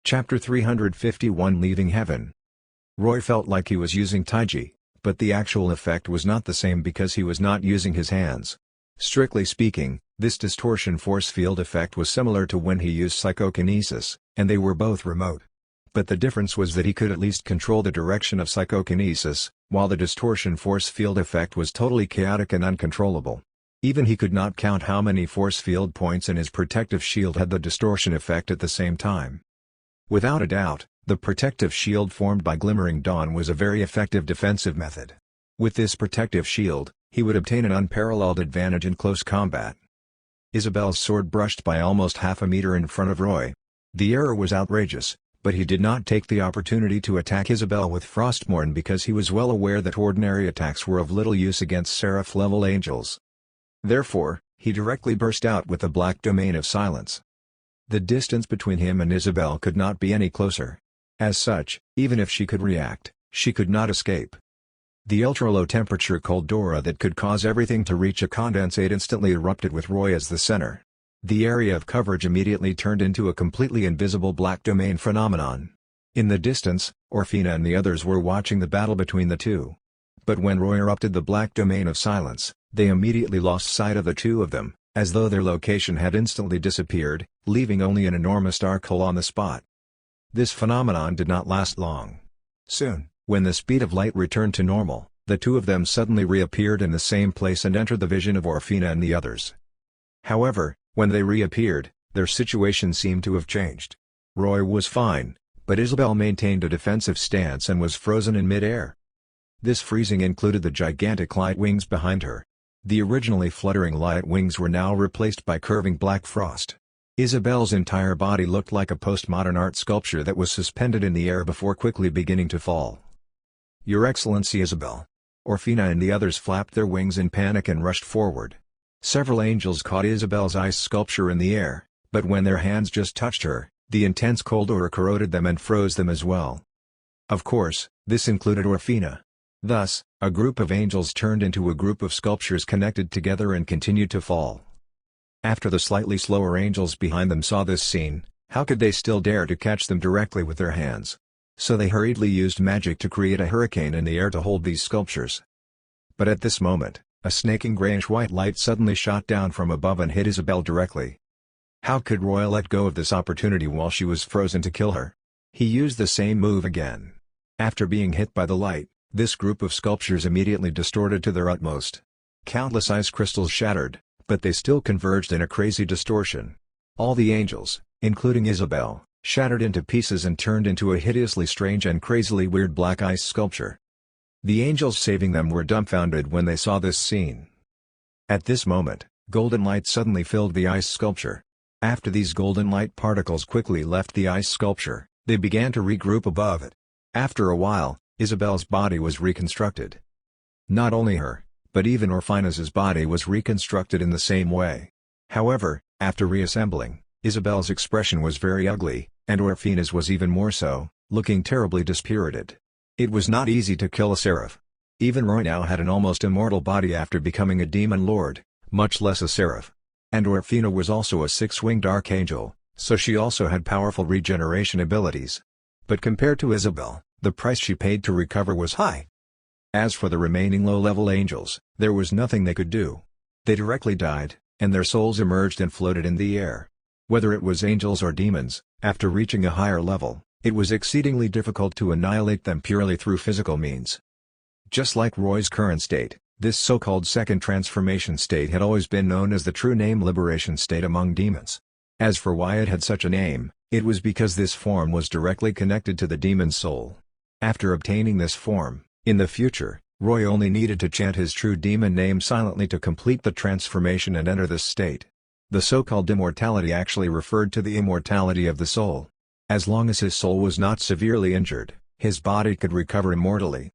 Chapter 351 Leaving Heaven. Roy felt like he was using Taiji, but the actual effect was not the same because he was not using his hands. Strictly speaking, this distortion force field effect was similar to when he used psychokinesis, and they were both remote. But the difference was that he could at least control the direction of psychokinesis, while the distortion force field effect was totally chaotic and uncontrollable. Even he could not count how many force field points in his protective shield had the distortion effect at the same time. Without a doubt, the protective shield formed by Glimmering Dawn was a very effective defensive method. With this protective shield, he would obtain an unparalleled advantage in close combat. Isabel's sword brushed by almost half a meter in front of Roy. The error was outrageous, but he did not take the opportunity to attack Isabel with Frostmourne because he was well aware that ordinary attacks were of little use against Seraph-level angels. Therefore, he directly burst out with the Black Domain of Silence. The distance between him and Isabel could not be any closer. As such, even if she could react, she could not escape. The ultra-low temperature cold aura that could cause everything to reach a condensate instantly erupted with Roy as the center. The area of coverage immediately turned into a completely invisible black domain phenomenon. In the distance, Orphina and the others were watching the battle between the two. But when Roy erupted the Black Domain of Silence, they immediately lost sight of the two of them, as though their location had instantly disappeared, leaving only an enormous dark hole on the spot. This phenomenon did not last long. Soon, when the speed of light returned to normal, the two of them suddenly reappeared in the same place and entered the vision of Orphina and the others. However, when they reappeared, their situation seemed to have changed. Roy was fine, but Isabel maintained a defensive stance and was frozen in mid-air. This freezing included the gigantic light wings behind her. The originally fluttering light wings were now replaced by curving black frost. Isabel's entire body looked like a postmodern art sculpture that was suspended in the air before quickly beginning to fall. "Your Excellency Isabel." Orphina and the others flapped their wings in panic and rushed forward. Several angels caught Isabel's ice sculpture in the air, but when their hands just touched her, the intense cold aura corroded them and froze them as well. Of course, this included Orphina. Thus, a group of angels turned into a group of sculptures connected together and continued to fall. After the slightly slower angels behind them saw this scene, how could they still dare to catch them directly with their hands? So they hurriedly used magic to create a hurricane in the air to hold these sculptures. But at this moment, a snaking grayish-white light suddenly shot down from above and hit Isabel directly. How could Roy let go of this opportunity while she was frozen to kill her? He used the same move again. After being hit by the light, this group of sculptures immediately distorted to their utmost. Countless ice crystals shattered, but they still converged in a crazy distortion. All the angels, including Isabel, shattered into pieces and turned into a hideously strange and crazily weird black ice sculpture. The angels saving them were dumbfounded when they saw this scene. At this moment, golden light suddenly filled the ice sculpture. After these golden light particles quickly left the ice sculpture, they began to regroup above it. After a while, Isabel's body was reconstructed. Not only her, but even Orphina's body was reconstructed in the same way. However, after reassembling, Isabel's expression was very ugly, and Orphina's was even more so, looking terribly dispirited. It was not easy to kill a seraph. Even Roy now had an almost immortal body after becoming a demon lord, much less a seraph. And Orphina was also a six-winged archangel, so she also had powerful regeneration abilities. But compared to Isabel, the price she paid to recover was high. As for the remaining low-level angels, there was nothing they could do. They directly died, and their souls emerged and floated in the air. Whether it was angels or demons, after reaching a higher level, it was exceedingly difficult to annihilate them purely through physical means. Just like Roy's current state, this so-called second transformation state had always been known as the true name liberation state among demons. As for why it had such a name, it was because this form was directly connected to the demon's soul. After obtaining this form, in the future, Roy only needed to chant his true demon name silently to complete the transformation and enter this state. The so-called immortality actually referred to the immortality of the soul. As long as his soul was not severely injured, his body could recover immortally.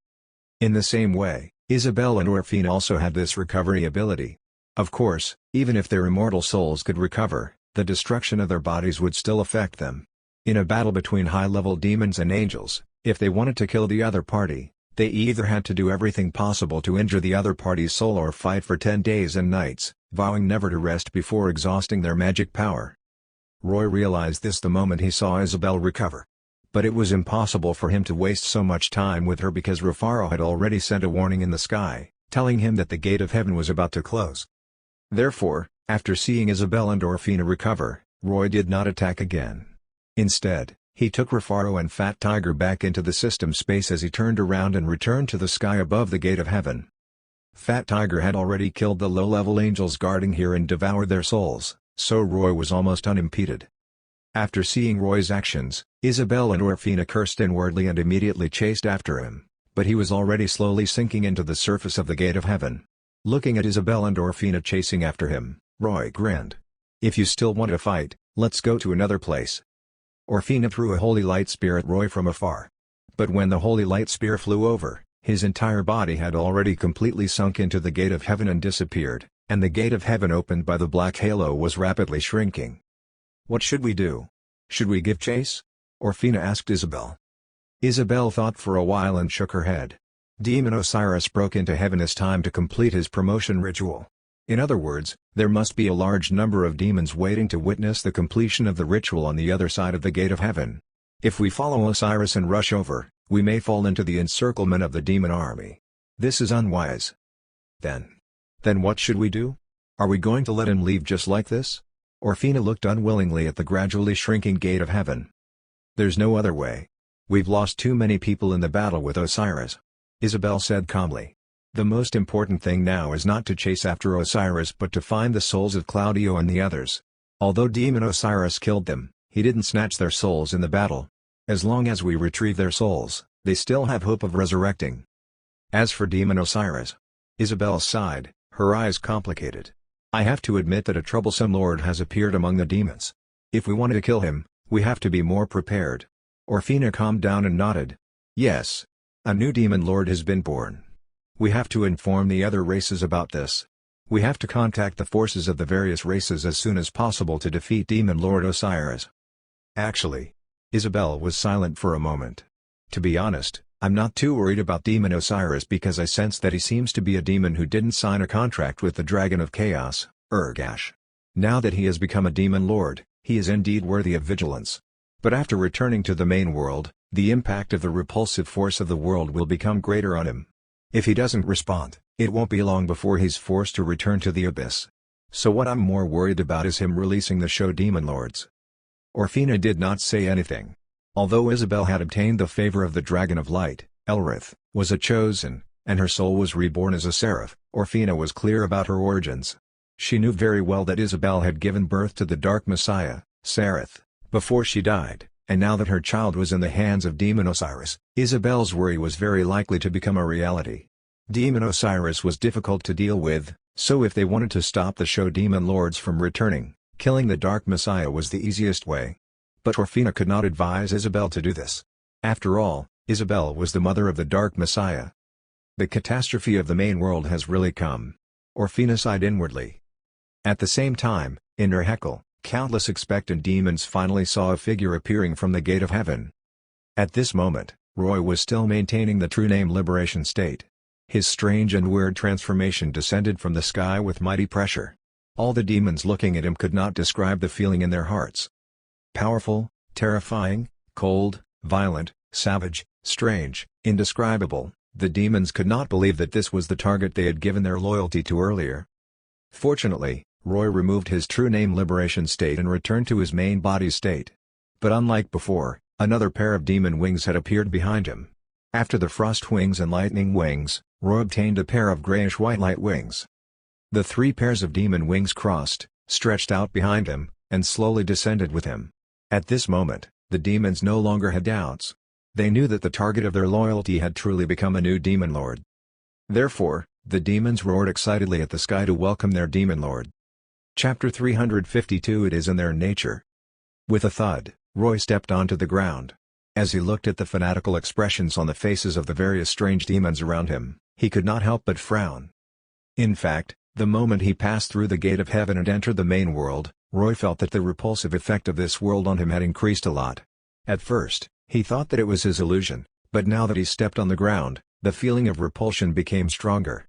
In the same way, Isabel and Orphina also had this recovery ability. Of course, even if their immortal souls could recover, the destruction of their bodies would still affect them. In a battle between high-level demons and angels, if they wanted to kill the other party, they either had to do everything possible to injure the other party's soul or fight for 10 days and nights, vowing never to rest before exhausting their magic power. Roy realized this the moment he saw Isabel recover. But it was impossible for him to waste so much time with her because Rufaro had already sent a warning in the sky, telling him that the gate of heaven was about to close. Therefore, after seeing Isabel and Orfina recover, Roy did not attack again. Instead, he took Rufaro and Fat Tiger back into the system space as he turned around and returned to the sky above the gate of heaven. Fat Tiger had already killed the low-level angels guarding here and devoured their souls, so Roy was almost unimpeded. After seeing Roy's actions, Isabel and Orfina cursed inwardly and immediately chased after him, but he was already slowly sinking into the surface of the gate of heaven. Looking at Isabel and Orfina chasing after him, Roy grinned. "If you still want to fight, let's go to another place." Orfina threw a holy light spear at Roy from afar. But when the holy light spear flew over, his entire body had already completely sunk into the gate of heaven and disappeared, and the gate of heaven opened by the black halo was rapidly shrinking. "What should we do? Should we give chase?" Orfina asked Isabel. Isabel thought for a while and shook her head. Demon Osiris broke into heaven as time to complete his promotion ritual. In other words, there must be a large number of demons waiting to witness the completion of the ritual on the other side of the gate of heaven. If we follow Osiris and rush over, we may fall into the encirclement of the demon army. This is unwise. Then what should we do? Are we going to let him leave just like this? Orfina looked unwillingly at the gradually shrinking gate of heaven. "There's no other way. We've lost too many people in the battle with Osiris," Isabel said calmly. "The most important thing now is not to chase after Osiris but to find the souls of Claudio and the others. Although Demon Osiris killed them, he didn't snatch their souls in the battle. As long as we retrieve their souls, they still have hope of resurrecting." As for Demon Osiris, Isabel sighed, her eyes complicated. "I have to admit that a troublesome lord has appeared among the demons. If we wanted to kill him, we have to be more prepared." Orfina calmed down and nodded. "Yes. A new demon lord has been born. We have to inform the other races about this. We have to contact the forces of the various races as soon as possible to defeat Demon Lord Osiris." Actually, Isabel was silent for a moment. "To be honest, I'm not too worried about Demon Osiris because I sense that he seems to be a demon who didn't sign a contract with the Dragon of Chaos, Ergash. Now that he has become a demon lord, he is indeed worthy of vigilance. But after returning to the main world, the impact of the repulsive force of the world will become greater on him. If he doesn't respond, it won't be long before he's forced to return to the abyss. So what I'm more worried about is him releasing the show demon lords." Orfina did not say anything. Although Isabel had obtained the favor of the Dragon of Light, Elrith, was a chosen, and her soul was reborn as a seraph, Orfina was clear about her origins. She knew very well that Isabel had given birth to the Dark Messiah, Sareth, before she died, and now that her child was in the hands of Demon Osiris, Isabel's worry was very likely to become a reality. Demon Osiris was difficult to deal with, so if they wanted to stop the show demon lords from returning, killing the Dark Messiah was the easiest way. But Orfina could not advise Isabel to do this. After all, Isabel was the mother of the Dark Messiah. The catastrophe of the main world has really come. Orfina sighed inwardly. At the same time, in Ergash, countless expectant demons finally saw a figure appearing from the gate of heaven. At this moment, Roy was still maintaining the true name liberation state. His strange and weird transformation descended from the sky with mighty pressure. All the demons looking at him could not describe the feeling in their hearts. Powerful, terrifying, cold, violent, savage, strange, indescribable, the demons could not believe that this was the target they had given their loyalty to earlier. Fortunately, Roy removed his true name liberation state and returned to his main body state. But unlike before, another pair of demon wings had appeared behind him. After the frost wings and lightning wings, Roy obtained a pair of grayish-white light wings. The three pairs of demon wings crossed, stretched out behind him, and slowly descended with him. At this moment, the demons no longer had doubts. They knew that the target of their loyalty had truly become a new demon lord. Therefore, the demons roared excitedly at the sky to welcome their demon lord. Chapter 352 It is in their nature. With a thud, Roy stepped onto the ground. As he looked at the fanatical expressions on the faces of the various strange demons around him, he could not help but frown. In fact, the moment he passed through the gate of heaven and entered the main world, Roy felt that the repulsive effect of this world on him had increased a lot. At first, he thought that it was his illusion, but now that he stepped on the ground, the feeling of repulsion became stronger.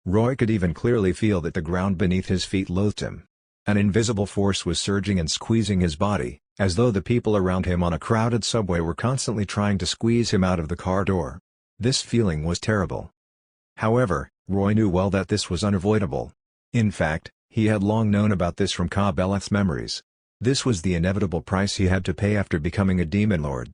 Roy could even clearly feel that the ground beneath his feet loathed him. An invisible force was surging and squeezing his body, as though the people around him on a crowded subway were constantly trying to squeeze him out of the car door. This feeling was terrible. However, Roy knew well that this was unavoidable. In fact, he had long known about this from Ka-Beleth's memories. This was the inevitable price he had to pay after becoming a demon lord.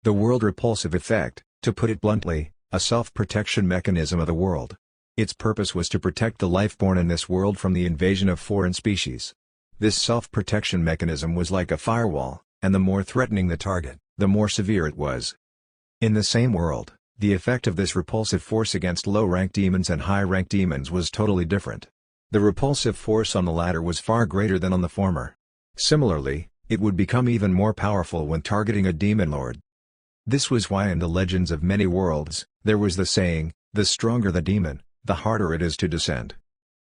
The world repulsive effect, to put it bluntly, a self-protection mechanism of the world. Its purpose was to protect the life born in this world from the invasion of foreign species. This self-protection mechanism was like a firewall, and the more threatening the target, the more severe it was. In the same world, the effect of this repulsive force against low-rank demons and high-rank demons was totally different. The repulsive force on the latter was far greater than on the former. Similarly, it would become even more powerful when targeting a demon lord. This was why in the legends of many worlds, there was the saying, "The stronger the demon, the harder it is to descend."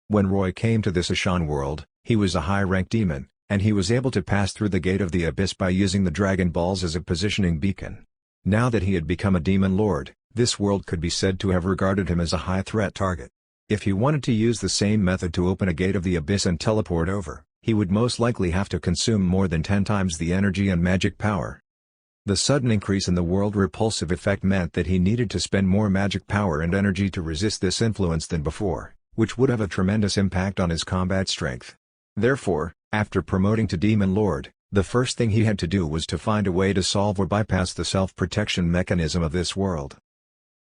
When Roy came to this Ashan world, he was a high-rank demon, and he was able to pass through the Gate of the Abyss by using the Dragon Balls as a positioning beacon. Now that he had become a demon lord, this world could be said to have regarded him as a high-threat target. If he wanted to use the same method to open a Gate of the Abyss and teleport over, he would most likely have to consume more than 10 times the energy and magic power. The sudden increase in the world repulsive effect meant that he needed to spend more magic power and energy to resist this influence than before, which would have a tremendous impact on his combat strength. Therefore, after promoting to Demon Lord, the first thing he had to do was to find a way to solve or bypass the self-protection mechanism of this world.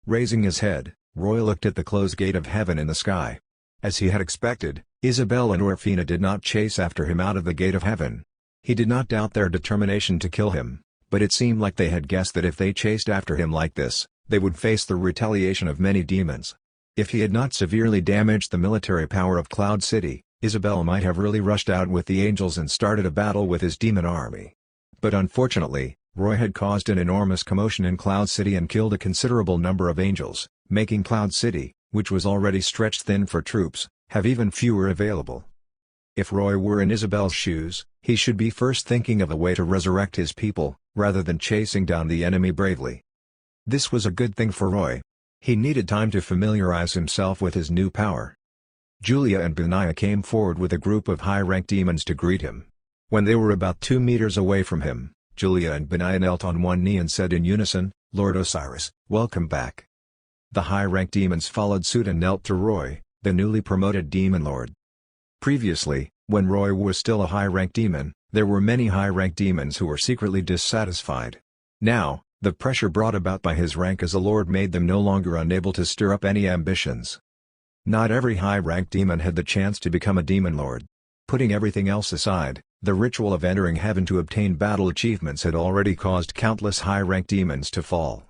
Raising his head, Roy looked at the closed gate of heaven in the sky. As he had expected, Isabel and Orfina did not chase after him out of the gate of heaven. He did not doubt their determination to kill him, but it seemed like they had guessed that if they chased after him like this, they would face the retaliation of many demons. If he had not severely damaged the military power of Cloud City, Isabel might have really rushed out with the angels and started a battle with his demon army. But unfortunately, Roy had caused an enormous commotion in Cloud City and killed a considerable number of angels, making Cloud City, which was already stretched thin for troops, have even fewer available. If Roy were in Isabel's shoes, he should be first thinking of a way to resurrect his people, rather than chasing down the enemy bravely. This was a good thing for Roy. He needed time to familiarize himself with his new power. Julia and Benaiah came forward with a group of high-ranked demons to greet him. When they were about 2 meters away from him, Julia and Benaiah knelt on one knee and said in unison, "Lord Osiris, welcome back." The high-ranked demons followed suit and knelt to Roy, the newly promoted demon lord. Previously, when Roy was still a high-ranked demon, there were many high-ranked demons who were secretly dissatisfied. Now, the pressure brought about by his rank as a lord made them no longer unable to stir up any ambitions. Not every high-ranked demon had the chance to become a demon lord. Putting everything else aside, the ritual of entering heaven to obtain battle achievements had already caused countless high-ranked demons to fall.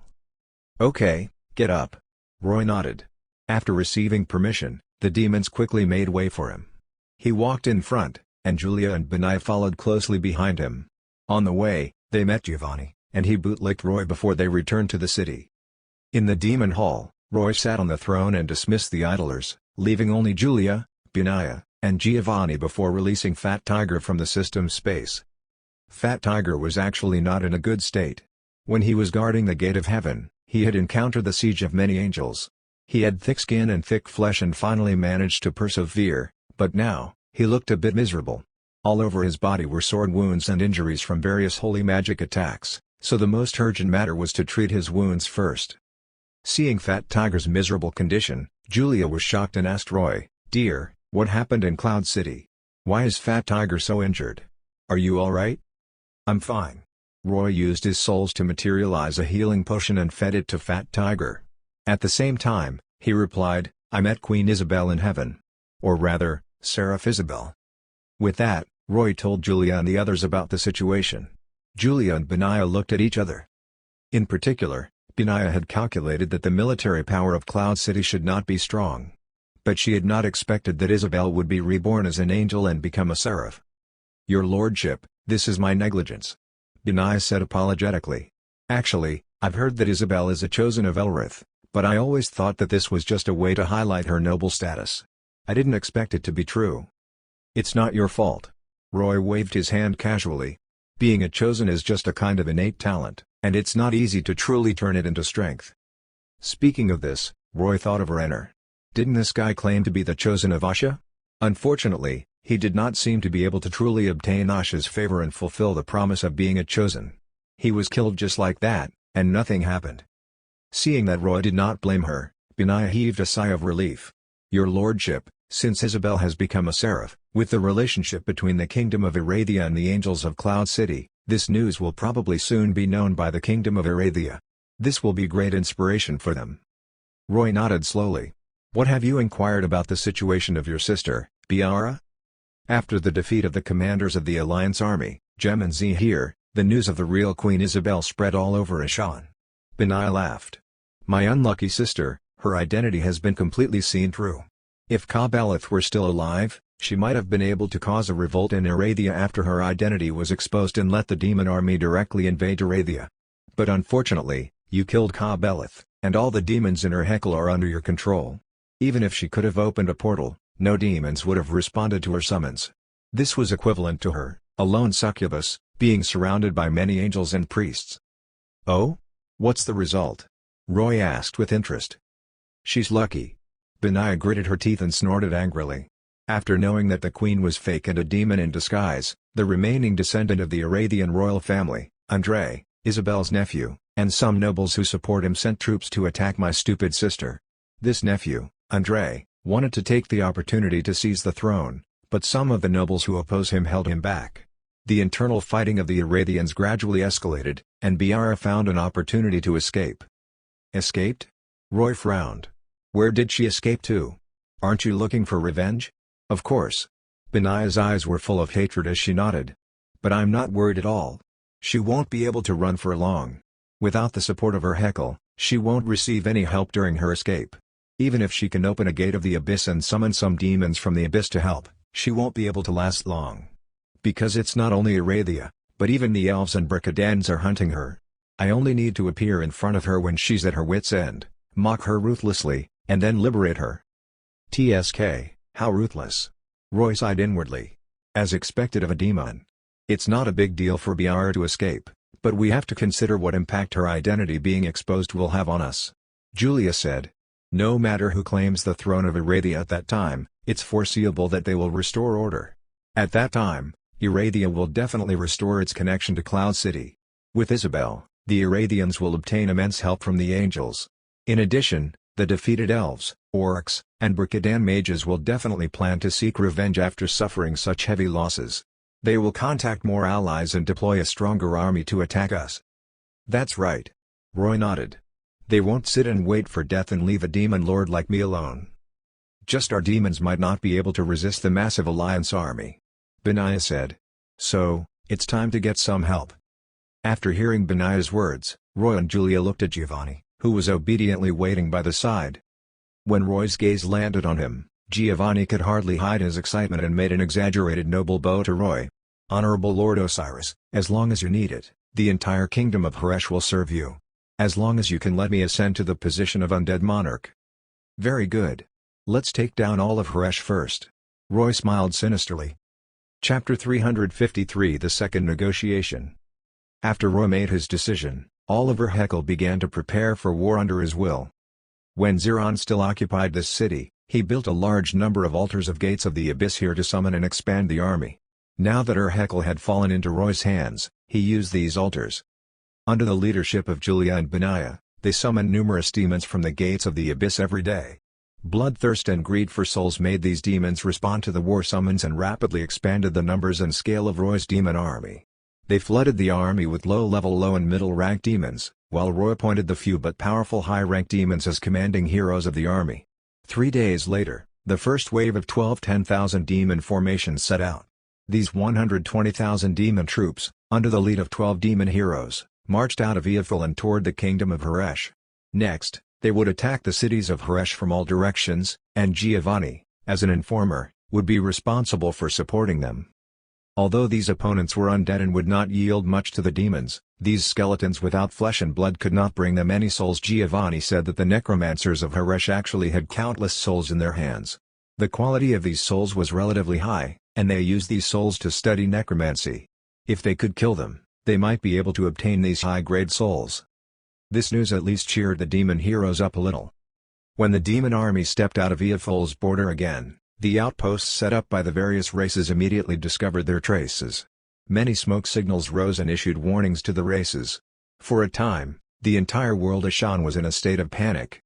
"Okay, get up." Roy nodded. After receiving permission, the demons quickly made way for him. He walked in front, and Julia and Benaiah followed closely behind him. On the way, they met Giovanni, and he bootlicked Roy before they returned to the city. In the demon hall, Roy sat on the throne and dismissed the idlers, leaving only Julia, Benaiah, and Giovanni before releasing Fat Tiger from the system's space. Fat Tiger was actually not in a good state. When he was guarding the gate of heaven, he had encountered the siege of many angels. He had thick skin and thick flesh and finally managed to persevere, but now, he looked a bit miserable. All over his body were sword wounds and injuries from various holy magic attacks, so the most urgent matter was to treat his wounds first. Seeing Fat Tiger's miserable condition, Julia was shocked and asked Roy, "Dear, what happened in Cloud City? Why is Fat Tiger so injured? Are you alright?" "I'm fine." Roy used his souls to materialize a healing potion and fed it to Fat Tiger. At the same time, he replied, "I met Queen Isabel in heaven. Or rather, Seraph Isabel." With that, Roy told Julia and the others about the situation. Julia and Benaiah looked at each other. In particular, Benaiah had calculated that the military power of Cloud City should not be strong. But she had not expected that Isabel would be reborn as an angel and become a seraph. "Your lordship, this is my negligence," Benaiah said apologetically. "Actually, I've heard that Isabel is a chosen of Elrith, but I always thought that this was just a way to highlight her noble status. I didn't expect it to be true." "It's not your fault." Roy waved his hand casually. "Being a chosen is just a kind of innate talent, and it's not easy to truly turn it into strength." Speaking of this, Roy thought of Renner. Didn't this guy claim to be the chosen of Asha? Unfortunately, He did not seem to be able to truly obtain Asha's favor and fulfill the promise of being a chosen. He was killed just like that, and nothing happened. Seeing that Roy did not blame her, Benaiah heaved a sigh of relief. "Your lordship, since Isabel has become a seraph, with the relationship between the kingdom of Arathia and the angels of Cloud City, this news will probably soon be known by the kingdom of Arathia. This will be great inspiration for them." Roy nodded slowly. "What have you inquired about the situation of your sister, Biara?" After the defeat of the commanders of the Alliance army, Jem and Zahir, the news of the real Queen Isabel spread all over Ashan. Benaiah laughed. "My unlucky sister, her identity has been completely seen through. If Ka-Beleth were still alive, she might have been able to cause a revolt in Arathia after her identity was exposed and let the demon army directly invade Arathia. But unfortunately, you killed Ka-Beleth, and all the demons in her Hekel are under your control. Even if she could have opened a portal, no demons would have responded to her summons. This was equivalent to her, a lone succubus, being surrounded by many angels and priests." "Oh? What's the result?" Roy asked with interest. "She's lucky." Benaiah gritted her teeth and snorted angrily. After knowing that the queen was fake and a demon in disguise, the remaining descendant of the Arathian royal family, Andre, Isabel's nephew, and some nobles who support him sent troops to attack my stupid sister. This nephew, Andre, wanted to take the opportunity to seize the throne, but some of the nobles who oppose him held him back. The internal fighting of the Arathians gradually escalated, and Biara found an opportunity to escape. "Escaped?" Roy frowned. "Where did she escape to? Aren't you looking for revenge?" "Of course." Benaiah's eyes were full of hatred as she nodded. "But I'm not worried at all. She won't be able to run for long. Without the support of her Hekel, she won't receive any help during her escape. Even if she can open a gate of the abyss and summon some demons from the abyss to help, she won't be able to last long. Because it's not only Arathia, but even the elves and Bricadans are hunting her. I only need to appear in front of her when she's at her wit's end, mock her ruthlessly, and then liberate her." "TSK, how ruthless." Roy sighed inwardly. As expected of a demon. "It's not a big deal for Biara to escape, but we have to consider what impact her identity being exposed will have on us." Julia said. "No matter who claims the throne of Arathia at that time, it's foreseeable that they will restore order. At that time, Arathia will definitely restore its connection to Cloud City. With Isabel, the Arathians will obtain immense help from the angels. In addition, the defeated elves, orcs, and Bricadan mages will definitely plan to seek revenge after suffering such heavy losses. They will contact more allies and deploy a stronger army to attack us." "That's right." Roy nodded. "They won't sit and wait for death and leave a demon lord like me alone. Just our demons might not be able to resist the massive alliance army," Benaiah said. "So, it's time to get some help." After hearing Benaiah's words, Roy and Julia looked at Giovanni, who was obediently waiting by the side. When Roy's gaze landed on him, Giovanni could hardly hide his excitement and made an exaggerated noble bow to Roy. "Honorable Lord Osiris, as long as you need it, the entire kingdom of Haresh will serve you. As long as you can let me ascend to the position of undead monarch." "Very good. Let's take down all of Haresh first." Roy smiled sinisterly. Chapter 353 The Second Negotiation. After Roy made his decision, Oliver Heckle began to prepare for war under his will. When Ziron still occupied this city, he built a large number of altars of gates of the abyss here to summon and expand the army. Now that Heckle had fallen into Roy's hands, he used these altars. Under the leadership of Julia and Benaiah, they summoned numerous demons from the gates of the abyss every day. Bloodthirst and greed for souls made these demons respond to the war summons and rapidly expanded the numbers and scale of Roy's demon army. They flooded the army with low-level low and middle-rank demons, while Roy appointed the few but powerful high-rank demons as commanding heroes of the army. 3 days later, the first wave of 12 10,000 demon formations set out. These 120,000 demon troops, under the lead of 12 demon heroes, marched out of Eothil and toward the kingdom of Haresh. Next, they would attack the cities of Haresh from all directions, and Giovanni, as an informer, would be responsible for supporting them. Although these opponents were undead and would not yield much to the demons, these skeletons without flesh and blood could not bring them any souls. Giovanni said that the necromancers of Haresh actually had countless souls in their hands. The quality of these souls was relatively high, and they used these souls to study necromancy. If they could kill them, they might be able to obtain these high-grade souls. This news at least cheered the demon heroes up a little. When the demon army stepped out of Eothil's border again, The outposts set up by the various races immediately discovered their traces. Many smoke signals rose and issued warnings to the races. For a time, the entire world Ashan was in a state of panic.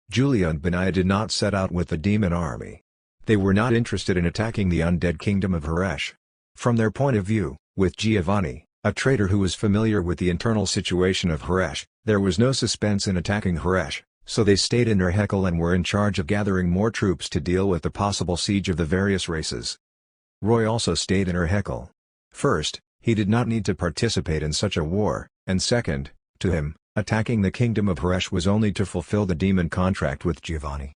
Julia and Benaiah did not set out with the demon army. They were not interested in attacking the undead kingdom of Ergash. From their point of view, with Giovanni, a traitor who was familiar with the internal situation of Ergash, there was no suspense in attacking Ergash, so they stayed in Erhekel and were in charge of gathering more troops to deal with the possible siege of the various races. Roy also stayed in Erhekel. First, he did not need to participate in such a war, and second, to him, attacking the kingdom of Ergash was only to fulfill the demon contract with Giovanni.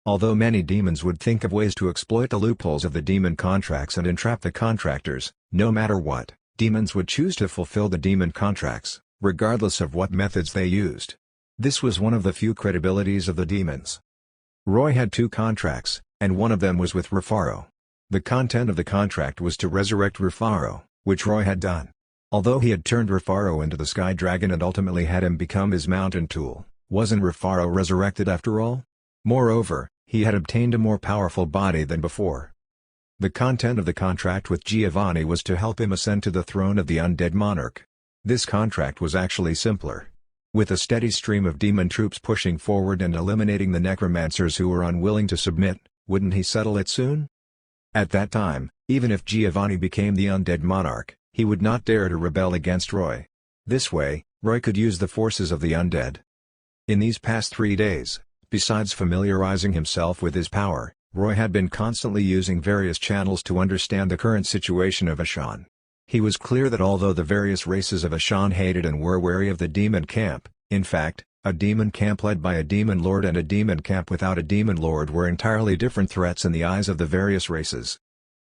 Although many demons would think of ways to exploit the loopholes of the demon contracts and entrap the contractors, no matter what, demons would choose to fulfill the demon contracts, regardless of what methods they used. This was one of the few credibilities of the demons. Roy had 2 contracts, and one of them was with Rufaro. The content of the contract was to resurrect Rufaro, which Roy had done. Although he had turned Rufaro into the Sky Dragon and ultimately had him become his mountain tool, wasn't Rufaro resurrected after all? Moreover, he had obtained a more powerful body than before. The content of the contract with Giovanni was to help him ascend to the throne of the undead monarch. This contract was actually simpler. With a steady stream of demon troops pushing forward and eliminating the necromancers who were unwilling to submit, wouldn't he settle it soon? At that time, even if Giovanni became the undead monarch, he would not dare to rebel against Roy. This way, Roy could use the forces of the undead. In these past 3 days, besides familiarizing himself with his power, Roy had been constantly using various channels to understand the current situation of Ashan. He was clear that although the various races of Ashan hated and were wary of the demon camp, in fact, a demon camp led by a demon lord and a demon camp without a demon lord were entirely different threats in the eyes of the various races.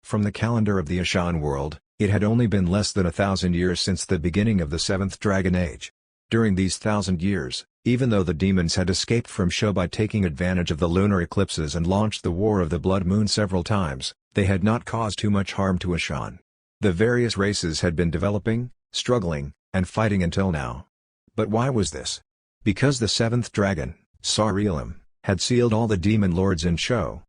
From the calendar of the Ashan world, it had only been less than 1,000 years since the beginning of the 7th Dragon Age. During these 1,000 years, even though the demons had escaped from Sho by taking advantage of the lunar eclipses and launched the War of the Blood Moon several times, they had not caused too much harm to Ashan. The various races had been developing, struggling, and fighting until now. But why was this? Because the 7th dragon, Sarelim, had sealed all the demon lords in Sho.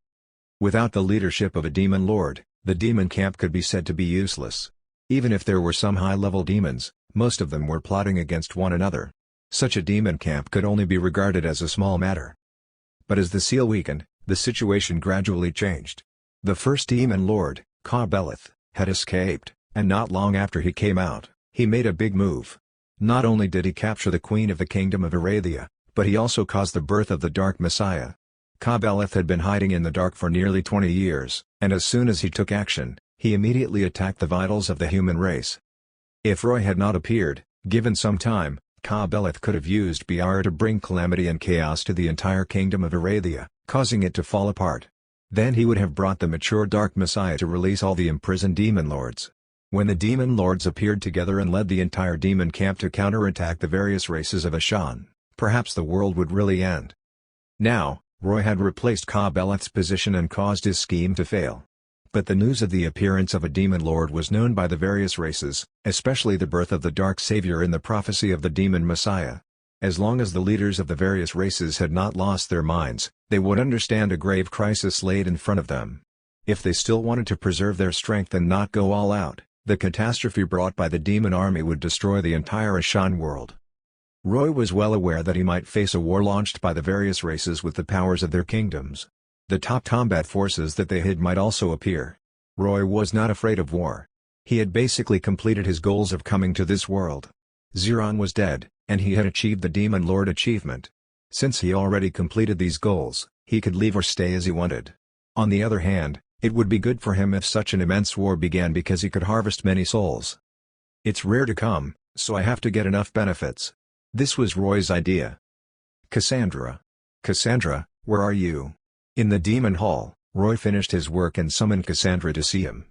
Without the leadership of a demon lord, the demon camp could be said to be useless. Even if there were some high-level demons, most of them were plotting against one another. Such a demon camp could only be regarded as a small matter. But as the seal weakened, the situation gradually changed. The first demon lord, Ka-Beleth, had escaped, and not long after he came out, he made a big move. Not only did he capture the queen of the kingdom of Arathia, but he also caused the birth of the Dark Messiah. Ka-Beleth had been hiding in the dark for nearly 20 years, and as soon as he took action, he immediately attacked the vitals of the human race. If Roy had not appeared, given some time, Ka-Beleth could have used Biara to bring calamity and chaos to the entire kingdom of Arathia, causing it to fall apart. Then he would have brought the mature Dark Messiah to release all the imprisoned demon lords. When the demon lords appeared together and led the entire demon camp to counterattack the various races of Ashan, perhaps the world would really end. Now, Roy had replaced Ka-Beleth's position and caused his scheme to fail. But the news of the appearance of a demon lord was known by the various races, especially the birth of the Dark Savior in the prophecy of the demon Messiah. As long as the leaders of the various races had not lost their minds, they would understand a grave crisis laid in front of them. If they still wanted to preserve their strength and not go all out, the catastrophe brought by the demon army would destroy the entire Ashan world. Roy was well aware that he might face a war launched by the various races with the powers of their kingdoms. The top combat forces that they hid might also appear. Roy was not afraid of war. He had basically completed his goals of coming to this world. Ziron was dead, and he had achieved the Demon Lord achievement. Since he already completed these goals, he could leave or stay as he wanted. On the other hand, it would be good for him if such an immense war began because he could harvest many souls. It's rare to come, so I have to get enough benefits. This was Roy's idea. Cassandra. Cassandra, where are you? In the Demon Hall, Roy finished his work and summoned Cassandra to see him.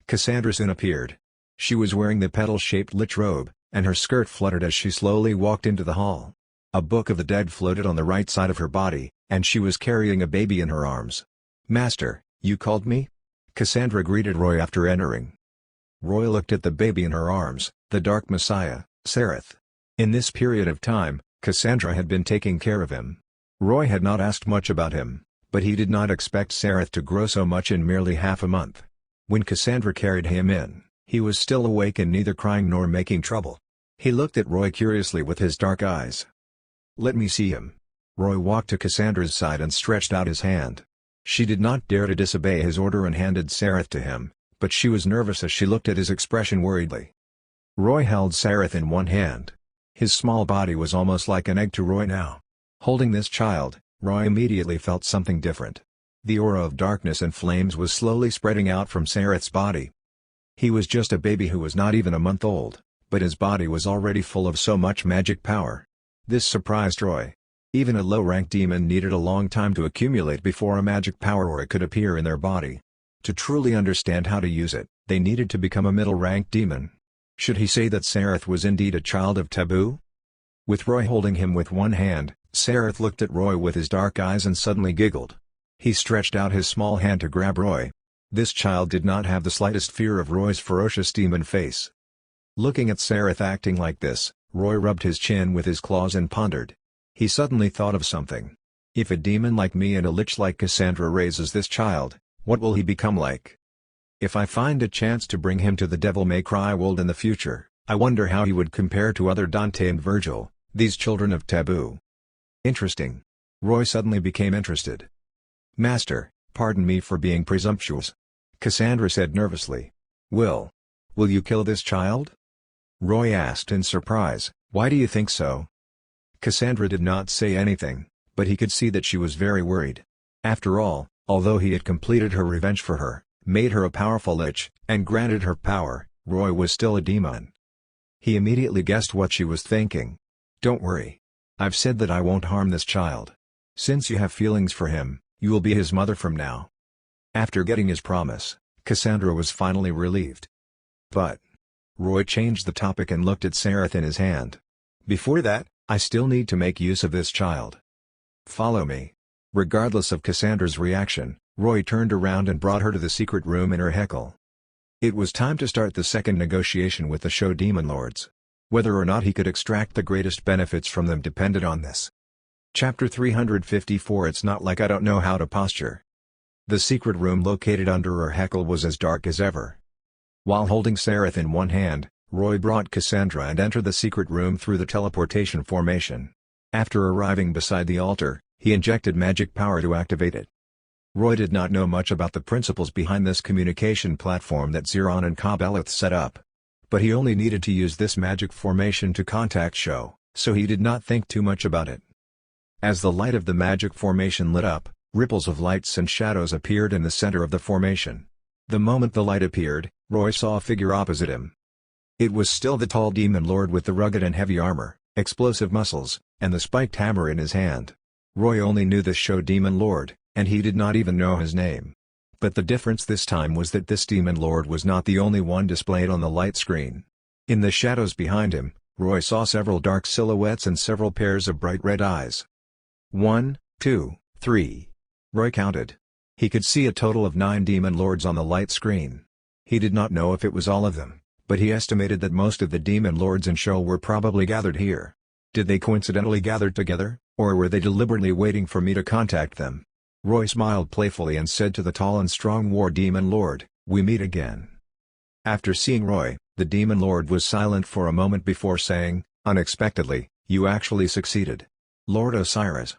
Cassandra soon appeared. She was wearing the petal-shaped lich robe, and her skirt fluttered as she slowly walked into the hall. A Book of the Dead floated on the right side of her body, and she was carrying a baby in her arms. "Master, you called me?" Cassandra greeted Roy after entering. Roy looked at the baby in her arms, the Dark Messiah, Sereth. In this period of time, Cassandra had been taking care of him. Roy had not asked much about him, But he did not expect Sareth to grow so much in merely half a month. When Cassandra carried him in, he was still awake and neither crying nor making trouble. He looked at Roy curiously with his dark eyes. "Let me see him." Roy walked to Cassandra's side and stretched out his hand. She did not dare to disobey his order and handed Sareth to him, but she was nervous as she looked at his expression worriedly. Roy held Sareth in one hand. His small body was almost like an egg to Roy now. Holding this child, Roy immediately felt something different. The aura of darkness and flames was slowly spreading out from Sareth's body. He was just a baby who was not even a month old, but his body was already full of so much magic power. This surprised Roy. Even a low-ranked demon needed a long time to accumulate before a magic power aura could appear in their body. To truly understand how to use it, they needed to become a middle-ranked demon. Should he say that Sareth was indeed a child of taboo? With Roy holding him with one hand, Sareth looked at Roy with his dark eyes and suddenly giggled. He stretched out his small hand to grab Roy. This child did not have the slightest fear of Roy's ferocious demon face. Looking at Sareth acting like this, Roy rubbed his chin with his claws and pondered. He suddenly thought of something. If a demon like me and a lich like Cassandra raises this child, what will he become like? If I find a chance to bring him to the Devil May Cry world in the future, I wonder how he would compare to other Dante and Virgil, these children of taboo. Interesting. Roy suddenly became interested. "Master, pardon me for being presumptuous," Cassandra said nervously. Will you kill this child?" Roy asked in surprise. "Why do you think so?" Cassandra did not say anything, but he could see that she was very worried. After all, although he had completed her revenge for her, made her a powerful lich, and granted her power, Roy was still a demon. He immediately guessed what she was thinking. "Don't worry. I've said that I won't harm this child. Since you have feelings for him, you will be his mother from now." After getting his promise, Cassandra was finally relieved. But Roy changed the topic and looked at Sareth in his hand. "Before that, I still need to make use of this child. Follow me." Regardless of Cassandra's reaction, Roy turned around and brought her to the secret room in her heckle. It was time to start the second negotiation with the show demon lords. Whether or not he could extract the greatest benefits from them depended on this. Chapter 354 It's not like I don't know how to posture. The secret room located under her heckle was as dark as ever. While holding Sareth in one hand, Roy brought Cassandra and entered the secret room through the teleportation formation. After arriving beside the altar, he injected magic power to activate it. Roy did not know much about the principles behind this communication platform that Ziron and Kabbalith set up. But he only needed to use this magic formation to contact Sho, so he did not think too much about it. As the light of the magic formation lit up, ripples of lights and shadows appeared in the center of the formation. The moment the light appeared, Roy saw a figure opposite him. It was still the tall demon lord with the rugged and heavy armor, explosive muscles, and the spiked hammer in his hand. Roy only knew this show demon lord, and he did not even know his name. But the difference this time was that this demon lord was not the only one displayed on the light screen. In the shadows behind him, Roy saw several dark silhouettes and several pairs of bright red eyes. 1, 2, 3. Roy counted. He could see a total of 9 demon lords on the light screen. He did not know if it was all of them, but he estimated that most of the demon lords in Sho were probably gathered here. Did they coincidentally gather together, or were they deliberately waiting for me to contact them? Roy smiled playfully and said to the tall and strong war demon lord, "We meet again." After seeing Roy, the demon lord was silent for a moment before saying, unexpectedly, "You actually succeeded. Lord Osiris."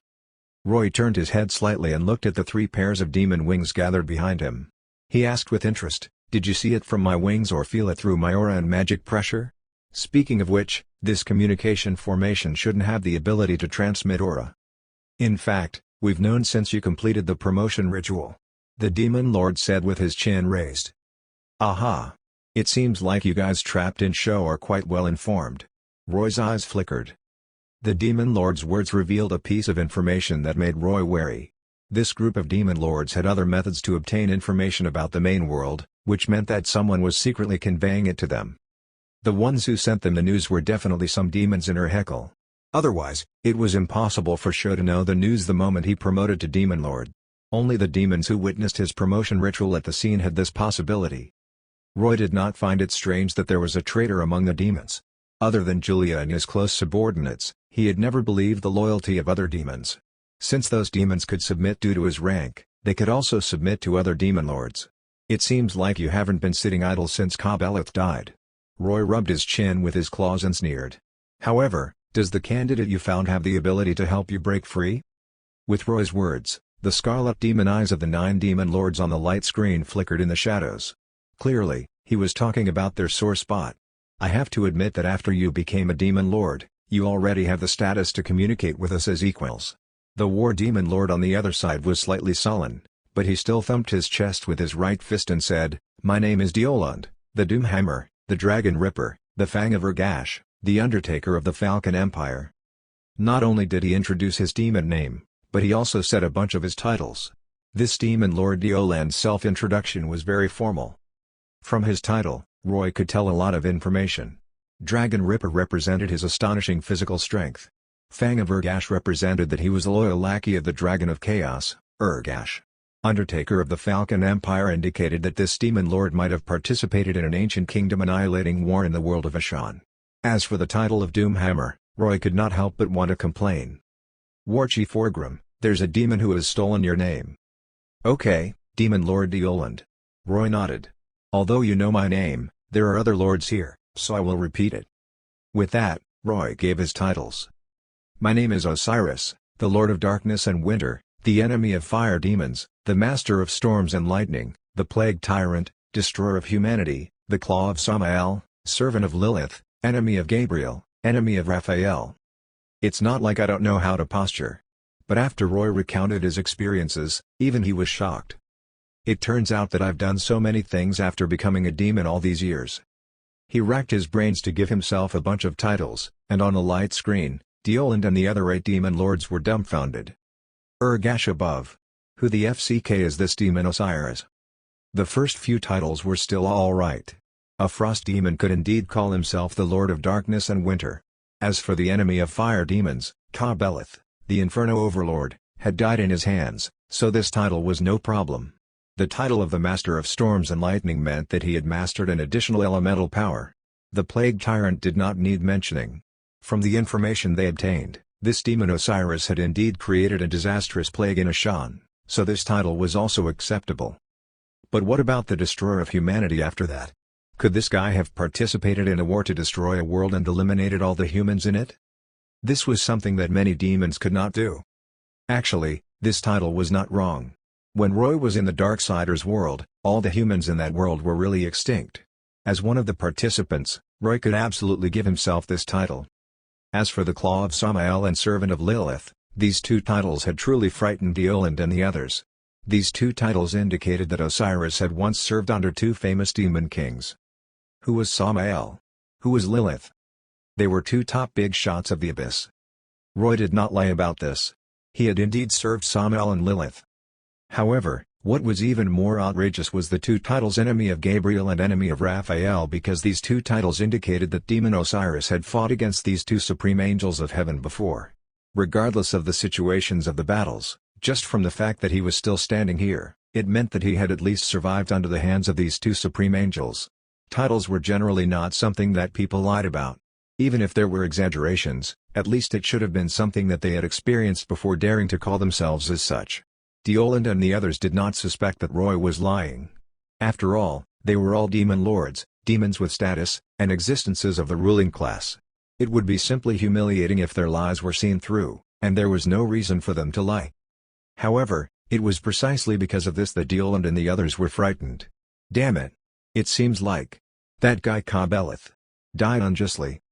Roy turned his head slightly and looked at the 3 pairs of demon wings gathered behind him. He asked with interest, "Did you see it from my wings or feel it through my aura and magic pressure? Speaking of which, this communication formation shouldn't have the ability to transmit aura. In fact, we've known since you completed the promotion ritual," the demon lord said with his chin raised. "Aha! It seems like you guys trapped in Sho are quite well informed." Roy's eyes flickered. The demon lord's words revealed a piece of information that made Roy wary. This group of demon lords had other methods to obtain information about the main world, which meant that someone was secretly conveying it to them. The ones who sent them the news were definitely some demons in her heckle. Otherwise, it was impossible for Sho to know the news the moment he promoted to demon lord. Only the demons who witnessed his promotion ritual at the scene had this possibility. Roy did not find it strange that there was a traitor among the demons. Other than Julia and his close subordinates, he had never believed the loyalty of other demons. Since those demons could submit due to his rank, they could also submit to other demon lords. It seems like you haven't been sitting idle since Ka-Beleth died. Roy rubbed his chin with his claws and sneered. However, does the candidate you found have the ability to help you break free? With Roy's words, the scarlet demon eyes of the 9 demon lords on the light screen flickered in the shadows. Clearly, he was talking about their sore spot. I have to admit that after you became a demon lord, you already have the status to communicate with us as equals. The war demon lord on the other side was slightly sullen, but he still thumped his chest with his right fist and said, "My name is Deoland, the Doomhammer, the Dragon Ripper, the Fang of Ergash, the Undertaker of the Falcon Empire." Not only did he introduce his demon name, but he also said a bunch of his titles. This demon lord Deoland's self-introduction was very formal. From his title, Roy could tell a lot of information. Dragon Ripper represented his astonishing physical strength. Fang of Ergash represented that he was a loyal lackey of the Dragon of Chaos, Ergash. Undertaker of the Falcon Empire indicated that this demon lord might have participated in an ancient kingdom-annihilating war in the world of Ashan. As for the title of Doomhammer, Roy could not help but want to complain. "War Chief Orgrim, there's a demon who has stolen your name." "Okay, Demon Lord Deoland." Roy nodded. "Although you know my name, there are other lords here, so I will repeat it." With that, Roy gave his titles. "My name is Osiris, the Lord of Darkness and Winter, the enemy of fire demons, the master of storms and lightning, the plague tyrant, destroyer of humanity, the claw of Samael, servant of Lilith, enemy of Gabriel, enemy of Raphael." It's not like I don't know how to posture. But after Roy recounted his experiences, even he was shocked. "It turns out that I've done so many things after becoming a demon all these years." He racked his brains to give himself a bunch of titles, and on a light screen, Deoland and the other 8 demon lords were dumbfounded. Ergash above. Who the FCK is this demon Osiris? The first few titles were still alright. A frost demon could indeed call himself the Lord of Darkness and Winter. As for the enemy of fire demons, Ka-Beleth, the Inferno Overlord, had died in his hands, so this title was no problem. The title of the Master of Storms and Lightning meant that he had mastered an additional elemental power. The Plague Tyrant did not need mentioning. From the information they obtained, this demon Osiris had indeed created a disastrous plague in Ashan, so this title was also acceptable. But what about the Destroyer of Humanity after that? Could this guy have participated in a war to destroy a world and eliminated all the humans in it? This was something that many demons could not do. Actually, this title was not wrong. When Roy was in the Darksiders world, all the humans in that world were really extinct. As one of the participants, Roy could absolutely give himself this title. As for the Claw of Samael and Servant of Lilith, these 2 titles had truly frightened Deoland and the others. These 2 titles indicated that Osiris had once served under 2 famous demon kings. Who was Samael? Who was Lilith? They were 2 top big shots of the abyss. Roy did not lie about this. He had indeed served Samael and Lilith. However, what was even more outrageous was the 2 titles Enemy of Gabriel and Enemy of Raphael, because these 2 titles indicated that demon Osiris had fought against these 2 supreme angels of heaven before. Regardless of the situations of the battles, just from the fact that he was still standing here, it meant that he had at least survived under the hands of these 2 supreme angels. Titles were generally not something that people lied about. Even if there were exaggerations, at least it should have been something that they had experienced before daring to call themselves as such. Deoland and the others did not suspect that Roy was lying. After all, they were all demon lords, demons with status, and existences of the ruling class. It would be simply humiliating if their lies were seen through, and there was no reason for them to lie. However, it was precisely because of this that Deoland and the others were frightened. Damn it. It seems like that guy Ka-Beleth died unjustly.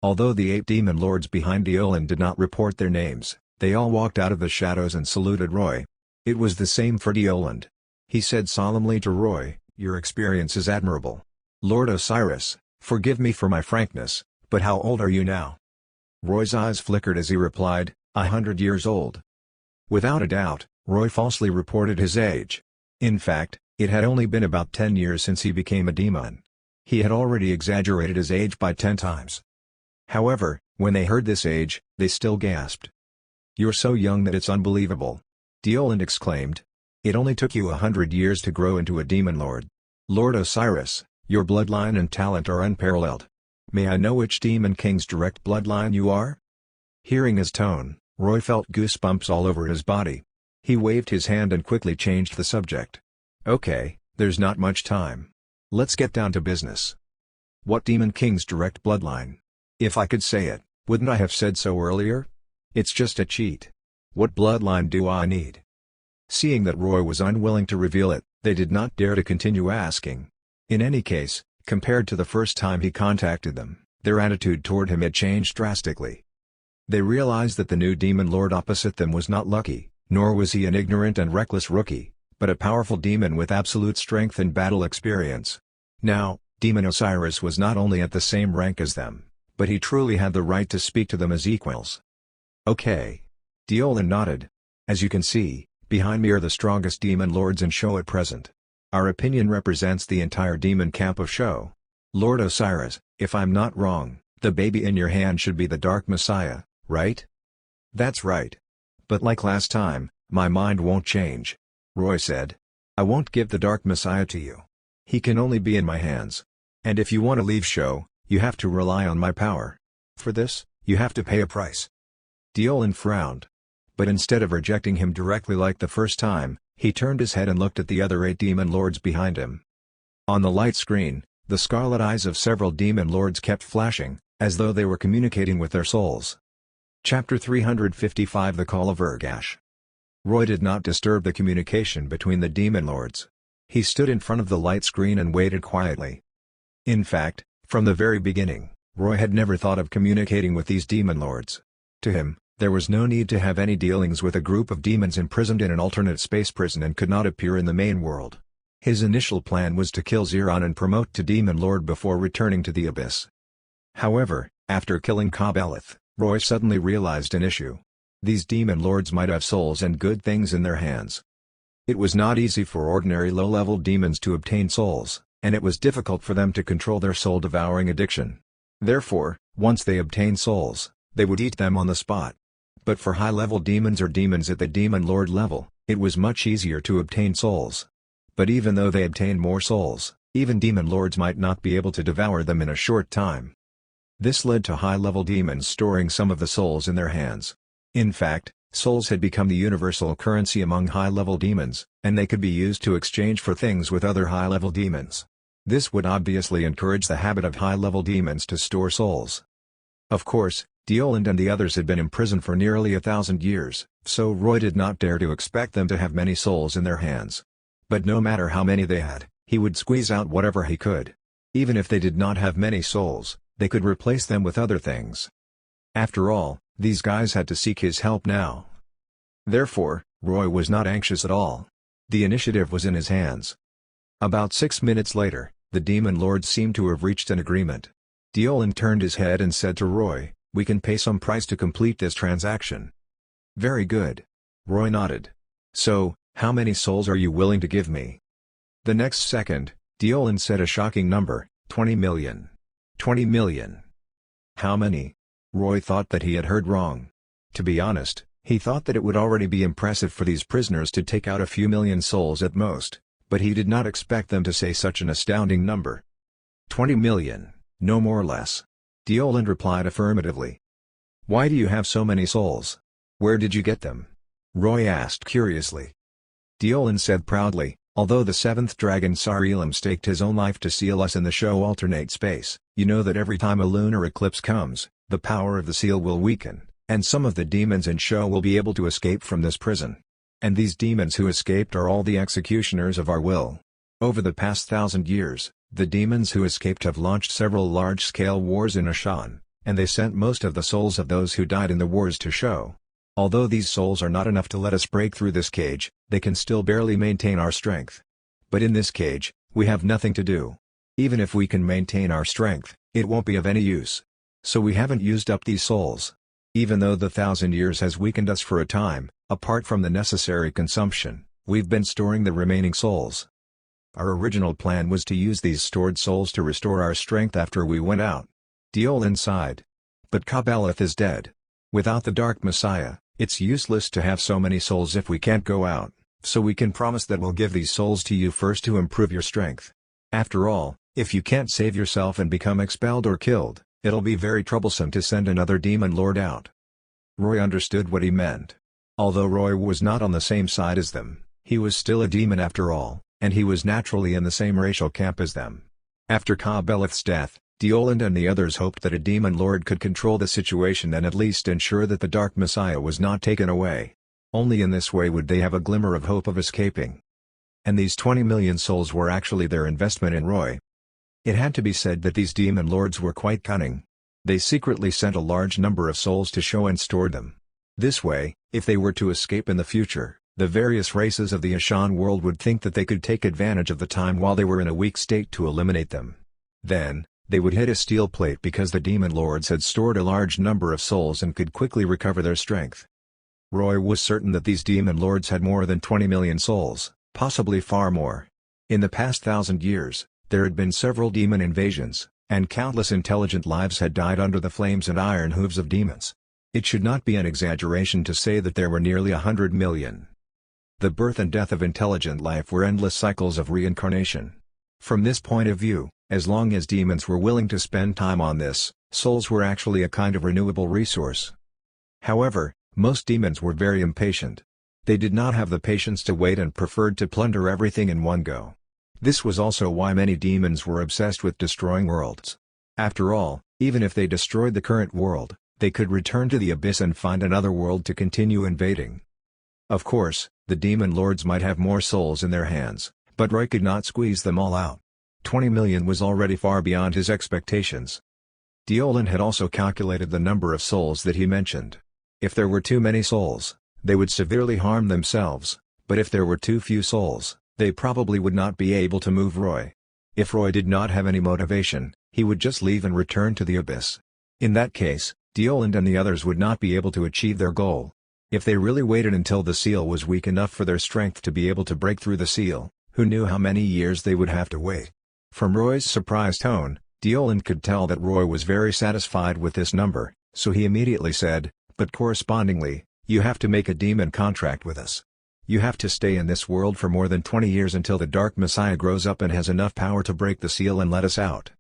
Although the 8 demon lords behind Deoland did not report their names, they all walked out of the shadows and saluted Roy. It was the same for Deoland. He said solemnly to Roy, "Your experience is admirable. Lord Osiris, forgive me for my frankness, but how old are you now?" Roy's eyes flickered as he replied, 100 years old. Without a doubt, Roy falsely reported his age. In fact, it had only been about 10 years since he became a demon. He had already exaggerated his age by 10 times. However, when they heard this age, they still gasped. "You're so young that it's unbelievable," Deoland exclaimed. "It only took you 100 years to grow into a demon lord. Lord Osiris, your bloodline and talent are unparalleled. May I know which demon king's direct bloodline you are?" Hearing his tone, Roy felt goosebumps all over his body. He waved his hand and quickly changed the subject. Okay, there's not much time. Let's get down to business. What Demon King's direct bloodline? If I could say it, wouldn't I have said so earlier? It's just a cheat. What bloodline do I need? Seeing that Roy was unwilling to reveal it, they did not dare to continue asking. In any case, compared to the first time he contacted them, their attitude toward him had changed drastically. They realized that the new demon lord opposite them was not lucky, nor was he an ignorant and reckless rookie, but a powerful demon with absolute strength and battle experience. Now, Demon Osiris was not only at the same rank as them, but he truly had the right to speak to them as equals. Okay. Deolan nodded. As you can see, behind me are the strongest demon lords in Sho at present. Our opinion represents the entire demon camp of Sho. Lord Osiris, if I'm not wrong, the baby in your hand should be the Dark Messiah, right? That's right. But like last time, my mind won't change. Roy said. I won't give the Dark Messiah to you. He can only be in my hands. And if you want to leave Sho, you have to rely on my power. For this, you have to pay a price. Deolan frowned. But instead of rejecting him directly like the first time, he turned his head and looked at the other 8 demon lords behind him. On the light screen, the scarlet eyes of several demon lords kept flashing, as though they were communicating with their souls. Chapter 355 The Call of Ergash. Roy did not disturb the communication between the demon lords. He stood in front of the light screen and waited quietly. In fact, from the very beginning, Roy had never thought of communicating with these demon lords. To him, there was no need to have any dealings with a group of demons imprisoned in an alternate space prison and could not appear in the main world. His initial plan was to kill Xeron and promote to Demon Lord before returning to the Abyss. However, after killing Kabbaleth, Roy suddenly realized an issue. These demon lords might have souls and good things in their hands. It was not easy for ordinary low-level demons to obtain souls, and it was difficult for them to control their soul-devouring addiction. Therefore, once they obtained souls, they would eat them on the spot. But for high-level demons or demons at the demon lord level, it was much easier to obtain souls. But even though they obtained more souls, even demon lords might not be able to devour them in a short time. This led to high-level demons storing some of the souls in their hands. In fact, souls had become the universal currency among high-level demons, and they could be used to exchange for things with other high-level demons. This would obviously encourage the habit of high-level demons to store souls. Of course, Deoland and the others had been imprisoned for nearly 1,000 years, so Roy did not dare to expect them to have many souls in their hands. But no matter how many they had, he would squeeze out whatever he could. Even if they did not have many souls, they could replace them with other things. After all, these guys had to seek his help now. Therefore, Roy was not anxious at all. The initiative was in his hands. About 6 minutes later, the demon lords seemed to have reached an agreement. Deoland turned his head and said to Roy, "We can pay some price to complete this transaction." "Very good." Roy nodded. "So, how many souls are you willing to give me?" The next second, Deoland said a shocking number, 20 million. 20 million. How many? Roy thought that he had heard wrong. To be honest, he thought that it would already be impressive for these prisoners to take out a few million souls at most, but he did not expect them to say such an astounding number. 20 million, no more or less. Deoland replied affirmatively. "Why do you have so many souls? Where did you get them?" Roy asked curiously. Deoland said proudly, "Although the 7th dragon Sar-Elam staked his own life to seal us in the Sho alternate space, you know that every time a lunar eclipse comes, the power of the seal will weaken, and some of the demons in Sho will be able to escape from this prison. And these demons who escaped are all the executioners of our will. Over the past 1,000 years, the demons who escaped have launched several large-scale wars in Ashan, and they sent most of the souls of those who died in the wars to Sho. Although these souls are not enough to let us break through this cage, they can still barely maintain our strength. But in this cage, we have nothing to do. Even if we can maintain our strength, it won't be of any use. So we haven't used up these souls. Even though the 1,000 years has weakened us for a time, apart from the necessary consumption, we've been storing the remaining souls. Our original plan was to use these stored souls to restore our strength after we went out." Deoland sighed. "But Kabbaleth is dead. Without the Dark Messiah, it's useless to have so many souls if we can't go out, so we can promise that we'll give these souls to you first to improve your strength. After all, if you can't save yourself and become expelled or killed, it'll be very troublesome to send another demon lord out." Roy understood what he meant. Although Roy was not on the same side as them, he was still a demon after all, and he was naturally in the same racial camp as them. After Ka-Beleth's death, Deoland and the others hoped that a demon lord could control the situation and at least ensure that the Dark Messiah was not taken away. Only in this way would they have a glimmer of hope of escaping. And these 20 million souls were actually their investment in Roy. It had to be said that these demon lords were quite cunning. They secretly sent a large number of souls to show and store them. This way, if they were to escape in the future, the various races of the Ashan world would think that they could take advantage of the time while they were in a weak state to eliminate them. Then, they would hit a steel plate because the demon lords had stored a large number of souls and could quickly recover their strength. Roy was certain that these demon lords had more than 20 million souls, possibly far more. In the past 1,000 years, there had been several demon invasions, and countless intelligent lives had died under the flames and iron hooves of demons. It should not be an exaggeration to say that there were nearly 100 million. The birth and death of intelligent life were endless cycles of reincarnation. From this point of view, as long as demons were willing to spend time on this, souls were actually a kind of renewable resource. However, most demons were very impatient. They did not have the patience to wait and preferred to plunder everything in one go. This was also why many demons were obsessed with destroying worlds. After all, even if they destroyed the current world, they could return to the abyss and find another world to continue invading. Of course, the demon lords might have more souls in their hands, but Roy could not squeeze them all out. 20 million was already far beyond his expectations. Deoland had also calculated the number of souls that he mentioned. If there were too many souls, they would severely harm themselves, but if there were too few souls, they probably would not be able to move Roy. If Roy did not have any motivation, he would just leave and return to the abyss. In that case, Deoland and the others would not be able to achieve their goal. If they really waited until the seal was weak enough for their strength to be able to break through the seal, who knew how many years they would have to wait? From Roy's surprised tone, Deoland could tell that Roy was very satisfied with this number, so he immediately said, "But correspondingly, you have to make a demon contract with us. You have to stay in this world for more than 20 years until the Dark Messiah grows up and has enough power to break the seal and let us out."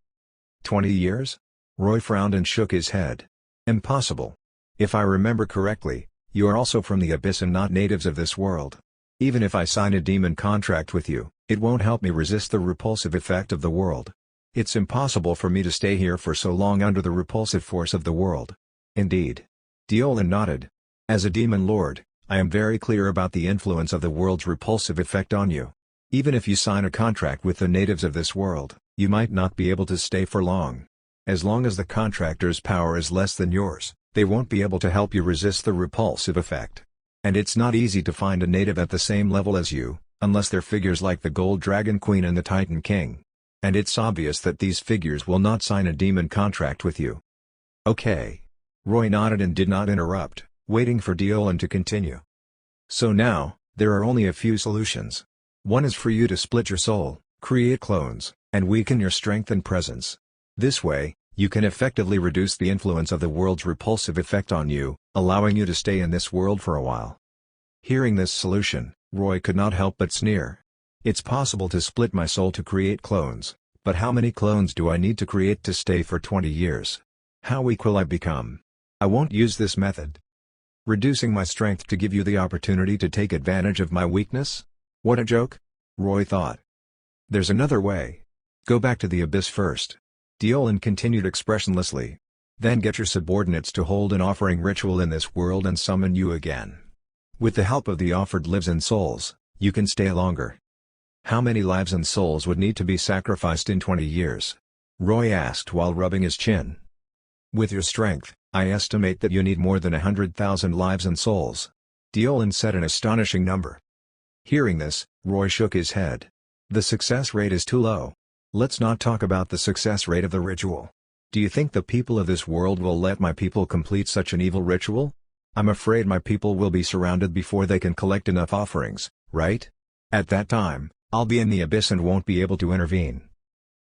20 years? Roy frowned and shook his head. Impossible. If I remember correctly, you are also from the abyss and not natives of this world. Even if I sign a demon contract with you, it won't help me resist the repulsive effect of the world. It's impossible for me to stay here for so long under the repulsive force of the world. Indeed. Deoland nodded. As a demon lord, I am very clear about the influence of the world's repulsive effect on you. Even if you sign a contract with the natives of this world, you might not be able to stay for long. As long as the contractor's power is less than yours, they won't be able to help you resist the repulsive effect. And it's not easy to find a native at the same level as you, unless they're figures like the Gold Dragon Queen and the Titan King. And it's obvious that these figures will not sign a demon contract with you. Okay. Roy nodded and did not interrupt, waiting for Deoland to continue. So now, there are only a few solutions. One is for you to split your soul, create clones, and weaken your strength and presence. This way, you can effectively reduce the influence of the world's repulsive effect on you, allowing you to stay in this world for a while. Hearing this solution, Roy could not help but sneer. It's possible to split my soul to create clones, but how many clones do I need to create to stay for 20 years? How weak will I become? I won't use this method. Reducing my strength to give you the opportunity to take advantage of my weakness? What a joke? Roy thought. There's another way. Go back to the abyss first. Deoland continued expressionlessly. Then get your subordinates to hold an offering ritual in this world and summon you again. With the help of the offered lives and souls, you can stay longer. How many lives and souls would need to be sacrificed in 20 years? Roy asked while rubbing his chin. With your strength, I estimate that you need more than 100,000 lives and souls. Deoland said an astonishing number. Hearing this, Roy shook his head. The success rate is too low. Let's not talk about the success rate of the ritual. Do you think the people of this world will let my people complete such an evil ritual? I'm afraid my people will be surrounded before they can collect enough offerings, right? At that time, I'll be in the abyss and won't be able to intervene.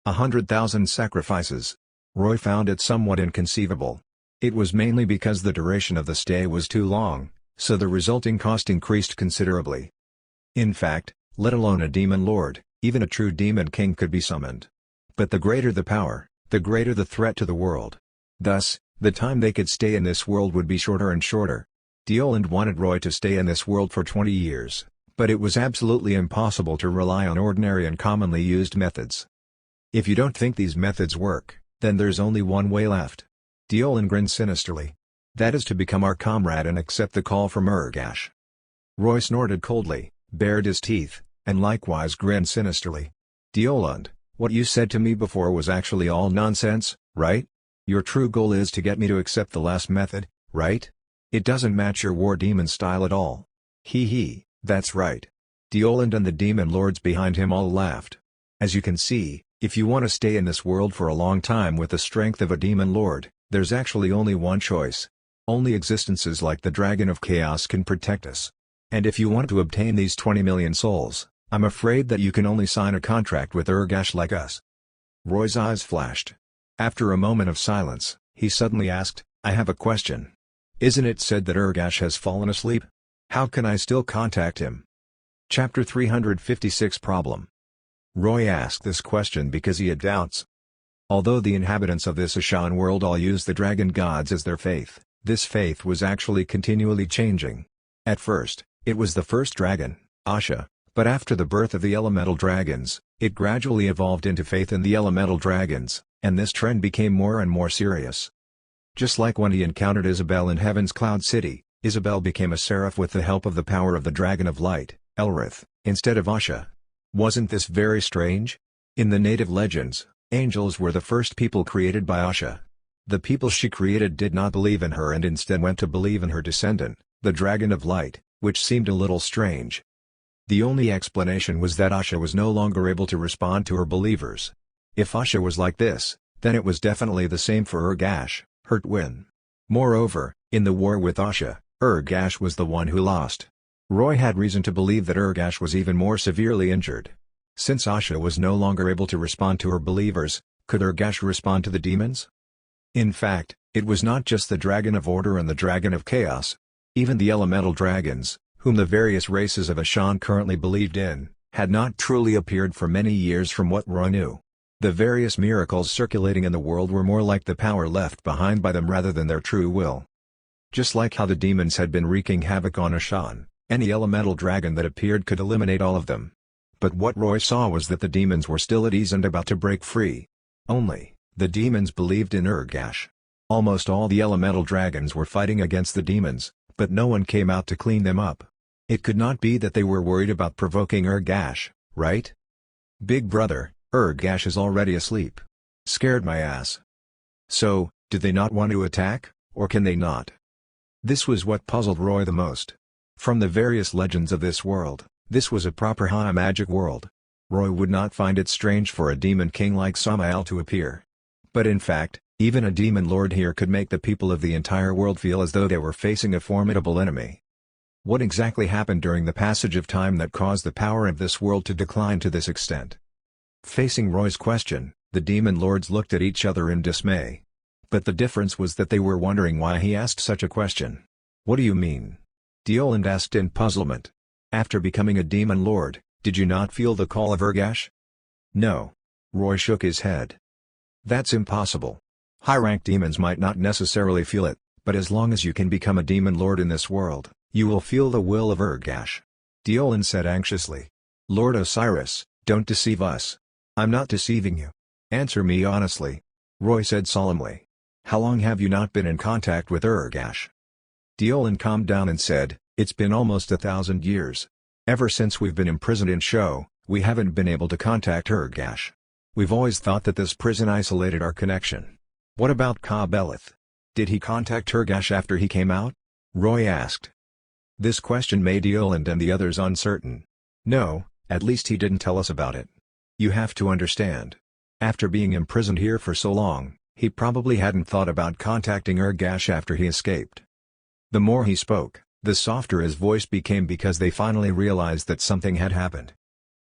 100,000 sacrifices. Roy found it somewhat inconceivable. It was mainly because the duration of the stay was too long, so the resulting cost increased considerably. In fact, let alone a demon lord, even a true demon king could be summoned. But the greater the power, the greater the threat to the world. Thus, The time they could stay in this world would be shorter and shorter. Deoland wanted Roy to stay in this world for 20 years, but it was absolutely impossible to rely on ordinary and commonly used methods. If you don't think these methods work, then there's only one way left. Deoland grinned sinisterly. That is to become our comrade and accept the call from Ergash. Roy snorted coldly, bared his teeth, and likewise grinned sinisterly. Deoland, what you said to me before was actually all nonsense, right? Your true goal is to get me to accept the last method, right? It doesn't match your war demon style at all. Hee, that's right. Deoland and the demon lords behind him all laughed. As you can see, if you want to stay in this world for a long time with the strength of a demon lord, there's actually only one choice. Only existences like the Dragon of Chaos can protect us. And if you want to obtain these 20 million souls, I'm afraid that you can only sign a contract with Ergash like us. Roy's eyes flashed. After a moment of silence, he suddenly asked, I have a question. Isn't it said that Ergash has fallen asleep? How can I still contact him? Chapter 356 Problem. Roy asked this question because he had doubts. Although the inhabitants of this Ashan world all use the dragon gods as their faith, this faith was actually continually changing. At first, it was the first dragon, Asha, but after the birth of the elemental dragons, it gradually evolved into faith in the elemental dragons, and this trend became more and more serious. Just like when he encountered Isabel in Heaven's Cloud City, Isabel became a seraph with the help of the power of the Dragon of Light, Elrith, instead of Asha. Wasn't this very strange? In the native legends, angels were the first people created by Asha. The people she created did not believe in her and instead went to believe in her descendant, the Dragon of Light, which seemed a little strange. The only explanation was that Asha was no longer able to respond to her believers. If Asha was like this, then it was definitely the same for Ergash, her twin. Moreover, in the war with Asha, Ergash was the one who lost. Roy had reason to believe that Ergash was even more severely injured. Since Asha was no longer able to respond to her believers, could Ergash respond to the demons? In fact, it was not just the Dragon of Order and the Dragon of Chaos. Even the elemental dragons, whom the various races of Ashan currently believed in, had not truly appeared for many years from what Roy knew. The various miracles circulating in the world were more like the power left behind by them rather than their true will. Just like how the demons had been wreaking havoc on Ashan, any elemental dragon that appeared could eliminate all of them. But what Roy saw was that the demons were still at ease and about to break free. Only, the demons believed in Ergash. Almost all the elemental dragons were fighting against the demons, but no one came out to clean them up. It could not be that they were worried about provoking Ergash, right? Big brother, Ergash is already asleep. Scared my ass. So, do they not want to attack, or can they not? This was what puzzled Roy the most. From the various legends of this world, this was a proper high magic world. Roy would not find it strange for a demon king like Samael to appear. But in fact, even a demon lord here could make the people of the entire world feel as though they were facing a formidable enemy. What exactly happened during the passage of time that caused the power of this world to decline to this extent? Facing Roy's question, the demon lords looked at each other in dismay. But the difference was that they were wondering why he asked such a question. What do you mean? Deoland asked in puzzlement. After becoming a demon lord, did you not feel the call of Ergash? No. Roy shook his head. That's impossible. High-ranked demons might not necessarily feel it, but as long as you can become a demon lord in this world, you will feel the will of Ergash. Deoland said anxiously. Lord Osiris, don't deceive us. I'm not deceiving you. Answer me honestly. Roy said solemnly. How long have you not been in contact with Ergash? Deoland calmed down and said, it's been almost 1,000 years. Ever since we've been imprisoned in Sho, we haven't been able to contact Ergash. We've always thought that this prison isolated our connection. What about Ka-Belith? Did he contact Ergash after he came out? Roy asked. This question made Deoland and the others uncertain. No, at least he didn't tell us about it. You have to understand. After being imprisoned here for so long, he probably hadn't thought about contacting Ergash after he escaped. The more he spoke, the softer his voice became because they finally realized that something had happened.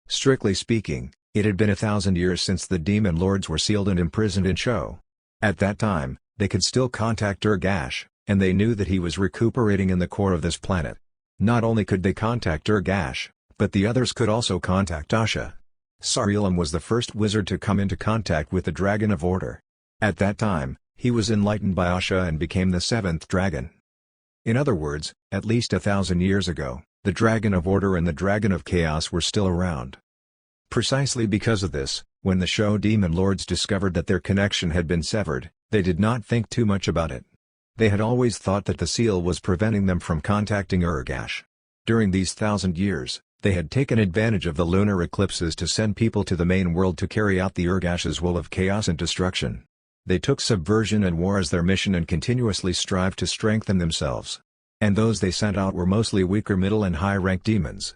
Strictly speaking, it had been 1,000 years since the demon lords were sealed and imprisoned in Sho. At that time, they could still contact Ergash, and they knew that he was recuperating in the core of this planet. Not only could they contact Ergash, but the others could also contact Asha. Sarilam was the first wizard to come into contact with the Dragon of Order. At that time, He was enlightened by Asha and became the seventh dragon. In other words, at least 1,000 years ago, the Dragon of Order and the Dragon of Chaos were still around. Precisely because of this, when the show Demon Lords discovered that their connection had been severed, they did not think too much about it. They had always thought that the seal was preventing them from contacting Ergash. During these 1,000 years, they had taken advantage of the lunar eclipses to send people to the main world to carry out the Ergash's will of chaos and destruction. They took subversion and war as their mission and continuously strived to strengthen themselves. And those they sent out were mostly weaker middle and high-rank demons.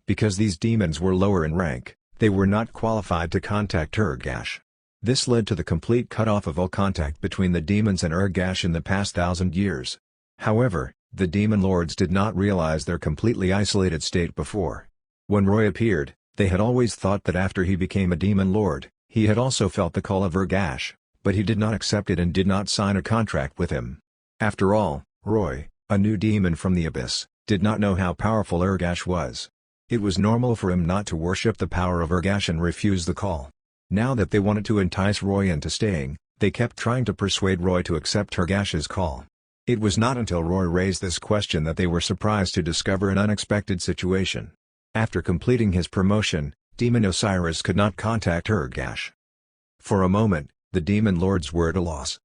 Because these demons were lower in rank, they were not qualified to contact Ergash. This led to the complete cutoff of all contact between the demons and Ergash in the past 1,000 years. However, the Demon Lords did not realize their completely isolated state before. When Roy appeared, they had always thought that after he became a Demon Lord, he had also felt the call of Ergash, but he did not accept it and did not sign a contract with him. After all, Roy, a new demon from the abyss, did not know how powerful Ergash was. It was normal for him not to worship the power of Ergash and refuse the call. Now that they wanted to entice Roy into staying, they kept trying to persuade Roy to accept Ergash's call. It was not until Roy raised this question that they were surprised to discover an unexpected situation. After completing his promotion, Demon Osiris could not contact Ergash. For a moment, the Demon Lords were at a loss.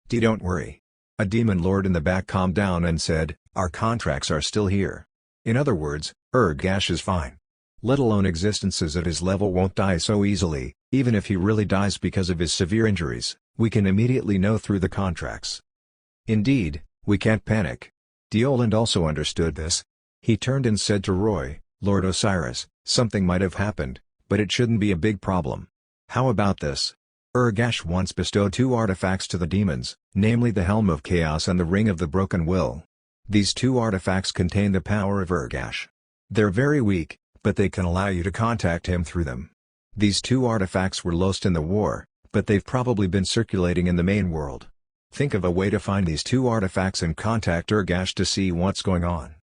Don't worry. A Demon Lord in the back calmed down and said, "Our contracts are still here. In other words, Ergash is fine. Let alone existences at his level won't die so easily. Even if he really dies because of his severe injuries, we can immediately know through the contracts. Indeed, we can't panic." Deoland also understood this. He turned and said to Roy, "Lord Osiris, something might have happened, but it shouldn't be a big problem. How about this? Ergash once bestowed 2 artifacts to the demons, namely the Helm of Chaos and the Ring of the Broken Will. These 2 artifacts contain the power of Ergash. They're very weak, but they can allow you to contact him through them. These 2 artifacts were lost in the war, but they've probably been circulating in the main world. Think of a way to find these 2 artifacts and contact Ergash to see what's going on."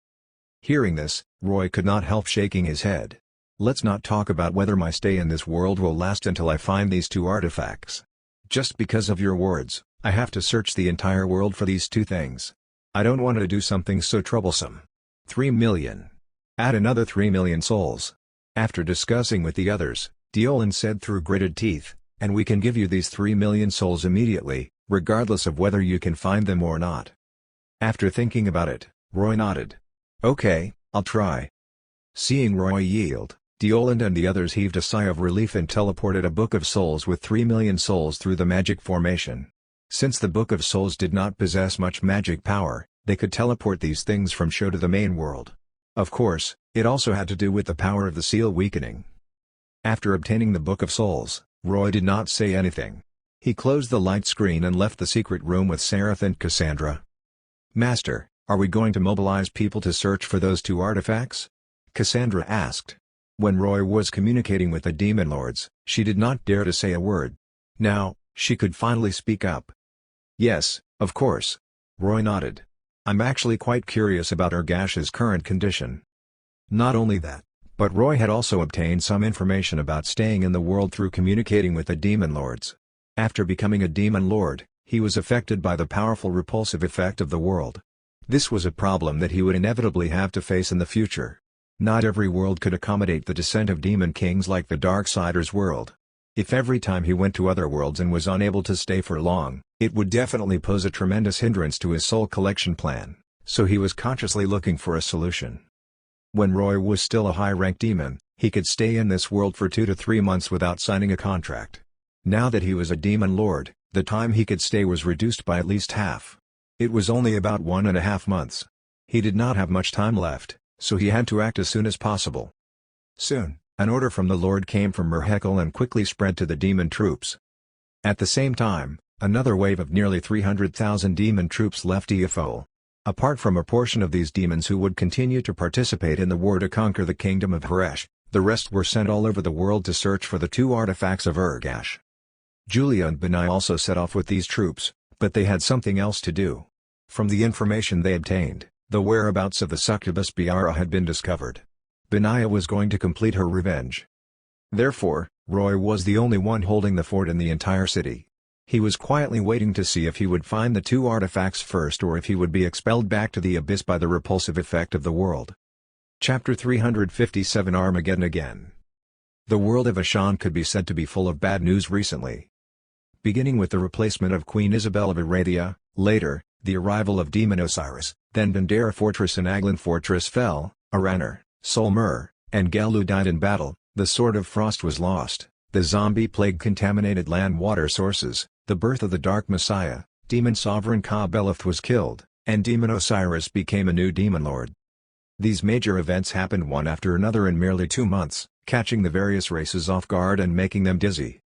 Hearing this, Roy could not help shaking his head. "Let's not talk about whether my stay in this world will last until I find these 2 artifacts. Just because of your words, I have to search the entire world for these 2 things. I don't want to do something so troublesome." 3 million. Add another 3 million souls. After discussing with the others, Deoland said through gritted teeth, "And we can give you these 3 million souls immediately, regardless of whether you can find them or not." After thinking about it, Roy nodded. "Okay, I'll try." Seeing Roy yield, Deoland and the others heaved a sigh of relief and teleported a Book of Souls with 3 million souls through the magic formation. Since the Book of Souls did not possess much magic power, they could teleport these things from show to the main world. Of course, it also had to do with the power of the seal weakening. After obtaining the Book of Souls, Roy did not say anything. He closed the light screen and left the secret room with Seraph and Cassandra. "Master, are we going to mobilize people to search for those 2 artifacts?" Cassandra asked. When Roy was communicating with the Demon Lords, she did not dare to say a word. Now, she could finally speak up. "Yes, of course." Roy nodded. "I'm actually quite curious about Ergash's current condition." Not only that, but Roy had also obtained some information about staying in the world through communicating with the Demon Lords. After becoming a Demon Lord, he was affected by the powerful repulsive effect of the world. This was a problem that he would inevitably have to face in the future. Not every world could accommodate the descent of demon kings like the Darksider's world. If every time he went to other worlds and was unable to stay for long, it would definitely pose a tremendous hindrance to his soul collection plan, so he was consciously looking for a solution. When Roy was still a high-ranked demon, he could stay in this world for 2 to 3 months without signing a contract. Now that he was a Demon Lord, the time he could stay was reduced by at least half. It was only about 1.5 months. He did not have much time left, so he had to act as soon as possible. Soon, an order from the Lord came from Merhekel and quickly spread to the demon troops. At the same time, another wave of nearly 300,000 demon troops left Eofol. Apart from a portion of these demons who would continue to participate in the war to conquer the kingdom of Haresh, the rest were sent all over the world to search for the 2 artifacts of Ergash. Julia and Benai also set off with these troops, but they had something else to do. From the information they obtained, the whereabouts of the succubus Biara had been discovered. Benaiah was going to complete her revenge. Therefore, Roy was the only one holding the fort in the entire city. He was quietly waiting to see if he would find the two artifacts first or if he would be expelled back to the abyss by the repulsive effect of the world. Chapter 357 Armageddon again. The world of Ashan could be said to be full of bad news recently. Beginning with the replacement of Queen Isabel of Arathia, later, the arrival of Demon Osiris, then Dendera Fortress and Aglan Fortress fell, Aranor, Solmer, and Galu died in battle, the Sword of Frost was lost, the zombie plague contaminated land water sources, the birth of the Dark Messiah, Demon Sovereign Ka-Beleth was killed, and Demon Osiris became a new Demon Lord. These major events happened one after another in merely 2 months, catching the various races off guard and making them dizzy.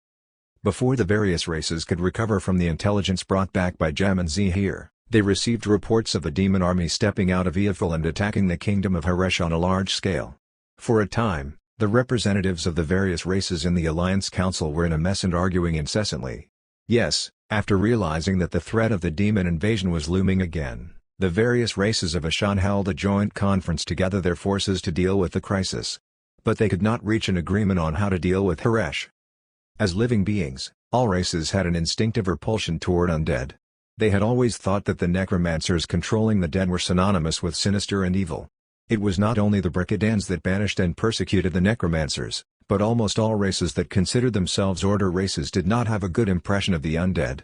Before the various races could recover from the intelligence brought back by Jem and Zahir, they received reports of the demon army stepping out of Eothil and attacking the kingdom of Haresh on a large scale. For a time, the representatives of the various races in the Alliance Council were in a mess and arguing incessantly. Yes, after realizing that the threat of the demon invasion was looming again, the various races of Ashan held a joint conference to gather their forces to deal with the crisis. But they could not reach an agreement on how to deal with Haresh. As living beings, all races had an instinctive repulsion toward undead. They had always thought that the necromancers controlling the dead were synonymous with sinister and evil. It was not only the Bricadans that banished and persecuted the necromancers, but almost all races that considered themselves order races did not have a good impression of the undead.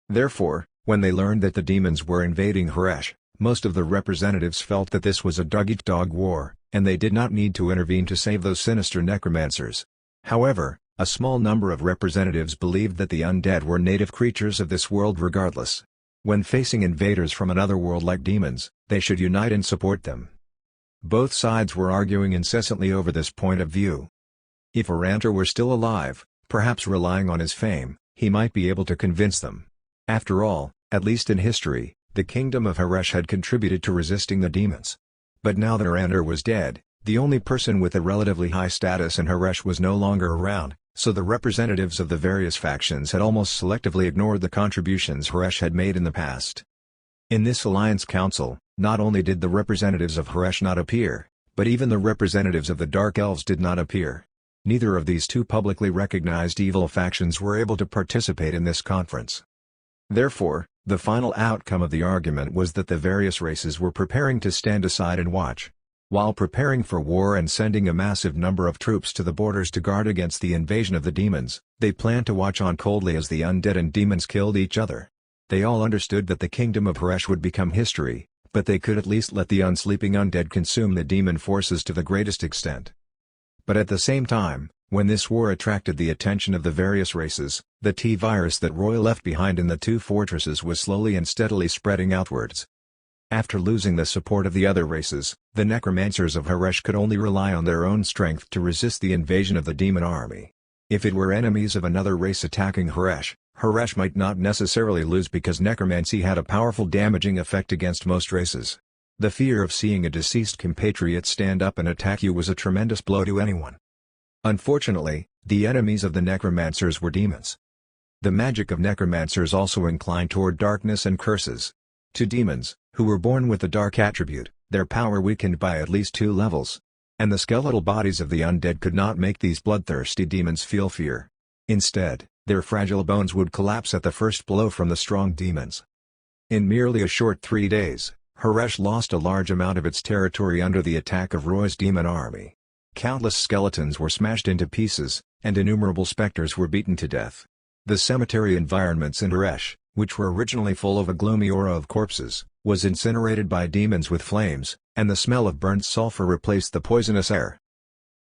Therefore, when they learned that the demons were invading Haresh, most of the representatives felt that this was a dog-eat-dog war, and they did not need to intervene to save those sinister necromancers. However, a small number of representatives believed that the undead were native creatures of this world regardless. When facing invaders from another world like demons, they should unite and support them. Both sides were arguing incessantly over this point of view. If Arantor were still alive, perhaps relying on his fame, he might be able to convince them. After all, at least in history, the kingdom of Haresh had contributed to resisting the demons. But now that Arantor was dead, the only person with a relatively high status in Haresh was no longer around, so the representatives of the various factions had almost selectively ignored the contributions Haresh had made in the past. In this Alliance Council, not only did the representatives of Haresh not appear, but even the representatives of the Dark Elves did not appear. Neither of these two publicly recognized evil factions were able to participate in this conference. Therefore, the final outcome of the argument was that the various races were preparing to stand aside and watch. While preparing for war and sending a massive number of troops to the borders to guard against the invasion of the demons, they planned to watch on coldly as the undead and demons killed each other. They all understood that the kingdom of Haresh would become history, but they could at least let the unsleeping undead consume the demon forces to the greatest extent. But at the same time, when this war attracted the attention of the various races, the T-virus that Roy left behind in the two fortresses was slowly and steadily spreading outwards. After losing the support of the other races, the necromancers of Haresh could only rely on their own strength to resist the invasion of the demon army. If it were enemies of another race attacking Haresh, Haresh might not necessarily lose because necromancy had a powerful damaging effect against most races. The fear of seeing a deceased compatriot stand up and attack you was a tremendous blow to anyone. Unfortunately, the enemies of the necromancers were demons. The magic of necromancers also inclined toward darkness and curses. To demons, who were born with the dark attribute, their power weakened by at least 2 levels. And the skeletal bodies of the undead could not make these bloodthirsty demons feel fear. Instead, their fragile bones would collapse at the first blow from the strong demons. In merely a short 3 days, Haresh lost a large amount of its territory under the attack of Roy's demon army. Countless skeletons were smashed into pieces, and innumerable specters were beaten to death. The cemetery environments in Haresh, which were originally full of a gloomy aura of corpses, was incinerated by demons with flames, and the smell of burnt sulfur replaced the poisonous air.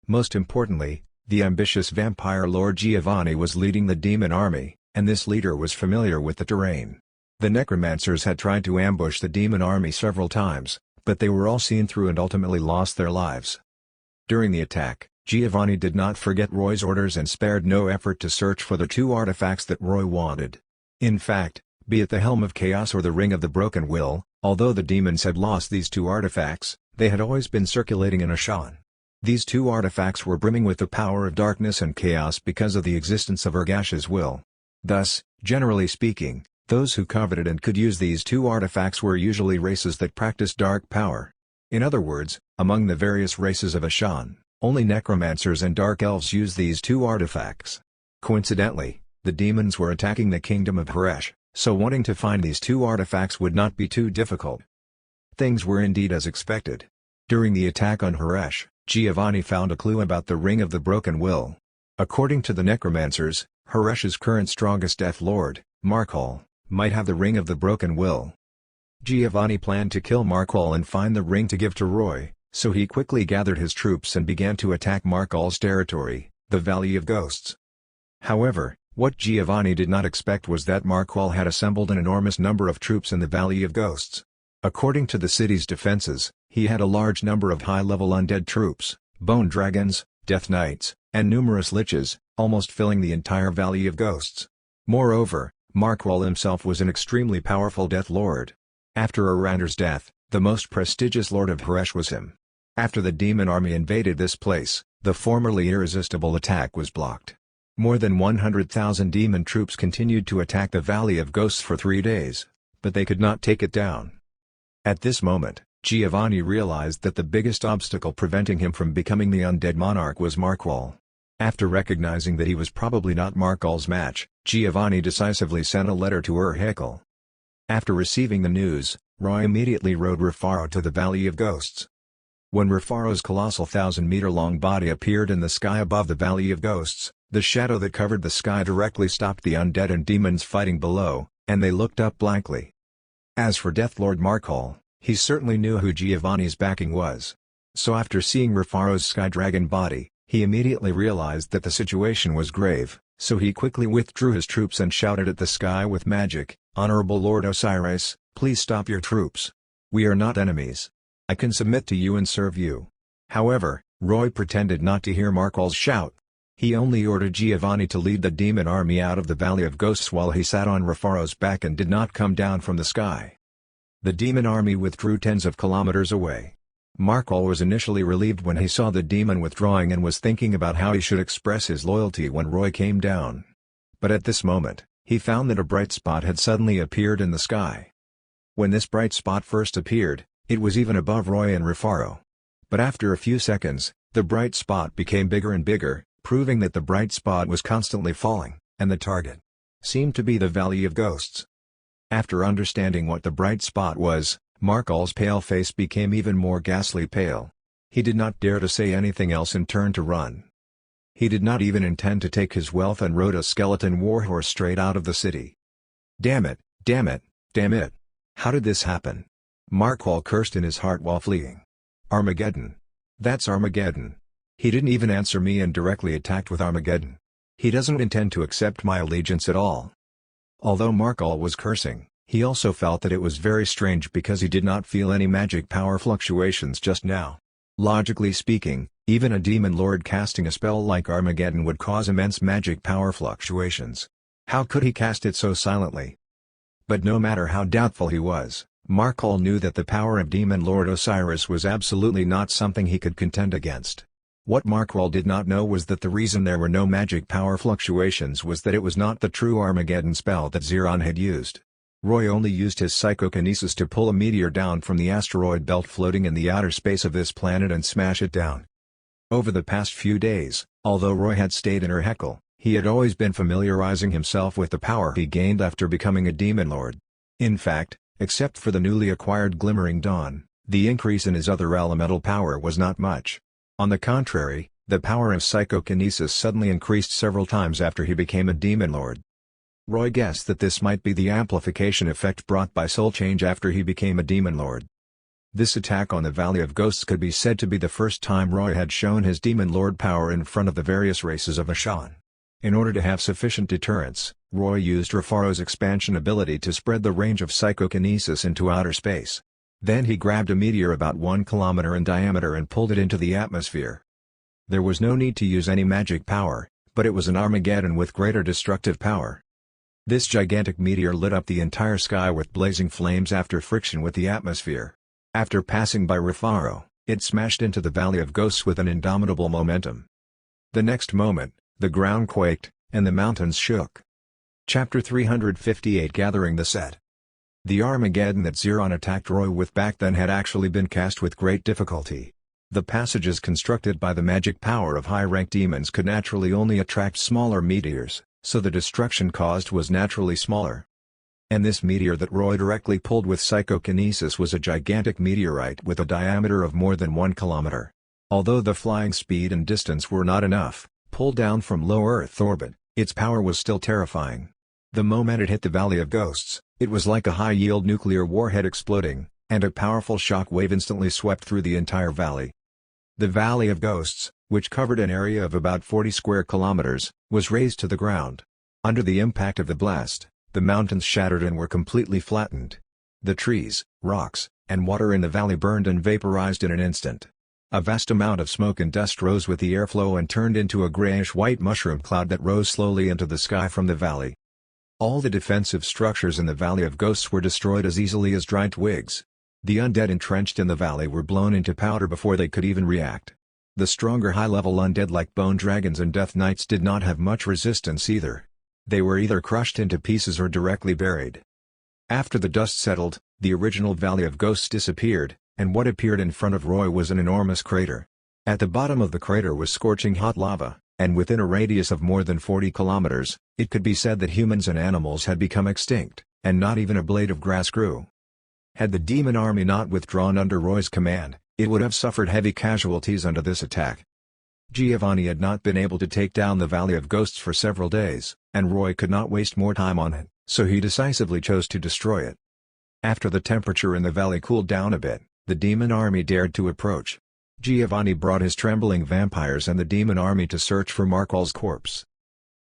Most importantly, the ambitious vampire Lord Giovanni was leading the demon army, and this leader was familiar with the terrain. The necromancers had tried to ambush the demon army several times, but they were all seen through and ultimately lost their lives. During the attack, Giovanni did not forget Roy's orders and spared no effort to search for the 2 artifacts that Roy wanted. In fact, be it the Helm of Chaos or the Ring of the Broken Will, although the demons had lost these 2 artifacts, they had always been circulating in Ashan. These 2 artifacts were brimming with the power of darkness and chaos because of the existence of Ergash's will. Thus, generally speaking, those who coveted and could use these 2 artifacts were usually races that practiced dark power. In other words, among the various races of Ashan, only necromancers and dark elves used these 2 artifacts. Coincidentally, The demons were attacking the kingdom of Ergash, so wanting to find these two artifacts would not be too difficult. Things were indeed as expected. During the attack on Ergash, Giovanni found a clue about the Ring of the Broken Will. According to the necromancers, Ergash's current strongest Death Lord, Markal, might have the Ring of the Broken Will. Giovanni planned to kill Markal and find the ring to give to Roy, so he quickly gathered his troops and began to attack Markal's territory, the Valley of Ghosts. However, what Giovanni did not expect was that Markal had assembled an enormous number of troops in the Valley of Ghosts. According to the city's defenses, he had a large number of high-level undead troops, bone dragons, death knights, and numerous liches, almost filling the entire Valley of Ghosts. Moreover, Markal himself was an extremely powerful Death Lord. After Arander's death, the most prestigious Lord of Ergash was him. After the demon army invaded this place, the formerly irresistible attack was blocked. More than 100,000 demon troops continued to attack the Valley of Ghosts for 3 days, but they could not take it down. At this moment, Giovanni realized that the biggest obstacle preventing him from becoming the undead monarch was Markal. After recognizing that he was probably not Markal's match, Giovanni decisively sent a letter to Ergash. After receiving the news, Roy immediately rode Rafaro to the Valley of Ghosts. When Rafaro's colossal 1,000-meter-long body appeared in the sky above the Valley of Ghosts, the shadow that covered the sky directly stopped the undead and demons fighting below, and they looked up blankly. As for Death Lord Markal, he certainly knew who Giovanni's backing was. So after seeing Rafaro's sky dragon body, he immediately realized that the situation was grave, so he quickly withdrew his troops and shouted at the sky with magic, "Honorable Lord Osiris, please stop your troops. We are not enemies. I can submit to you and serve you." However, Roy pretended not to hear Markal's shout. He only ordered Giovanni to lead the demon army out of the Valley of Ghosts while he sat on Rafaro's back and did not come down from the sky. The demon army withdrew tens of kilometers away. Markal was initially relieved when he saw the demon withdrawing and was thinking about how he should express his loyalty when Roy came down. But at this moment, he found that a bright spot had suddenly appeared in the sky. When this bright spot first appeared, it was even above Roy and Rafaro. But after a few seconds, the bright spot became bigger and bigger, proving that the bright spot was constantly falling, and the target seemed to be the Valley of Ghosts. After understanding what the bright spot was, Markal's pale face became even more ghastly pale. He did not dare to say anything else and turned to run. He did not even intend to take his wealth and rode a skeleton warhorse straight out of the city. Damn it, damn it, damn it. How did this happen? Markal cursed in his heart while fleeing. Armageddon. That's Armageddon. He didn't even answer me and directly attacked with Armageddon. He doesn't intend to accept my allegiance at all. Although Markal was cursing, he also felt that it was very strange because he did not feel any magic power fluctuations just now. Logically speaking, even a demon lord casting a spell like Armageddon would cause immense magic power fluctuations. How could he cast it so silently? But no matter how doubtful he was, Markal knew that the power of Demon Lord Osiris was absolutely not something he could contend against. What Markal did not know was that the reason there were no magic power fluctuations was that it was not the true Armageddon spell that Xeron had used. Roy only used his psychokinesis to pull a meteor down from the asteroid belt floating in the outer space of this planet and smash it down. Over the past few days, although Roy had stayed in Ergash, he had always been familiarizing himself with the power he gained after becoming a demon lord. In fact, except for the newly acquired Glimmering Dawn, the increase in his other elemental power was not much. On the contrary, the power of psychokinesis suddenly increased several times after he became a demon lord. Roy guessed that this might be the amplification effect brought by soul change after he became a demon lord. This attack on the Valley of Ghosts could be said to be the first time Roy had shown his demon lord power in front of the various races of Ashan. In order to have sufficient deterrence, Roy used Rafaro's expansion ability to spread the range of psychokinesis into outer space. Then he grabbed a meteor about 1 kilometer in diameter and pulled it into the atmosphere. There was no need to use any magic power, but it was an Armageddon with greater destructive power. This gigantic meteor lit up the entire sky with blazing flames after friction with the atmosphere. After passing by Rafaro, it smashed into the Valley of Ghosts with an indomitable momentum. The next moment, the ground quaked, and the mountains shook. Chapter 358 Gathering the Set. The Armageddon that Xeron attacked Roy with back then had actually been cast with great difficulty. The passages constructed by the magic power of high-ranked demons could naturally only attract smaller meteors, so the destruction caused was naturally smaller. And this meteor that Roy directly pulled with psychokinesis was a gigantic meteorite with a diameter of more than 1 kilometer. Although the flying speed and distance were not enough, pulled down from low Earth orbit, its power was still terrifying. The moment it hit the Valley of Ghosts, it was like a high-yield nuclear warhead exploding, and a powerful shock wave instantly swept through the entire valley. The Valley of Ghosts, which covered an area of about 40 square kilometers, was razed to the ground. Under the impact of the blast, the mountains shattered and were completely flattened. The trees, rocks, and water in the valley burned and vaporized in an instant. A vast amount of smoke and dust rose with the airflow and turned into a grayish-white mushroom cloud that rose slowly into the sky from the valley. All the defensive structures in the Valley of Ghosts were destroyed as easily as dry twigs. The undead entrenched in the valley were blown into powder before they could even react. The stronger high-level undead like bone dragons and death knights did not have much resistance either. They were either crushed into pieces or directly buried. After the dust settled, the original Valley of Ghosts disappeared, and what appeared in front of Roy was an enormous crater. At the bottom of the crater was scorching hot lava, and within a radius of more than 40 kilometers, it could be said that humans and animals had become extinct, and not even a blade of grass grew. Had the demon army not withdrawn under Roy's command, it would have suffered heavy casualties under this attack. Giovanni had not been able to take down the Valley of Ghosts for several days, and Roy could not waste more time on it, so he decisively chose to destroy it. After the temperature in the valley cooled down a bit, the demon army dared to approach. Giovanni brought his trembling vampires and the demon army to search for Markal's corpse.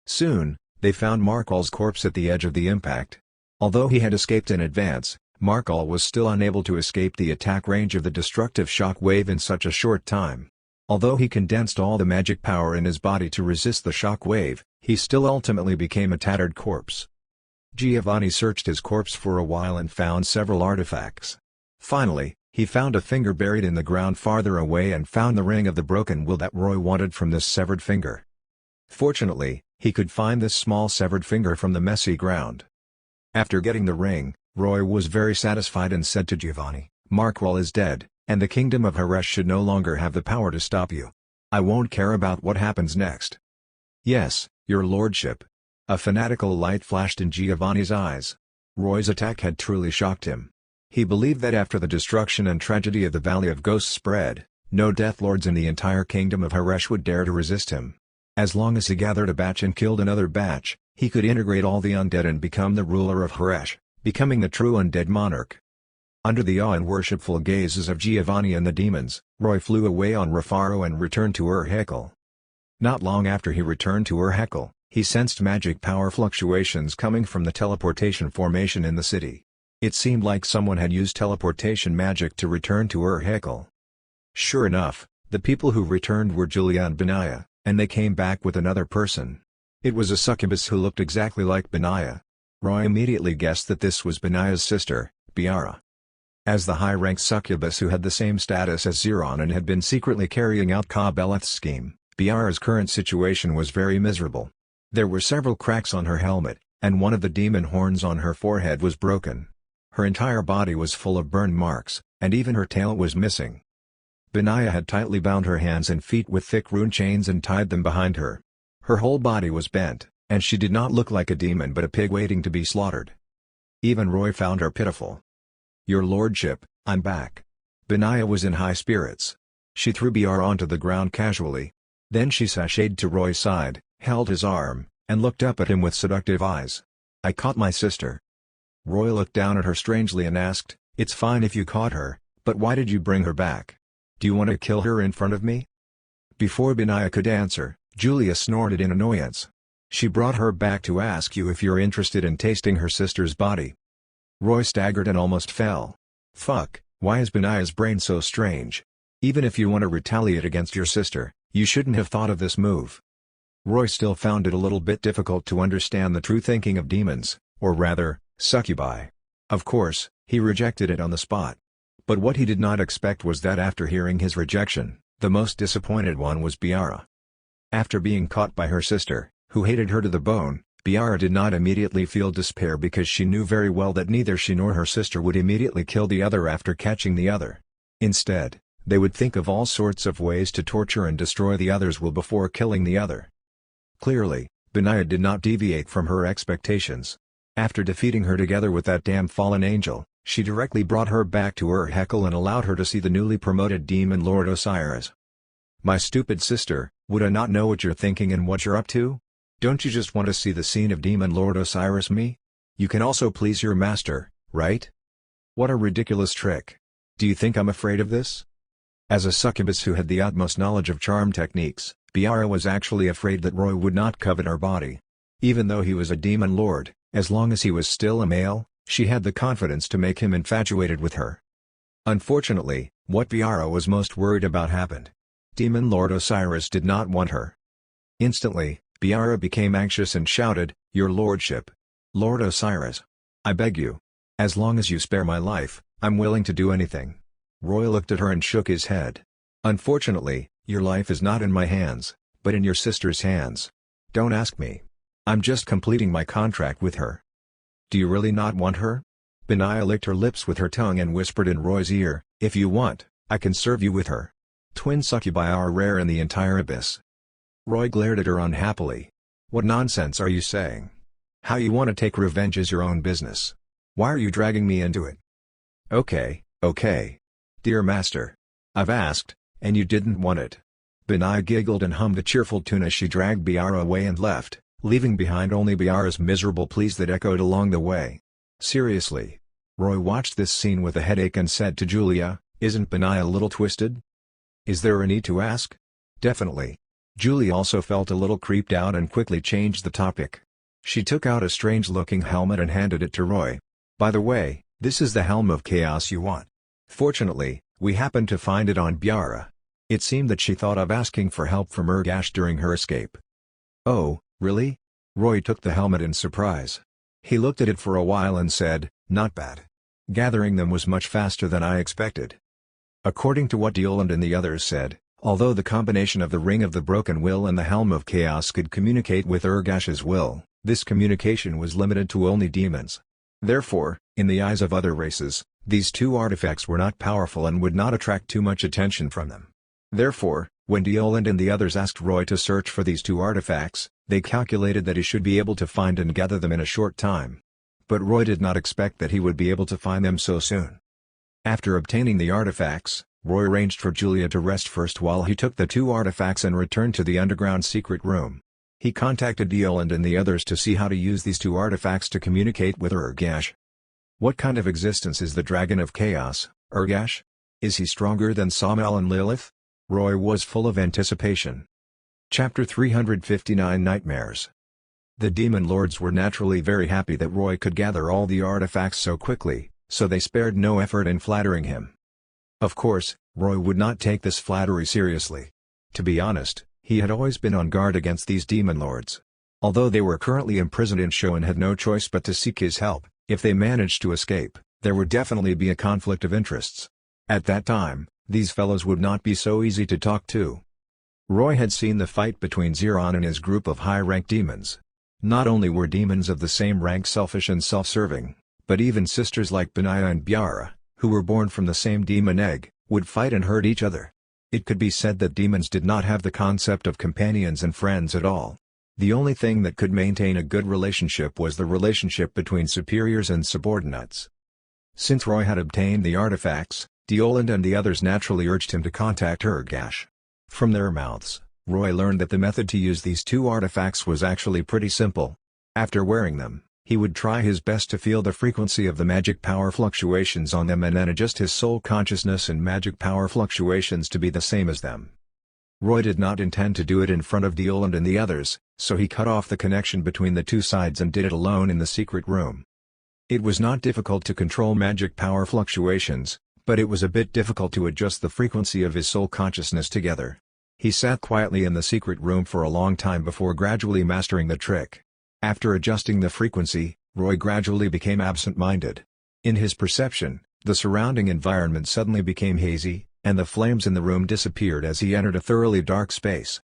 Soon, they found Markal's corpse at the edge of the impact. Although he had escaped in advance, Markal was still unable to escape the attack range of the destructive shock wave in such a short time. Although he condensed all the magic power in his body to resist the shock wave, he still ultimately became a tattered corpse. Giovanni searched his corpse for a while and found several artifacts. Finally, he found a finger buried in the ground farther away and found the ring of the broken will that Roy wanted from this severed finger. Fortunately, he could find this small severed finger from the messy ground. After getting the ring, Roy was very satisfied and said to Giovanni, "Markwell is dead, and the kingdom of Haresh should no longer have the power to stop you. I won't care about what happens next." "Yes, your lordship." A fanatical light flashed in Giovanni's eyes. Roy's attack had truly shocked him. He believed that after the destruction and tragedy of the Valley of Ghosts spread, no Death Lords in the entire kingdom of Haresh would dare to resist him. As long as he gathered a batch and killed another batch, he could integrate all the undead and become the ruler of Haresh, becoming the true undead monarch. Under the awe and worshipful gazes of Giovanni and the demons, Roy flew away on Rafaro and returned to Ur-Hekel. Not long after he returned to Ur-Hekel, he sensed magic power fluctuations coming from the teleportation formation in the city. It seemed like someone had used teleportation magic to return to Ur-Hekel. Sure enough, the people who returned were Julia and Benaya, and they came back with another person. It was a succubus who looked exactly like Benaya. Roy immediately guessed that this was Benaya's sister, Biara. As the high-ranked succubus who had the same status as Ziron and had been secretly carrying out Ka-Beleth's scheme, Biara's current situation was very miserable. There were several cracks on her helmet, and one of the demon horns on her forehead was broken. Her entire body was full of burn marks, and even her tail was missing. Benaya had tightly bound her hands and feet with thick rune chains and tied them behind her. Her whole body was bent, and she did not look like a demon but a pig waiting to be slaughtered. Even Roy found her pitiful. "Your lordship, I'm back." Benaya was in high spirits. She threw Biara onto the ground casually. Then she sashayed to Roy's side, held his arm, and looked up at him with seductive eyes. "I caught my sister." Roy looked down at her strangely and asked, "It's fine if you caught her, but why did you bring her back? Do you want to kill her in front of me?" Before Benaya could answer, Julia snorted in annoyance. "She brought her back to ask you if you're interested in tasting her sister's body." Roy staggered and almost fell. Fuck, why is Benaya's brain so strange? Even if you want to retaliate against your sister, you shouldn't have thought of this move. Roy still found it a little bit difficult to understand the true thinking of demons, or rather, succubi. Of course, he rejected it on the spot. But what he did not expect was that after hearing his rejection, the most disappointed one was Biara. After being caught by her sister, who hated her to the bone, Biara did not immediately feel despair because she knew very well that neither she nor her sister would immediately kill the other after catching the other. Instead, they would think of all sorts of ways to torture and destroy the other's will before killing the other. Clearly, Benaiah did not deviate from her expectations. After defeating her together with that damn fallen angel, she directly brought her back to Ur-Hekel and allowed her to see the newly promoted Demon Lord Osiris. "My stupid sister, would I not know what you're thinking and what you're up to? Don't you just want to see the scene of Demon Lord Osiris me? You can also please your master, right? What a ridiculous trick. Do you think I'm afraid of this?" As a succubus who had the utmost knowledge of charm techniques, Biara was actually afraid that Roy would not covet her body. Even though he was a demon lord, as long as he was still a male, she had the confidence to make him infatuated with her. Unfortunately, what Biara was most worried about happened. Demon Lord Osiris did not want her. Instantly, Biara became anxious and shouted, "Your lordship! Lord Osiris! I beg you! As long as you spare my life, I'm willing to do anything." Roy looked at her and shook his head. "Unfortunately, your life is not in my hands, but in your sister's hands. Don't ask me. I'm just completing my contract with her." "Do you really not want her?" Benaiah licked her lips with her tongue and whispered in Roy's ear, "If you want, I can serve you with her. Twin succubi are rare in the entire abyss." Roy glared at her unhappily. "What nonsense are you saying? How you want to take revenge is your own business. Why are you dragging me into it?" Okay. Dear master. I've asked, and you didn't want it." Benaiah giggled and hummed a cheerful tune as she dragged Biara away and left, leaving behind only Biara's miserable pleas that echoed along the way. Seriously. Roy watched this scene with a headache and said to Julia, "Isn't Benaiah a little twisted? Is there a need to ask?" "Definitely." Julia also felt a little creeped out and quickly changed the topic. She took out a strange-looking helmet and handed it to Roy. "By the way, this is the Helm of Chaos you want. Fortunately, we happened to find it on Biara." It seemed that she thought of asking for help from Ergash during her escape. "Oh, really?" Roy took the helmet in surprise. He looked at it for a while and said, "Not bad. Gathering them was much faster than I expected." According to what Deoland and the others said, although the combination of the Ring of the Broken Will and the Helm of Chaos could communicate with Ergash's will, this communication was limited to only demons. Therefore, in the eyes of other races, these two artifacts were not powerful and would not attract too much attention from them. Therefore, when Deoland and the others asked Roy to search for these two artifacts, they calculated that he should be able to find and gather them in a short time. But Roy did not expect that he would be able to find them so soon. After obtaining the artifacts, Roy arranged for Julia to rest first while he took the two artifacts and returned to the underground secret room. He contacted Deoland and the others to see how to use these two artifacts to communicate with Ergash. What kind of existence is the Dragon of Chaos, Ergash? Is he stronger than Samael and Lilith? Roy was full of anticipation. Chapter 359 Nightmares. The Demon Lords were naturally very happy that Roy could gather all the artifacts so quickly, so they spared no effort in flattering him. Of course, Roy would not take this flattery seriously. To be honest, he had always been on guard against these Demon Lords. Although they were currently imprisoned in Sho and had no choice but to seek his help, if they managed to escape, there would definitely be a conflict of interests. At that time, these fellows would not be so easy to talk to. Roy had seen the fight between Ziron and his group of high-ranked demons. Not only were demons of the same rank selfish and self-serving, but even sisters like Benaiah and Biara, who were born from the same demon egg, would fight and hurt each other. It could be said that demons did not have the concept of companions and friends at all. The only thing that could maintain a good relationship was the relationship between superiors and subordinates. Since Roy had obtained the artifacts, Deoland and the others naturally urged him to contact Ergash. From their mouths, Roy learned that the method to use these two artifacts was actually pretty simple. After wearing them, he would try his best to feel the frequency of the magic power fluctuations on them and then adjust his soul consciousness and magic power fluctuations to be the same as them. Roy did not intend to do it in front of Deoland and the others, so he cut off the connection between the two sides and did it alone in the secret room. It was not difficult to control magic power fluctuations, but it was a bit difficult to adjust the frequency of his soul consciousness together. He sat quietly in the secret room for a long time before gradually mastering the trick. After adjusting the frequency, Roy gradually became absent-minded. In his perception, the surrounding environment suddenly became hazy, and the flames in the room disappeared as he entered a thoroughly dark space.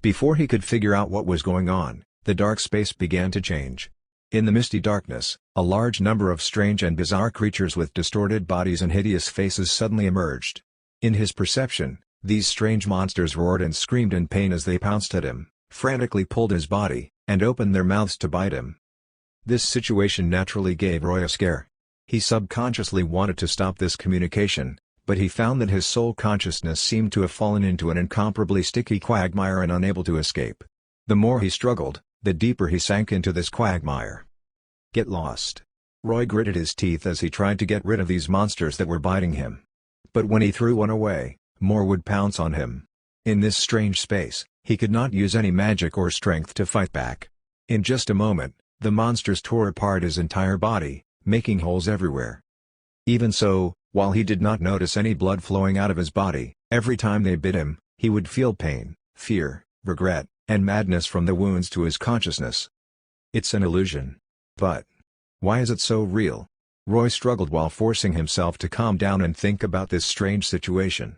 Before he could figure out what was going on, the dark space began to change. In the misty darkness, a large number of strange and bizarre creatures with distorted bodies and hideous faces suddenly emerged. In his perception, these strange monsters roared and screamed in pain as they pounced at him, frantically pulled his body, and opened their mouths to bite him. This situation naturally gave Roy a scare. He subconsciously wanted to stop this communication, but he found that his soul consciousness seemed to have fallen into an incomparably sticky quagmire and unable to escape. The more he struggled, the deeper he sank into this quagmire. Get lost. Roy gritted his teeth as he tried to get rid of these monsters that were biting him. But when he threw one away, more would pounce on him. In this strange space, he could not use any magic or strength to fight back. In just a moment, the monsters tore apart his entire body, making holes everywhere. Even so, while he did not notice any blood flowing out of his body, every time they bit him, he would feel pain, fear, regret, and madness from the wounds to his consciousness. It's an illusion. But why is it so real? Roy struggled while forcing himself to calm down and think about this strange situation.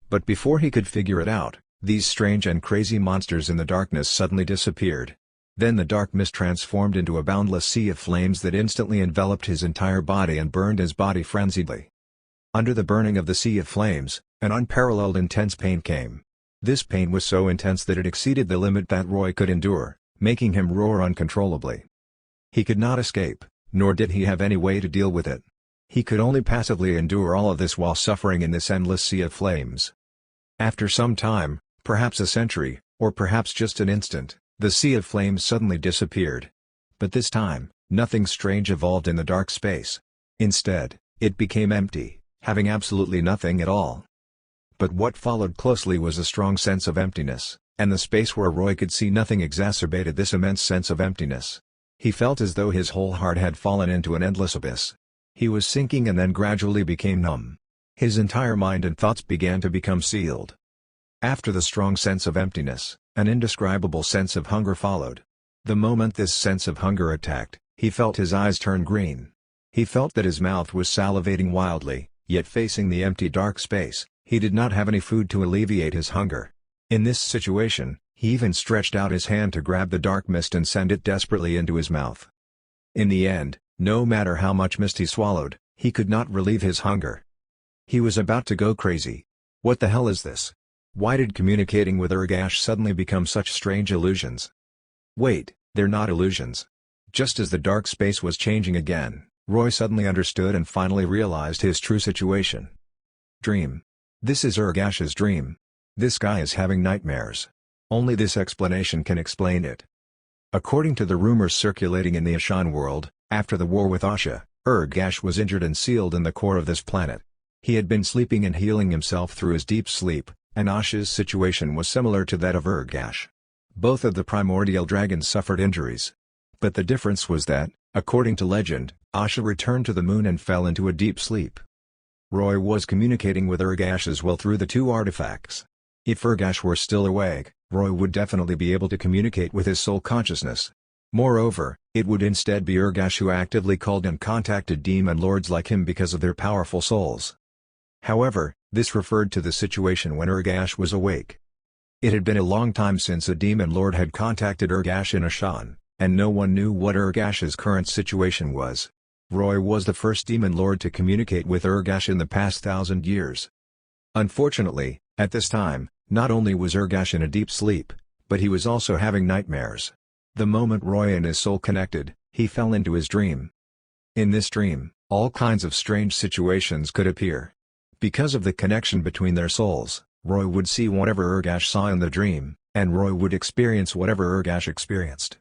But before he could figure it out, these strange and crazy monsters in the darkness suddenly disappeared. Then the dark mist transformed into a boundless sea of flames that instantly enveloped his entire body and burned his body frenziedly. Under the burning of the sea of flames, an unparalleled intense pain came. This pain was so intense that it exceeded the limit that Roy could endure, making him roar uncontrollably. He could not escape, nor did he have any way to deal with it. He could only passively endure all of this while suffering in this endless sea of flames. After some time, perhaps a century, or perhaps just an instant, the sea of flames suddenly disappeared. But this time, nothing strange evolved in the dark space. Instead, it became empty, having absolutely nothing at all. But what followed closely was a strong sense of emptiness, and the space where Roy could see nothing exacerbated this immense sense of emptiness. He felt as though his whole heart had fallen into an endless abyss. He was sinking and then gradually became numb. His entire mind and thoughts began to become sealed. After the strong sense of emptiness, an indescribable sense of hunger followed. The moment this sense of hunger attacked, he felt his eyes turn green. He felt that his mouth was salivating wildly, yet facing the empty dark space, he did not have any food to alleviate his hunger. In this situation, he even stretched out his hand to grab the dark mist and send it desperately into his mouth. In the end, no matter how much mist he swallowed, he could not relieve his hunger. He was about to go crazy. What the hell is this? Why did communicating with Ergash suddenly become such strange illusions? Wait, they're not illusions. Just as the dark space was changing again, Roy suddenly understood and finally realized his true situation. Dream. This is Ergash's dream. This guy is having nightmares. Only this explanation can explain it. According to the rumors circulating in the Ashan world, after the war with Asha, Ergash was injured and sealed in the core of this planet. He had been sleeping and healing himself through his deep sleep, and Asha's situation was similar to that of Ergash. Both of the primordial dragons suffered injuries. But the difference was that, according to legend, Asha returned to the moon and fell into a deep sleep. Roy was communicating with Ergash as well through the two artifacts. If Ergash were still awake, Roy would definitely be able to communicate with his soul consciousness. Moreover, it would instead be Ergash who actively called and contacted demon lords like him because of their powerful souls. However, this referred to the situation when Ergash was awake. It had been a long time since a demon lord had contacted Ergash in Ashan, and no one knew what Ergash's current situation was. Roy was the first demon lord to communicate with Ergash in the past 1,000 years. Unfortunately, at this time, not only was Ergash in a deep sleep, but he was also having nightmares. The moment Roy and his soul connected, he fell into his dream. In this dream, all kinds of strange situations could appear. Because of the connection between their souls, Roy would see whatever Ergash saw in the dream, and Roy would experience whatever Ergash experienced.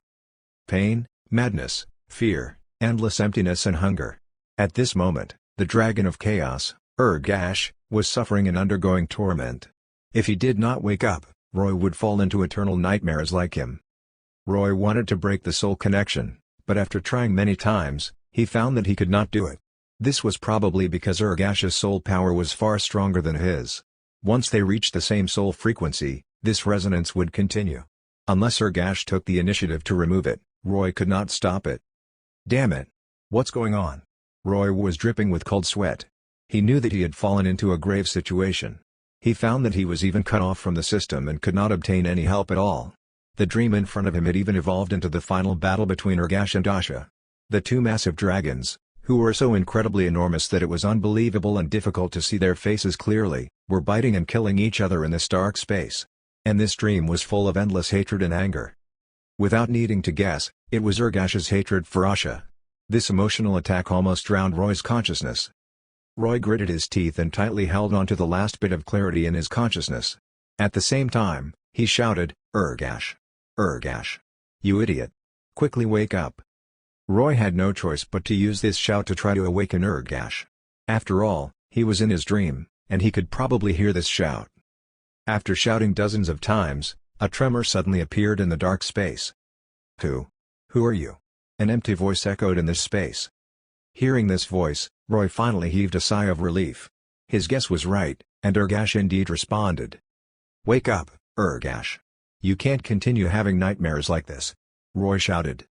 Pain, madness, fear, endless emptiness and hunger. At this moment, the Dragon of Chaos, Ergash, was suffering and undergoing torment. If he did not wake up, Roy would fall into eternal nightmares like him. Roy wanted to break the soul connection, but after trying many times, he found that he could not do it. This was probably because Ergash's soul power was far stronger than his. Once they reached the same soul frequency, this resonance would continue. Unless Ergash took the initiative to remove it, Roy could not stop it. Damn it! What's going on? Roy was dripping with cold sweat. He knew that he had fallen into a grave situation. He found that he was even cut off from the system and could not obtain any help at all. The dream in front of him had even evolved into the final battle between Ergash and Asha. The two massive dragons, who were so incredibly enormous that it was unbelievable and difficult to see their faces clearly, were biting and killing each other in this dark space. And this dream was full of endless hatred and anger. Without needing to guess, it was Ergash's hatred for Asha. This emotional attack almost drowned Roy's consciousness. Roy gritted his teeth and tightly held on to the last bit of clarity in his consciousness. At the same time, he shouted, "Ergash! Ergash! You idiot! Quickly wake up!" Roy had no choice but to use this shout to try to awaken Ergash. After all, he was in his dream, and he could probably hear this shout. After shouting dozens of times, a tremor suddenly appeared in the dark space. Who are you?" An empty voice echoed in this space. Hearing this voice, Roy finally heaved a sigh of relief. His guess was right, and Ergash indeed responded. "Wake up, Ergash! You can't continue having nightmares like this," Roy shouted.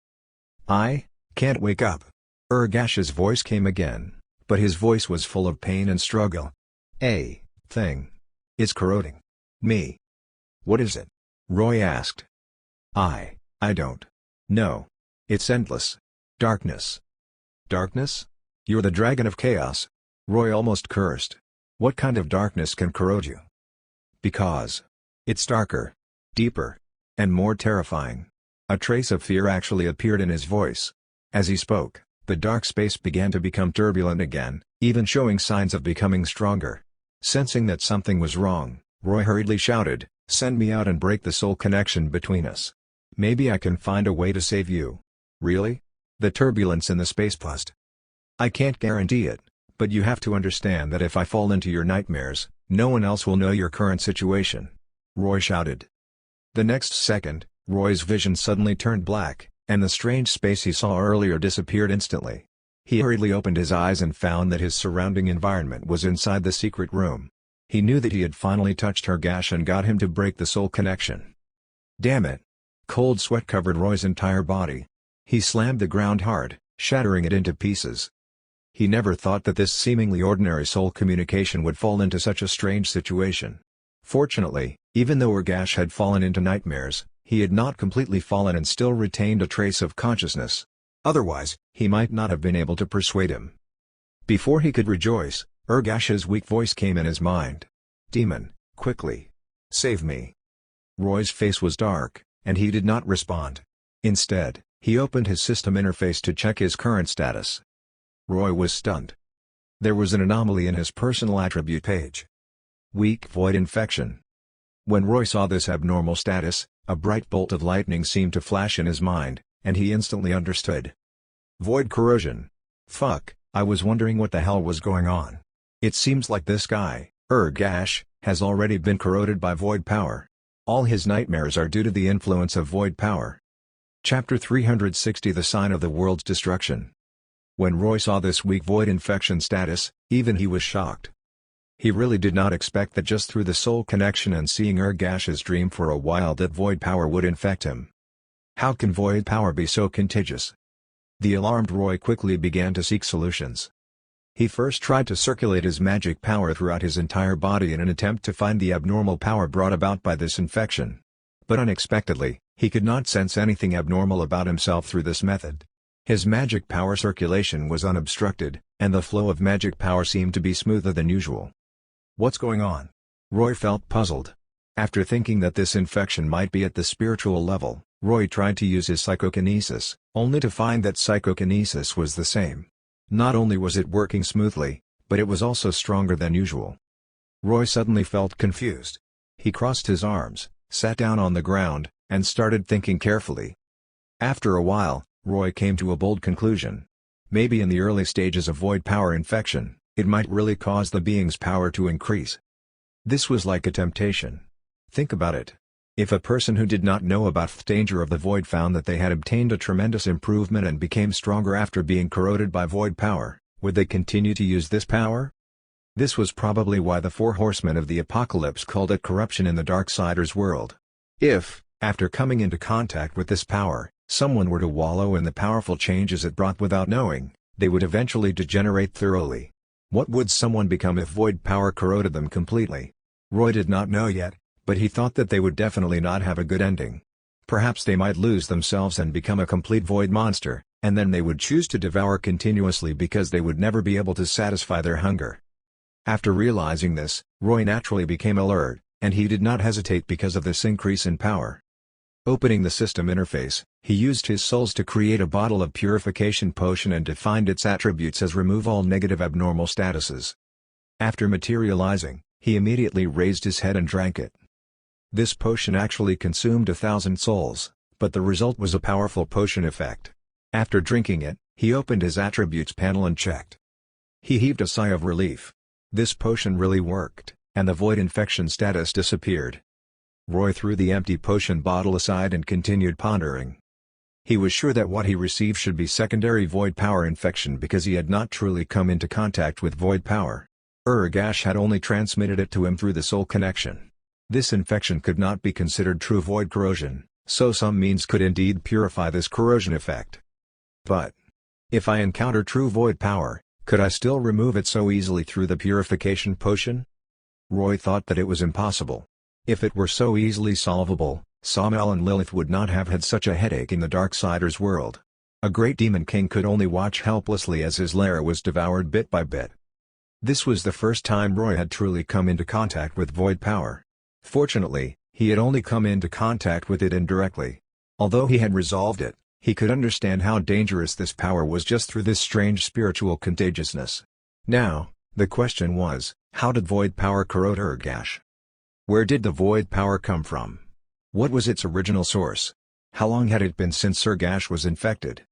"I can't wake up." Ergash's voice came again, but his voice was full of pain and struggle. "A thing is corroding me." "What is it?" Roy asked. I don't know. It's endless darkness." "Darkness? You're the dragon of chaos." Roy almost cursed. "What kind of darkness can corrode you?" "Because it's darker, deeper, and more terrifying." A trace of fear actually appeared in his voice. As he spoke, the dark space began to become turbulent again, even showing signs of becoming stronger. Sensing that something was wrong, Roy hurriedly shouted, "Send me out and break the soul connection between us. Maybe I can find a way to save you." "Really?" The turbulence in the space paused. "I can't guarantee it, but you have to understand that if I fall into your nightmares, no one else will know your current situation," Roy shouted. The next second, Roy's vision suddenly turned black, and the strange space he saw earlier disappeared instantly. He hurriedly opened his eyes and found that his surrounding environment was inside the secret room. He knew that he had finally touched Ergash and got him to break the soul connection. Damn it! Cold sweat covered Roy's entire body. He slammed the ground hard, shattering it into pieces. He never thought that this seemingly ordinary soul communication would fall into such a strange situation. Fortunately, even though Ergash had fallen into nightmares, he had not completely fallen and still retained a trace of consciousness. Otherwise, he might not have been able to persuade him. Before he could rejoice, Ergash's weak voice came in his mind. "Demon, quickly! Save me!" Roy's face was dark, and he did not respond. Instead, he opened his system interface to check his current status. Roy was stunned. There was an anomaly in his personal attribute page. Weak void infection. When Roy saw this abnormal status, a bright bolt of lightning seemed to flash in his mind, and he instantly understood. Void corrosion. Fuck, I was wondering what the hell was going on. It seems like this guy, Ergash, has already been corroded by void power. All his nightmares are due to the influence of void power. Chapter 360 The Sign of the World's Destruction. When Roy saw this weak void infection status, even he was shocked. He really did not expect that just through the soul connection and seeing Ergash's dream for a while that void power would infect him. How can void power be so contagious? The alarmed Roy quickly began to seek solutions. He first tried to circulate his magic power throughout his entire body in an attempt to find the abnormal power brought about by this infection. But unexpectedly, he could not sense anything abnormal about himself through this method. His magic power circulation was unobstructed, and the flow of magic power seemed to be smoother than usual. What's going on? Roy felt puzzled. After thinking that this infection might be at the spiritual level, Roy tried to use his psychokinesis, only to find that psychokinesis was the same. Not only was it working smoothly, but it was also stronger than usual. Roy suddenly felt confused. He crossed his arms, sat down on the ground, and started thinking carefully. After a while, Roy came to a bold conclusion. Maybe in the early stages of void power infection, it might really cause the being's power to increase. This was like a temptation. Think about it. If a person who did not know about the danger of the void found that they had obtained a tremendous improvement and became stronger after being corroded by void power, would they continue to use this power? This was probably why the four horsemen of the apocalypse called it corruption in the Darksiders world. If, after coming into contact with this power, someone were to wallow in the powerful changes it brought without knowing, they would eventually degenerate thoroughly. What would someone become if void power corroded them completely? Roy did not know yet, but he thought that they would definitely not have a good ending. Perhaps they might lose themselves and become a complete void monster, and then they would choose to devour continuously because they would never be able to satisfy their hunger. After realizing this, Roy naturally became alert, and he did not hesitate because of this increase in power. Opening the system interface, he used his souls to create a bottle of purification potion and defined its attributes as remove all negative abnormal statuses. After materializing, he immediately raised his head and drank it. This potion actually consumed 1,000 souls, but the result was a powerful potion effect. After drinking it, he opened his attributes panel and checked. He heaved a sigh of relief. This potion really worked, and the void infection status disappeared. Roy threw the empty potion bottle aside and continued pondering. He was sure that what he received should be secondary void power infection because he had not truly come into contact with void power. Ergash had only transmitted it to him through the soul connection. This infection could not be considered true void corrosion, so some means could indeed purify this corrosion effect. But if I encounter true void power, could I still remove it so easily through the purification potion? Roy thought that it was impossible. If it were so easily solvable, Samael and Lilith would not have had such a headache in the Darksider's world. A great demon king could only watch helplessly as his lair was devoured bit by bit. This was the first time Roy had truly come into contact with void power. Fortunately, he had only come into contact with it indirectly. Although he had resolved it, he could understand how dangerous this power was just through this strange spiritual contagiousness. Now, the question was, how did void power corrode Ergash? Where did the void power come from? What was its original source? How long had it been since Ergash was infected?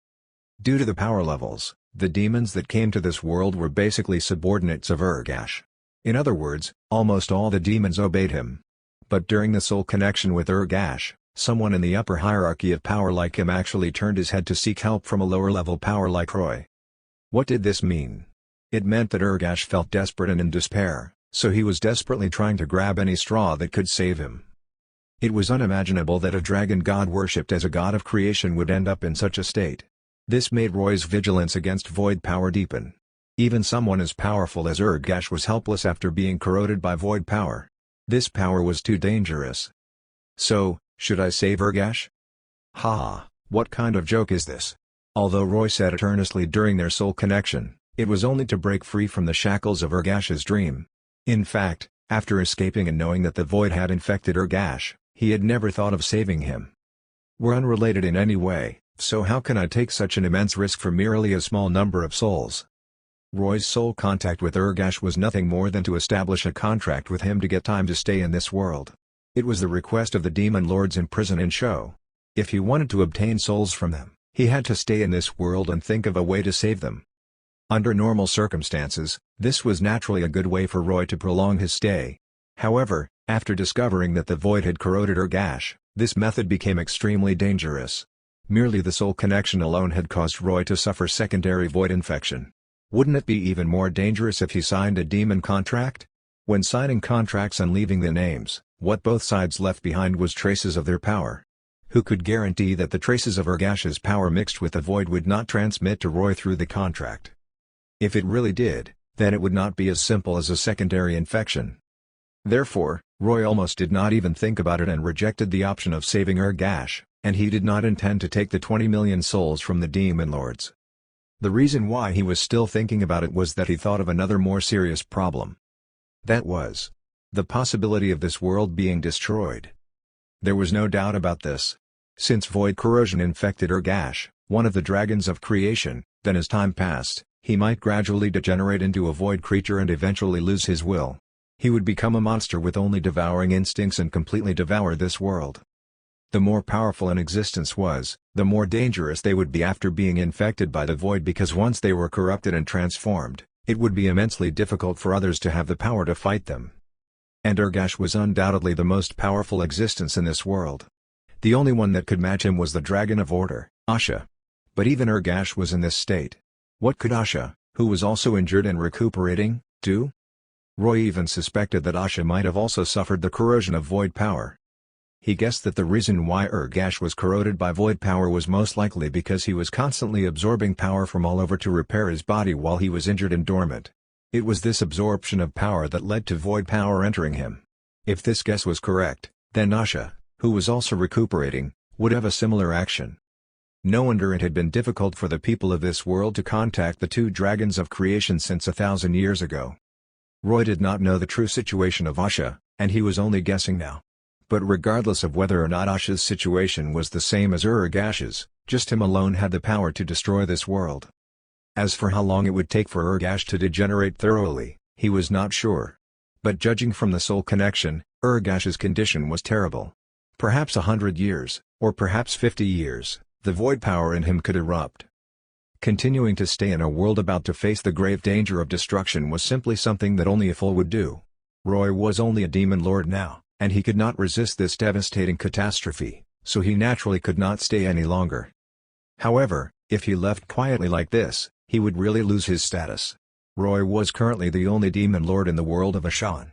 Due to the power levels, the demons that came to this world were basically subordinates of Ergash. In other words, almost all the demons obeyed him. But during the soul connection with Ergash, someone in the upper hierarchy of power like him actually turned his head to seek help from a lower-level power like Roy. What did this mean? It meant that Ergash felt desperate and in despair, so he was desperately trying to grab any straw that could save him. It was unimaginable that a dragon god worshipped as a god of creation would end up in such a state. This made Roy's vigilance against void power deepen. Even someone as powerful as Ergash was helpless after being corroded by void power. This power was too dangerous. So, should I save Ergash? Ha! What kind of joke is this? Although Roy said it earnestly during their soul connection, it was only to break free from the shackles of Ergash's dream. In fact, after escaping and knowing that the void had infected Ergash, he had never thought of saving him. We're unrelated in any way, so how can I take such an immense risk for merely a small number of souls? Roy's soul contact with Ergash was nothing more than to establish a contract with him to get time to stay in this world. It was the request of the demon lords in prison and show. If he wanted to obtain souls from them, he had to stay in this world and think of a way to save them. Under normal circumstances, this was naturally a good way for Roy to prolong his stay. However, after discovering that the void had corroded Ergash, this method became extremely dangerous. Merely the soul connection alone had caused Roy to suffer secondary void infection. Wouldn't it be even more dangerous if he signed a demon contract? When signing contracts and leaving the names, what both sides left behind was traces of their power. Who could guarantee that the traces of Ergash's power mixed with the void would not transmit to Roy through the contract? If it really did, then it would not be as simple as a secondary infection. Therefore, Roy almost did not even think about it and rejected the option of saving Ergash, and he did not intend to take the 20 million souls from the demon lords. The reason why he was still thinking about it was that he thought of another more serious problem. That was the possibility of this world being destroyed. There was no doubt about this. Since void corrosion infected Ergash, one of the dragons of creation, then as time passed, he might gradually degenerate into a void creature and eventually lose his will. He would become a monster with only devouring instincts and completely devour this world. The more powerful an existence was, the more dangerous they would be after being infected by the void because once they were corrupted and transformed, it would be immensely difficult for others to have the power to fight them. And Ergash was undoubtedly the most powerful existence in this world. The only one that could match him was the Dragon of Order, Asha. But even Ergash was in this state. What could Asha, who was also injured and recuperating, do? Roy even suspected that Asha might have also suffered the corrosion of void power. He guessed that the reason why Ergash was corroded by void power was most likely because he was constantly absorbing power from all over to repair his body while he was injured and dormant. It was this absorption of power that led to void power entering him. If this guess was correct, then Asha, who was also recuperating, would have a similar action. No wonder it had been difficult for the people of this world to contact the two dragons of creation since 1,000 years ago. Roy did not know the true situation of Asha, and he was only guessing now. But regardless of whether or not Ash's situation was the same as Ergash's, just him alone had the power to destroy this world. As for how long it would take for Ergash to degenerate thoroughly, he was not sure. But judging from the soul connection, Ergash's condition was terrible. Perhaps 100 years, or perhaps 50 years, the void power in him could erupt. Continuing to stay in a world about to face the grave danger of destruction was simply something that only a fool would do. Roy was only a demon lord now, and he could not resist this devastating catastrophe, so he naturally could not stay any longer. However, if he left quietly like this, he would really lose his status. Roy was currently the only demon lord in the world of Ashan.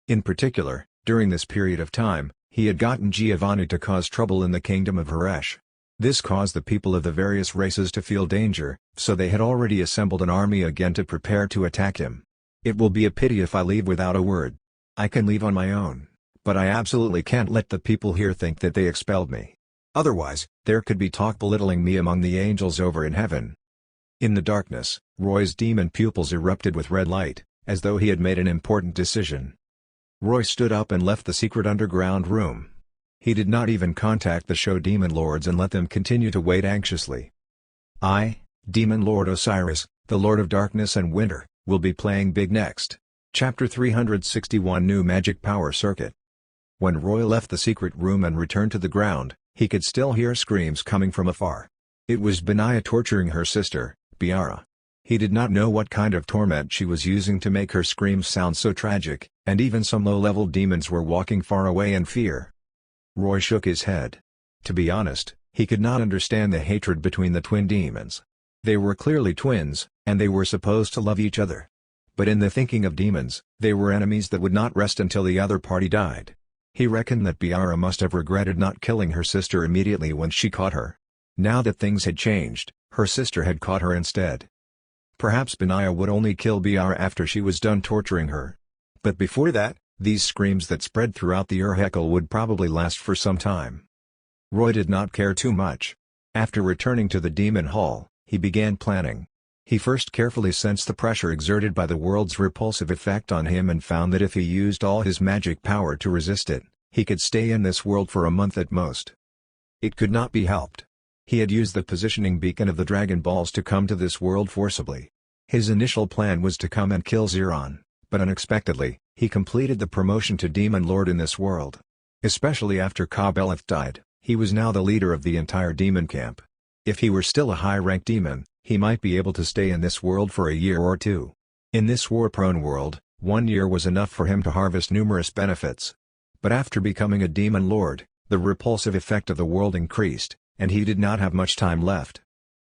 In particular, during this period of time, he had gotten Giovanni to cause trouble in the kingdom of Ergash. This caused the people of the various races to feel danger, so they had already assembled an army again to prepare to attack him. It will be a pity if I leave without a word. I can leave on my own, but I absolutely can't let the people here think that they expelled me. Otherwise, there could be talk belittling me among the angels over in heaven. In the darkness, Roy's demon pupils erupted with red light, as though he had made an important decision. Roy stood up and left the secret underground room. He did not even contact the show demon lords and let them continue to wait anxiously. I, Demon Lord Osiris, the Lord of Darkness and Winter, will be playing big next. Chapter 361 New Magic Power Circuit. When Roy left the secret room and returned to the ground, he could still hear screams coming from afar. It was Benaya torturing her sister, Biara. He did not know what kind of torment she was using to make her screams sound so tragic, and even some low-level demons were walking far away in fear. Roy shook his head. To be honest, he could not understand the hatred between the twin demons. They were clearly twins, and they were supposed to love each other. But in the thinking of demons, they were enemies that would not rest until the other party died. He reckoned that Biara must have regretted not killing her sister immediately when she caught her. Now that things had changed, her sister had caught her instead. Perhaps Benaya would only kill Biara after she was done torturing her. But before that, these screams that spread throughout the Urhekel would probably last for some time. Roy did not care too much. After returning to the demon hall, he began planning. He first carefully sensed the pressure exerted by the world's repulsive effect on him and found that if he used all his magic power to resist it, he could stay in this world for a month at most. It could not be helped. He had used the positioning beacon of the Dragon Balls to come to this world forcibly. His initial plan was to come and kill Ziron, but unexpectedly, he completed the promotion to Demon Lord in this world. Especially after Ka-Beleth died, he was now the leader of the entire demon camp. If he were still a high-ranked demon, he might be able to stay in this world for a year or two. In this war-prone world, 1 year was enough for him to harvest numerous benefits. But after becoming a demon lord, the repulsive effect of the world increased, and he did not have much time left.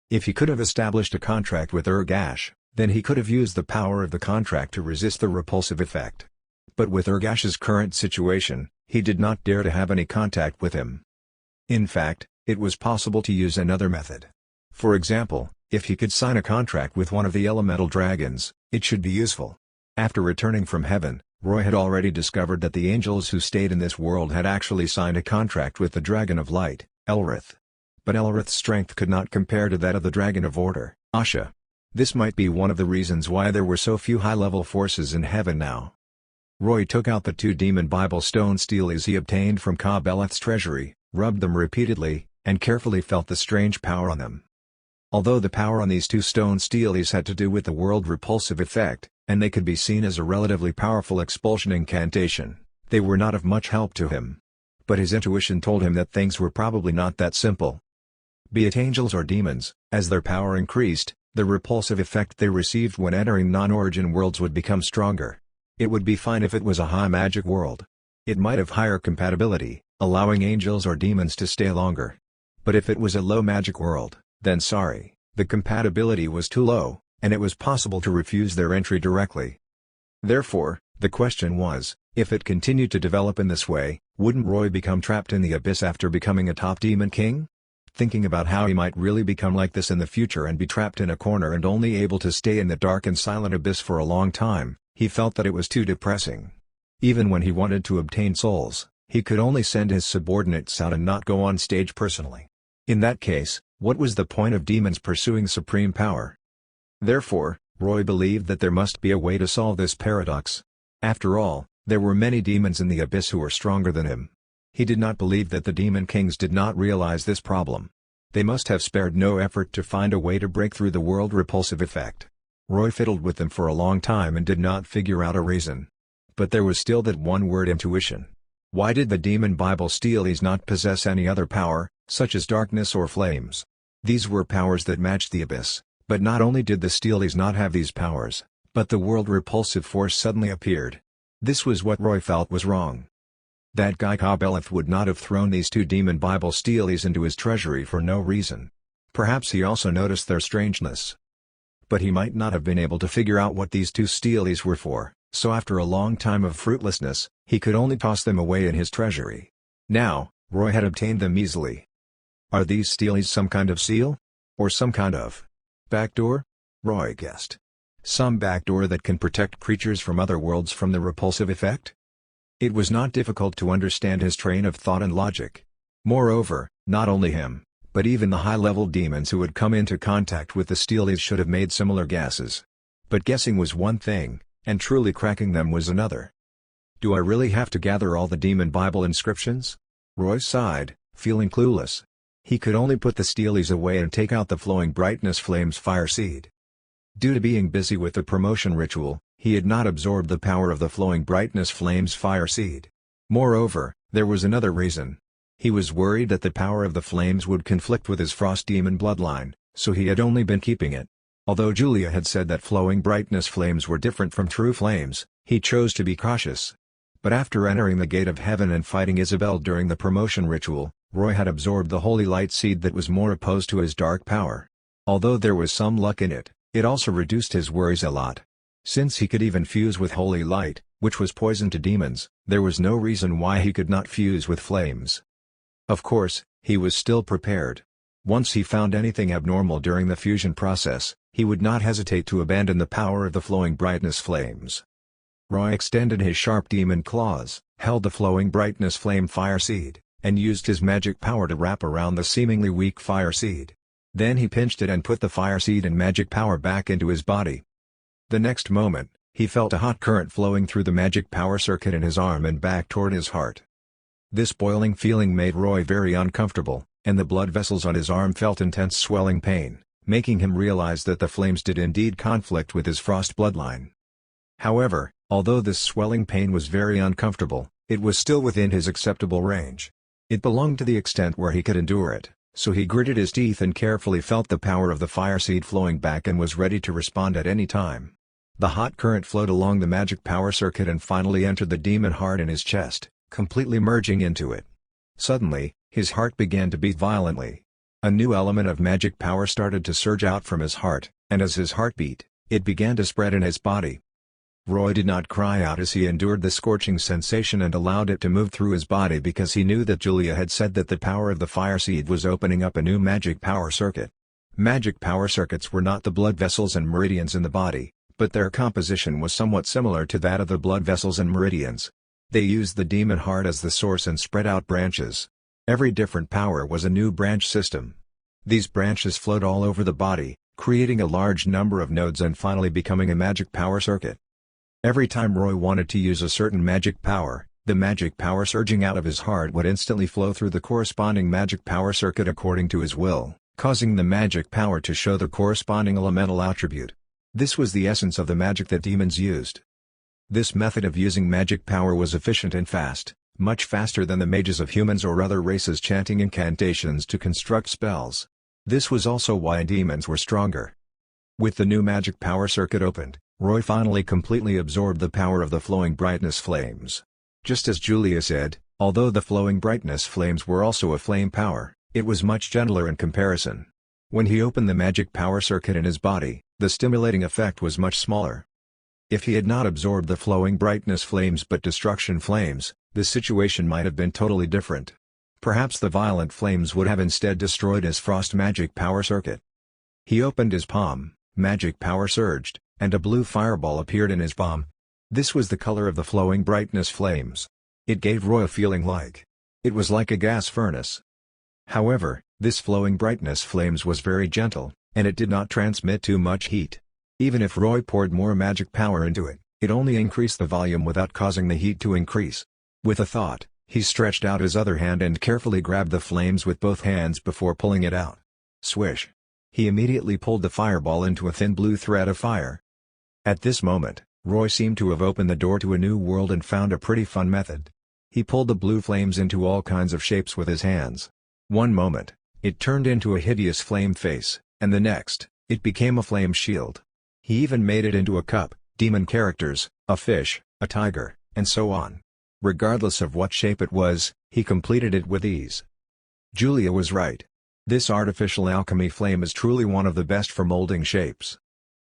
If he could have established a contract with Ergash, then he could have used the power of the contract to resist the repulsive effect. But with Ergash's current situation, he did not dare to have any contact with him. In fact, it was possible to use another method. For example, if he could sign a contract with one of the elemental dragons, it should be useful. After returning from heaven, Roy had already discovered that the angels who stayed in this world had actually signed a contract with the Dragon of Light, Elrith. But Elrith's strength could not compare to that of the Dragon of Order, Asha. This might be one of the reasons why there were so few high-level forces in heaven now. Roy took out the 2 demon Bible stone steelies he obtained from Ka-Beleth's treasury, rubbed them repeatedly, and carefully felt the strange power on them. Although the power on these 2 stone steelies had to do with the world repulsive effect, and they could be seen as a relatively powerful expulsion incantation, they were not of much help to him. But his intuition told him that things were probably not that simple. Be it angels or demons, as their power increased, the repulsive effect they received when entering non-origin worlds would become stronger. It would be fine if it was a high magic world. It might have higher compatibility, allowing angels or demons to stay longer. But if it was a low magic world, then sorry, the compatibility was too low, and it was possible to refuse their entry directly. Therefore, the question was, if it continued to develop in this way, wouldn't Roy become trapped in the abyss after becoming a top demon king? Thinking about how he might really become like this in the future and be trapped in a corner and only able to stay in the dark and silent abyss for a long time, he felt that it was too depressing. Even when he wanted to obtain souls, he could only send his subordinates out and not go on stage personally. In that case, what was the point of demons pursuing supreme power? Therefore, Roy believed that there must be a way to solve this paradox. After all, there were many demons in the abyss who were stronger than him. He did not believe that the Demon Kings did not realize this problem. They must have spared no effort to find a way to break through the world repulsive effect. Roy fiddled with them for a long time and did not figure out a reason. But there was still that one word: intuition. Why did the demon Bible steelies not possess any other power, such as darkness or flames? These were powers that matched the abyss, but not only did the steelies not have these powers, but the world repulsive force suddenly appeared. This was what Roy felt was wrong. That guy Kobeleth would not have thrown these two demon Bible steelies into his treasury for no reason. Perhaps he also noticed their strangeness. But he might not have been able to figure out what these two steelies were for, so after a long time of fruitlessness, he could only toss them away in his treasury. Now, Roy had obtained them easily. Are these steelies some kind of seal? Or some kind of backdoor? Roy guessed. Some backdoor that can protect creatures from other worlds from the repulsive effect? It was not difficult to understand his train of thought and logic. Moreover, not only him, but even the high-level demons who had come into contact with the steelies should have made similar guesses. But guessing was one thing, and truly cracking them was another. Do I really have to gather all the demon Bible inscriptions? Roy sighed, feeling clueless. He could only put the steelies away and take out the flowing brightness flames fire seed. Due to being busy with the promotion ritual, he had not absorbed the power of the flowing brightness flames fire seed. Moreover, there was another reason. He was worried that the power of the flames would conflict with his frost demon bloodline, so he had only been keeping it. Although Julia had said that flowing brightness flames were different from true flames, he chose to be cautious. But after entering the gate of heaven and fighting Isabel during the promotion ritual, Roy had absorbed the holy light seed that was more opposed to his dark power. Although there was some luck in it, it also reduced his worries a lot. Since he could even fuse with holy light, which was poison to demons, there was no reason why he could not fuse with flames. Of course, he was still prepared. Once he found anything abnormal during the fusion process, he would not hesitate to abandon the power of the flowing brightness flames. Roy extended his sharp demon claws, held the flowing brightness flame fire seed, and used his magic power to wrap around the seemingly weak fire seed. Then he pinched it and put the fire seed and magic power back into his body. The next moment, he felt a hot current flowing through the magic power circuit in his arm and back toward his heart. This boiling feeling made Roy very uncomfortable, and the blood vessels on his arm felt intense swelling pain, making him realize that the flames did indeed conflict with his frost bloodline. However, although this swelling pain was very uncomfortable, it was still within his acceptable range. It belonged to the extent where he could endure it, so he gritted his teeth and carefully felt the power of the fire seed flowing back and was ready to respond at any time. The hot current flowed along the magic power circuit and finally entered the demon heart in his chest, completely merging into it. Suddenly, his heart began to beat violently. A new element of magic power started to surge out from his heart, and as his heart beat, it began to spread in his body. Roy did not cry out as he endured the scorching sensation and allowed it to move through his body because he knew that Julia had said that the power of the fire seed was opening up a new magic power circuit. Magic power circuits were not the blood vessels and meridians in the body, but their composition was somewhat similar to that of the blood vessels and meridians. They used the demon heart as the source and spread out branches. Every different power was a new branch system. These branches flowed all over the body, creating a large number of nodes and finally becoming a magic power circuit. Every time Roy wanted to use a certain magic power, the magic power surging out of his heart would instantly flow through the corresponding magic power circuit according to his will, causing the magic power to show the corresponding elemental attribute. This was the essence of the magic that demons used. This method of using magic power was efficient and fast, much faster than the mages of humans or other races chanting incantations to construct spells. This was also why demons were stronger. With the new magic power circuit opened, Roy finally completely absorbed the power of the flowing brightness flames. Just as Julia said, although the flowing brightness flames were also a flame power, it was much gentler in comparison. When he opened the magic power circuit in his body, the stimulating effect was much smaller. If he had not absorbed the flowing brightness flames but destruction flames, the situation might have been totally different. Perhaps the violent flames would have instead destroyed his frost magic power circuit. He opened his palm, magic power surged, and a blue fireball appeared in his palm. This was the color of the flowing brightness flames. It gave Roy a feeling like it was like a gas furnace. However, this flowing brightness flames was very gentle, and it did not transmit too much heat. Even if Roy poured more magic power into it, it only increased the volume without causing the heat to increase. With a thought, He stretched out his other hand and carefully grabbed the flames with both hands before pulling it out. Swish! He immediately pulled the fireball into a thin blue thread of fire. At this moment, Roy seemed to have opened the door to a new world and found a pretty fun method. He pulled the blue flames into all kinds of shapes with his hands. One moment, it turned into a hideous flame face, and the next, it became a flame shield. He even made it into a cup, demon characters, a fish, a tiger, and so on. Regardless of what shape it was, he completed it with ease. Julia was right. This artificial alchemy flame is truly one of the best for molding shapes.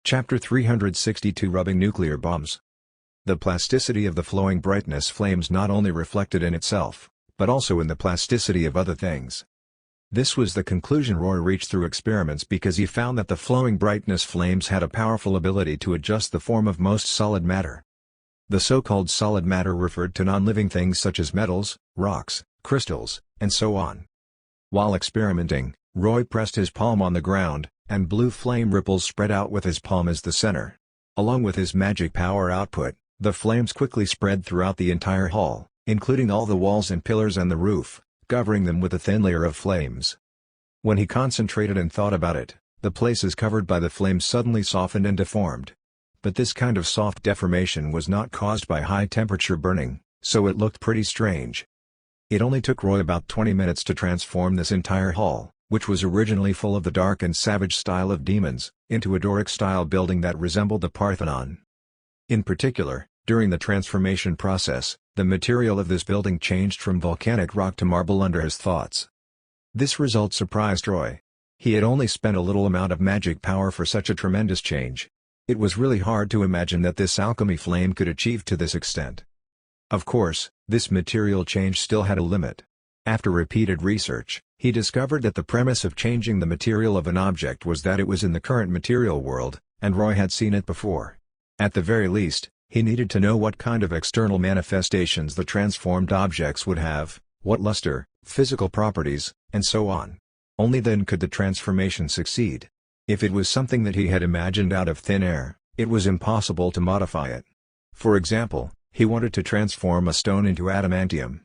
Chapter 362 Rubbing Nuclear Bombs. The plasticity of the flowing brightness flames not only reflected in itself, but also in the plasticity of other things. This was the conclusion Roy reached through experiments because he found that the flowing brightness flames had a powerful ability to adjust the form of most solid matter. The so-called solid matter referred to non-living things such as metals, rocks, crystals, and so on. While experimenting, Roy pressed his palm on the ground, and blue flame ripples spread out with his palm as the center. Along with his magic power output, the flames quickly spread throughout the entire hall, including all the walls and pillars and the roof, covering them with a thin layer of flames. When he concentrated and thought about it, the places covered by the flames suddenly softened and deformed. But this kind of soft deformation was not caused by high-temperature burning, so it looked pretty strange. It only took Roy about 20 minutes to transform this entire hall, which was originally full of the dark and savage style of demons, into a Doric-style building that resembled the Parthenon. In particular, during the transformation process, the material of this building changed from volcanic rock to marble under his thoughts. This result surprised Roy. He had only spent a little amount of magic power for such a tremendous change. It was really hard to imagine that this alchemy flame could achieve to this extent. Of course, this material change still had a limit. After repeated research, he discovered that the premise of changing the material of an object was that it was in the current material world, and Roy had seen it before. At the very least, he needed to know what kind of external manifestations the transformed objects would have, what luster, physical properties, and so on. Only then could the transformation succeed. If it was something that he had imagined out of thin air, it was impossible to modify it. For example, he wanted to transform a stone into adamantium.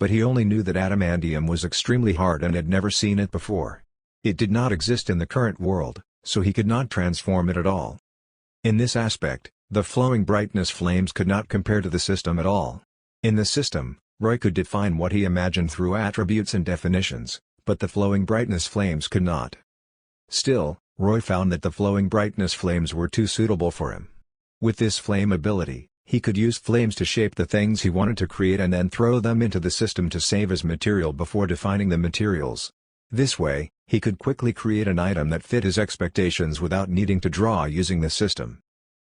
But he only knew that adamantium was extremely hard and had never seen it before. It did not exist in the current world, so he could not transform it at all. In this aspect, the flowing brightness flames could not compare to the system at all. In the system, Roy could define what he imagined through attributes and definitions, but the flowing brightness flames could not. Still, Roy found that the flowing brightness flames were too suitable for him. With this flame ability, he could use flames to shape the things he wanted to create and then throw them into the system to save as material before defining the materials. This way, he could quickly create an item that fit his expectations without needing to draw using the system.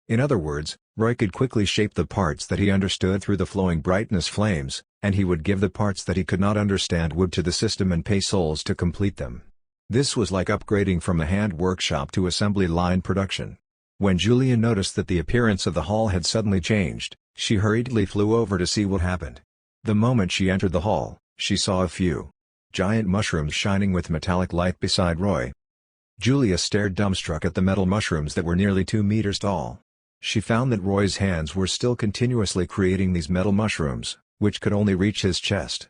In other words, Roy could quickly shape the parts that he understood through the flowing brightness flames, and he would give the parts that he could not understand wood to the system and pay souls to complete them. This was like upgrading from a hand workshop to assembly line production. When Julia noticed that the appearance of the hall had suddenly changed, she hurriedly flew over to see what happened. The moment she entered the hall, she saw a few giant mushrooms shining with metallic light beside Roy. Julia stared dumbstruck at the metal mushrooms that were nearly 2 meters tall. She found that Roy's hands were still continuously creating these metal mushrooms, which could only reach his chest.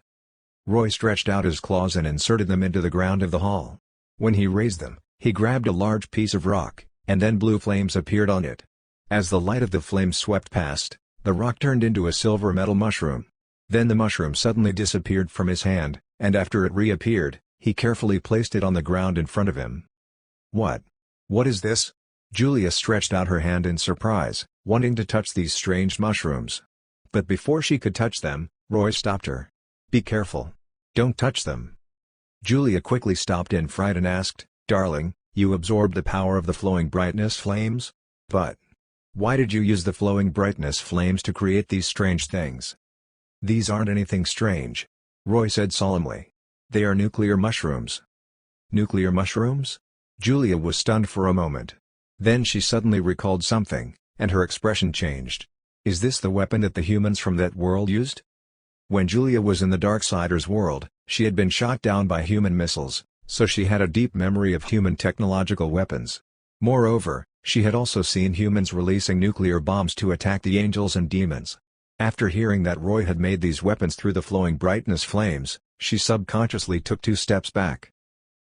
Roy stretched out his claws and inserted them into the ground of the hall. When he raised them, he grabbed a large piece of rock, and then blue flames appeared on it. As the light of the flames swept past, the rock turned into a silver metal mushroom. Then the mushroom suddenly disappeared from his hand, and after it reappeared, he carefully placed it on the ground in front of him. What? What is this? Julia stretched out her hand in surprise, wanting to touch these strange mushrooms. But before she could touch them, Roy stopped her. Be careful. Don't touch them. Julia quickly stopped in fright and asked, Darling, you absorbed the power of the flowing brightness flames? But why did you use the flowing brightness flames to create these strange things? These aren't anything strange, Roy said solemnly. They are nuclear mushrooms. Nuclear mushrooms? Julia was stunned for a moment. Then she suddenly recalled something, and her expression changed. Is this the weapon that the humans from that world used? When Julia was in the Darksiders world, she had been shot down by human missiles, so she had a deep memory of human technological weapons. Moreover, she had also seen humans releasing nuclear bombs to attack the angels and demons. After hearing that Roy had made these weapons through the flowing brightness flames, she subconsciously took 2 steps back.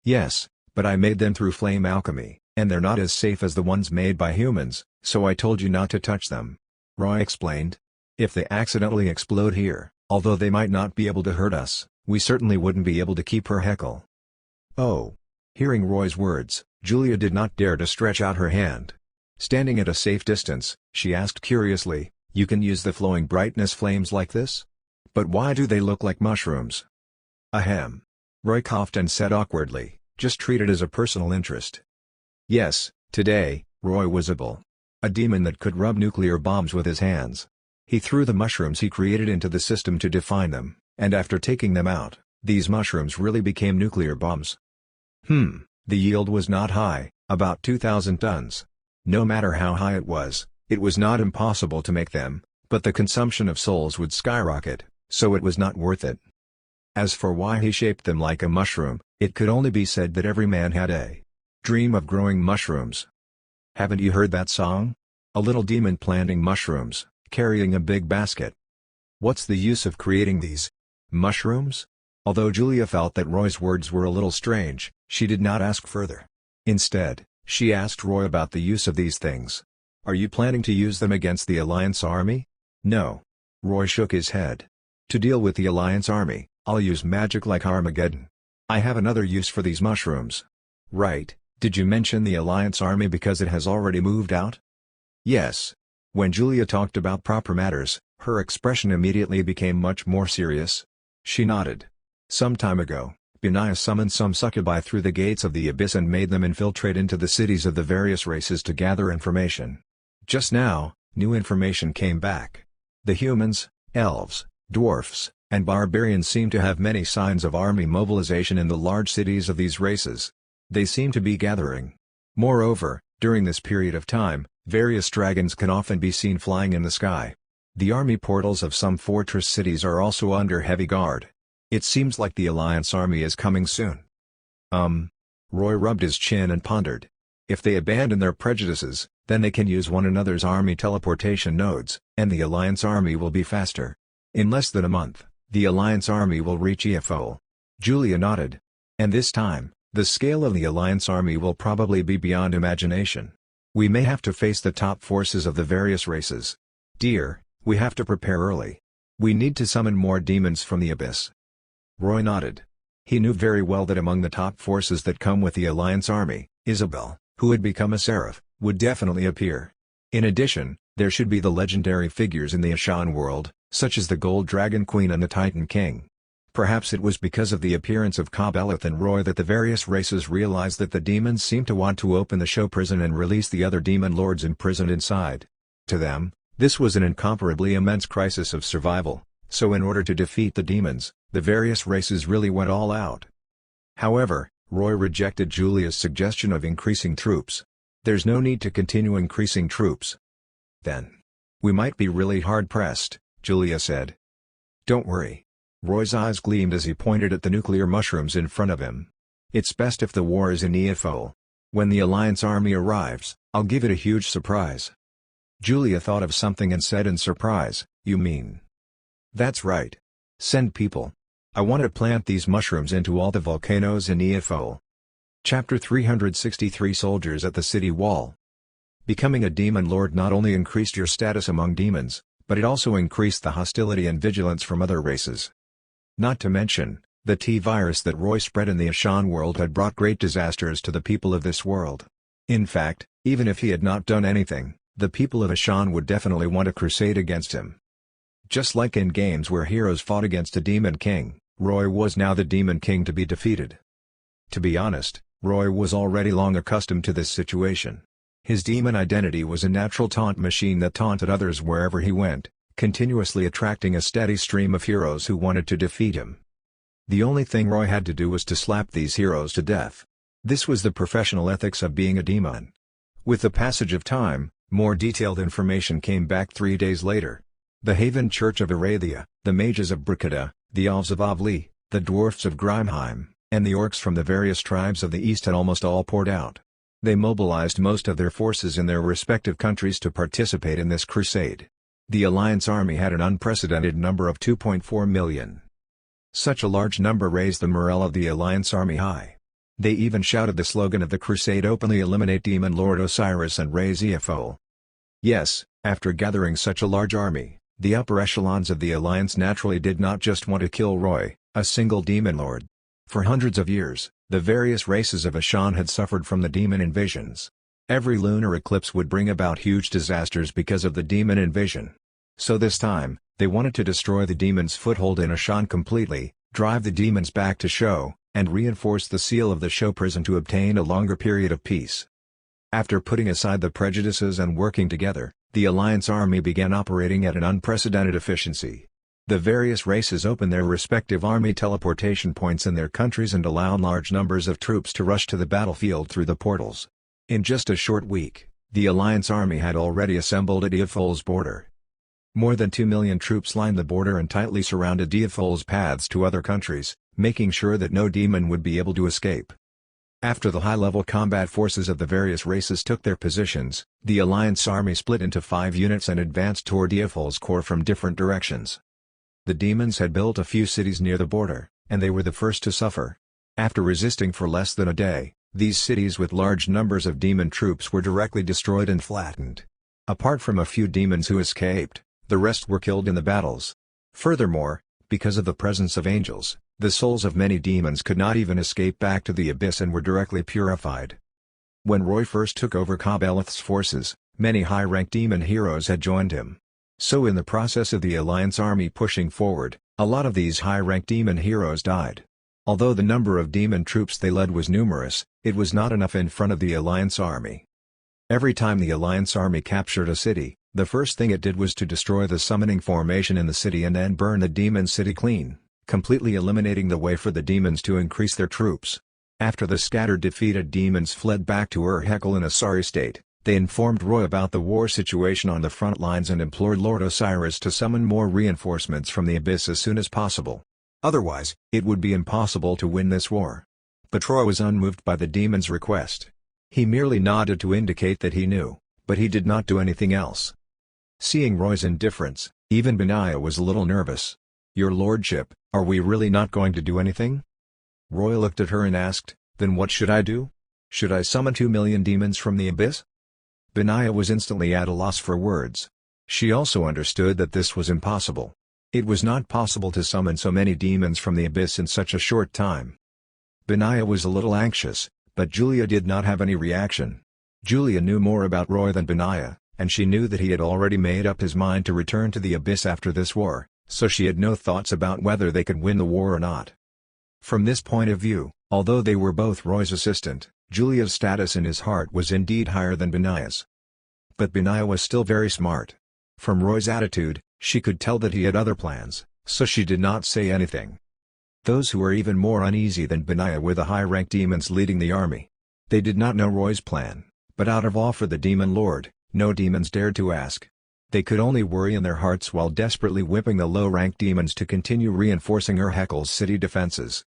"Yes, but I made them through flame alchemy, and they're not as safe as the ones made by humans, so I told you not to touch them," Roy explained. "If they accidentally explode here, although they might not be able to hurt us, we certainly wouldn't be able to keep her Heckle." "Oh." Hearing Roy's words, Julia did not dare to stretch out her hand. Standing at a safe distance, she asked curiously, "You can use the flowing brightness flames like this? But why do they look like mushrooms?" "Ahem." Roy coughed and said awkwardly, "Just treat it as a personal interest." Yes, today, Roy was a demon that could rub nuclear bombs with his hands. He threw the mushrooms he created into the system to define them, and after taking them out, these mushrooms really became nuclear bombs. The yield was not high, about 2,000 tons. No matter how high it was not impossible to make them, but the consumption of souls would skyrocket, so it was not worth it. As for why he shaped them like a mushroom, it could only be said that every man had a dream of growing mushrooms. Haven't you heard that song? A little demon planting mushrooms, carrying a big basket. What's the use of creating these mushrooms? Although Julia felt that Roy's words were a little strange, she did not ask further. Instead, she asked Roy about the use of these things. "Are you planning to use them against the Alliance army?" "No." Roy shook his head. "To deal with the Alliance army, I'll use magic like Armageddon. I have another use for these mushrooms." "Right, did you mention the Alliance army because it has already moved out?" "Yes." When Julia talked about proper matters, her expression immediately became much more serious. She nodded. "Some time ago, Benaiah summoned some succubi through the gates of the abyss and made them infiltrate into the cities of the various races to gather information. Just now, new information came back. The humans, elves, dwarfs, and barbarians seem to have many signs of army mobilization in the large cities of these races. They seem to be gathering. Moreover, during this period of time, various dragons can often be seen flying in the sky. The army portals of some fortress cities are also under heavy guard. It seems like the Alliance army is coming soon." Roy rubbed his chin and pondered. If they abandon their prejudices, then they can use one another's army teleportation nodes, and the Alliance army will be faster. In less than a month, the Alliance army will reach EFO. Julia nodded. "And this time, the scale of the Alliance army will probably be beyond imagination. We may have to face the top forces of the various races. Dear, we have to prepare early. We need to summon more demons from the abyss." Roy nodded. He knew very well that among the top forces that come with the Alliance army, Isabel, who had become a seraph, would definitely appear. In addition, there should be the legendary figures in the Ashan world, such as the Gold Dragon Queen and the Titan King. Perhaps it was because of the appearance of Kabelith and Roy that the various races realized that the demons seemed to want to open the show prison and release the other demon lords imprisoned inside. To them, this was an incomparably immense crisis of survival, so in order to defeat the demons, the various races really went all out. However, Roy rejected Julia's suggestion of increasing troops. "There's no need to continue increasing troops. Then we might be really hard-pressed," Julia said. "Don't worry." Roy's eyes gleamed as he pointed at the nuclear mushrooms in front of him. "It's best if the war is in EFO. When the Alliance army arrives, I'll give it a huge surprise." Julia thought of something and said in surprise, "You mean?" "That's right. Send people. I want to plant these mushrooms into all the volcanoes in EFO." Chapter 363 Soldiers at the City Wall. Becoming a demon lord not only increased your status among demons, but it also increased the hostility and vigilance from other races. Not to mention, the T-virus that Roy spread in the Ashan world had brought great disasters to the people of this world. In fact, even if he had not done anything, the people of Ashan would definitely want a crusade against him. Just like in games where heroes fought against a demon king, Roy was now the demon king to be defeated. To be honest, Roy was already long accustomed to this situation. His demon identity was a natural taunt machine that taunted others wherever he went, continuously attracting a steady stream of heroes who wanted to defeat him. The only thing Roy had to do was to slap these heroes to death. This was the professional ethics of being a demon. With the passage of time, more detailed information came back 3 days later. The Haven Church of Arathia, the mages of Bricada, the elves of Avli, the dwarfs of Grimheim, and the orcs from the various tribes of the east had almost all poured out. They mobilized most of their forces in their respective countries to participate in this crusade. The Alliance army had an unprecedented number of 2.4 million. Such a large number raised the morale of the Alliance army high. They even shouted the slogan of the crusade, openly eliminate Demon Lord Osiris and raise Eophol. Yes, after gathering such a large army, the upper echelons of the Alliance naturally did not just want to kill Roy, a single Demon Lord. For hundreds of years, the various races of Ashan had suffered from the demon invasions. Every lunar eclipse would bring about huge disasters because of the demon invasion. So this time, they wanted to destroy the demon's foothold in Ashan completely, drive the demons back to Sho, and reinforce the seal of the Sho prison to obtain a longer period of peace. After putting aside the prejudices and working together, the Alliance army began operating at an unprecedented efficiency. The various races opened their respective army teleportation points in their countries and allowed large numbers of troops to rush to the battlefield through the portals. In just a short week, the Alliance army had already assembled at Eophol's border. More than 2 million troops lined the border and tightly surrounded Eophol's paths to other countries, making sure that no demon would be able to escape. After the high-level combat forces of the various races took their positions, the Alliance army split into 5 units and advanced toward Eophol's core from different directions. The demons had built a few cities near the border, and they were the first to suffer. After resisting for less than a day, these cities with large numbers of demon troops were directly destroyed and flattened. Apart from a few demons who escaped, the rest were killed in the battles. Furthermore, because of the presence of angels, the souls of many demons could not even escape back to the abyss and were directly purified. When Roy first took over Kabeleth's forces, many high-ranked demon heroes had joined him. So in the process of the Alliance army pushing forward, a lot of these high-ranked demon heroes died. Although the number of demon troops they led was numerous, it was not enough in front of the Alliance army. Every time the Alliance army captured a city, the first thing it did was to destroy the summoning formation in the city and then burn the demon city clean, completely eliminating the way for the demons to increase their troops. After the scattered defeated demons fled back to Ur-Hekel in a sorry state, they informed Roy about the war situation on the front lines and implored Lord Osiris to summon more reinforcements from the abyss as soon as possible. Otherwise, it would be impossible to win this war. But Roy was unmoved by the demon's request. He merely nodded to indicate that he knew, but he did not do anything else. Seeing Roy's indifference, even Benaiah was a little nervous. "Your lordship, are we really not going to do anything?" Roy looked at her and asked, "Then what should I do? Should I summon 2 million demons from the abyss?" Benaiah was instantly at a loss for words. She also understood that this was impossible. It was not possible to summon so many demons from the abyss in such a short time. Benaiah was a little anxious, but Julia did not have any reaction. Julia knew more about Roy than Benaiah, and she knew that he had already made up his mind to return to the abyss after this war, so she had no thoughts about whether they could win the war or not. From this point of view, although they were both Roy's assistant, Julia's status in his heart was indeed higher than Benaiah's. But Benaiah was still very smart. From Roy's attitude, she could tell that he had other plans, so she did not say anything. Those who were even more uneasy than Benaiah were the high-ranked demons leading the army. They did not know Roy's plan, but out of awe for the demon lord, no demons dared to ask. They could only worry in their hearts while desperately whipping the low-ranked demons to continue reinforcing Ur-Hekel's city defenses.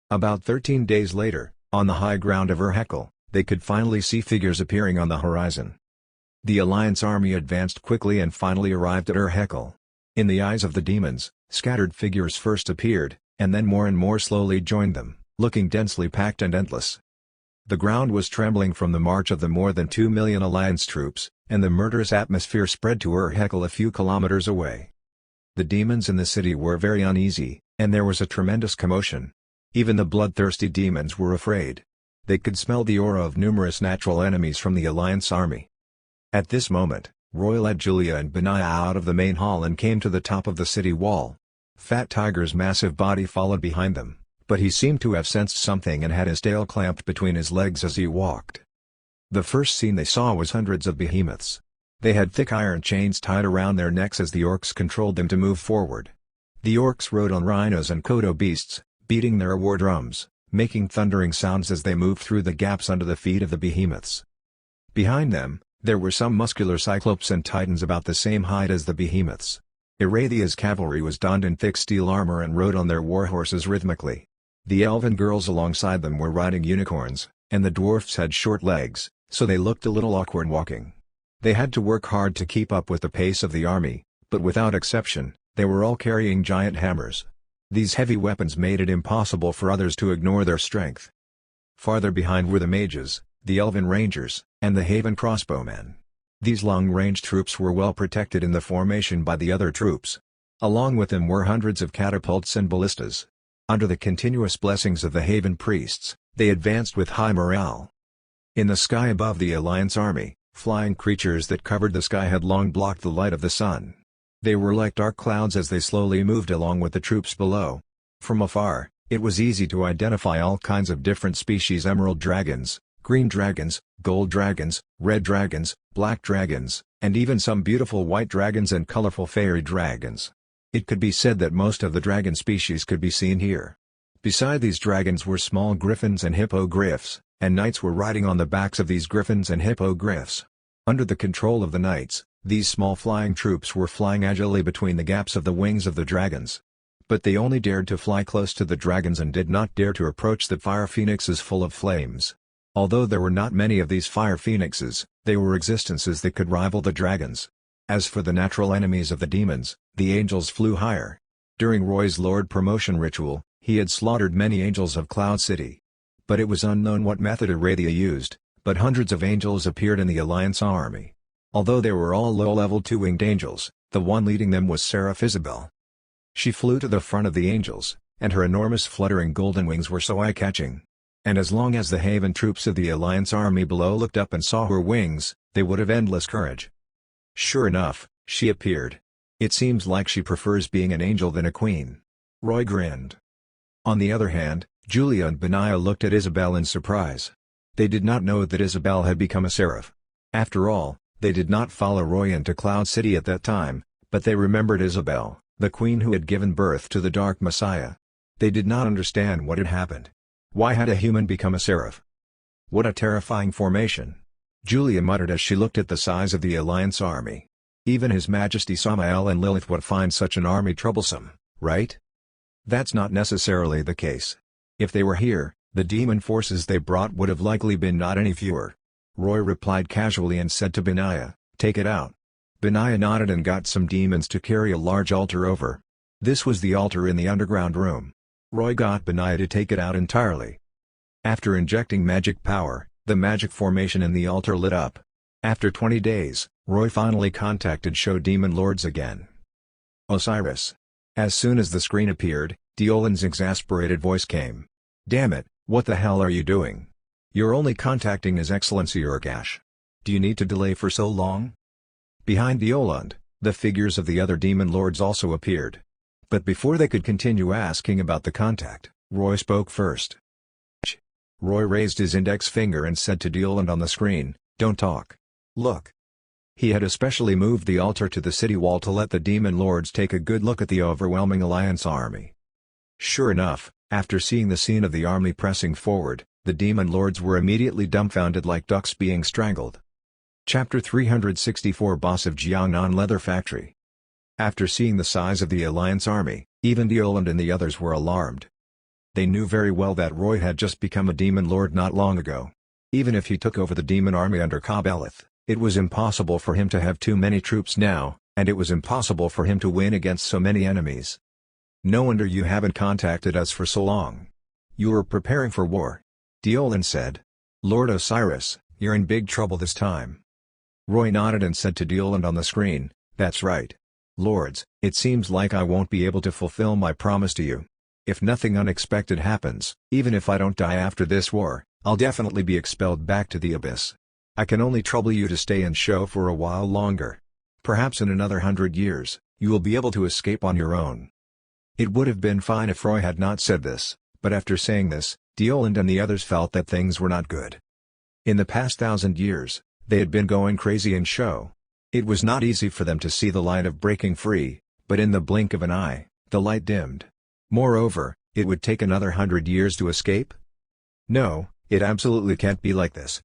About 13 days later, on the high ground of Ur-Hekel, they could finally see figures appearing on the horizon. The Alliance army advanced quickly and finally arrived at Ur-Hekel. In the eyes of the demons, scattered figures first appeared, and then more and more slowly joined them, looking densely packed and endless. The ground was trembling from the march of the more than 2 million Alliance troops, and the murderous atmosphere spread to Ur-Hekel a few kilometers away. The demons in the city were very uneasy, and there was a tremendous commotion. Even the bloodthirsty demons were afraid. They could smell the aura of numerous natural enemies from the Alliance army. At this moment, Roy led Julia and Benaiah out of the main hall and came to the top of the city wall. Fat Tiger's massive body followed behind them, but he seemed to have sensed something and had his tail clamped between his legs as he walked. The first scene they saw was hundreds of behemoths. They had thick iron chains tied around their necks as the orcs controlled them to move forward. The orcs rode on rhinos and kodo beasts, beating their war drums, making thundering sounds as they moved through the gaps under the feet of the behemoths. Behind them, there were some muscular cyclopes and titans about the same height as the behemoths. Erathia's cavalry was donned in thick steel armor and rode on their warhorses rhythmically. The elven girls alongside them were riding unicorns, and the dwarfs had short legs, so they looked a little awkward walking. They had to work hard to keep up with the pace of the army, But without exception, they were all carrying giant hammers. These heavy weapons made it impossible for others to ignore their strength. Farther behind were the mages, the elven rangers, and the Haven crossbowmen. These long-range troops were well protected in the formation by the other troops. Along with them were hundreds of catapults and ballistas. Under the continuous blessings of the Haven priests, they advanced with high morale. In the sky above the Alliance army, flying creatures that covered the sky had long blocked the light of the sun. They were like dark clouds as they slowly moved along with the troops below. From afar, it was easy to identify all kinds of different species: emerald dragons, green dragons, gold dragons, red dragons, black dragons, and even some beautiful white dragons and colorful fairy dragons. It could be said that most of the dragon species could be seen here. Beside these dragons were small griffins and hippogriffs, and knights were riding on the backs of these griffins and hippogriffs. Under the control of the knights, these small flying troops were flying agilely between the gaps of the wings of the dragons. But they only dared to fly close to the dragons and did not dare to approach the fire phoenixes full of flames. Although there were not many of these fire phoenixes, they were existences that could rival the dragons. As for the natural enemies of the demons, the angels flew higher. During Roy's Lord promotion ritual, he had slaughtered many angels of Cloud City. But it was unknown what method Arathia used, but hundreds of angels appeared in the Alliance army. Although they were all low-level two-winged angels, the one leading them was Seraph Isabel. She flew to the front of the angels, and her enormous fluttering golden wings were so eye-catching. And as long as the Haven troops of the Alliance army below looked up and saw her wings, they would have endless courage. Sure enough, she appeared. It seems like she prefers being an angel than a queen. Roy grinned. On the other hand, Julia and Benaiah looked at Isabel in surprise. They did not know that Isabel had become a seraph. After all, they did not follow Roy into Cloud City at that time, but they remembered Isabel, the queen who had given birth to the Dark Messiah. They did not understand what had happened. Why had a human become a seraph? What a terrifying formation! Julia muttered as she looked at the size of the Alliance army. Even His Majesty Samael and Lilith would find such an army troublesome, right? That's not necessarily the case. If they were here, the demon forces they brought would have likely been not any fewer. Roy replied casually and said to Benaiah, "Take it out." Benaiah nodded and got some demons to carry a large altar over. This was the altar in the underground room. Roy got Benaiah to take it out entirely. After injecting magic power, the magic formation in the altar lit up. After 20 days, Roy finally contacted Show Demon Lords again. Osiris. As soon as the screen appeared, Deolin's exasperated voice came. "Damn it, what the hell are you doing? You're only contacting His Excellency Ergash. Do you need to delay for so long?" Behind Deoland, the figures of the other demon lords also appeared. But before they could continue asking about the contact, Roy spoke first. Roy raised his index finger and said to Deoland on the screen, "Don't talk. Look." He had especially moved the altar to the city wall to let the demon lords take a good look at the overwhelming Alliance army. Sure enough, after seeing the scene of the army pressing forward, the demon lords were immediately dumbfounded like ducks being strangled. Chapter 364 Boss of Jiangnan Leather Factory. After seeing the size of the Alliance army, even Deoland and the others were alarmed. They knew very well that Roy had just become a demon lord not long ago. Even if he took over the demon army under Kabelith, it was impossible for him to have too many troops now, and it was impossible for him to win against so many enemies. "No wonder you haven't contacted us for so long. You were preparing for war," Deoland said. "Lord Osiris, you're in big trouble this time." Roy nodded and said to Deoland on the screen, "That's right. Lords, it seems like I won't be able to fulfill my promise to you. If nothing unexpected happens, even if I don't die after this war, I'll definitely be expelled back to the abyss. I can only trouble you to stay and show for a while longer. Perhaps in another 100 years, you will be able to escape on your own." It would have been fine if Roy had not said this, but after saying this, Deoland and the others felt that things were not good. In the past 1,000 years, they had been going crazy in show. It was not easy for them to see the light of breaking free, but in the blink of an eye, the light dimmed. Moreover, it would take another 100 years to escape? No, it absolutely can't be like this.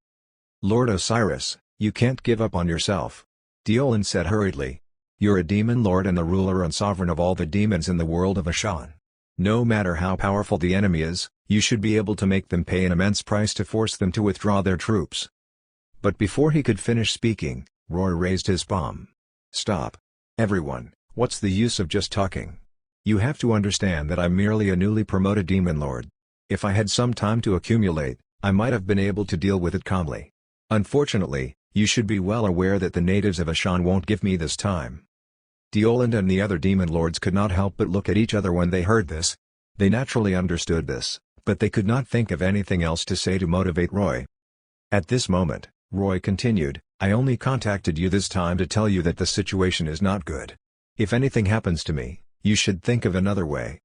"Lord Osiris, you can't give up on yourself," Deoland said hurriedly. "You're a demon lord and the ruler and sovereign of all the demons in the world of Ashan. No matter how powerful the enemy is, you should be able to make them pay an immense price to force them to withdraw their troops." But before he could finish speaking, Roy raised his palm. "Stop. Everyone, what's the use of just talking? You have to understand that I'm merely a newly promoted demon lord. If I had some time to accumulate, I might have been able to deal with it calmly. Unfortunately, you should be well aware that the natives of Ashan won't give me this time. Deoland and the other demon lords could not help but look at each other when they heard this. They naturally understood this, but they could not think of anything else to say to motivate Roy. At this moment, Roy continued, I only contacted you this time to tell you that the situation is not good. If anything happens to me, you should think of another way.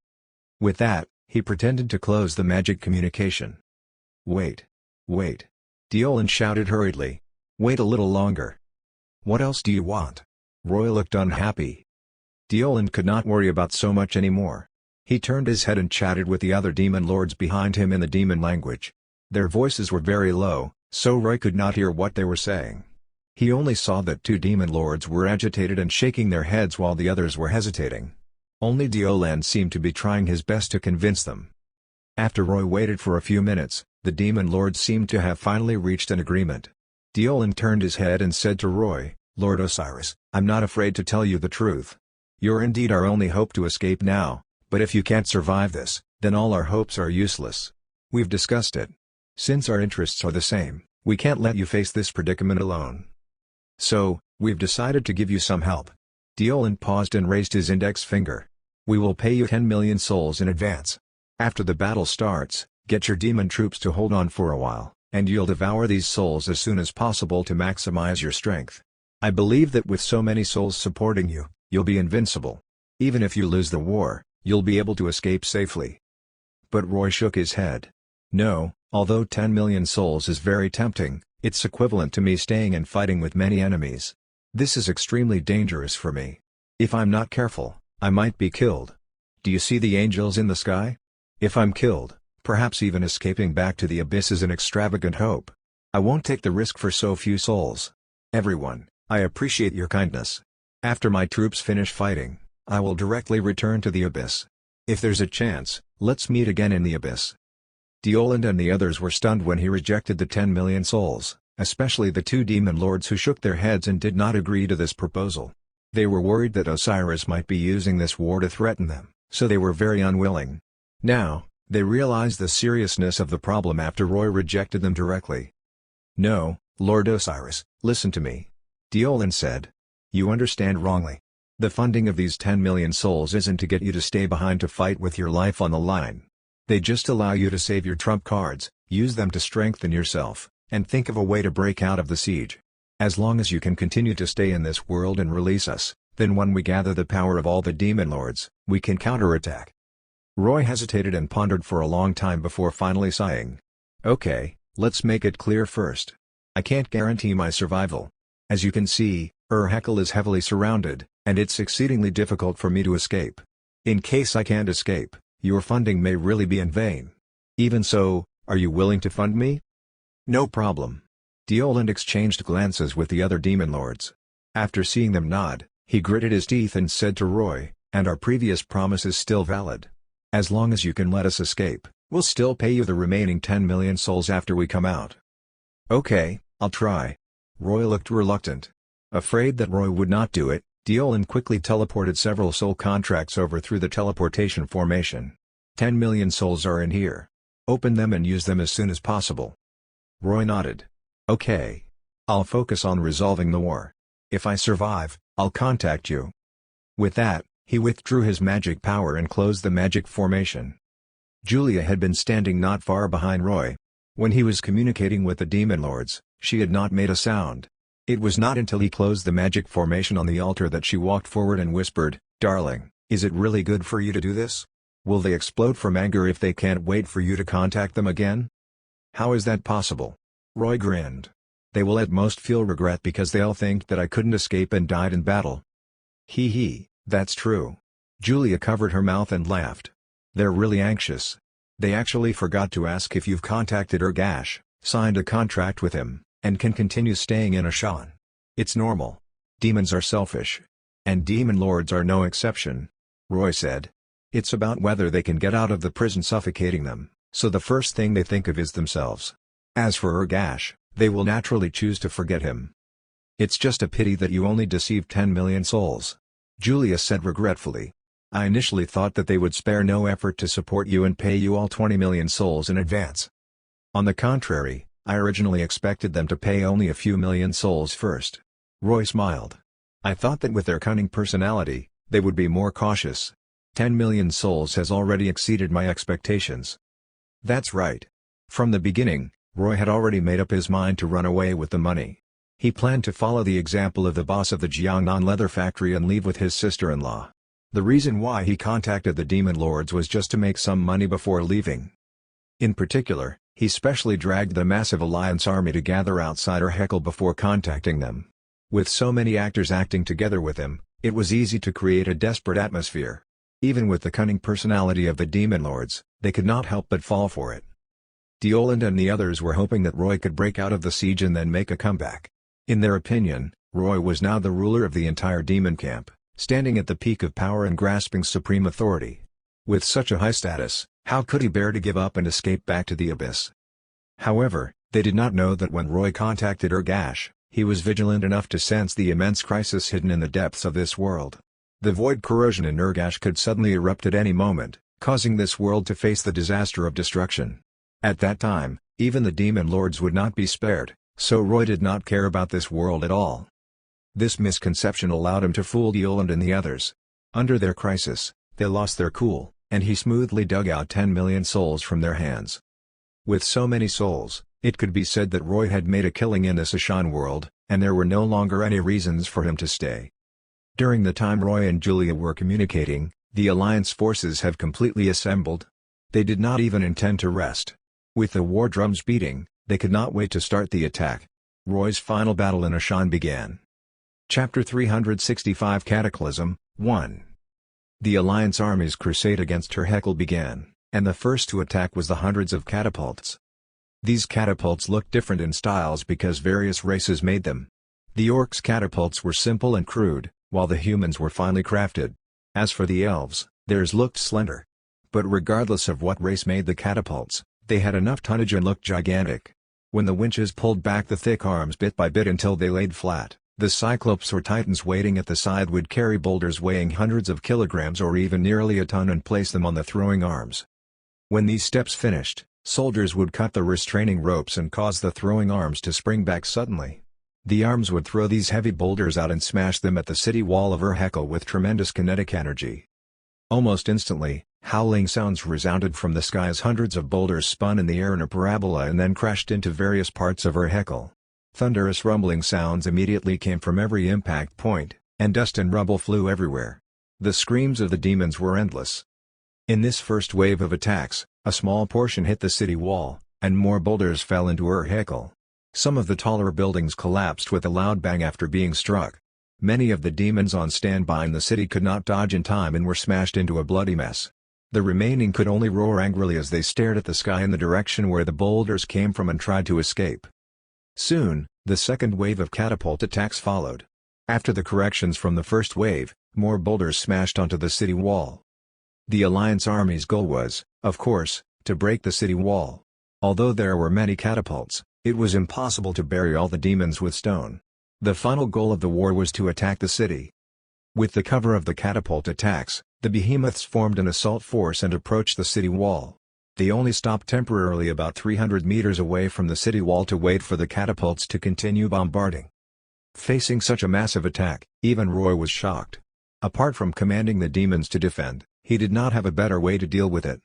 With that, he pretended to close the magic communication. Wait. Wait. Deoland shouted hurriedly. Wait a little longer. What else do you want? Roy looked unhappy. Deoland could not worry about so much anymore. He turned his head and chatted with the other demon lords behind him in the demon language. Their voices were very low, so Roy could not hear what they were saying. He only saw that two demon lords were agitated and shaking their heads while the others were hesitating. Only Deoland seemed to be trying his best to convince them. After Roy waited for a few minutes, the demon lords seemed to have finally reached an agreement. Deoland turned his head and said to Roy, Lord Osiris, I'm not afraid to tell you the truth. You're indeed our only hope to escape now, but if you can't survive this, then all our hopes are useless. We've discussed it. Since our interests are the same, we can't let you face this predicament alone. So, we've decided to give you some help. Deoland paused and raised his index finger. We will pay you 10 million souls in advance. After the battle starts, get your demon troops to hold on for a while, and you'll devour these souls as soon as possible to maximize your strength. I believe that with so many souls supporting you, you'll be invincible. Even if you lose the war, you'll be able to escape safely. But Roy shook his head. No, although 10 million souls is very tempting, it's equivalent to me staying and fighting with many enemies. This is extremely dangerous for me. If I'm not careful, I might be killed. Do you see the angels in the sky? If I'm killed, perhaps even escaping back to the abyss is an extravagant hope. I won't take the risk for so few souls. Everyone, I appreciate your kindness. After my troops finish fighting, I will directly return to the abyss. If there's a chance, let's meet again in the abyss. Deoland and the others were stunned when he rejected the 10 million souls, especially the two demon lords who shook their heads and did not agree to this proposal. They were worried that Osiris might be using this war to threaten them, so they were very unwilling. Now, they realized the seriousness of the problem after Roy rejected them directly. No, Lord Osiris, listen to me. Deoland said. You understand wrongly. The funding of these 10 million souls isn't to get you to stay behind to fight with your life on the line. They just allow you to save your trump cards, use them to strengthen yourself, and think of a way to break out of the siege. As long as you can continue to stay in this world and release us, then when we gather the power of all the demon lords, we can counterattack. Roy hesitated and pondered for a long time before finally sighing. Okay, let's make it clear first. I can't guarantee my survival. As you can see, Hekel is heavily surrounded, and it's exceedingly difficult for me to escape. In case I can't escape, your funding may really be in vain. Even so, are you willing to fund me? No problem. Deoland exchanged glances with the other demon lords. After seeing them nod, he gritted his teeth and said to Roy, and our previous promise is still valid. As long as you can let us escape, we'll still pay you the remaining 10 million souls after we come out. Okay, I'll try. Roy looked reluctant. Afraid that Roy would not do it, Deoland quickly teleported several soul contracts over through the teleportation formation. 10 million souls are in here. Open them and use them as soon as possible. Roy nodded. Okay. I'll focus on resolving the war. If I survive, I'll contact you. With that, he withdrew his magic power and closed the magic formation. Julia had been standing not far behind Roy. When he was communicating with the demon lords, she had not made a sound. It was not until he closed the magic formation on the altar that she walked forward and whispered, Darling, is it really good for you to do this? Will they explode from anger if they can't wait for you to contact them again? How is that possible? Roy grinned. They will at most feel regret because they'll think that I couldn't escape and died in battle. Hee hee, that's true. Julia covered her mouth and laughed. They're really anxious. They actually forgot to ask if you've contacted Ergash, signed a contract with him, and can continue staying in Ashan. It's normal. Demons are selfish. And demon lords are no exception. Roy said. It's about whether they can get out of the prison suffocating them, so the first thing they think of is themselves. As for Ergash, they will naturally choose to forget him. It's just a pity that you only deceived 10 million souls. Julia said regretfully. I initially thought that they would spare no effort to support you and pay you all 20 million souls in advance. On the contrary, I originally expected them to pay only a few million souls first. Roy smiled. I thought that with their cunning personality, they would be more cautious. 10 million souls has already exceeded my expectations. That's right. From the beginning, Roy had already made up his mind to run away with the money. He planned to follow the example of the boss of the Jiangnan leather factory and leave with his sister-in-law. The reason why he contacted the demon lords was just to make some money before leaving. In particular, he specially dragged the massive alliance army to gather outside Ergash before contacting them. With so many actors acting together with him, it was easy to create a desperate atmosphere. Even with the cunning personality of the demon lords, they could not help but fall for it. Deoland and the others were hoping that Roy could break out of the siege and then make a comeback. In their opinion, Roy was now the ruler of the entire demon camp, standing at the peak of power and grasping supreme authority. With such a high status, how could he bear to give up and escape back to the abyss? However, they did not know that when Roy contacted Ergash, he was vigilant enough to sense the immense crisis hidden in the depths of this world. The void corrosion in Ergash could suddenly erupt at any moment, causing this world to face the disaster of destruction. At that time, even the demon lords would not be spared, so Roy did not care about this world at all. This misconception allowed him to fool Deoland and the others. Under their crisis, they lost their cool, and he smoothly dug out 10 million souls from their hands. With so many souls, it could be said that Roy had made a killing in this Ashan world, and there were no longer any reasons for him to stay. During the time Roy and Julia were communicating, the Alliance forces have completely assembled. They did not even intend to rest. With the war drums beating, they could not wait to start the attack. Roy's final battle in Ashan began. Chapter 365 Cataclysm 1. The Alliance army's crusade against Ergash began, and the first to attack was the hundreds of catapults. These catapults looked different in styles because various races made them. The orcs' catapults were simple and crude, while the humans were finely crafted. As for the elves, theirs looked slender. But regardless of what race made the catapults, they had enough tonnage and looked gigantic. When the winches pulled back the thick arms bit by bit until they laid flat, the cyclops or titans waiting at the side would carry boulders weighing hundreds of kilograms or even nearly a ton and place them on the throwing arms. When these steps finished, soldiers would cut the restraining ropes and cause the throwing arms to spring back suddenly. The arms would throw these heavy boulders out and smash them at the city wall of Ergash with tremendous kinetic energy. Almost instantly, howling sounds resounded from the sky as hundreds of boulders spun in the air in a parabola and then crashed into various parts of Ergash. Thunderous rumbling sounds immediately came from every impact point, and dust and rubble flew everywhere. The screams of the demons were endless. In this first wave of attacks, a small portion hit the city wall, and more boulders fell into Ergash. Some of the taller buildings collapsed with a loud bang after being struck. Many of the demons on standby in the city could not dodge in time and were smashed into a bloody mess. The remaining could only roar angrily as they stared at the sky in the direction where the boulders came from and tried to escape. Soon, the second wave of catapult attacks followed. After the corrections from the first wave, more boulders smashed onto the city wall. The Alliance army's goal was, of course, to break the city wall. Although there were many catapults, it was impossible to bury all the demons with stone. The final goal of the war was to attack the city. With the cover of the catapult attacks, the behemoths formed an assault force and approached the city wall. They only stopped temporarily about 300 meters away from the city wall to wait for the catapults to continue bombarding. Facing such a massive attack, even Roy was shocked. Apart from commanding the demons to defend, he did not have a better way to deal with it.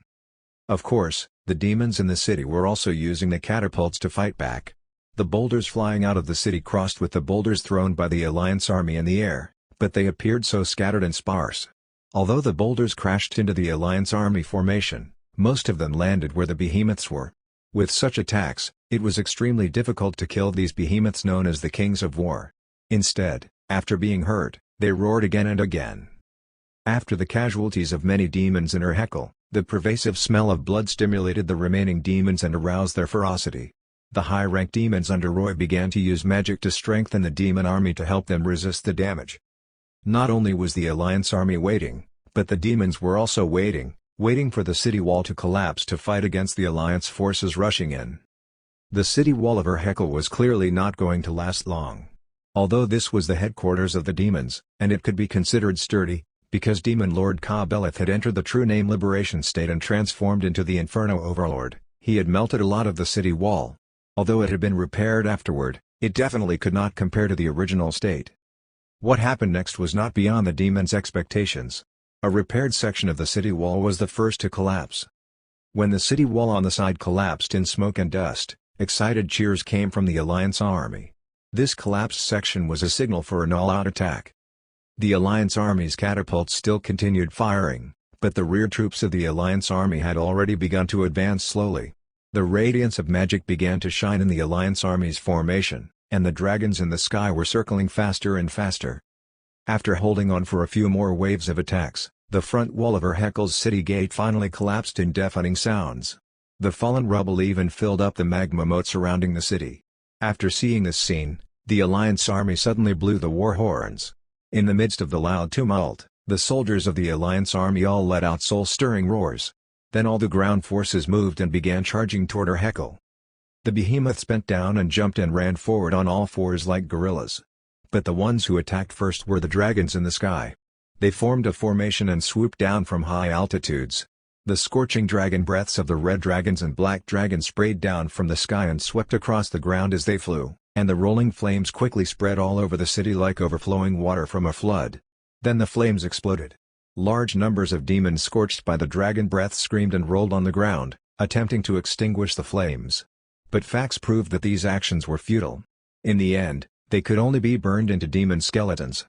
Of course, the demons in the city were also using the catapults to fight back. The boulders flying out of the city crossed with the boulders thrown by the Alliance army in the air, but they appeared so scattered and sparse. Although the boulders crashed into the Alliance army formation, most of them landed where the behemoths were. With such attacks, it was extremely difficult to kill these behemoths known as the Kings of War. Instead, after being hurt, they roared again and again. After the casualties of many demons in Ergash, the pervasive smell of blood stimulated the remaining demons and aroused their ferocity. The high-ranked demons under Roy began to use magic to strengthen the demon army to help them resist the damage. Not only was the Alliance army waiting, but the demons were also waiting for the city wall to collapse to fight against the Alliance forces rushing in. The city wall of Ergash was clearly not going to last long. Although this was the headquarters of the demons, and it could be considered sturdy, because Demon Lord Ka-Beleth had entered the true name Liberation State and transformed into the Inferno Overlord, he had melted a lot of the city wall. Although it had been repaired afterward, it definitely could not compare to the original state. What happened next was not beyond the demons' expectations. A repaired section of the city wall was the first to collapse. When the city wall on the side collapsed in smoke and dust, excited cheers came from the Alliance army. This collapsed section was a signal for an all-out attack. The Alliance army's catapults still continued firing, but the rear troops of the Alliance army had already begun to advance slowly. The radiance of magic began to shine in the Alliance army's formation, and the dragons in the sky were circling faster and faster. After holding on for a few more waves of attacks, the front wall of Erhakel's city gate finally collapsed in deafening sounds. The fallen rubble even filled up the magma moat surrounding the city. After seeing this scene, the Alliance army suddenly blew the war horns. In the midst of the loud tumult, the soldiers of the Alliance army all let out soul-stirring roars. Then all the ground forces moved and began charging toward Erhakel. The behemoths bent down and jumped and ran forward on all fours like gorillas. But the ones who attacked first were the dragons in the sky. They formed a formation and swooped down from high altitudes. The scorching dragon breaths of the red dragons and black dragons sprayed down from the sky and swept across the ground as they flew, and the rolling flames quickly spread all over the city like overflowing water from a flood. Then the flames exploded. Large numbers of demons scorched by the dragon breath screamed and rolled on the ground, attempting to extinguish the flames. But facts proved that these actions were futile. In the end, they could only be burned into demon skeletons.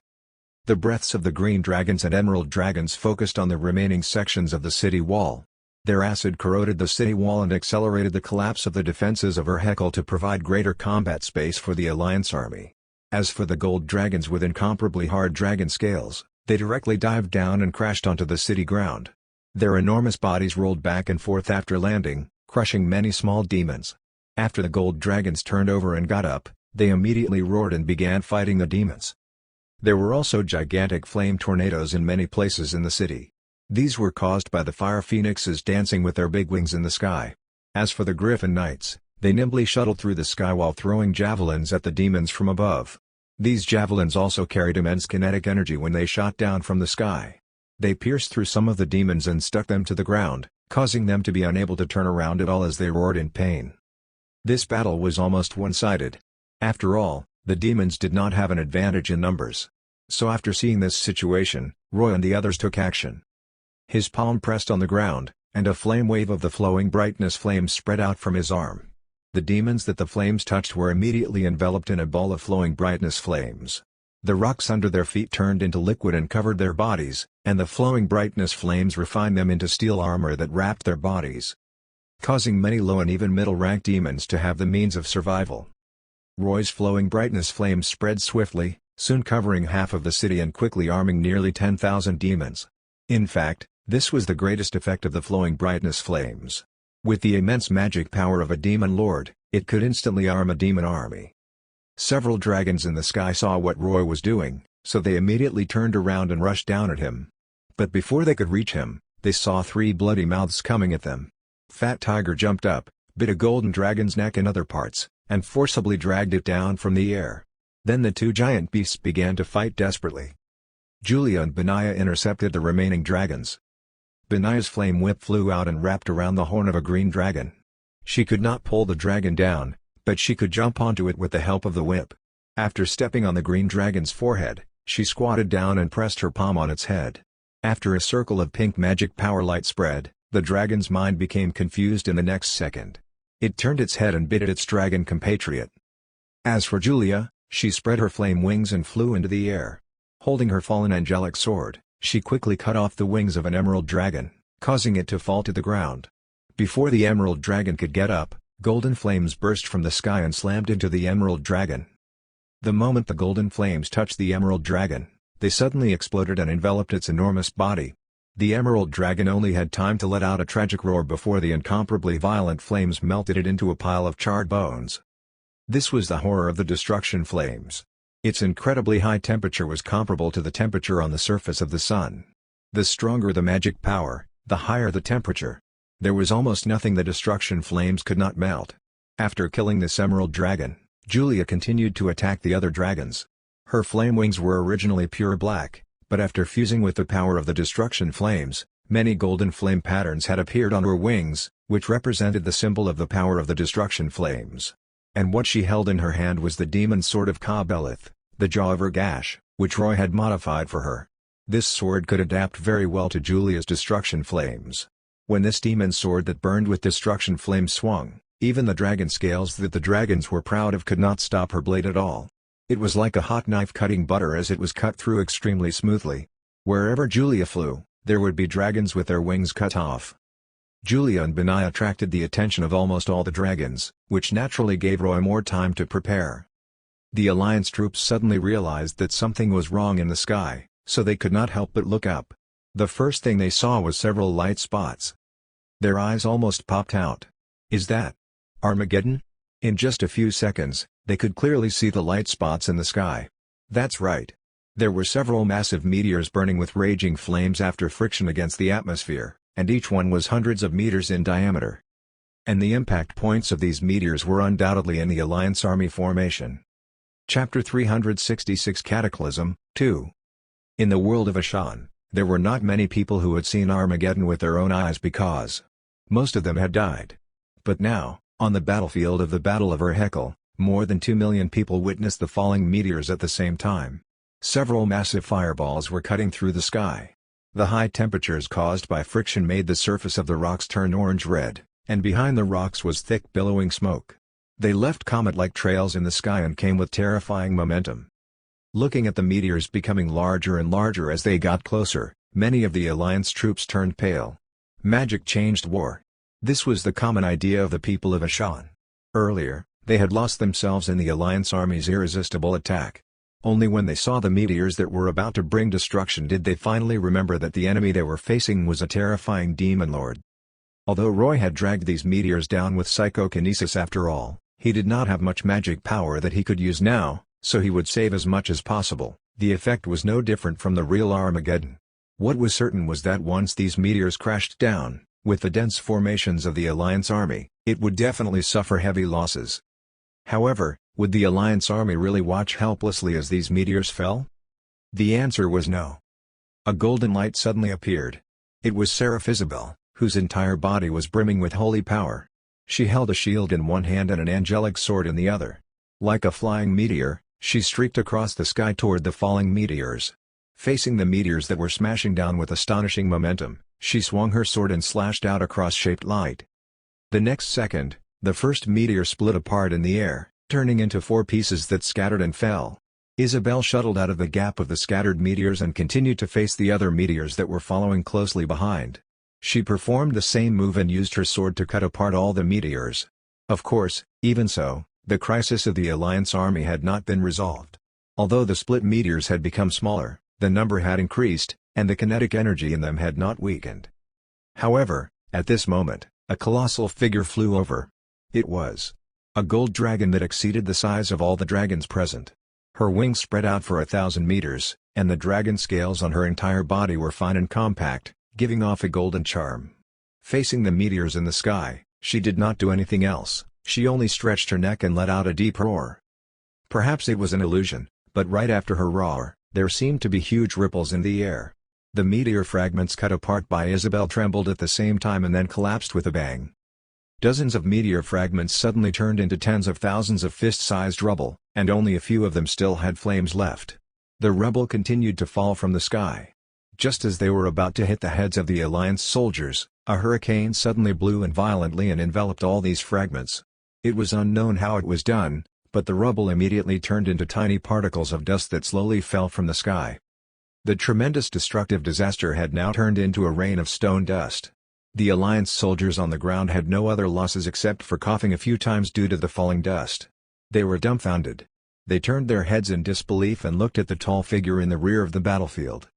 The breaths of the green dragons and emerald dragons focused on the remaining sections of the city wall. Their acid corroded the city wall and accelerated the collapse of the defenses of Erhakel to provide greater combat space for the Alliance army. As for the gold dragons with incomparably hard dragon scales, they directly dived down and crashed onto the city ground. Their enormous bodies rolled back and forth after landing, crushing many small demons. After the gold dragons turned over and got up, they immediately roared and began fighting the demons. There were also gigantic flame tornadoes in many places in the city. These were caused by the fire phoenixes dancing with their big wings in the sky. As for the Griffin Knights, they nimbly shuttled through the sky while throwing javelins at the demons from above. These javelins also carried immense kinetic energy when they shot down from the sky. They pierced through some of the demons and stuck them to the ground, causing them to be unable to turn around at all as they roared in pain. This battle was almost one-sided. After all, the demons did not have an advantage in numbers. So after seeing this situation, Roy and the others took action. His palm pressed on the ground, and a flame wave of the flowing brightness flames spread out from his arm. The demons that the flames touched were immediately enveloped in a ball of flowing brightness flames. The rocks under their feet turned into liquid and covered their bodies, and the flowing brightness flames refined them into steel armor that wrapped their bodies, causing many low and even middle-rank demons to have the means of survival. Roy's flowing brightness flames spread swiftly, soon covering half of the city and quickly arming nearly 10,000 demons. In fact, this was the greatest effect of the flowing brightness flames. With the immense magic power of a demon lord, it could instantly arm a demon army. Several dragons in the sky saw what Roy was doing, so they immediately turned around and rushed down at him. But before they could reach him, they saw 3 bloody mouths coming at them. Fat Tiger jumped up, bit a golden dragon's neck in other parts, and forcibly dragged it down from the air. Then the 2 giant beasts began to fight desperately. Julia and Benaiah intercepted the remaining dragons. Benaiah's flame whip flew out and wrapped around the horn of a green dragon. She could not pull the dragon down, but she could jump onto it with the help of the whip. After stepping on the green dragon's forehead, she squatted down and pressed her palm on its head. After a circle of pink magic power light spread, the dragon's mind became confused in the next second. It turned its head and bit at its dragon compatriot. As for Julia, she spread her flame wings and flew into the air. Holding her fallen angelic sword, she quickly cut off the wings of an emerald dragon, causing it to fall to the ground. Before the emerald dragon could get up, golden flames burst from the sky and slammed into the emerald dragon. The moment the golden flames touched the emerald dragon, they suddenly exploded and enveloped its enormous body. The emerald dragon only had time to let out a tragic roar before the incomparably violent flames melted it into a pile of charred bones. This was the horror of the destruction flames. Its incredibly high temperature was comparable to the temperature on the surface of the sun. The stronger the magic power, the higher the temperature. There was almost nothing the destruction flames could not melt. After killing this emerald dragon, Julia continued to attack the other dragons. Her flame wings were originally pure black, but after fusing with the power of the destruction flames, many golden flame patterns had appeared on her wings, which represented the symbol of the power of the destruction flames. And what she held in her hand was the demon sword of Ka-Belith, the jaw of Ergash, which Roy had modified for her. This sword could adapt very well to Julia's destruction flames. When this demon sword that burned with destruction flames swung, even the dragon scales that the dragons were proud of could not stop her blade at all. It was like a hot knife cutting butter as it was cut through extremely smoothly. Wherever Julia flew, there would be dragons with their wings cut off. Julia and Benai attracted the attention of almost all the dragons, which naturally gave Roy more time to prepare. The Alliance troops suddenly realized that something was wrong in the sky, so they could not help but look up. The first thing they saw was several light spots. Their eyes almost popped out. Is that Armageddon? In just a few seconds, they could clearly see the light spots in the sky. That's right. There were several massive meteors burning with raging flames after friction against the atmosphere, and each one was hundreds of meters in diameter. And the impact points of these meteors were undoubtedly in the Alliance Army formation. Chapter 366 Cataclysm, 2. In the world of Ashan, there were not many people who had seen Armageddon with their own eyes because most of them had died. But now, on the battlefield of the Battle of Erhekel, more than 2 million people witnessed the falling meteors at the same time. Several massive fireballs were cutting through the sky. The high temperatures caused by friction made the surface of the rocks turn orange-red, and behind the rocks was thick billowing smoke. They left comet-like trails in the sky and came with terrifying momentum. Looking at the meteors becoming larger and larger as they got closer, many of the Alliance troops turned pale. Magic changed war. This was the common idea of the people of Ashan. Earlier, they had lost themselves in the Alliance Army's irresistible attack. Only when they saw the meteors that were about to bring destruction did they finally remember that the enemy they were facing was a terrifying demon lord. Although Roy had dragged these meteors down with psychokinesis after all, he did not have much magic power that he could use now, so he would save as much as possible. The effect was no different from the real Armageddon. What was certain was that once these meteors crashed down, with the dense formations of the Alliance Army, it would definitely suffer heavy losses. However, would the Alliance Army really watch helplessly as these meteors fell? The answer was no. A golden light suddenly appeared. It was Seraph Isabel, whose entire body was brimming with holy power. She held a shield in one hand and an angelic sword in the other. Like a flying meteor, she streaked across the sky toward the falling meteors. Facing the meteors that were smashing down with astonishing momentum, she swung her sword and slashed out a cross-shaped light. The next second, the first meteor split apart in the air, turning into 4 pieces that scattered and fell. Isabel shuttled out of the gap of the scattered meteors and continued to face the other meteors that were following closely behind. She performed the same move and used her sword to cut apart all the meteors. Of course, even so, the crisis of the Alliance Army had not been resolved. Although the split meteors had become smaller, the number had increased, and the kinetic energy in them had not weakened. However, at this moment, a colossal figure flew over. It was a gold dragon that exceeded the size of all the dragons present. Her wings spread out for 1,000 meters, and the dragon scales on her entire body were fine and compact, giving off a golden charm. Facing the meteors in the sky, she did not do anything else, she only stretched her neck and let out a deep roar. Perhaps it was an illusion, but right after her roar, there seemed to be huge ripples in the air. The meteor fragments cut apart by Isabel trembled at the same time and then collapsed with a bang. Dozens of meteor fragments suddenly turned into tens of thousands of fist-sized rubble, and only a few of them still had flames left. The rubble continued to fall from the sky. Just as they were about to hit the heads of the Alliance soldiers, a hurricane suddenly blew in violently and enveloped all these fragments. It was unknown how it was done, but the rubble immediately turned into tiny particles of dust that slowly fell from the sky. The tremendous destructive disaster had now turned into a rain of stone dust. The Alliance soldiers on the ground had no other losses except for coughing a few times due to the falling dust. They were dumbfounded. They turned their heads in disbelief and looked at the tall figure in the rear of the battlefield.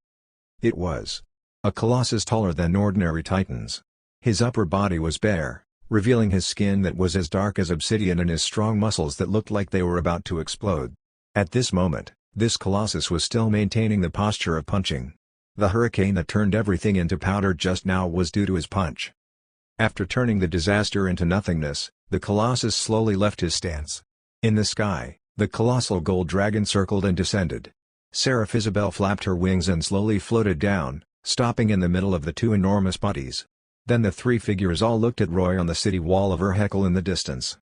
It was a colossus taller than ordinary titans. His upper body was bare, revealing his skin that was as dark as obsidian and his strong muscles that looked like they were about to explode. At this moment, this colossus was still maintaining the posture of punching. The hurricane that turned everything into powder just now was due to his punch. After turning the disaster into nothingness, the colossus slowly left his stance. In the sky, The colossal gold dragon circled and descended. Seraph Isabel flapped her wings and slowly floated down, stopping in the middle of the two enormous bodies. Then the three figures all looked at Roy on the city wall of Ergash in the distance.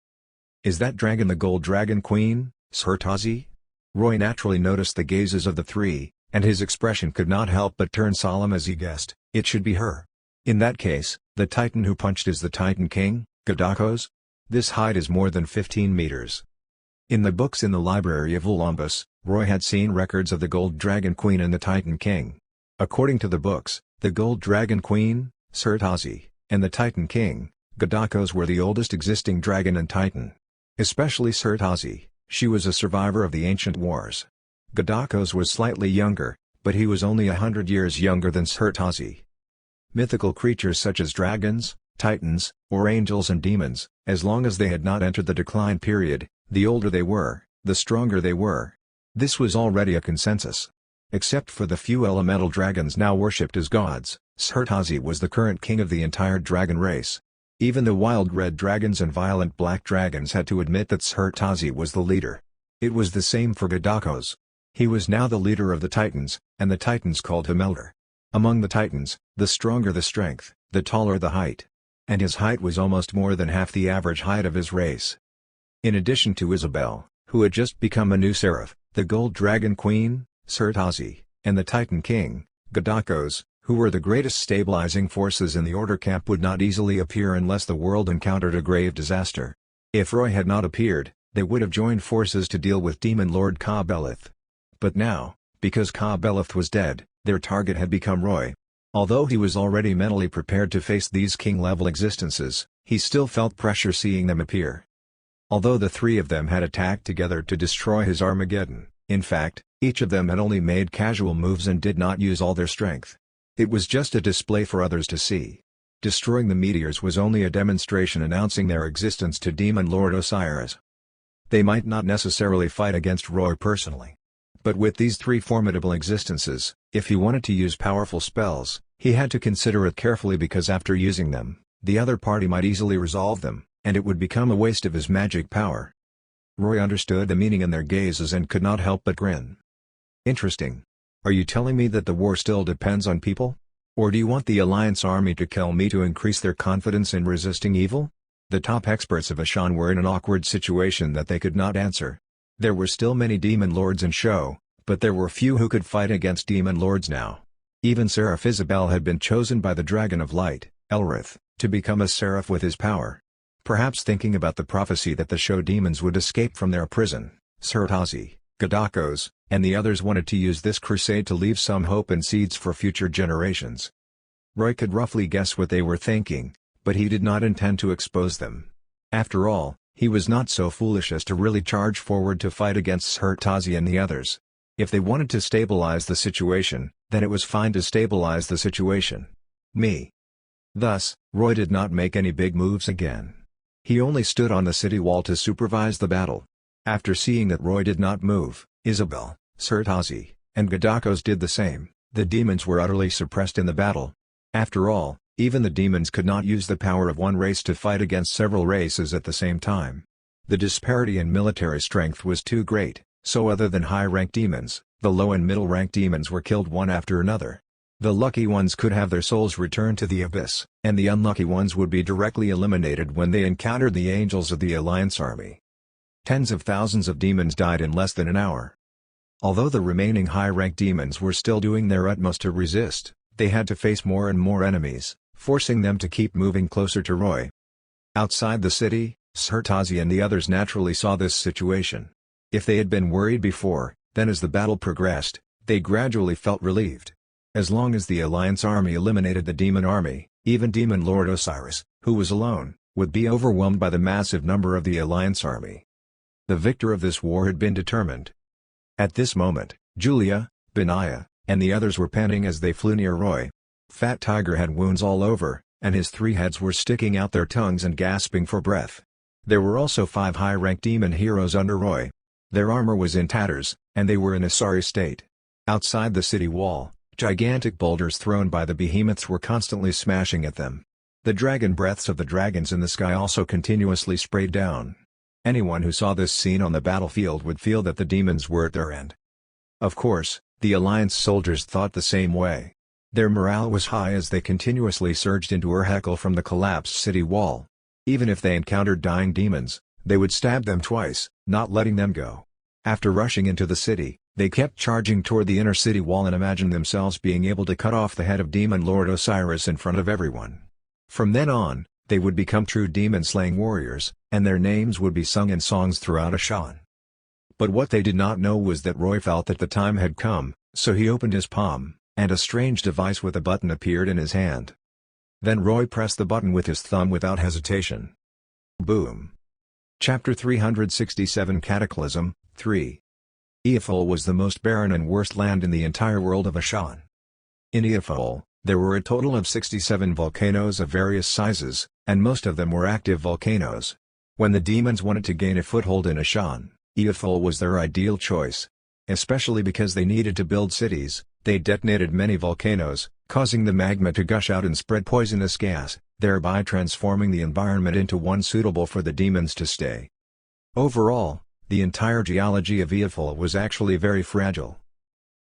"Is that dragon the gold dragon queen, Sir Tazi?" Roy naturally noticed the gazes of the three, and his expression could not help but turn solemn as he guessed, it should be her. "In that case, the Titan who punched is the Titan King, Gadakos? This height is more than 15 meters." In the books in the library of Olympus, Roy had seen records of the Gold Dragon Queen and the Titan King. According to the books, the Gold Dragon Queen, Sir Tazi, and the Titan King, Gadakos were the oldest existing dragon and Titan. Especially Sir Tazi, she was a survivor of the ancient wars. Gadakos was slightly younger, but he was only 100 years younger than Sir Tazi. Mythical creatures such as dragons, titans, or angels and demons, as long as they had not entered the decline period, the older they were, the stronger they were. This was already a consensus. Except for the few elemental dragons now worshipped as gods, Sir Tazi was the current king of the entire dragon race. Even the wild red dragons and violent black dragons had to admit that Sir Tazi was the leader. It was the same for Gadakos. He was now the leader of the Titans, and the Titans called him Elder. Among the Titans, the stronger the strength, the taller the height. And his height was almost more than half the average height of his race. In addition to Isabel, who had just become a new seraph, the Gold Dragon Queen, Sir Tazi, and the Titan King, Gadakos, who were the greatest stabilizing forces in the Order camp, would not easily appear unless the world encountered a grave disaster. If Roy had not appeared, they would have joined forces to deal with Demon Lord Ka-Belith. But now, because Ka-Belith was dead, their target had become Roy. Although he was already mentally prepared to face these king-level existences, he still felt pressure seeing them appear. Although the three of them had attacked together to destroy his Armageddon, in fact, each of them had only made casual moves and did not use all their strength. It was just a display for others to see. Destroying the meteors was only a demonstration announcing their existence to Demon Lord Osiris. They might not necessarily fight against Roy personally. But with these three formidable existences, if he wanted to use powerful spells, he had to consider it carefully, because after using them, the other party might easily resolve them, and it would become a waste of his magic power. Roy understood the meaning in their gazes and could not help but grin. "Interesting. Are you telling me that the war still depends on people? Or do you want the Alliance army to kill me to increase their confidence in resisting evil?" The top experts of Ashan were in an awkward situation that they could not answer. There were still many demon lords in show, but there were few who could fight against demon lords now. Even Seraph Isabel had been chosen by the Dragon of Light, Elrith, to become a seraph with his power. Perhaps thinking about the prophecy that the show demons would escape from their prison, Sir Tazi, Gadakos, and the others wanted to use this crusade to leave some hope and seeds for future generations. Roy could roughly guess what they were thinking, but he did not intend to expose them. After all, he was not so foolish as to really charge forward to fight against Sir Tazi and the others. If they wanted to stabilize the situation, then it was fine to stabilize the situation. Thus, Roy did not make any big moves again. He only stood on the city wall to supervise the battle. After seeing that Roy did not move, Isabel, Sir Tazi, and Gadakos did the same. The demons were utterly suppressed in the battle. After all, even the demons could not use the power of one race to fight against several races at the same time. The disparity in military strength was too great, so other than high-ranked demons, the low and middle-ranked demons were killed one after another. The lucky ones could have their souls returned to the abyss, and the unlucky ones would be directly eliminated when they encountered the angels of the Alliance army. Tens of thousands of demons died in less than an hour. Although the remaining high-ranked demons were still doing their utmost to resist, they had to face more and more enemies, forcing them to keep moving closer to Roy. Outside the city, Sir Tazi and the others naturally saw this situation. If they had been worried before, then as the battle progressed, they gradually felt relieved. As long as the Alliance army eliminated the demon army, even Demon Lord Osiris, who was alone, would be overwhelmed by the massive number of the Alliance army. The victor of this war had been determined. At this moment, Julia, Benaiah, and the others were panting as they flew near Roy. Fat Tiger had wounds all over, and his three heads were sticking out their tongues and gasping for breath. There were also 5 high-ranked demon heroes under Roy. Their armor was in tatters, and they were in a sorry state. Outside the city wall, gigantic boulders thrown by the behemoths were constantly smashing at them. The dragon breaths of the dragons in the sky also continuously sprayed down. Anyone who saw this scene on the battlefield would feel that the demons were at their end. Of course, the Alliance soldiers thought the same way. Their morale was high as they continuously surged into Ergash from the collapsed city wall. Even if they encountered dying demons, they would stab them twice, not letting them go. After rushing into the city, they kept charging toward the inner city wall and imagined themselves being able to cut off the head of Demon Lord Osiris in front of everyone. From then on, they would become true demon-slaying warriors, and their names would be sung in songs throughout Ashan. But what they did not know was that Roy felt that the time had come, so he opened his palm, and a strange device with a button appeared in his hand. Then Roy pressed the button with his thumb without hesitation. Boom! Chapter 367 Cataclysm, 3. Eophol was the most barren and worst land in the entire world of Ashan. In Eophol, there were a total of 67 volcanoes of various sizes, and most of them were active volcanoes. When the demons wanted to gain a foothold in Ashan, Eophol was their ideal choice. Especially because they needed to build cities, they detonated many volcanoes, causing the magma to gush out and spread poisonous gas, thereby transforming the environment into one suitable for the demons to stay. Overall, the entire geology of Eophol was actually very fragile.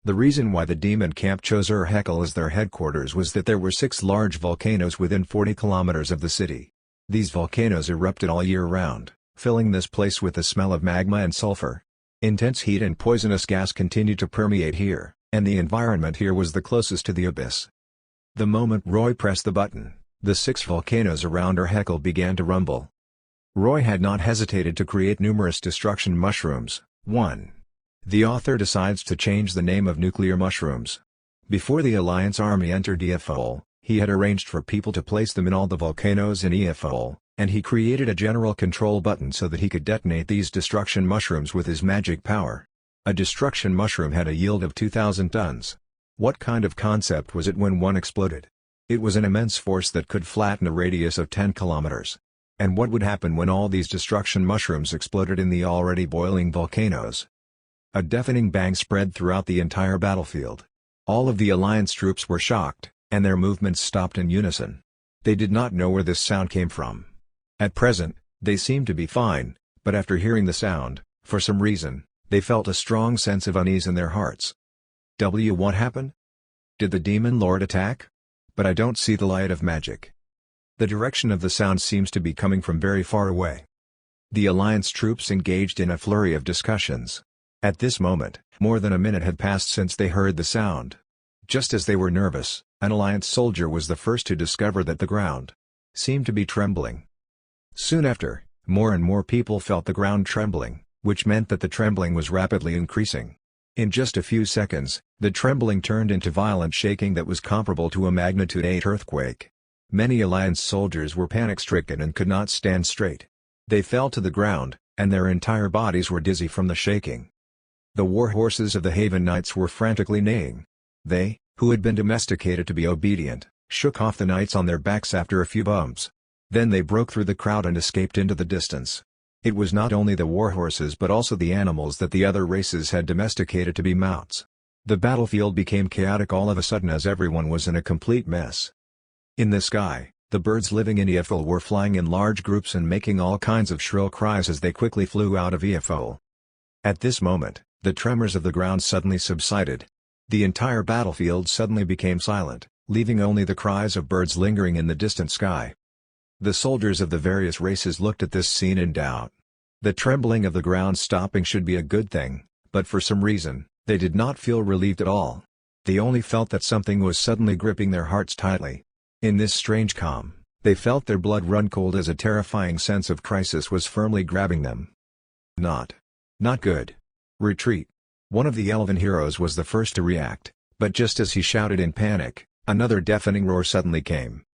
The reason why the demon camp chose Ergash as their headquarters was that there were 6 large volcanoes within 40 kilometers of the city. These volcanoes erupted all year round, filling this place with the smell of magma and sulfur. Intense heat and poisonous gas continued to permeate here, and the environment here was the closest to the abyss. The moment Roy pressed the button, the 6 volcanoes around Ergash began to rumble. Roy had not hesitated to create numerous destruction mushrooms. 1. The author decides to change the name of nuclear mushrooms. Before the Alliance army entered Eophol, he had arranged for people to place them in all the volcanoes in Eophol, and he created a general control button so that he could detonate these destruction mushrooms with his magic power. A destruction mushroom had a yield of 2,000 tons. What kind of concept was it when one exploded? It was an immense force that could flatten a radius of 10 kilometers. And what would happen when all these destruction mushrooms exploded in the already boiling volcanoes? A deafening bang spread throughout the entire battlefield. All of the Alliance troops were shocked, and their movements stopped in unison. They did not know where this sound came from. At present, they seemed to be fine, but after hearing the sound, for some reason, they felt a strong sense of unease in their hearts. What happened? Did the Demon Lord attack? But I don't see the light of magic. The direction of the sound seems to be coming from very far away. The Alliance troops engaged in a flurry of discussions. At this moment, more than a minute had passed since they heard the sound. Just as they were nervous, an Alliance soldier was the first to discover that the ground seemed to be trembling. Soon after, more and more people felt the ground trembling, which meant that the trembling was rapidly increasing. In just a few seconds, the trembling turned into violent shaking that was comparable to a magnitude 8 earthquake. Many Alliance soldiers were panic-stricken and could not stand straight. They fell to the ground, and their entire bodies were dizzy from the shaking. The war horses of the Haven Knights were frantically neighing. They, who had been domesticated to be obedient, shook off the knights on their backs after a few bumps. Then they broke through the crowd and escaped into the distance. It was not only the war horses but also the animals that the other races had domesticated to be mounts. The battlefield became chaotic all of a sudden as everyone was in a complete mess. In the sky, the birds living in Eophol were flying in large groups and making all kinds of shrill cries as they quickly flew out of Eophol. At this moment, the tremors of the ground suddenly subsided. The entire battlefield suddenly became silent, leaving only the cries of birds lingering in the distant sky. The soldiers of the various races looked at this scene in doubt. The trembling of the ground stopping should be a good thing, but for some reason, they did not feel relieved at all. They only felt that something was suddenly gripping their hearts tightly. In this strange calm, they felt their blood run cold as a terrifying sense of crisis was firmly grabbing them. Not good. Retreat. One of the Elven heroes was the first to react, but just as he shouted in panic, another deafening roar suddenly came.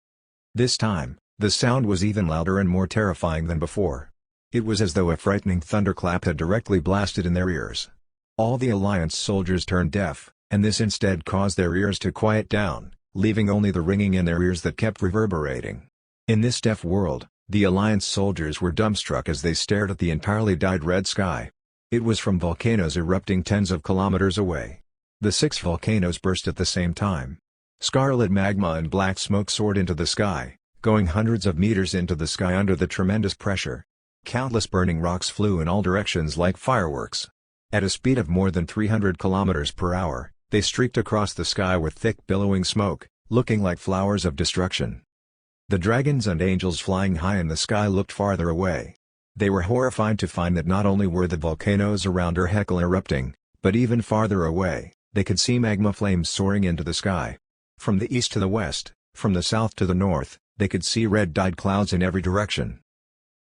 This time, the sound was even louder and more terrifying than before. It was as though a frightening thunderclap had directly blasted in their ears. All the Alliance soldiers turned deaf, and this instead caused their ears to quiet down, leaving only the ringing in their ears that kept reverberating. In this deaf world, the Alliance soldiers were dumbstruck as they stared at the entirely dyed red sky. It was from volcanoes erupting tens of kilometers away. The 6 volcanoes burst at the same time. Scarlet magma and black smoke soared into the sky, going hundreds of meters into the sky under the tremendous pressure. Countless burning rocks flew in all directions like fireworks. At a speed of more than 300 kilometers per hour, they streaked across the sky with thick billowing smoke, looking like flowers of destruction. The dragons and angels flying high in the sky looked farther away. They were horrified to find that not only were the volcanoes around Ergash erupting, but even farther away, they could see magma flames soaring into the sky. From the east to the west, from the south to the north, they could see red-dyed clouds in every direction.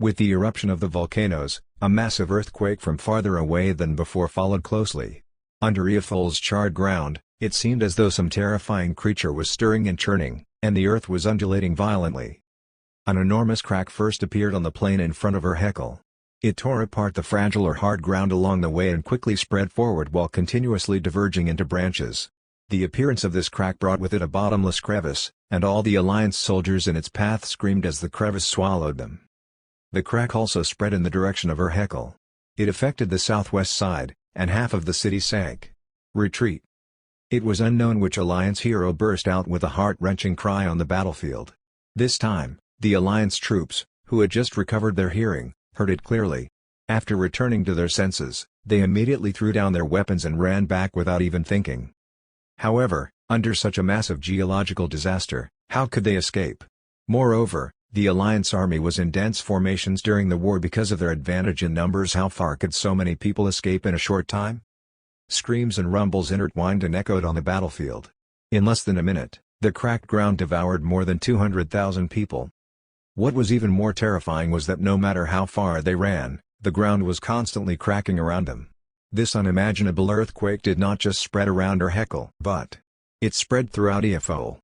With the eruption of the volcanoes, a massive earthquake from farther away than before followed closely. Under Eofol's charred ground, it seemed as though some terrifying creature was stirring and churning, and the earth was undulating violently. An enormous crack first appeared on the plain in front of Ergash. It tore apart the fragile or hard ground along the way and quickly spread forward while continuously diverging into branches. The appearance of this crack brought with it a bottomless crevice, and all the Alliance soldiers in its path screamed as the crevice swallowed them. The crack also spread in the direction of Ergash. It affected the southwest side, and half of the city sank. Retreat. It was unknown which Alliance hero burst out with a heart-wrenching cry on the battlefield. This time, the Alliance troops, who had just recovered their hearing, heard it clearly. After returning to their senses, they immediately threw down their weapons and ran back without even thinking. However, under such a massive geological disaster, how could they escape? Moreover, the Alliance army was in dense formations during the war because of their advantage in numbers. How far could so many people escape in a short time? Screams and rumbles intertwined and echoed on the battlefield. In less than a minute, the cracked ground devoured more than 200,000 people. What was even more terrifying was that no matter how far they ran, the ground was constantly cracking around them. This unimaginable earthquake did not just spread around Ergash, but it spread throughout Eofol.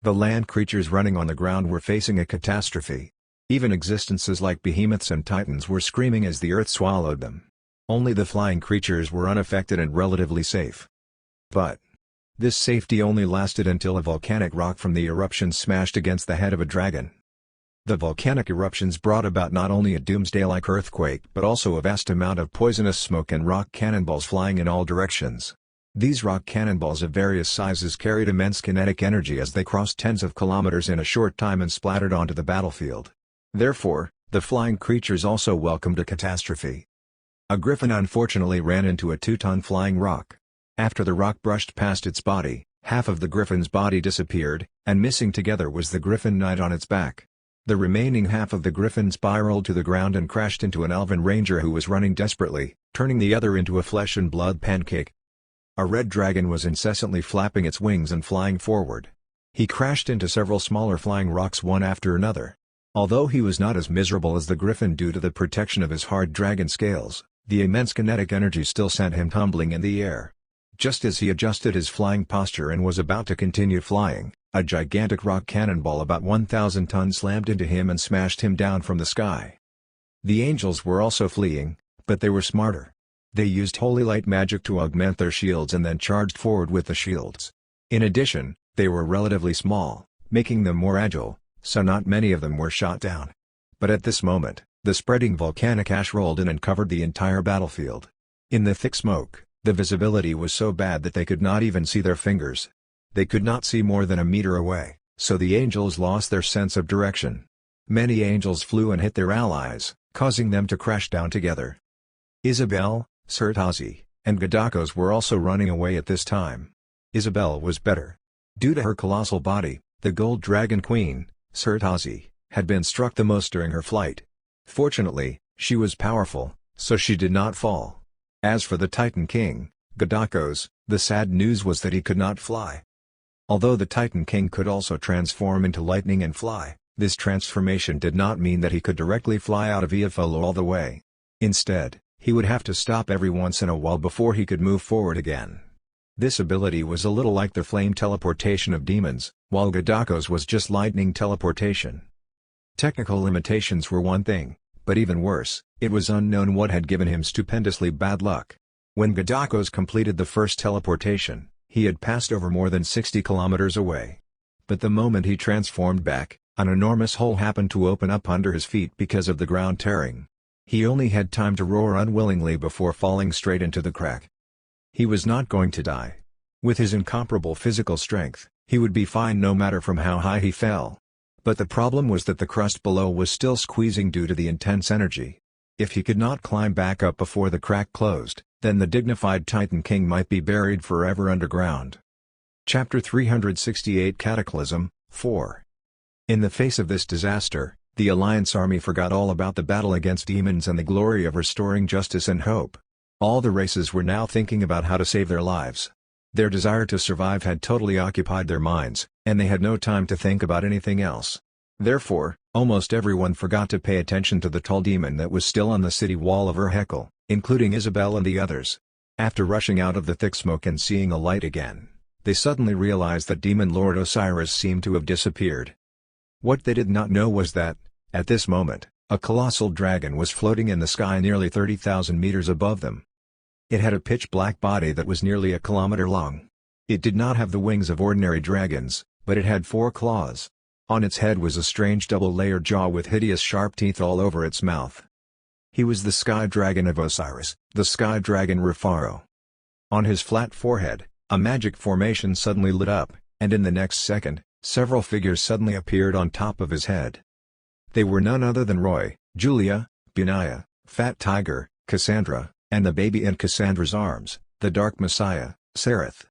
The land creatures running on the ground were facing a catastrophe. Even existences like behemoths and titans were screaming as the earth swallowed them. Only the flying creatures were unaffected and relatively safe. But this safety only lasted until a volcanic rock from the eruption smashed against the head of a dragon. The volcanic eruptions brought about not only a doomsday-like earthquake but also a vast amount of poisonous smoke and rock cannonballs flying in all directions. These rock cannonballs of various sizes carried immense kinetic energy as they crossed tens of kilometers in a short time and splattered onto the battlefield. Therefore, the flying creatures also welcomed a catastrophe. A griffin unfortunately ran into a 2-ton flying rock. After the rock brushed past its body, half of the griffin's body disappeared, and missing together was the griffin knight on its back. The remaining half of the griffin spiraled to the ground and crashed into an elven ranger who was running desperately, turning the other into a flesh and blood pancake. A red dragon was incessantly flapping its wings and flying forward. He crashed into several smaller flying rocks one after another. Although he was not as miserable as the griffin due to the protection of his hard dragon scales, the immense kinetic energy still sent him tumbling in the air. Just as he adjusted his flying posture and was about to continue flying, a gigantic rock cannonball about 1,000 tons slammed into him and smashed him down from the sky. The angels were also fleeing, but they were smarter. They used holy light magic to augment their shields and then charged forward with the shields. In addition, they were relatively small, making them more agile, so not many of them were shot down. But at this moment, the spreading volcanic ash rolled in and covered the entire battlefield. In the thick smoke, the visibility was so bad that they could not even see their fingers. They could not see more than a meter away, so the angels lost their sense of direction. Many angels flew and hit their allies, causing them to crash down together. Isabel, Sertazi, and Gadakos were also running away at this time. Isabel was better. Due to her colossal body, the Gold Dragon Queen, Sertazi, had been struck the most during her flight. Fortunately, she was powerful, so she did not fall. As for the Titan King, Gadakos, the sad news was that he could not fly. Although the Titan King could also transform into lightning and fly, this transformation did not mean that he could directly fly out of Eofol all the way. Instead, he would have to stop every once in a while before he could move forward again. This ability was a little like the flame teleportation of demons, while Gadakos was just lightning teleportation. Technical limitations were one thing, but even worse, it was unknown what had given him stupendously bad luck. When Gadakos completed the first teleportation, he had passed over more than 60 kilometers away. But the moment he transformed back, an enormous hole happened to open up under his feet because of the ground tearing. He only had time to roar unwillingly before falling straight into the crack. He was not going to die. With his incomparable physical strength, he would be fine no matter from how high he fell. But the problem was that the crust below was still squeezing due to the intense energy. If he could not climb back up before the crack closed, then the dignified Titan King might be buried forever underground. Chapter 368 Cataclysm 4. In the face of this disaster, the Alliance army forgot all about the battle against demons and the glory of restoring justice and hope. All the races were now thinking about how to save their lives. Their desire to survive had totally occupied their minds, and they had no time to think about anything else. Therefore, almost everyone forgot to pay attention to the tall demon that was still on the city wall of Ergash, including Isabel and the others. After rushing out of the thick smoke and seeing a light again, they suddenly realized that Demon Lord Osiris seemed to have disappeared. What they did not know was that, at this moment, a colossal dragon was floating in the sky nearly 30,000 meters above them. It had a pitch-black body that was nearly a kilometer long. It did not have the wings of ordinary dragons, but it had 4 claws. On its head was a strange double-layered jaw with hideous sharp teeth all over its mouth. He was the Sky Dragon of Osiris, the Sky Dragon Rufaro. On his flat forehead, a magic formation suddenly lit up, and in the next second, several figures suddenly appeared on top of his head. They were none other than Roy, Julia, Benaiah, Fat Tiger, Cassandra, and the baby in Cassandra's arms, the Dark Messiah, Sereth.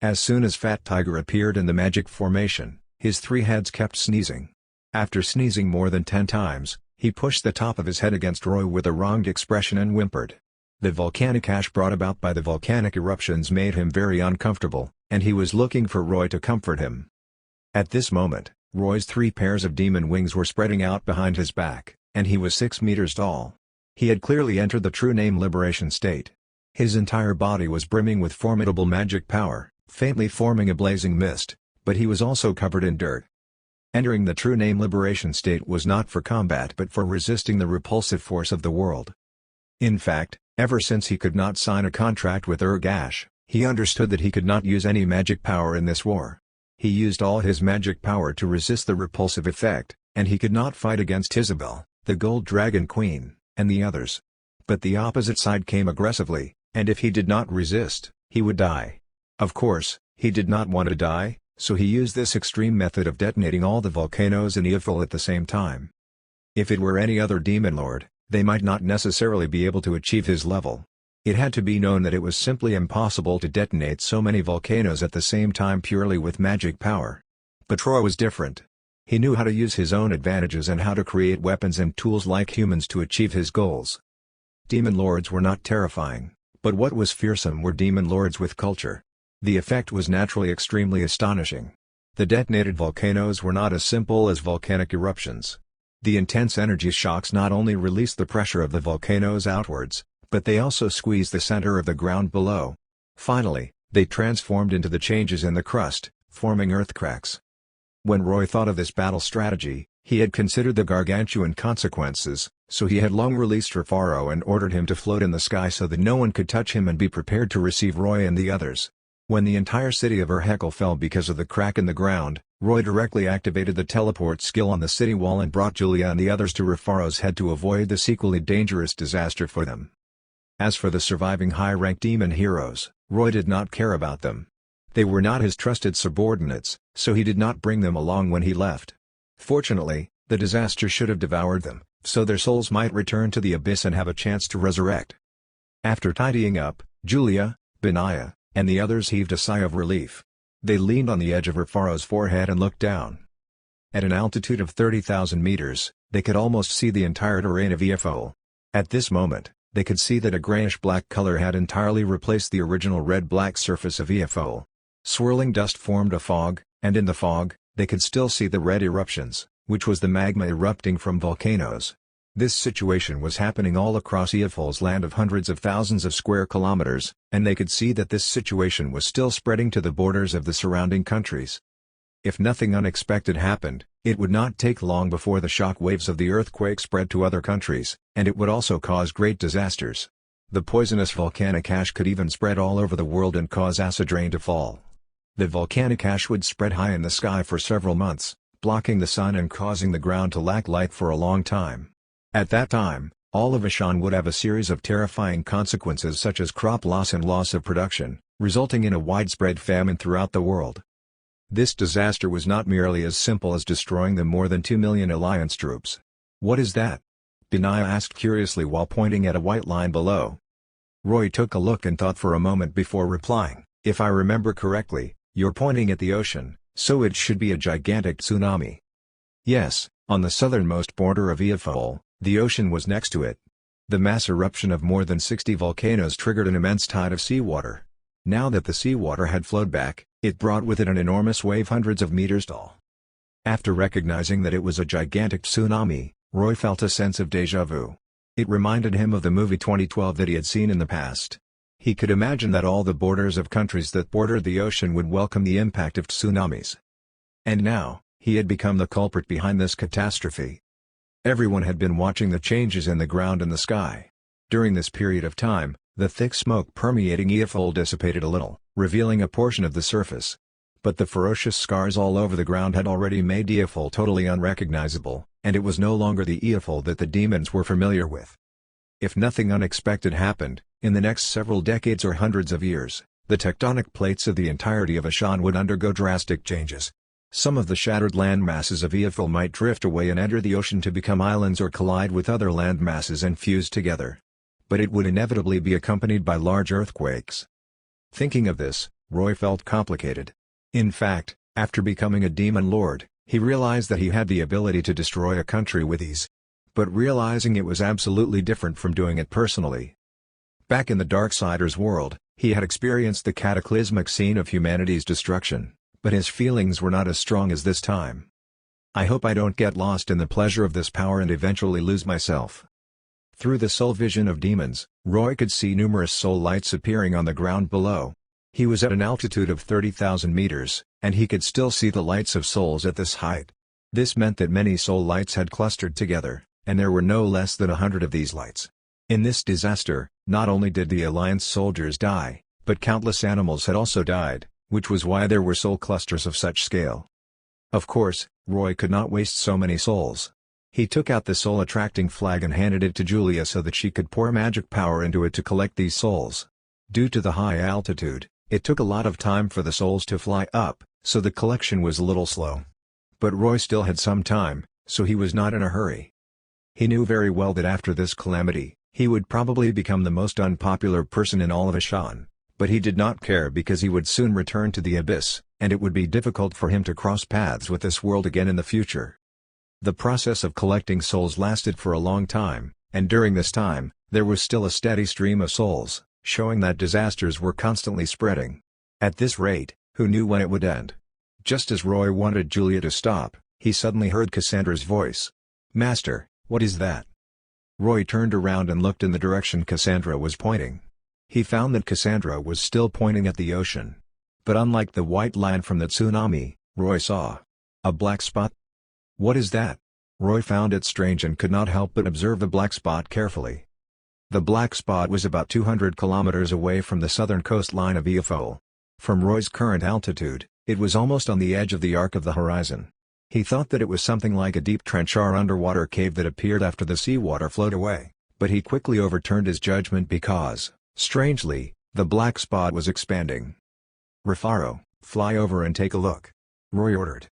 As soon as Fat Tiger appeared in the magic formation, his 3 heads kept sneezing. After sneezing more than 10 times, he pushed the top of his head against Roy with a wronged expression and whimpered. The volcanic ash brought about by the volcanic eruptions made him very uncomfortable, and he was looking for Roy to comfort him. At this moment, Roy's 3 pairs of demon wings were spreading out behind his back, and he was 6 meters tall. He had clearly entered the true name liberation state. His entire body was brimming with formidable magic power, faintly forming a blazing mist, but he was also covered in dirt. Entering the true name liberation state was not for combat but for resisting the repulsive force of the world. In fact, ever since he could not sign a contract with Ergash, he understood that he could not use any magic power in this war. He used all his magic power to resist the repulsive effect, and he could not fight against Isabel, the Gold Dragon Queen, and the others. But the opposite side came aggressively, and if he did not resist, he would die. Of course, he did not want to die, so he used this extreme method of detonating all the volcanoes in Ifil at the same time. If it were any other demon lord, they might not necessarily be able to achieve his level. It had to be known that it was simply impossible to detonate so many volcanoes at the same time purely with magic power. But Troy was different. He knew how to use his own advantages and how to create weapons and tools like humans to achieve his goals. Demon lords were not terrifying, but what was fearsome were demon lords with culture. The effect was naturally extremely astonishing. The detonated volcanoes were not as simple as volcanic eruptions. The intense energy shocks not only released the pressure of the volcanoes outwards, but they also squeezed the center of the ground below. Finally, they transformed into the changes in the crust, forming earthcracks. When Roy thought of this battle strategy, he had considered the gargantuan consequences, so he had long released Rufaro and ordered him to float in the sky so that no one could touch him and be prepared to receive Roy and the others. When the entire city of Ergash fell because of the crack in the ground, Roy directly activated the teleport skill on the city wall and brought Julia and the others to Rufaro's head to avoid this equally dangerous disaster for them. As for the surviving high-ranked demon heroes, Roy did not care about them. They were not his trusted subordinates, so he did not bring them along when he left. Fortunately, the disaster should have devoured them, so their souls might return to the abyss and have a chance to resurrect. After tidying up, Julia, Benaiah, and the others heaved a sigh of relief. They leaned on the edge of Rufaro's forehead and looked down. At an altitude of 30,000 meters, they could almost see the entire terrain of Ifil. At this moment, they could see that a grayish-black color had entirely replaced the original red-black surface of Ifil. Swirling dust formed a fog, and in the fog, they could still see the red eruptions, which was the magma erupting from volcanoes. This situation was happening all across Ifil's land of hundreds of thousands of square kilometers, and they could see that this situation was still spreading to the borders of the surrounding countries. If nothing unexpected happened, it would not take long before the shock waves of the earthquake spread to other countries, and it would also cause great disasters. The poisonous volcanic ash could even spread all over the world and cause acid rain to fall. The volcanic ash would spread high in the sky for several months, blocking the sun and causing the ground to lack light for a long time. At that time, all of Ashan would have a series of terrifying consequences such as crop loss and loss of production, resulting in a widespread famine throughout the world. This disaster was not merely as simple as destroying the more than 2 million alliance troops. What is that? Benaya asked curiously while pointing at a white line below. Roy took a look and thought for a moment before replying, "If I remember correctly, you're pointing at the ocean, so it should be a gigantic tsunami." Yes, on the southernmost border of Iafol, the ocean was next to it. The mass eruption of more than 60 volcanoes triggered an immense tide of seawater. Now that the seawater had flowed back, it brought with it an enormous wave hundreds of meters tall. After recognizing that it was a gigantic tsunami, Roy felt a sense of déjà vu. It reminded him of the movie 2012 that he had seen in the past. He could imagine that all the borders of countries that bordered the ocean would welcome the impact of tsunamis. And now, he had become the culprit behind this catastrophe. Everyone had been watching the changes in the ground and the sky. During this period of time, the thick smoke permeating Iafol dissipated a little, revealing a portion of the surface. But the ferocious scars all over the ground had already made Iafol totally unrecognizable, and it was no longer the Iafol that the demons were familiar with. If nothing unexpected happened, in the next several decades or hundreds of years, the tectonic plates of the entirety of Ashan would undergo drastic changes. Some of the shattered land masses of Iafol might drift away and enter the ocean to become islands or collide with other land masses and fuse together. But it would inevitably be accompanied by large earthquakes. Thinking of this, Roy felt complicated. In fact, after becoming a demon lord, he realized that he had the ability to destroy a country with ease. But realizing it was absolutely different from doing it personally. Back in the Darksiders world, he had experienced the cataclysmic scene of humanity's destruction, but his feelings were not as strong as this time. "I hope I don't get lost in the pleasure of this power and eventually lose myself." Through the soul vision of demons, Roy could see numerous soul lights appearing on the ground below. He was at an altitude of 30,000 meters, and he could still see the lights of souls at this height. This meant that many soul lights had clustered together, and there were no less than 100 of these lights. In this disaster, not only did the Alliance soldiers die, but countless animals had also died, which was why there were soul clusters of such scale. Of course, Roy could not waste so many souls. He took out the soul-attracting flag and handed it to Julia so that she could pour magic power into it to collect these souls. Due to the high altitude, it took a lot of time for the souls to fly up, so the collection was a little slow. But Roy still had some time, so he was not in a hurry. He knew very well that after this calamity, he would probably become the most unpopular person in all of Ashan, but he did not care because he would soon return to the Abyss, and it would be difficult for him to cross paths with this world again in the future. The process of collecting souls lasted for a long time, and during this time, there was still a steady stream of souls, showing that disasters were constantly spreading. At this rate, who knew when it would end? Just as Roy wanted Julia to stop, he suddenly heard Cassandra's voice. "Master, what is that?" Roy turned around and looked in the direction Cassandra was pointing. He found that Cassandra was still pointing at the ocean. But unlike the white line from the tsunami, Roy saw a black spot. "What is that?" Roy found it strange and could not help but observe the black spot carefully. The black spot was about 200 kilometers away from the southern coastline of Iafol. From Roy's current altitude, it was almost on the edge of the arc of the horizon. He thought that it was something like a deep trench or underwater cave that appeared after the seawater flowed away, but he quickly overturned his judgment because, strangely, the black spot was expanding. "Rufaro, fly over and take a look," Roy ordered.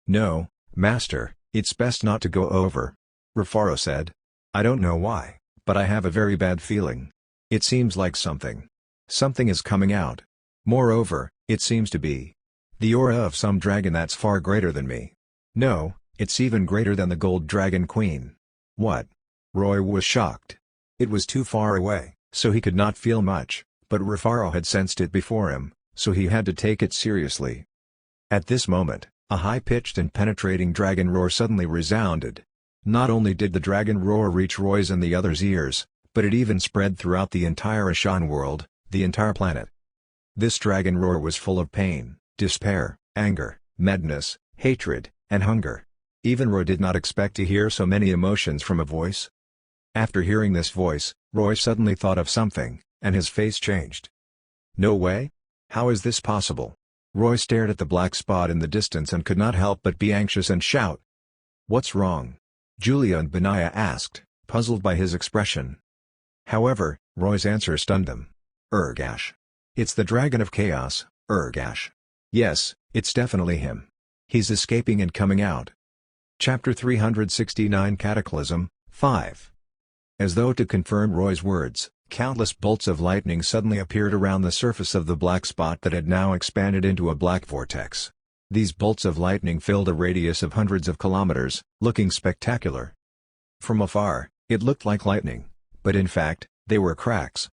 "No, Master, it's best not to go over," Rufaro said. "I don't know why, but I have a very bad feeling. It seems like something is coming out. Moreover, it seems to be the aura of some dragon that's far greater than me. No, it's even greater than the Gold Dragon Queen." "What?" Roy was shocked. It was too far away, so he could not feel much, but Rufaro had sensed it before him, so he had to take it seriously. At this moment, a high-pitched and penetrating dragon roar suddenly resounded. Not only did the dragon roar reach Roy's and the others' ears, but it even spread throughout the entire Ashan world, the entire planet. This dragon roar was full of pain, despair, anger, madness, hatred, and hunger. Even Roy did not expect to hear so many emotions from a voice. After hearing this voice, Roy suddenly thought of something, and his face changed. "No way? How is this possible?" Roy stared at the black spot in the distance and could not help but be anxious and shout. "What's wrong?" Julia and Benaya asked, puzzled by his expression. However, Roy's answer stunned them. "Ergash. It's the Dragon of Chaos, Ergash. Yes, it's definitely him. He's escaping and coming out." Chapter 369 Cataclysm, 5. As though to confirm Roy's words, countless bolts of lightning suddenly appeared around the surface of the black spot that had now expanded into a black vortex. These bolts of lightning filled a radius of hundreds of kilometers, looking spectacular. From afar, it looked like lightning, but in fact, they were cracks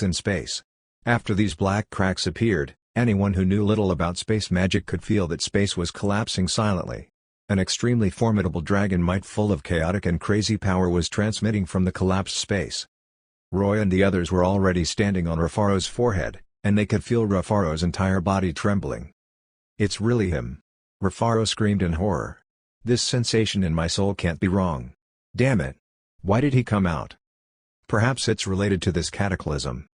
in space. After these black cracks appeared, anyone who knew little about space magic could feel that space was collapsing silently. An extremely formidable dragon might full of chaotic and crazy power was transmitting from the collapsed space. Roy and the others were already standing on Rafaro's forehead, and they could feel Rafaro's entire body trembling. "It's really him!" Rafaro screamed in horror. "This sensation in my soul can't be wrong. Damn it! Why did he come out? Perhaps it's related to this cataclysm."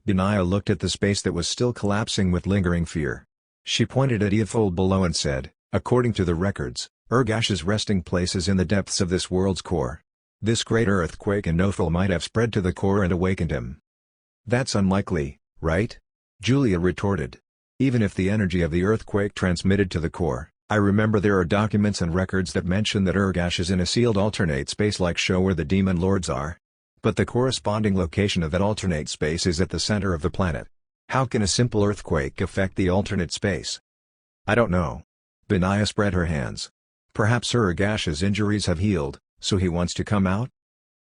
Benaya looked at the space that was still collapsing with lingering fear. She pointed at Eofold below and said, "According to the records, Ergash's resting place is in the depths of this world's core. This great earthquake in Nofel might have spread to the core and awakened him." "That's unlikely, right?" Julia retorted. "Even if the energy of the earthquake transmitted to the core, I remember there are documents and records that mention that Ergash is in a sealed alternate space like show where the demon lords are. But the corresponding location of that alternate space is at the center of the planet. How can a simple earthquake affect the alternate space?" "I don't know." Benaya spread her hands. "Perhaps Ergash's injuries have healed, so he wants to come out?"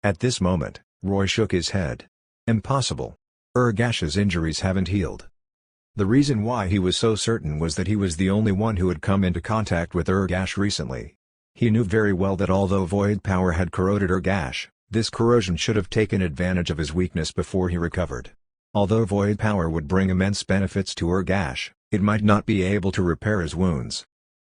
At this moment, Roy shook his head. "Impossible. Ergash's injuries haven't healed." The reason why he was so certain was that he was the only one who had come into contact with Ergash recently. He knew very well that although void power had corroded Ergash, this corrosion should have taken advantage of his weakness before he recovered. Although void power would bring immense benefits to Ergash, it might not be able to repair his wounds.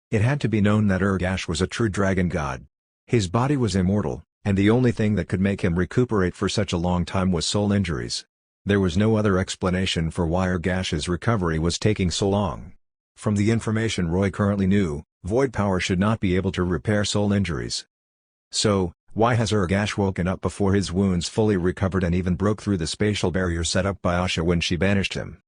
It had to be known that Ergash was a true dragon god. His body was immortal, and the only thing that could make him recuperate for such a long time was soul injuries. There was no other explanation for why Ergash's recovery was taking so long. From the information Roy currently knew, void power should not be able to repair soul injuries. So, why has Ergash woken up before his wounds fully recovered and even broke through the spatial barrier set up by Asha when she banished him?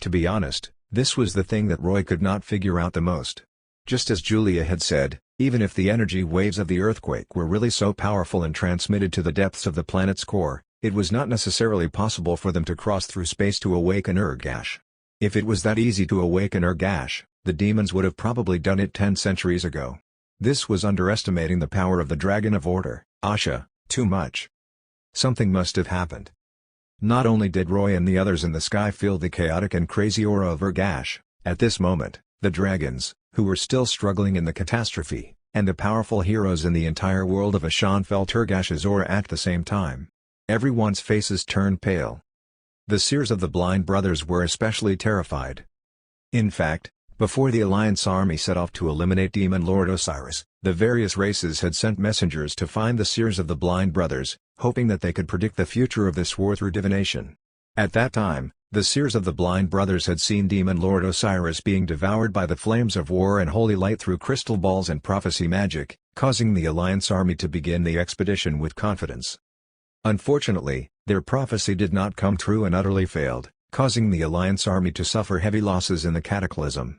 To be honest, this was the thing that Roy could not figure out the most. Just as Julia had said, even if the energy waves of the earthquake were really so powerful and transmitted to the depths of the planet's core, it was not necessarily possible for them to cross through space to awaken Ergash. If it was that easy to awaken Ergash, the demons would have probably done it 10 centuries ago. This was underestimating the power of the Dragon of Order, Asha, too much. Something must have happened. Not only did Roy and the others in the sky feel the chaotic and crazy aura of Ergash, at this moment, the dragons, who were still struggling in the catastrophe, and the powerful heroes in the entire world of Ashan felt Ergash's aura at the same time. Everyone's faces turned pale. The seers of the blind brothers were especially terrified. In fact, before the Alliance army set off to eliminate Demon Lord Osiris, the various races had sent messengers to find the seers of the blind brothers, hoping that they could predict the future of this war through divination. At that time, the seers of the blind brothers had seen Demon Lord Osiris being devoured by the flames of war and holy light through crystal balls and prophecy magic, causing the Alliance army to begin the expedition with confidence. Unfortunately, their prophecy did not come true and utterly failed, causing the Alliance army to suffer heavy losses in the cataclysm.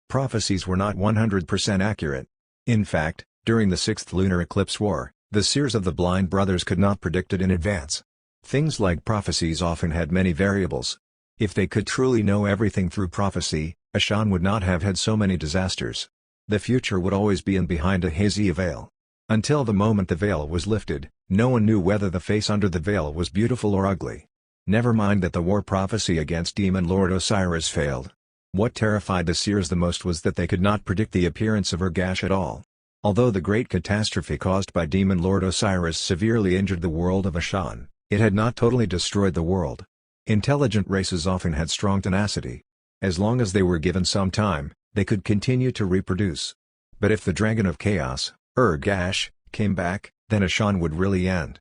Prophecies were not 100% accurate. In fact, during the 6th Lunar Eclipse War, the seers of the blind brothers could not predict it in advance. Things like prophecies often had many variables. If they could truly know everything through prophecy, Ashan would not have had so many disasters. The future would always be in behind a hazy veil. Until the moment the veil was lifted, no one knew whether the face under the veil was beautiful or ugly. Never mind that the war prophecy against Demon Lord Osiris failed. What terrified the seers the most was that they could not predict the appearance of Ergash at all. Although the great catastrophe caused by Demon Lord Osiris severely injured the world of Ashan, it had not totally destroyed the world. Intelligent races often had strong tenacity. As long as they were given some time, they could continue to reproduce. But if the Dragon of Chaos, Ergash, came back, then Ashan would really end.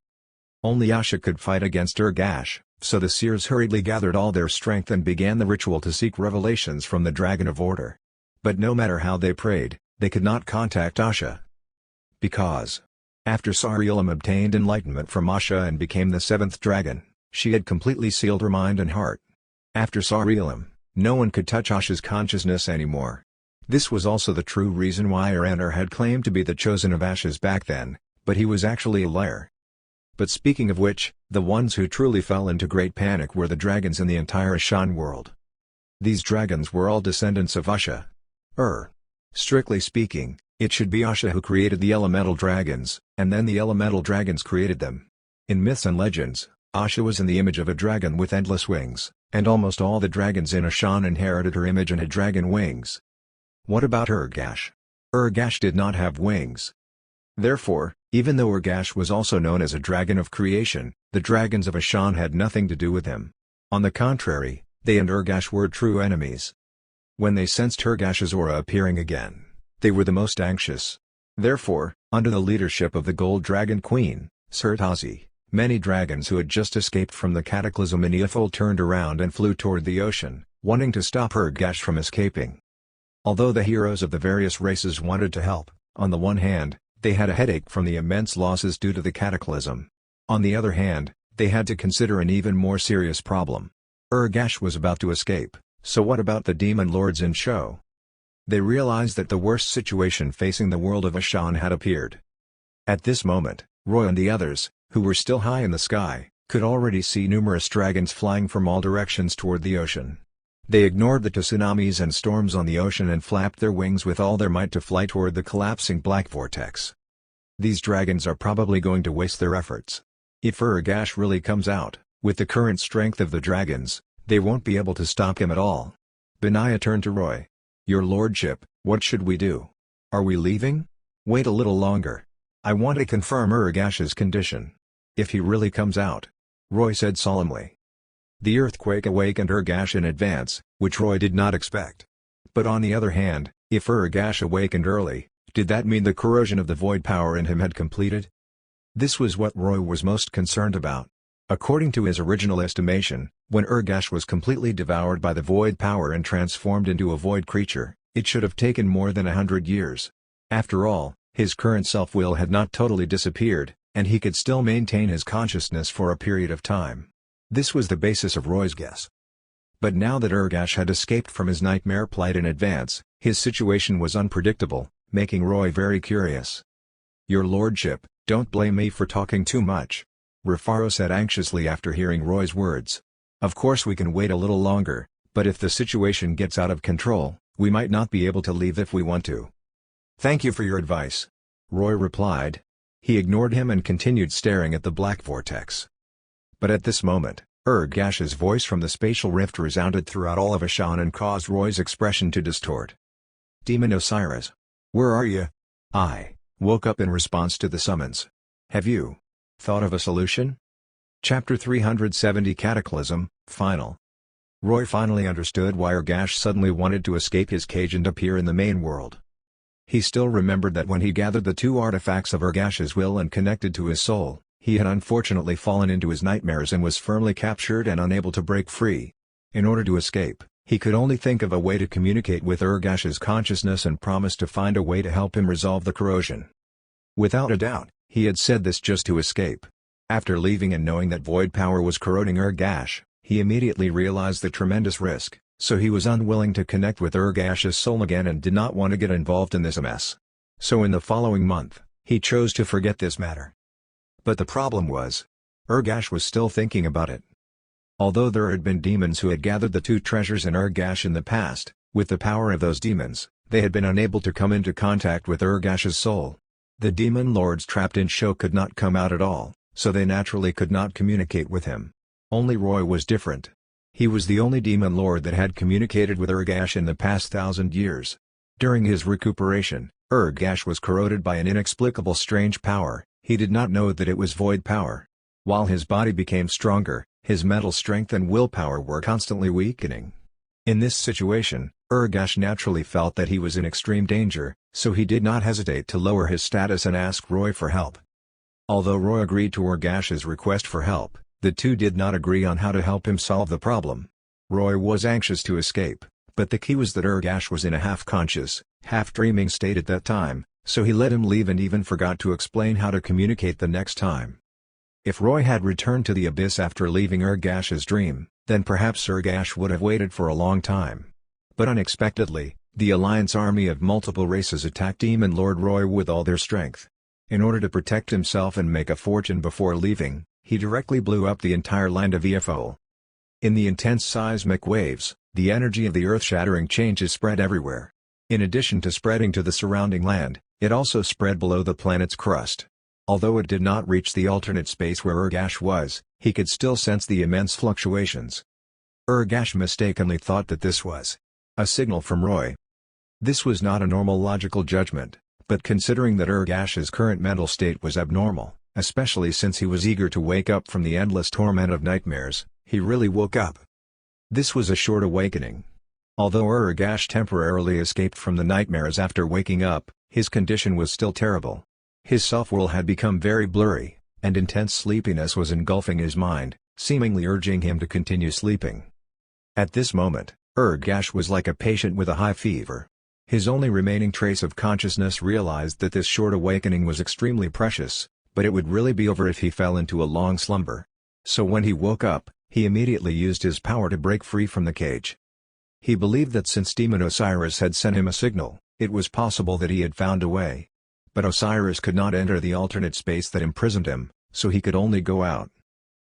Only Asha could fight against Ergash, so the seers hurriedly gathered all their strength and began the ritual to seek revelations from the Dragon of Order. But no matter how they prayed, they could not contact Asha. Because, after Sarilam obtained enlightenment from Asha and became the 7th dragon, she had completely sealed her mind and heart. After Sarilam, no one could touch Asha's consciousness anymore. This was also the true reason why Aranar had claimed to be the chosen of Ashes back then, but he was actually a liar. But speaking of which, the ones who truly fell into great panic were the dragons in the entire Ashan world. These dragons were all descendants of Asha. Strictly speaking, it should be Asha who created the elemental dragons, and then the elemental dragons created them. In myths and legends, Asha was in the image of a dragon with endless wings, and almost all the dragons in Ashan inherited her image and had dragon wings. What about Ergash? Ergash did not have wings. Therefore, even though Ergash was also known as a dragon of creation, the dragons of Ashan had nothing to do with him. On the contrary, they and Ergash were true enemies. When they sensed Ergash's aura appearing again, they were the most anxious. Therefore, under the leadership of the Gold Dragon Queen, Surtazi, many dragons who had just escaped from the cataclysm in Eothal turned around and flew toward the ocean, wanting to stop Ergash from escaping. Although the heroes of the various races wanted to help, on the one hand, they had a headache from the immense losses due to the cataclysm. On the other hand, they had to consider an even more serious problem. Ergash was about to escape, so what about the demon lords in show? They realized that the worst situation facing the world of Ashan had appeared. At this moment, Roy and the others, who were still high in the sky, could already see numerous dragons flying from all directions toward the ocean. They ignored the tsunamis and storms on the ocean and flapped their wings with all their might to fly toward the collapsing black vortex. These dragons are probably going to waste their efforts. If Ergash really comes out, with the current strength of the dragons, they won't be able to stop him at all. Benaiah turned to Roy. Your lordship, what should we do? Are we leaving? Wait a little longer. I want to confirm Ergash's condition. If he really comes out, Roy said solemnly. The earthquake awakened Ergash in advance, which Roy did not expect. But on the other hand, if Ergash awakened early, did that mean the corrosion of the void power in him had completed? This was what Roy was most concerned about. According to his original estimation, when Ergash was completely devoured by the void power and transformed into a void creature, it should have taken more than 100 years. After all, his current self-will had not totally disappeared, and he could still maintain his consciousness for a period of time. This was the basis of Roy's guess. But now that Ergash had escaped from his nightmare plight in advance, his situation was unpredictable, making Roy very curious. Your lordship, don't blame me for talking too much, Rufaro said anxiously after hearing Roy's words. Of course we can wait a little longer, but if the situation gets out of control, we might not be able to leave if we want to. Thank you for your advice, Roy replied. He ignored him and continued staring at the black vortex. But at this moment, Ergash's voice from the spatial rift resounded throughout all of Ashan and caused Roy's expression to distort. Demon Osiris. Where are you? I woke up in response to the summons. Have you thought of a solution? Chapter 370 Cataclysm, Final. Roy finally understood why Ergash suddenly wanted to escape his cage and appear in the main world. He still remembered that when he gathered the two artifacts of Ergash's will and connected to his soul, he had unfortunately fallen into his nightmares and was firmly captured and unable to break free. In order to escape, he could only think of a way to communicate with Ergash's consciousness and promise to find a way to help him resolve the corrosion. Without a doubt, he had said this just to escape. After leaving and knowing that void power was corroding Ergash, he immediately realized the tremendous risk, so he was unwilling to connect with Ergash's soul again and did not want to get involved in this mess. So in the following month, he chose to forget this matter. But the problem was, Ergash was still thinking about it. Although there had been demons who had gathered the two treasures in Ergash in the past, with the power of those demons, they had been unable to come into contact with Ergash's soul. The demon lords trapped in Sho could not come out at all, so they naturally could not communicate with him. Only Roy was different. He was the only demon lord that had communicated with Ergash in the past 1,000 years. During his recuperation, Ergash was corroded by an inexplicable strange power. He did not know that it was void power. While his body became stronger, his mental strength and willpower were constantly weakening. In this situation, Ergash naturally felt that he was in extreme danger, so he did not hesitate to lower his status and ask Roy for help. Although Roy agreed to Ergash's request for help, the two did not agree on how to help him solve the problem. Roy was anxious to escape, but the key was that Ergash was in a half-conscious, half-dreaming state at that time, so he let him leave and even forgot to explain how to communicate the next time. If Roy had returned to the abyss after leaving Ergash's dream, then perhaps Ergash would have waited for a long time. But unexpectedly, the Alliance army of multiple races attacked Demon Lord Roy with all their strength. In order to protect himself and make a fortune before leaving, he directly blew up the entire land of Eifel. In the intense seismic waves, the energy of the earth-shattering changes spread everywhere. In addition to spreading to the surrounding land, it also spread below the planet's crust. Although it did not reach the alternate space where Ergash was, he could still sense the immense fluctuations. Ergash mistakenly thought that this was a signal from Roy. This was not a normal logical judgment, but considering that Ergash's current mental state was abnormal, especially since he was eager to wake up from the endless torment of nightmares, he really woke up. This was a short awakening. Although Ergash temporarily escaped from the nightmares after waking up, his condition was still terrible. His self-will had become very blurry, and intense sleepiness was engulfing his mind, seemingly urging him to continue sleeping. At this moment, Ergash was like a patient with a high fever. His only remaining trace of consciousness realized that this short awakening was extremely precious, but it would really be over if he fell into a long slumber. So when he woke up, he immediately used his power to break free from the cage. He believed that since Demon Osiris had sent him a signal, it was possible that he had found a way. But Osiris could not enter the alternate space that imprisoned him, so he could only go out.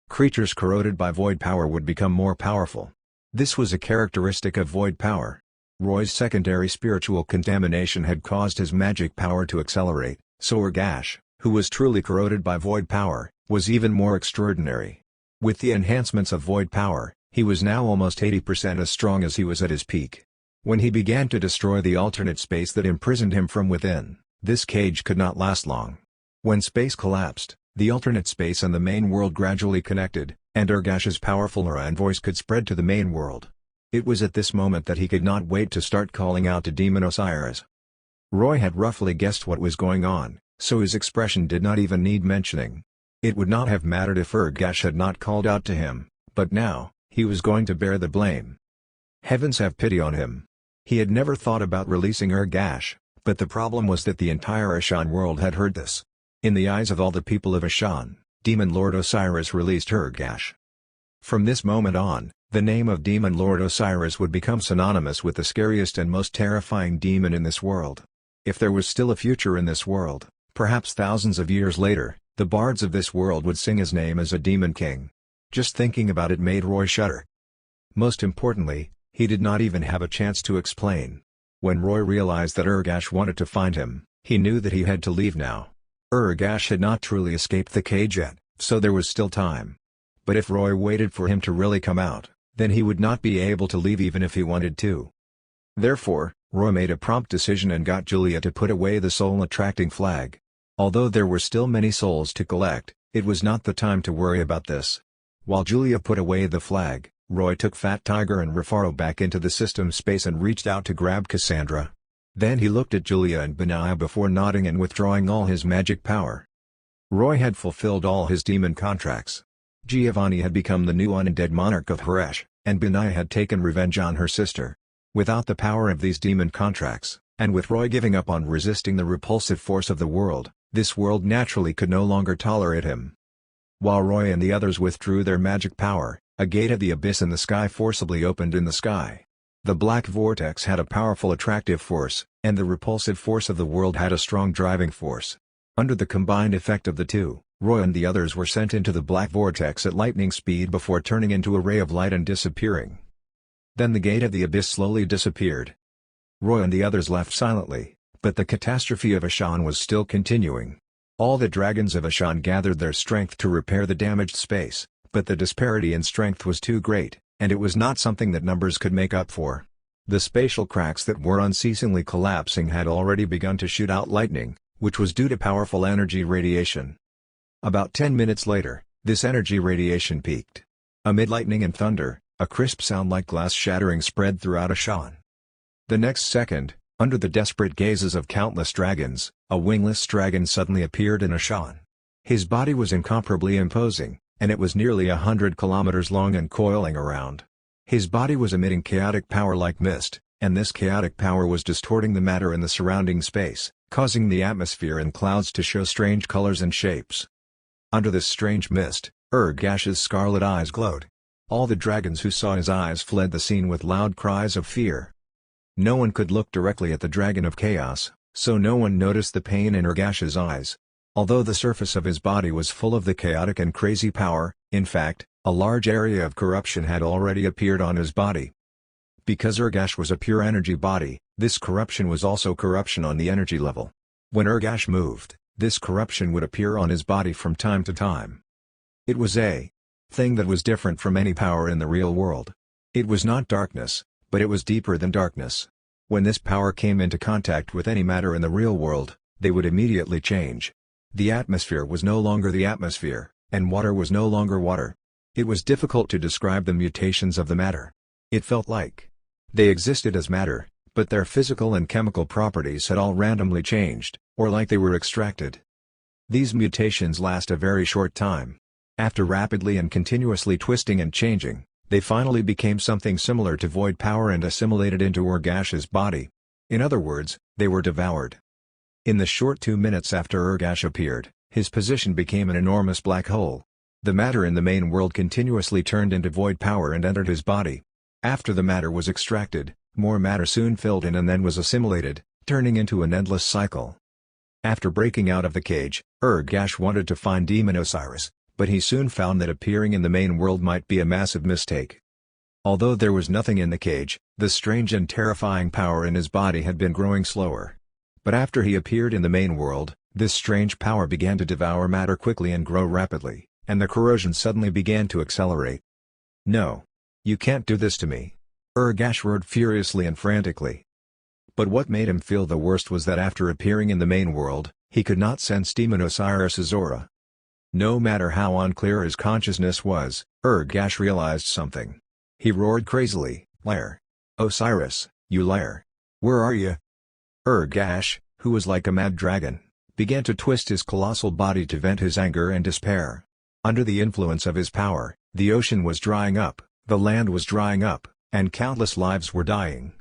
Creatures corroded by void power would become more powerful. This was a characteristic of void power. Roy's secondary spiritual contamination had caused his magic power to accelerate, so Ergash, who was truly corroded by void power, was even more extraordinary. With the enhancements of void power, he was now almost 80% as strong as he was at his peak. When he began to destroy the alternate space that imprisoned him from within, this cage could not last long. When space collapsed, the alternate space and the main world gradually connected, and Ergash's powerful aura and voice could spread to the main world. It was at this moment that he could not wait to start calling out to Demon Osiris. Roy had roughly guessed what was going on, so his expression did not even need mentioning. It would not have mattered if Ergash had not called out to him, but now, he was going to bear the blame. Heavens have pity on him. He had never thought about releasing Ergash, but the problem was that the entire Ashan world had heard this. In the eyes of all the people of Ashan, Demon Lord Osiris released Ergash. From this moment on, the name of Demon Lord Osiris would become synonymous with the scariest and most terrifying demon in this world. If there was still a future in this world, perhaps thousands of years later, the bards of this world would sing his name as a demon king. Just thinking about it made Roy shudder. Most importantly, he did not even have a chance to explain. When Roy realized that Ergash wanted to find him, he knew that he had to leave now. Ergash had not truly escaped the cage yet, so there was still time. But if Roy waited for him to really come out, then he would not be able to leave even if he wanted to. Therefore, Roy made a prompt decision and got Julia to put away the soul-attracting flag. Although there were still many souls to collect, it was not the time to worry about this. While Julia put away the flag, Roy took Fat Tiger and Rafaro back into the system space and reached out to grab Cassandra. Then he looked at Julia and Benaiah before nodding and withdrawing all his magic power. Roy had fulfilled all his demon contracts. Giovanni had become the new undead monarch of Haresh, and Benaiah had taken revenge on her sister. Without the power of these demon contracts, and with Roy giving up on resisting the repulsive force of the world, this world naturally could no longer tolerate him. While Roy and the others withdrew their magic power, a gate of the abyss in the sky forcibly opened in the sky. The black vortex had a powerful attractive force, and the repulsive force of the world had a strong driving force. Under the combined effect of the two, Roy and the others were sent into the black vortex at lightning speed before turning into a ray of light and disappearing. Then the gate of the abyss slowly disappeared. Roy and the others left silently, but the catastrophe of Ashan was still continuing. All the dragons of Ashan gathered their strength to repair the damaged space, but the disparity in strength was too great, and it was not something that numbers could make up for. The spatial cracks that were unceasingly collapsing had already begun to shoot out lightning, which was due to powerful energy radiation. About 10 minutes later, this energy radiation peaked. Amid lightning and thunder, a crisp sound like glass shattering spread throughout Ashan. The next second, under the desperate gazes of countless dragons, a wingless dragon suddenly appeared in Ashan. His body was incomparably imposing, and it was nearly 100 kilometers long and coiling around. His body was emitting chaotic power like mist, and this chaotic power was distorting the matter in the surrounding space, causing the atmosphere and clouds to show strange colors and shapes. Under this strange mist, Ergash's scarlet eyes glowed. All the dragons who saw his eyes fled the scene with loud cries of fear. No one could look directly at the Dragon of Chaos, so no one noticed the pain in Ergash's eyes. Although the surface of his body was full of the chaotic and crazy power, in fact, a large area of corruption had already appeared on his body. Because Ergash was a pure energy body, this corruption was also corruption on the energy level. When Ergash moved, this corruption would appear on his body from time to time. It was a thing that was different from any power in the real world. It was not darkness, but it was deeper than darkness. When this power came into contact with any matter in the real world, they would immediately change. The atmosphere was no longer the atmosphere, and water was no longer water. It was difficult to describe the mutations of the matter. It felt like they existed as matter, but their physical and chemical properties had all randomly changed, or like they were extracted. These mutations last a very short time. After rapidly and continuously twisting and changing, they finally became something similar to void power and assimilated into Ergash's body. In other words, they were devoured. In the short 2 minutes after Ergash appeared, his position became an enormous black hole. The matter in the main world continuously turned into void power and entered his body. After the matter was extracted, more matter soon filled in and then was assimilated, turning into an endless cycle. After breaking out of the cage, Ergash wanted to find Demon Osiris, but he soon found that appearing in the main world might be a massive mistake. Although there was nothing in the cage, the strange and terrifying power in his body had been growing slower. But after he appeared in the main world, this strange power began to devour matter quickly and grow rapidly, and the corrosion suddenly began to accelerate. "No! You can't do this to me!" Ergash roared furiously and frantically. But what made him feel the worst was that after appearing in the main world, he could not sense Demon Osiris's aura. No matter how unclear his consciousness was, Ergash realized something. He roared crazily, "Liar! Osiris, you liar! Where are you?" Ergash, who was like a mad dragon, began to twist his colossal body to vent his anger and despair. Under the influence of his power, the ocean was drying up, the land was drying up, and countless lives were dying.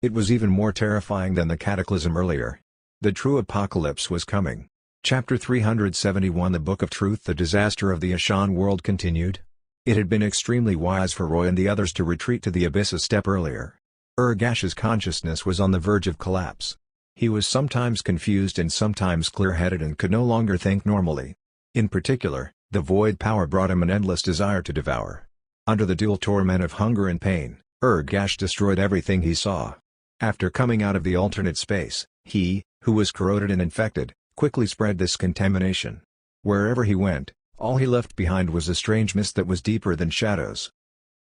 It was even more terrifying than the cataclysm earlier. The true apocalypse was coming. Chapter 371 The Book of Truth. The disaster of the Ashan world continued. It had been extremely wise for Roy and the others to retreat to the abyss a step earlier. Ergash's consciousness was on the verge of collapse. He was sometimes confused and sometimes clear-headed and could no longer think normally. In particular, the void power brought him an endless desire to devour. Under the dual torment of hunger and pain, Ergash destroyed everything he saw. After coming out of the alternate space, he, who was corroded and infected, quickly spread this contamination. Wherever he went, all he left behind was a strange mist that was deeper than shadows.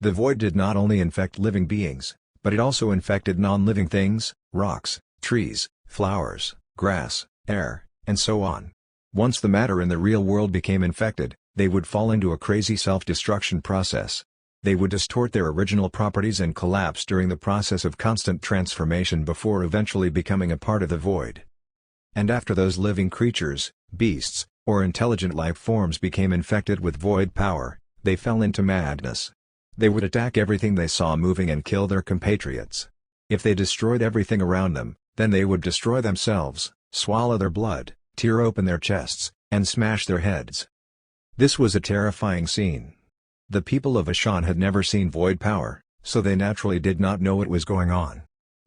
The void did not only infect living beings, but it also infected non-living things, rocks, trees, flowers, grass, air, and so on. Once the matter in the real world became infected, they would fall into a crazy self-destruction process. They would distort their original properties and collapse during the process of constant transformation before eventually becoming a part of the void. And after those living creatures, beasts, or intelligent life forms became infected with void power, they fell into madness. They would attack everything they saw moving and kill their compatriots. If they destroyed everything around them, then they would destroy themselves, swallow their blood, tear open their chests, and smash their heads. This was a terrifying scene. The people of Ashan had never seen void power, so they naturally did not know what was going on.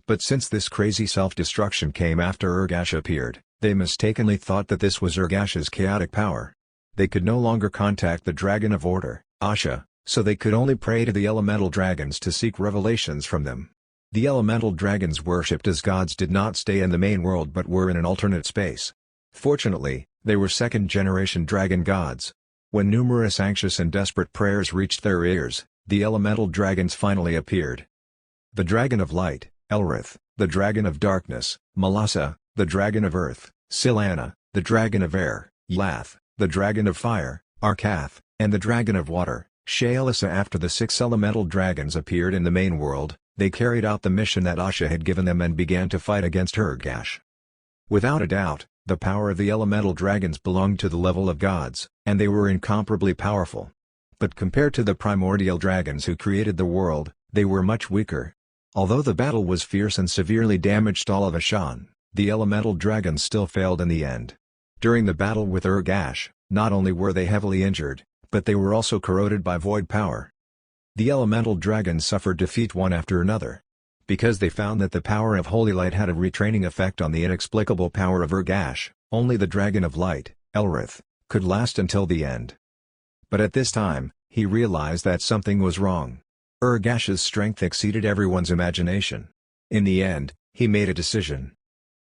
But since this crazy self-destruction came after Ergash appeared, they mistakenly thought that this was Ergash's chaotic power. They could no longer contact the Dragon of Order, Asha, so they could only pray to the elemental dragons to seek revelations from them. The elemental dragons worshipped as gods did not stay in the main world but were in an alternate space. Fortunately, they were second-generation dragon gods. When numerous anxious and desperate prayers reached their ears, the elemental dragons finally appeared. The Dragon of Light, Elrith, the Dragon of Darkness, Malasa, the Dragon of Earth, Silana, the Dragon of Air, Yath, the Dragon of Fire, Arkath, and the Dragon of Water, Shaelissa. After the 6 elemental dragons appeared in the main world, they carried out the mission that Asha had given them and began to fight against Ergash. Without a doubt, the power of the elemental dragons belonged to the level of gods, and they were incomparably powerful. But compared to the primordial dragons who created the world, they were much weaker. Although the battle was fierce and severely damaged all of Ashan, the elemental dragons still failed in the end. During the battle with Ergash, not only were they heavily injured, but they were also corroded by void power. The elemental dragons suffered defeat one after another. Because they found that the power of Holy Light had a retraining effect on the inexplicable power of Ergash, Only the Dragon of Light, Elrith, could last until the end. But at this time, he realized that something was wrong. Ergash's strength exceeded everyone's imagination. In the end, he made a decision.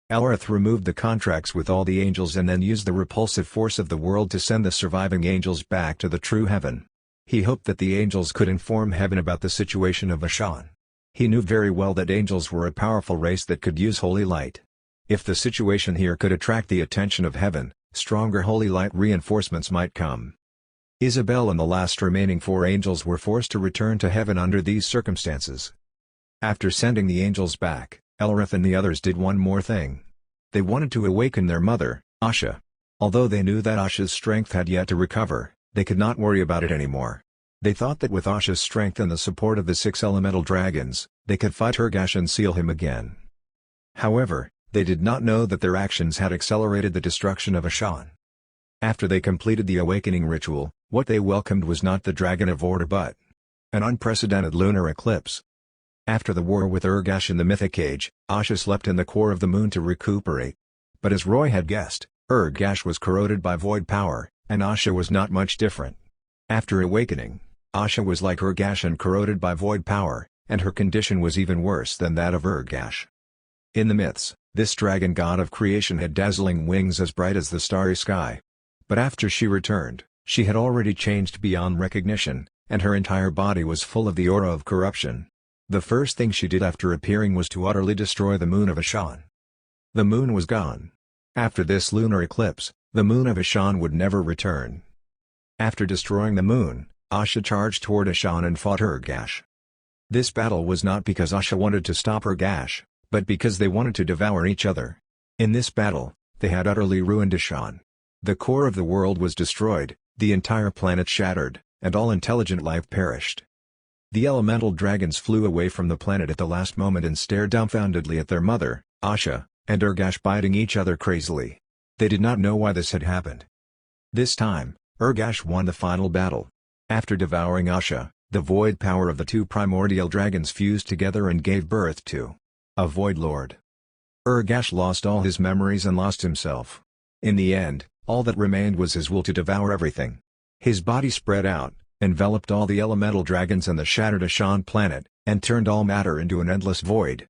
Elrith removed the contracts with all the angels and then used the repulsive force of the world to send the surviving angels back to the true heaven. He hoped that the angels could inform heaven about the situation of Ashan. He knew very well that angels were a powerful race that could use holy light. If the situation here could attract the attention of heaven, stronger holy light reinforcements might come. Isabel and the last remaining 4 angels were forced to return to heaven under these circumstances. After sending the angels back, Elrith and the others did one more thing. They wanted to awaken their mother, Asha. Although they knew that Asha's strength had yet to recover, they could not worry about it anymore. They thought that with Asha's strength and the support of the 6 elemental dragons, they could fight Ergash and seal him again. However, they did not know that their actions had accelerated the destruction of Ashan. After they completed the awakening ritual, what they welcomed was not the Dragon of Order but an unprecedented lunar eclipse. After the war with Ergash in the Mythic Age, Asha slept in the core of the moon to recuperate. But as Roy had guessed, Ergash was corroded by void power, and Asha was not much different. After awakening, Asha was like Ergash and corroded by void power, and her condition was even worse than that of Ergash. In the myths, this dragon god of creation had dazzling wings as bright as the starry sky. But after she returned, she had already changed beyond recognition, and her entire body was full of the aura of corruption. The first thing she did after appearing was to utterly destroy the moon of Ashan. The moon was gone. After this lunar eclipse, the moon of Ashan would never return. After destroying the moon, Asha charged toward Ashan and fought Ergash. This battle was not because Asha wanted to stop Ergash, but because they wanted to devour each other. In this battle, they had utterly ruined Ashan. The core of the world was destroyed, the entire planet shattered, and all intelligent life perished. The elemental dragons flew away from the planet at the last moment and stared dumbfoundedly at their mother, Asha, and Ergash biting each other crazily. They did not know why this had happened. This time, Ergash won the final battle. After devouring Asha, the void power of the 2 primordial dragons fused together and gave birth to a Void Lord. Ergash lost all his memories and lost himself. In the end, all that remained was his will to devour everything. His body spread out, enveloped all the elemental dragons and the shattered Ashan planet, and turned all matter into an endless void.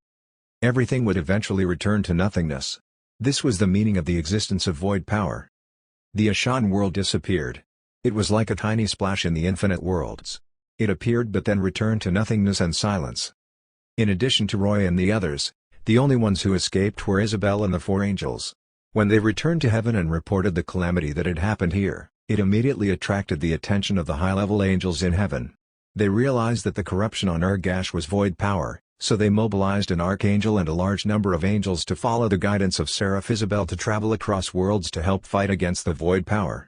Everything would eventually return to nothingness. This was the meaning of the existence of void power. The Ashan world disappeared. It was like a tiny splash in the infinite worlds. It appeared but then returned to nothingness and silence. In addition to Roy and the others, the only ones who escaped were Isabel and the 4 angels. When they returned to heaven and reported the calamity that had happened here, it immediately attracted the attention of the high-level angels in heaven. They realized that the corruption on Ergash was void power, so they mobilized an archangel and a large number of angels to follow the guidance of Seraph Isabel to travel across worlds to help fight against the void power.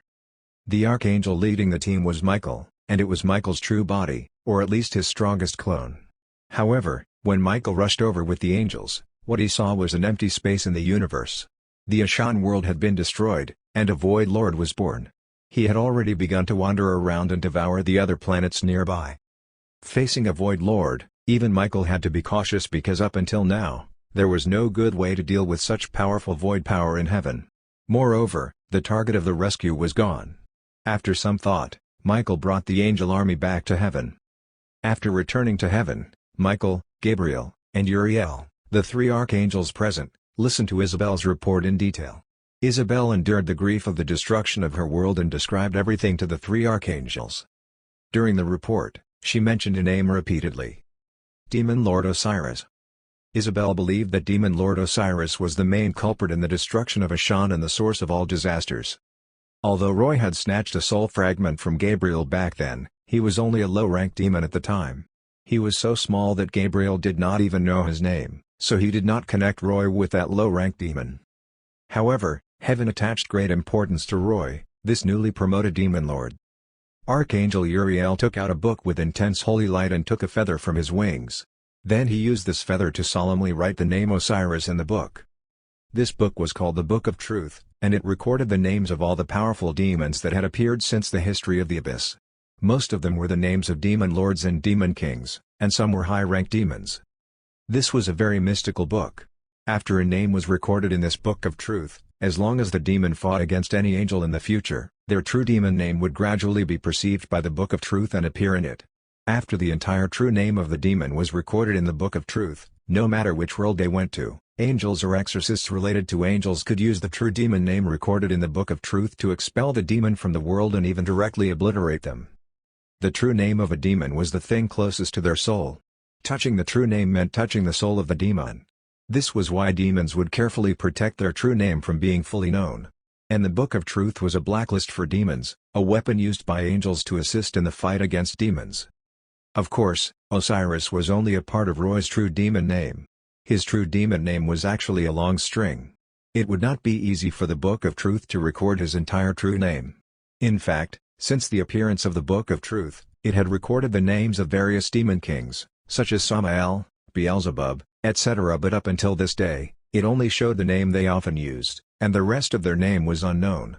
The archangel leading the team was Michael, and it was Michael's true body, or at least his strongest clone. However, when Michael rushed over with the angels, what he saw was an empty space in the universe. The Ashan world had been destroyed, and a Void Lord was born. He had already begun to wander around and devour the other planets nearby. Facing a Void Lord, even Michael had to be cautious because up until now, there was no good way to deal with such powerful void power in heaven. Moreover, the target of the rescue was gone. After some thought, Michael brought the angel army back to heaven. After returning to heaven, Michael, Gabriel, and Uriel, the 3 archangels present, listened to Isabel's report in detail. Isabel endured the grief of the destruction of her world and described everything to the 3 archangels. During the report, she mentioned a name repeatedly. Demon Lord Osiris. Isabel believed that Demon Lord Osiris was the main culprit in the destruction of Ashan and the source of all disasters. Although Roy had snatched a soul fragment from Gabriel back then, he was only a low-ranked demon at the time. He was so small that Gabriel did not even know his name, so he did not connect Roy with that low-ranked demon. However, heaven attached great importance to Roy, this newly promoted demon lord. Archangel Uriel took out a book with intense holy light and took a feather from his wings. Then he used this feather to solemnly write the name Osiris in the book. This book was called the Book of Truth, and it recorded the names of all the powerful demons that had appeared since the history of the Abyss. Most of them were the names of demon lords and demon kings, and some were high-ranked demons. This was a very mystical book. After a name was recorded in this Book of Truth, As long as the demon fought against any angel in the future, their true demon name would gradually be perceived by the Book of Truth and appear in it. After the entire true name of the demon was recorded in the Book of Truth, no matter which world they went to, angels or exorcists related to angels could use the true demon name recorded in the Book of Truth to expel the demon from the world and even directly obliterate them. The true name of a demon was the thing closest to their soul. Touching the true name meant touching the soul of the demon. This was why demons would carefully protect their true name from being fully known. And the Book of Truth was a blacklist for demons, a weapon used by angels to assist in the fight against demons. Of course, Osiris was only a part of Roy's true demon name. His true demon name was actually a long string. It would not be easy for the Book of Truth to record his entire true name. In fact, since the appearance of the Book of Truth, it had recorded the names of various demon kings, such as Samael, Beelzebub, etc. But up until this day, it only showed the name they often used, and the rest of their name was unknown.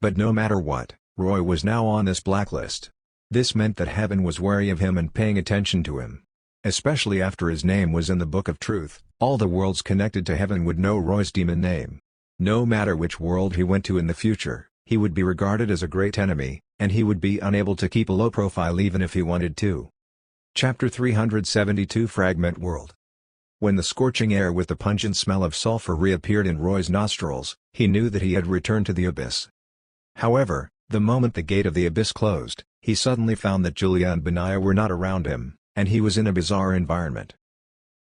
But no matter what, Roy was now on this blacklist. This meant that heaven was wary of him and paying attention to him. Especially after his name was in the Book of Truth, all the worlds connected to heaven would know Roy's demon name. No matter which world he went to in the future, he would be regarded as a great enemy, and he would be unable to keep a low profile even if he wanted to. Chapter 372 Fragment World. When the scorching air with the pungent smell of sulfur reappeared in Roy's nostrils, he knew that he had returned to the abyss. However, the moment the gate of the abyss closed, he suddenly found that Julia and Benaiah were not around him, and he was in a bizarre environment.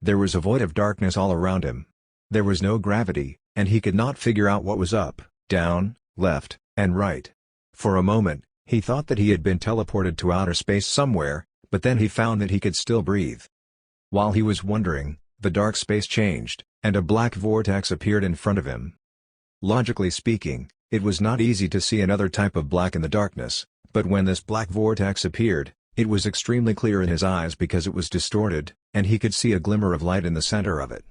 There was a void of darkness all around him. There was no gravity, and he could not figure out what was up, down, left, and right. For a moment, he thought that he had been teleported to outer space somewhere, but then he found that he could still breathe. While he was wondering, the dark space changed, and a black vortex appeared in front of him. Logically speaking, it was not easy to see another type of black in the darkness, but when this black vortex appeared, it was extremely clear in his eyes because it was distorted, and he could see a glimmer of light in the center of it.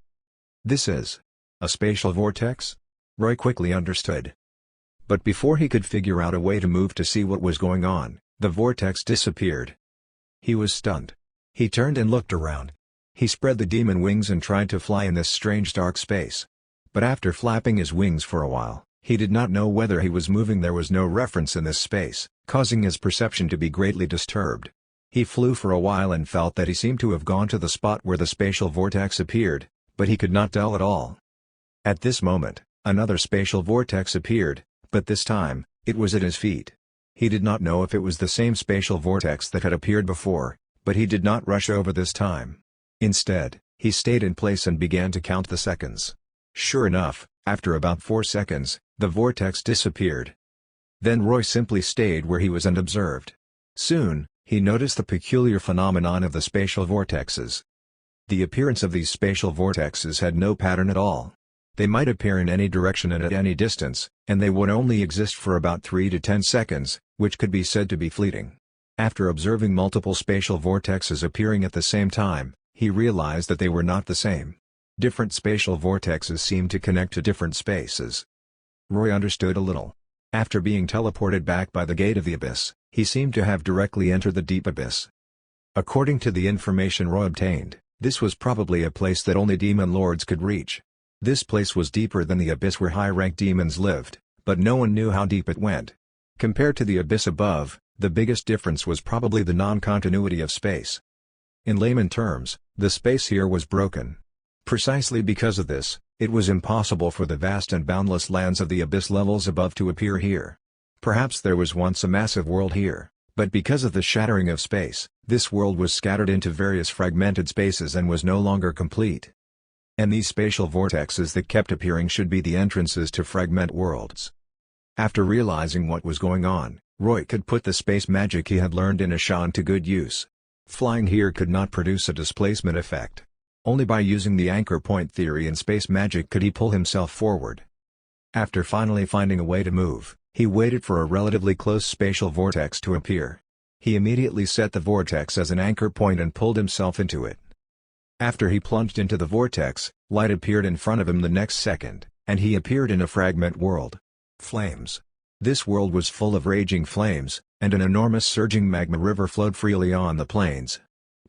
This is a spatial vortex? Roy quickly understood. But before he could figure out a way to move to see what was going on, the vortex disappeared. He was stunned. He turned and looked around. He spread the demon wings and tried to fly in this strange dark space. But after flapping his wings for a while, he did not know whether he was moving. There was no reference in this space, causing his perception to be greatly disturbed. He flew for a while and felt that he seemed to have gone to the spot where the spatial vortex appeared, but he could not tell at all. At this moment, another spatial vortex appeared, but this time, it was at his feet. He did not know if it was the same spatial vortex that had appeared before, but he did not rush over this time. Instead, he stayed in place and began to count the seconds. Sure enough, after about 4 seconds, the vortex disappeared. Then Roy simply stayed where he was and observed. Soon, he noticed the peculiar phenomenon of the spatial vortexes. The appearance of these spatial vortexes had no pattern at all. They might appear in any direction and at any distance, and they would only exist for about 3 to 10 seconds, which could be said to be fleeting. After observing multiple spatial vortexes appearing at the same time, he realized that they were not the same. Different spatial vortexes seemed to connect to different spaces. Roy understood a little. After being teleported back by the gate of the abyss, he seemed to have directly entered the deep abyss. According to the information Roy obtained, this was probably a place that only demon lords could reach. This place was deeper than the abyss where high-ranked demons lived, but no one knew how deep it went. Compared to the abyss above, the biggest difference was probably the non-continuity of space. In layman terms, the space here was broken. Precisely because of this, it was impossible for the vast and boundless lands of the abyss levels above to appear here. Perhaps there was once a massive world here, but because of the shattering of space, this world was scattered into various fragmented spaces and was no longer complete. And these spatial vortexes that kept appearing should be the entrances to fragment worlds. After realizing what was going on, Roy could put the space magic he had learned in Ashan to good use. Flying here could not produce a displacement effect. Only by using the anchor point theory in space magic could he pull himself forward. After finally finding a way to move, he waited for a relatively close spatial vortex to appear. He immediately set the vortex as an anchor point and pulled himself into it. After he plunged into the vortex, light appeared in front of him the next second, and he appeared in a fragment world. Flames. This world was full of raging flames, and an enormous surging magma river flowed freely on the plains.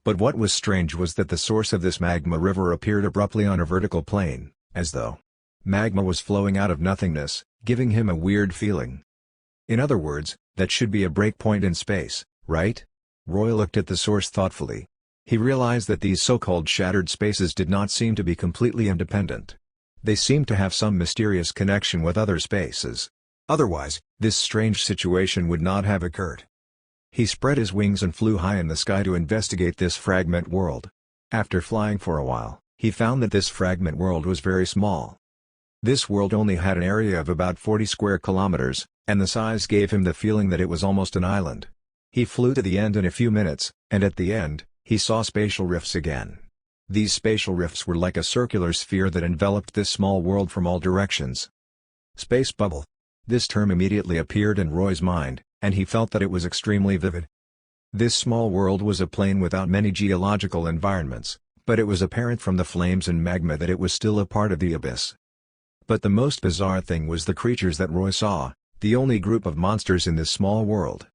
But what was strange was that the source of this magma river appeared abruptly on a vertical plane, as though Magma was flowing out of nothingness, giving him a weird feeling. In other words, that should be a breakpoint in space, right? Roy looked at the source thoughtfully. He realized that these so-called shattered spaces did not seem to be completely independent. They seemed to have some mysterious connection with other spaces. Otherwise, this strange situation would not have occurred. He spread his wings and flew high in the sky to investigate this fragment world. After flying for a while, he found that this fragment world was very small. This world only had an area of about 40 square kilometers, and the size gave him the feeling that it was almost an island. He flew to the end in a few minutes, and at the end, he saw spatial rifts again. These spatial rifts were like a circular sphere that enveloped this small world from all directions. Space bubble. This term immediately appeared in Roy's mind, and he felt that it was extremely vivid. This small world was a plane without many geological environments, but it was apparent from the flames and magma that it was still a part of the abyss. But the most bizarre thing was the creatures that Roy saw, the only group of monsters in this small world.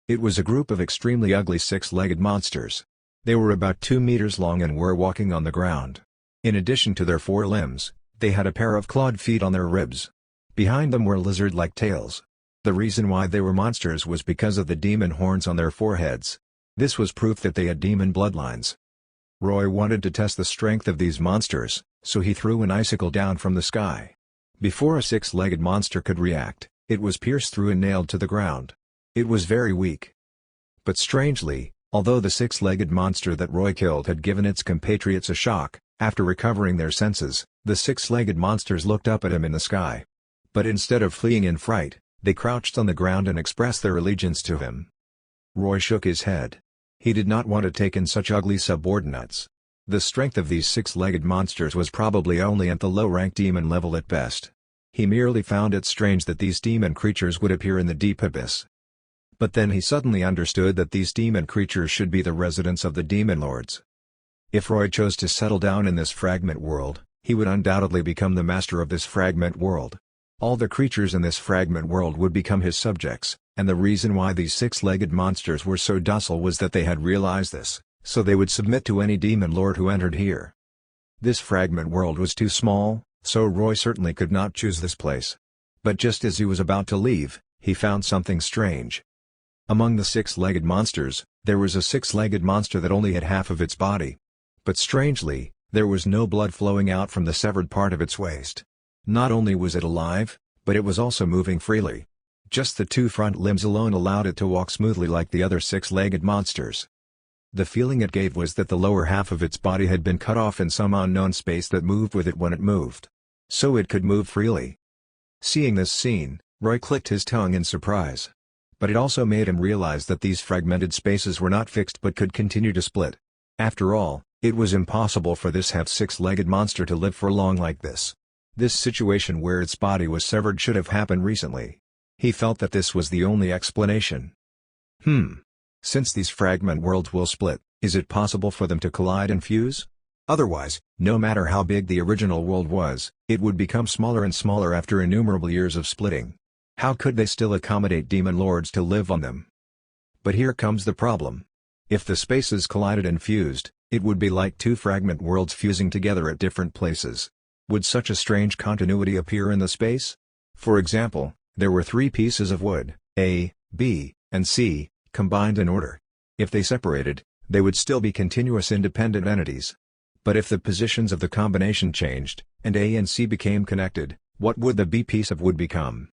It was a group of extremely ugly six-legged monsters. They were about 2 meters long and were walking on the ground. In addition to their 4 limbs, they had a pair of clawed feet on their ribs. Behind them were lizard-like tails. The reason why they were monsters was because of the demon horns on their foreheads. This was proof that they had demon bloodlines. Roy wanted to test the strength of these monsters, so he threw an icicle down from the sky. Before a 6-legged monster could react, it was pierced through and nailed to the ground. It was very weak. But strangely, although the 6-legged monster that Roy killed had given its compatriots a shock, after recovering their senses, the 6-legged monsters looked up at him in the sky. But instead of fleeing in fright, they crouched on the ground and expressed their allegiance to him. Roy shook his head. He did not want to take in such ugly subordinates. The strength of these 6-legged monsters was probably only at the low-rank demon level at best. He merely found it strange that these demon creatures would appear in the deep abyss. But then he suddenly understood that these demon creatures should be the residents of the demon lords. If Roy chose to settle down in this fragment world, he would undoubtedly become the master of this fragment world. All the creatures in this fragment world would become his subjects, and the reason why these 6-legged monsters were so docile was that they had realized this, so they would submit to any demon lord who entered here. This fragment world was too small, so Roy certainly could not choose this place. But just as he was about to leave, he found something strange. Among the 6-legged monsters, there was a 6-legged monster that only had half of its body. But strangely, there was no blood flowing out from the severed part of its waist. Not only was it alive, but it was also moving freely. Just the 2 front limbs alone allowed it to walk smoothly like the other 6-legged monsters. The feeling it gave was that the lower half of its body had been cut off in some unknown space that moved with it when it moved. So it could move freely. Seeing this scene, Roy clicked his tongue in surprise. But it also made him realize that these fragmented spaces were not fixed but could continue to split. After all, it was impossible for this 6-legged monster to live for long like this. This situation where its body was severed should have happened recently. He felt that this was the only explanation. Since these fragment worlds will split, is it possible for them to collide and fuse? Otherwise, no matter how big the original world was, it would become smaller and smaller after innumerable years of splitting. How could they still accommodate demon lords to live on them? But here comes the problem. If the spaces collided and fused, it would be like 2 fragment worlds fusing together at different places. Would such a strange continuity appear in the space? For example, there were 3 pieces of wood, A, B, and C, combined in order. If they separated, they would still be continuous independent entities. But if the positions of the combination changed, and A and C became connected, what would the B piece of wood become?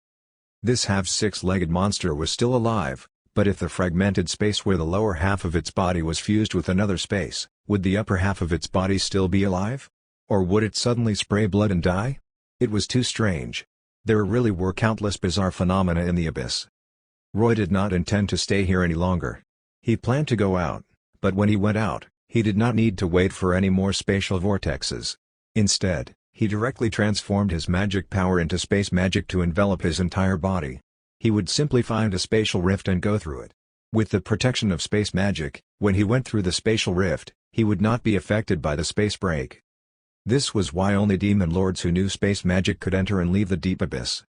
This 6-legged monster was still alive, but if the fragmented space where the lower half of its body was fused with another space, would the upper half of its body still be alive? Or would it suddenly spray blood and die? It was too strange. There really were countless bizarre phenomena in the abyss. Roy did not intend to stay here any longer. He planned to go out, but when he went out, he did not need to wait for any more spatial vortexes. Instead, he directly transformed his magic power into space magic to envelop his entire body. He would simply find a spatial rift and go through it. With the protection of space magic, when he went through the spatial rift, he would not be affected by the space break. This was why only demon lords who knew space magic could enter and leave the deep abyss.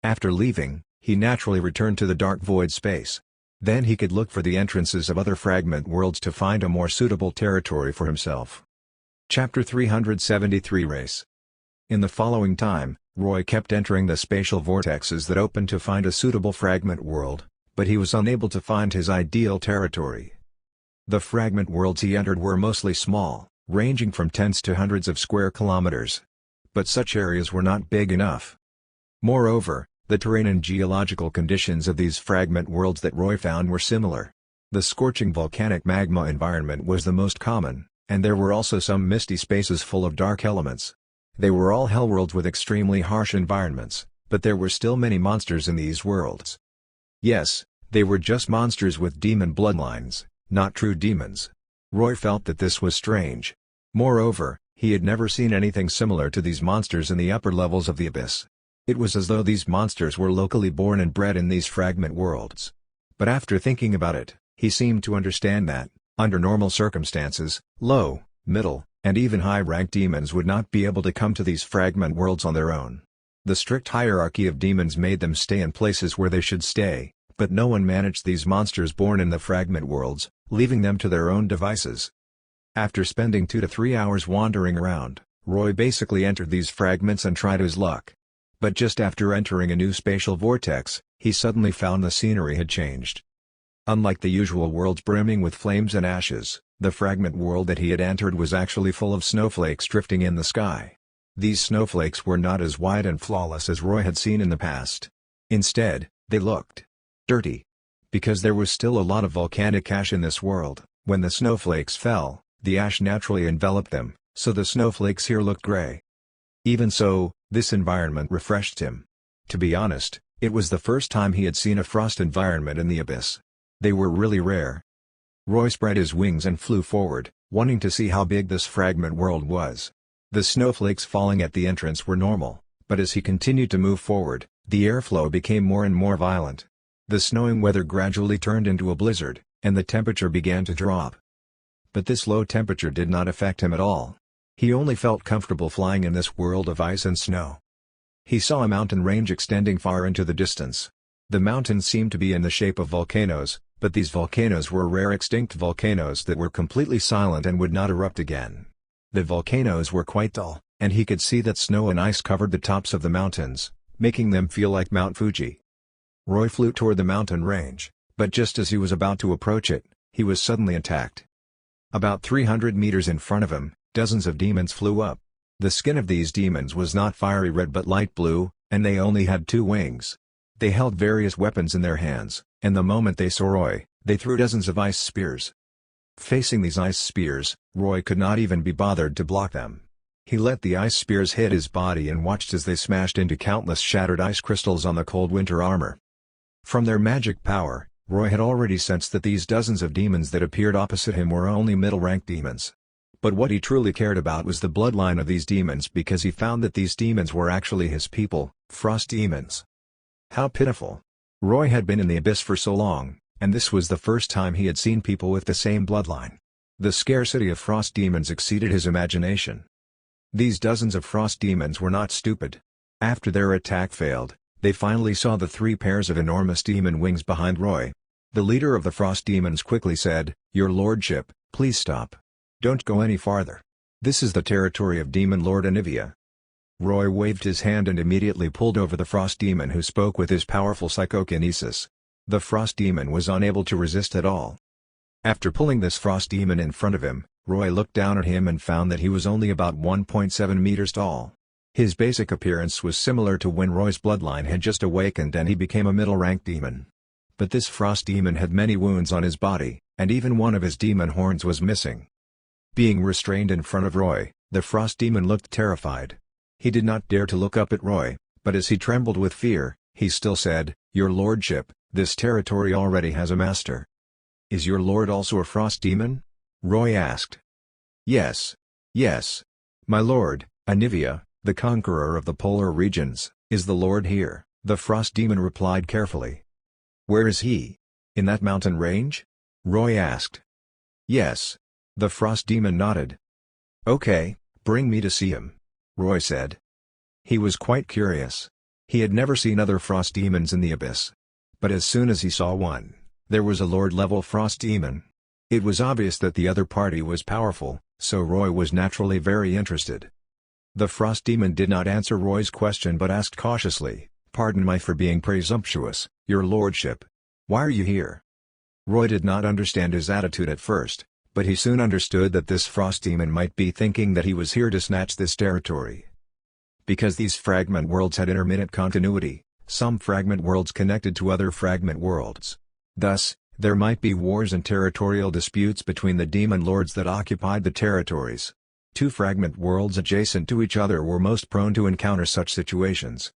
After leaving, he naturally returned to the dark void space. Then he could look for the entrances of other fragment worlds to find a more suitable territory for himself. Chapter 373 Race. In the following time, Roy kept entering the spatial vortexes that opened to find a suitable fragment world, but he was unable to find his ideal territory. The fragment worlds he entered were mostly small, ranging from tens to hundreds of square kilometers. But such areas were not big enough. Moreover, the terrain and geological conditions of these fragment worlds that Roy found were similar. The scorching volcanic magma environment was the most common, and there were also some misty spaces full of dark elements. They were all hellworlds with extremely harsh environments, but there were still many monsters in these worlds. Yes, they were just monsters with demon bloodlines, not true demons. Roy felt that this was strange. Moreover, he had never seen anything similar to these monsters in the upper levels of the abyss. It was as though these monsters were locally born and bred in these fragment worlds. But after thinking about it, he seemed to understand that, under normal circumstances, low, middle, and even high-ranked demons would not be able to come to these fragment worlds on their own. The strict hierarchy of demons made them stay in places where they should stay, but no one managed these monsters born in the fragment worlds, leaving them to their own devices. After spending 2 to 3 hours wandering around, Roy basically entered these fragments and tried his luck. But just after entering a new spatial vortex, he suddenly found the scenery had changed. Unlike the usual worlds brimming with flames and ashes, the fragment world that he had entered was actually full of snowflakes drifting in the sky. These snowflakes were not as white and flawless as Roy had seen in the past. Instead, they looked dirty. Because there was still a lot of volcanic ash in this world, when the snowflakes fell, the ash naturally enveloped them, so the snowflakes here looked gray. Even so, this environment refreshed him. To be honest, it was the first time he had seen a frost environment in the abyss. They were really rare. Roy spread his wings and flew forward, wanting to see how big this fragment world was. The snowflakes falling at the entrance were normal, but as he continued to move forward, the airflow became more and more violent. The snowing weather gradually turned into a blizzard, and the temperature began to drop. But this low temperature did not affect him at all. He only felt comfortable flying in this world of ice and snow. He saw a mountain range extending far into the distance. The mountains seemed to be in the shape of volcanoes, but these volcanoes were rare extinct volcanoes that were completely silent and would not erupt again. The volcanoes were quite dull, and he could see that snow and ice covered the tops of the mountains, making them feel like Mount Fuji. Roy flew toward the mountain range, but just as he was about to approach it, he was suddenly attacked. About 300 meters in front of him, dozens of demons flew up. The skin of these demons was not fiery red but light blue, and they only had 2 wings. They held various weapons in their hands, and the moment they saw Roy, they threw dozens of ice spears. Facing these ice spears, Roy could not even be bothered to block them. He let the ice spears hit his body and watched as they smashed into countless shattered ice crystals on the cold winter armor. From their magic power, Roy had already sensed that these dozens of demons that appeared opposite him were only middle-ranked demons. But what he truly cared about was the bloodline of these demons because he found that these demons were actually his people, frost demons. How pitiful. Roy had been in the abyss for so long, and this was the first time he had seen people with the same bloodline. The scarcity of frost demons exceeded his imagination. These dozens of frost demons were not stupid. After their attack failed, they finally saw the 3 pairs of enormous demon wings behind Roy. The leader of the frost demons quickly said, "Your lordship, please stop. Don't go any farther. This is the territory of Demon Lord Anivia." Roy waved his hand and immediately pulled over the frost demon who spoke with his powerful psychokinesis. The frost demon was unable to resist at all. After pulling this frost demon in front of him, Roy looked down at him and found that he was only about 1.7 meters tall. His basic appearance was similar to when Roy's bloodline had just awakened and he became a middle-ranked demon. But this frost demon had many wounds on his body, and even one of his demon horns was missing. Being restrained in front of Roy, the frost demon looked terrified. He did not dare to look up at Roy, but as he trembled with fear, he still said, "Your lordship, this territory already has a master." "Is your lord also a frost demon?" Roy asked. Yes. My lord, Anivia, the conqueror of the polar regions, is the lord here," the frost demon replied carefully. "Where is he? In that mountain range?" Roy asked. "Yes." The frost demon nodded. "Okay, bring me to see him," Roy said. He was quite curious. He had never seen other frost demons in the abyss. But as soon as he saw one, there was a lord-level frost demon. It was obvious that the other party was powerful, so Roy was naturally very interested. The frost demon did not answer Roy's question but asked cautiously, "Pardon me for being presumptuous, your lordship. Why are you here?" Roy did not understand his attitude at first, but he soon understood that this frost demon might be thinking that he was here to snatch this territory. Because these fragment worlds had intermittent continuity, some fragment worlds connected to other fragment worlds. Thus, there might be wars and territorial disputes between the demon lords that occupied the territories. Two fragment worlds adjacent to each other were most prone to encounter such situations.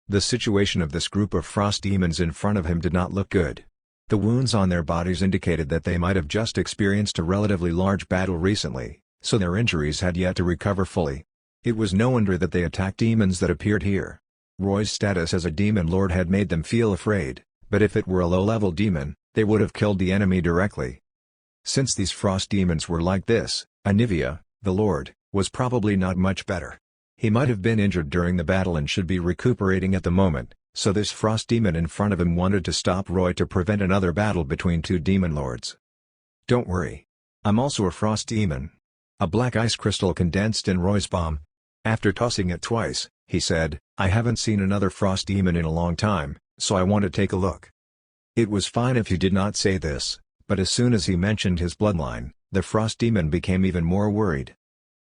The situation of this group of frost demons in front of him did not look good. The wounds on their bodies indicated that they might have just experienced a relatively large battle recently, so their injuries had yet to recover fully. It was no wonder that they attacked demons that appeared here. Roy's status as a demon lord had made them feel afraid, but if it were a low-level demon, they would have killed the enemy directly. Since these frost demons were like this, Anivia, the lord, was probably not much better. He might have been injured during the battle and should be recuperating at the moment, so this frost demon in front of him wanted to stop Roy to prevent another battle between two demon lords. "Don't worry. I'm also a frost demon." A black ice crystal condensed in Roy's palm. After tossing it twice, he said, "I haven't seen another frost demon in a long time, so I want to take a look." It was fine if he did not say this, but as soon as he mentioned his bloodline, the frost demon became even more worried.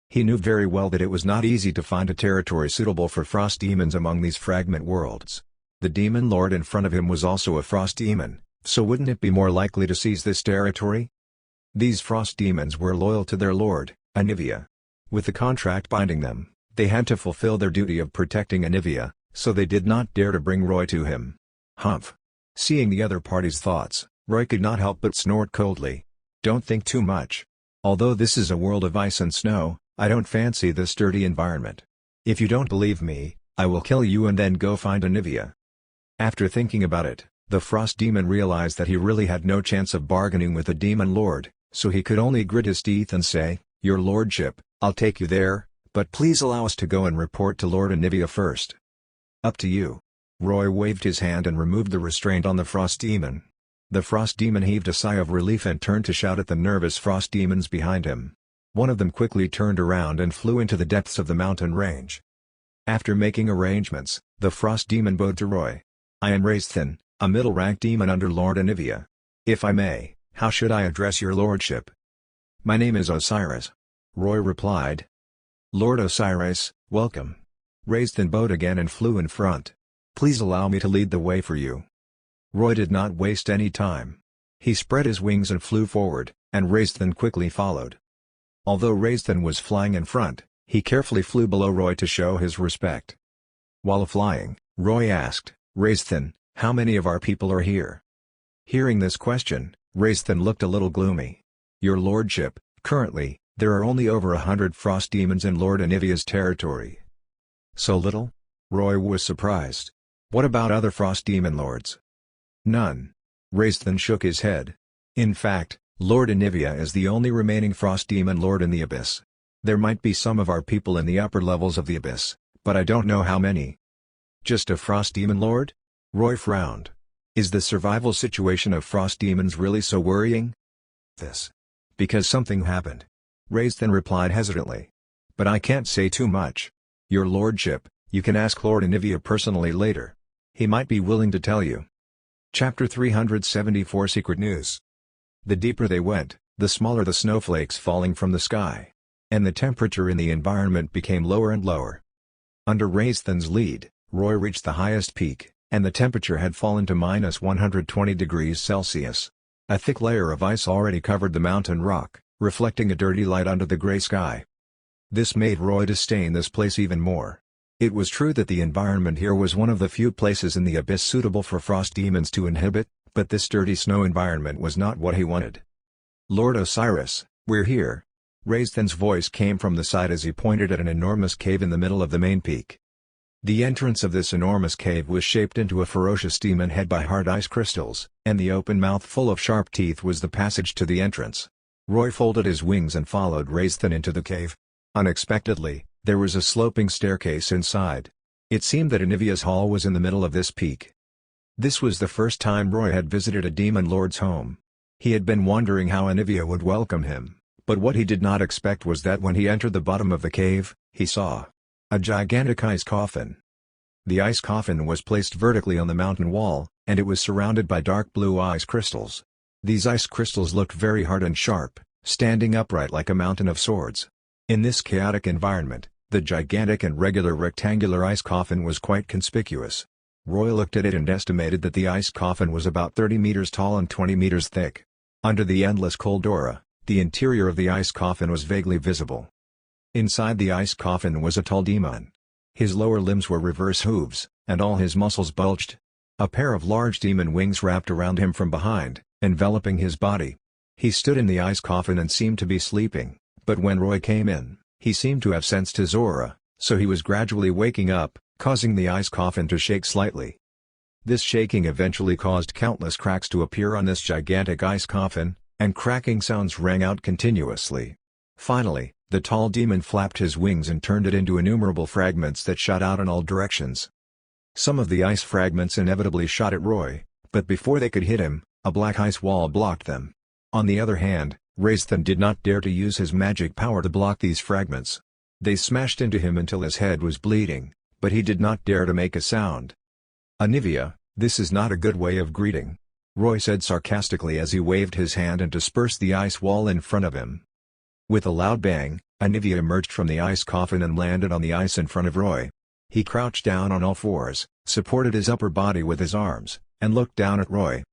He knew very well that it was not easy to find a territory suitable for frost demons among these fragment worlds. The demon lord in front of him was also a frost demon, so wouldn't it be more likely to seize this territory? These frost demons were loyal to their lord, Anivia. With the contract binding them, they had to fulfill their duty of protecting Anivia, so they did not dare to bring Roy to him. Humph. Seeing the other party's thoughts, Roy could not help but snort coldly. "Don't think too much. Although this is a world of ice and snow, I don't fancy this dirty environment. If you don't believe me, I will kill you and then go find Anivia." After thinking about it, the frost demon realized that he really had no chance of bargaining with the demon lord, so he could only grit his teeth and say, "Your lordship, I'll take you there, but please allow us to go and report to Lord Anivia first." "Up to you." Roy waved his hand and removed the restraint on the frost demon. The frost demon heaved a sigh of relief and turned to shout at the nervous frost demons behind him. One of them quickly turned around and flew into the depths of the mountain range. After making arrangements, the frost demon bowed to Roy. "I am Raisthin, a middle-rank demon under Lord Anivia. If I may, how should I address your lordship?" "My name is Osiris," Roy replied. "Lord Osiris, welcome." Raisthin bowed again and flew in front. "Please allow me to lead the way for you." Roy did not waste any time. He spread his wings and flew forward, and Raisthin quickly followed. Although Raisthin was flying in front, he carefully flew below Roy to show his respect. While flying, Roy asked, "Raisthin, how many of our people are here?" Hearing this question, Raisthin looked a little gloomy. "Your lordship, currently, there are only over 100 frost demons in Lord Anivia's territory." "So little?" Roy was surprised. "What about other frost demon lords?" "None." Raisthin shook his head. "In fact, Lord Anivia is the only remaining frost demon lord in the abyss. There might be some of our people in the upper levels of the abyss, but I don't know how many." "Just a frost demon lord?" Roy frowned. "Is the survival situation of frost demons really so worrying?" "This. Because something happened." Raisthin replied hesitantly. "But I can't say too much. Your lordship, you can ask Lord Anivia personally later. He might be willing to tell you." Chapter 374 Secret News. The deeper they went, the smaller the snowflakes falling from the sky. And the temperature in the environment became lower and lower. Under Raisthin's lead, Roy reached the highest peak, and the temperature had fallen to -120 degrees Celsius. A thick layer of ice already covered the mountain rock, reflecting a dirty light under the gray sky. This made Roy disdain this place even more. It was true that the environment here was one of the few places in the abyss suitable for frost demons to inhabit, but this dirty snow environment was not what he wanted. "Lord Osiris, we're here." Raisthin's voice came from the side as he pointed at an enormous cave in the middle of the main peak. The entrance of this enormous cave was shaped into a ferocious demon head by hard ice crystals, and the open mouth full of sharp teeth was the passage to the entrance. Roy folded his wings and followed Raisthin into the cave. Unexpectedly, there was a sloping staircase inside. It seemed that Anivia's hall was in the middle of this peak. This was the first time Roy had visited a demon lord's home. He had been wondering how Anivia would welcome him, but what he did not expect was that when he entered the bottom of the cave, he saw A gigantic ice coffin. The ice coffin was placed vertically on the mountain wall, and it was surrounded by dark blue ice crystals. These ice crystals looked very hard and sharp, standing upright like a mountain of swords. In this chaotic environment, the gigantic and regular rectangular ice coffin was quite conspicuous. Roy looked at it and estimated that the ice coffin was about 30 meters tall and 20 meters thick. Under the endless cold aura, the interior of the ice coffin was vaguely visible. Inside the ice coffin was a tall demon. His lower limbs were reverse hooves, and all his muscles bulged. A pair of large demon wings wrapped around him from behind, enveloping his body. He stood in the ice coffin and seemed to be sleeping, but when Roy came in, he seemed to have sensed his aura, so he was gradually waking up, causing the ice coffin to shake slightly. This shaking eventually caused countless cracks to appear on this gigantic ice coffin, and cracking sounds rang out continuously. Finally, the tall demon flapped his wings and turned it into innumerable fragments that shot out in all directions. Some of the ice fragments inevitably shot at Roy, but before they could hit him, a black ice wall blocked them. On the other hand, Wraithen did not dare to use his magic power to block these fragments. They smashed into him until his head was bleeding, but he did not dare to make a sound. "Anivia, this is not a good way of greeting," Roy said sarcastically as he waved his hand and dispersed the ice wall in front of him. With a loud bang, Anivia emerged from the ice coffin and landed on the ice in front of Roy. He crouched down on all fours, supported his upper body with his arms, and looked down at Roy.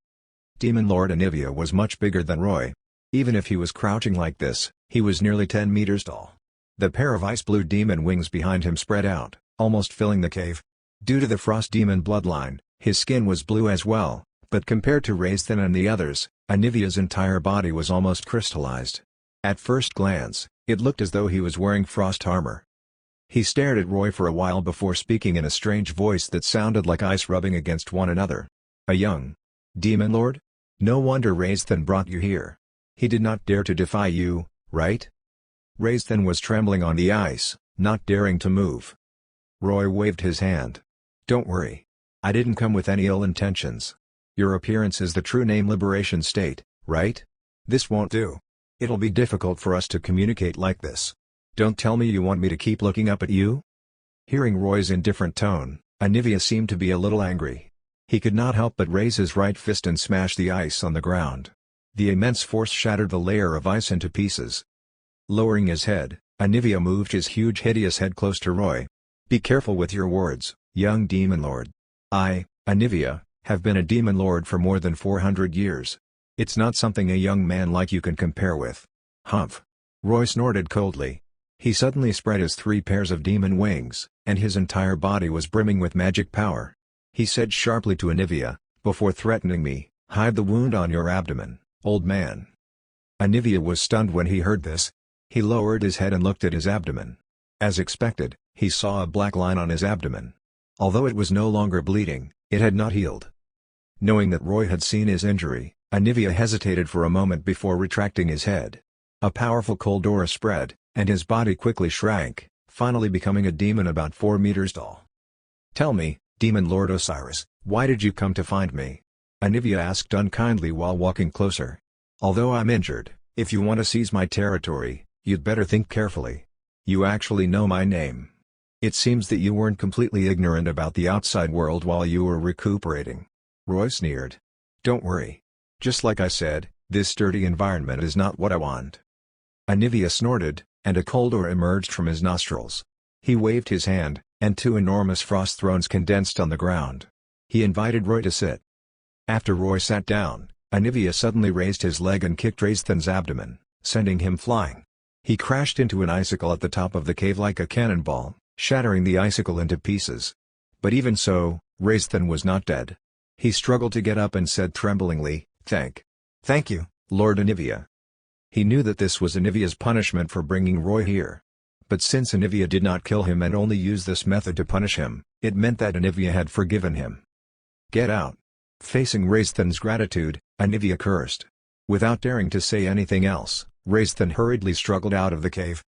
Demon Lord Anivia was much bigger than Roy. Even if he was crouching like this, he was nearly 10 meters tall. The pair of ice-blue demon wings behind him spread out, almost filling the cave. Due to the frost demon bloodline, his skin was blue as well, but compared to Wraithen and the others, Anivia's entire body was almost crystallized. At first glance, it looked as though he was wearing frost armor. He stared at Roy for a while before speaking in a strange voice that sounded like ice rubbing against one another. "A young demon lord? No wonder Wraithen brought you here. He did not dare to defy you, right?" Wraithen was trembling on the ice, not daring to move. Roy waved his hand. "Don't worry. I didn't come with any ill intentions. Your appearance is the true name Liberation State, right? This won't do. It'll be difficult for us to communicate like this. Don't tell me you want me to keep looking up at you?" Hearing Roy's indifferent tone, Anivia seemed to be a little angry. He could not help but raise his right fist and smash the ice on the ground. The immense force shattered the layer of ice into pieces. Lowering his head, Anivia moved his huge hideous head close to Roy. "Be careful with your words, young demon lord. I, Anivia, have been a demon lord for more than 400 years. It's not something a young man like you can compare with." "Humph!" Roy snorted coldly. He suddenly spread his 3 pairs of demon wings, and his entire body was brimming with magic power. He said sharply to Anivia, "Before threatening me, hide the wound on your abdomen, old man." Anivia was stunned when he heard this. He lowered his head and looked at his abdomen. As expected, he saw a black line on his abdomen. Although it was no longer bleeding, it had not healed. Knowing that Roy had seen his injury, Anivia hesitated for a moment before retracting his head. A powerful cold aura spread, and his body quickly shrank, finally becoming a demon about 4 meters tall. "Tell me, Demon Lord Osiris, why did you come to find me?" Anivia asked unkindly while walking closer. "Although I'm injured, if you want to seize my territory, you'd better think carefully. You actually know my name. It seems that you weren't completely ignorant about the outside world while you were recuperating." Roy sneered. "Don't worry. Just like I said, this sturdy environment is not what I want." Anivia snorted, and a cold aura emerged from his nostrils. He waved his hand, and 2 enormous frost thrones condensed on the ground. He invited Roy to sit. After Roy sat down, Anivia suddenly raised his leg and kicked Wraithen's abdomen, sending him flying. He crashed into an icicle at the top of the cave like a cannonball, shattering the icicle into pieces. But even so, Wraithen was not dead. He struggled to get up and said tremblingly, Thank you, Lord Anivia." He knew that this was Anivia's punishment for bringing Roy here. But since Anivia did not kill him and only used this method to punish him, it meant that Anivia had forgiven him. "Get out." Facing Wraithen's gratitude, Anivia cursed. Without daring to say anything else, Wraithen hurriedly struggled out of the cave.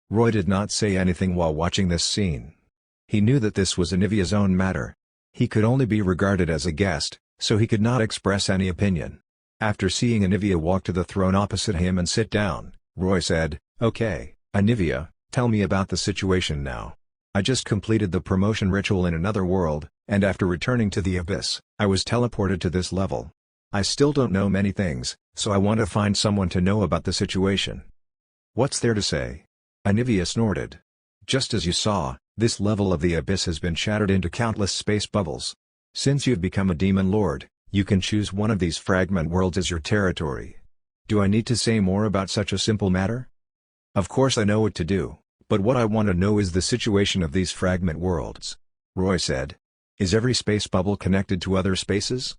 Roy did not say anything while watching this scene. He knew that this was Anivia's own matter. He could only be regarded as a guest, so he could not express any opinion. After seeing Anivia walk to the throne opposite him and sit down, Roy said, "Okay, Anivia, tell me about the situation now." I just completed the promotion ritual in another world, and after returning to the Abyss, I was teleported to this level. I still don't know many things, so I want to find someone to know about the situation." "What's there to say?" Anivia snorted. "Just as you saw, this level of the Abyss has been shattered into countless space bubbles. Since you've become a demon lord, you can choose one of these fragment worlds as your territory. Do I need to say more about such a simple matter?" "Of course I know what to do, but what I want to know is the situation of these fragment worlds," Roy said. "Is every space bubble connected to other spaces?"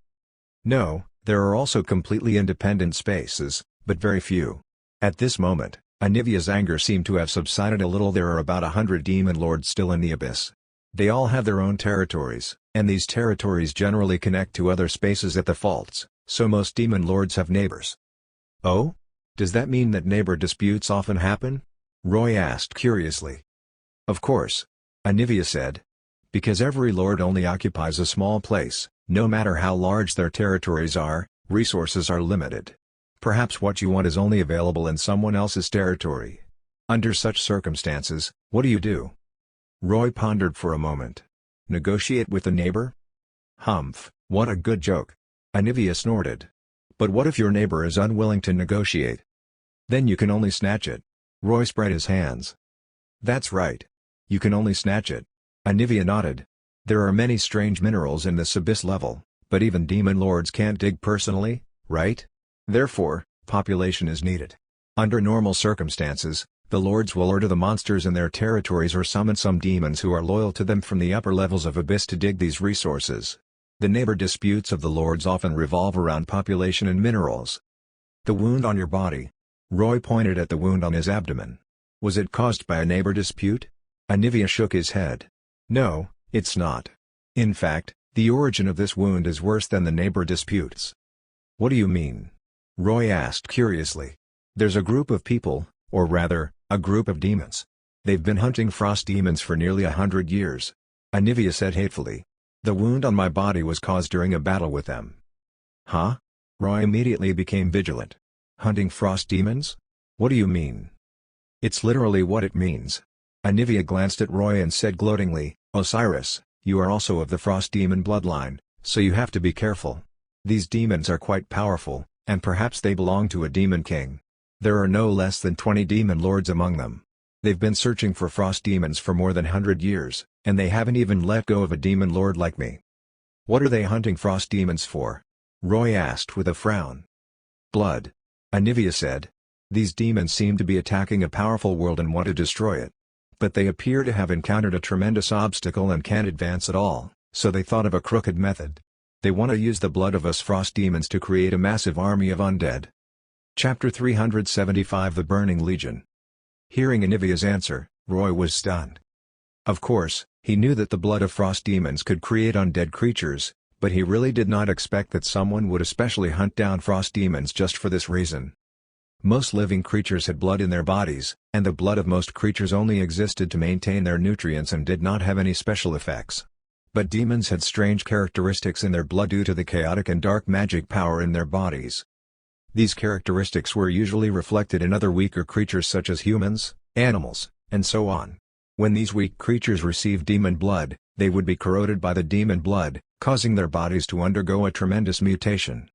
"No, there are also completely independent spaces, but very few." At this moment, Anivia's anger seemed to have subsided a little. "There are about 100 demon lords still in the Abyss. They all have their own territories, and these territories generally connect to other spaces at the faults, so most demon lords have neighbors." "Oh? Does that mean that neighbor disputes often happen?" Roy asked curiously. "Of course," Anivia said. "Because every lord only occupies a small place, no matter how large their territories are, resources are limited. Perhaps what you want is only available in someone else's territory. Under such circumstances, what do? Roy pondered for a moment. "Negotiate with the neighbor?" "Humph, what a good joke." Anivia snorted. "But what if your neighbor is unwilling to negotiate?" "Then you can only snatch it." Roy spread his hands. "That's right. You can only snatch it." Anivia nodded. "There are many strange minerals in this Abyss level, but even demon lords can't dig personally, right? Therefore, population is needed. Under normal circumstances, the lords will order the monsters in their territories or summon some demons who are loyal to them from the upper levels of Abyss to dig these resources. The neighbor disputes of the lords often revolve around population and minerals." "The wound on your body?" Roy pointed at the wound on his abdomen. "Was it caused by a neighbor dispute?" Anivia shook his head. "No, it's not. In fact, the origin of this wound is worse than the neighbor disputes." "What do you mean?" Roy asked curiously. "There's a group of people, or rather, a group of demons. They've been hunting frost demons for nearly 100 years. Anivia said hatefully. "The wound on my body was caused during a battle with them." "Huh?" Roy immediately became vigilant. "Hunting frost demons? What do you mean?" "It's literally what it means." Anivia glanced at Roy and said gloatingly, "Osiris, you are also of the frost demon bloodline, so you have to be careful. These demons are quite powerful, and perhaps they belong to a demon king. There are no less than 20 demon lords among them. They've been searching for frost demons for more than 100 years, and they haven't even let go of a demon lord like me." "What are they hunting frost demons for?" Roy asked with a frown. "Blood," Anivia said. "These demons seem to be attacking a powerful world and want to destroy it. But they appear to have encountered a tremendous obstacle and can't advance at all, so they thought of a crooked method. They want to use the blood of us frost demons to create a massive army of undead." Chapter 375 The Burning Legion. Hearing Anivia's answer, Roy was stunned. Of course, he knew that the blood of frost demons could create undead creatures, but he really did not expect that someone would especially hunt down frost demons just for this reason. Most living creatures had blood in their bodies, and the blood of most creatures only existed to maintain their nutrients and did not have any special effects. But demons had strange characteristics in their blood due to the chaotic and dark magic power in their bodies. These characteristics were usually reflected in other weaker creatures such as humans, animals, and so on. When these weak creatures received demon blood, they would be corroded by the demon blood, causing their bodies to undergo a tremendous mutation.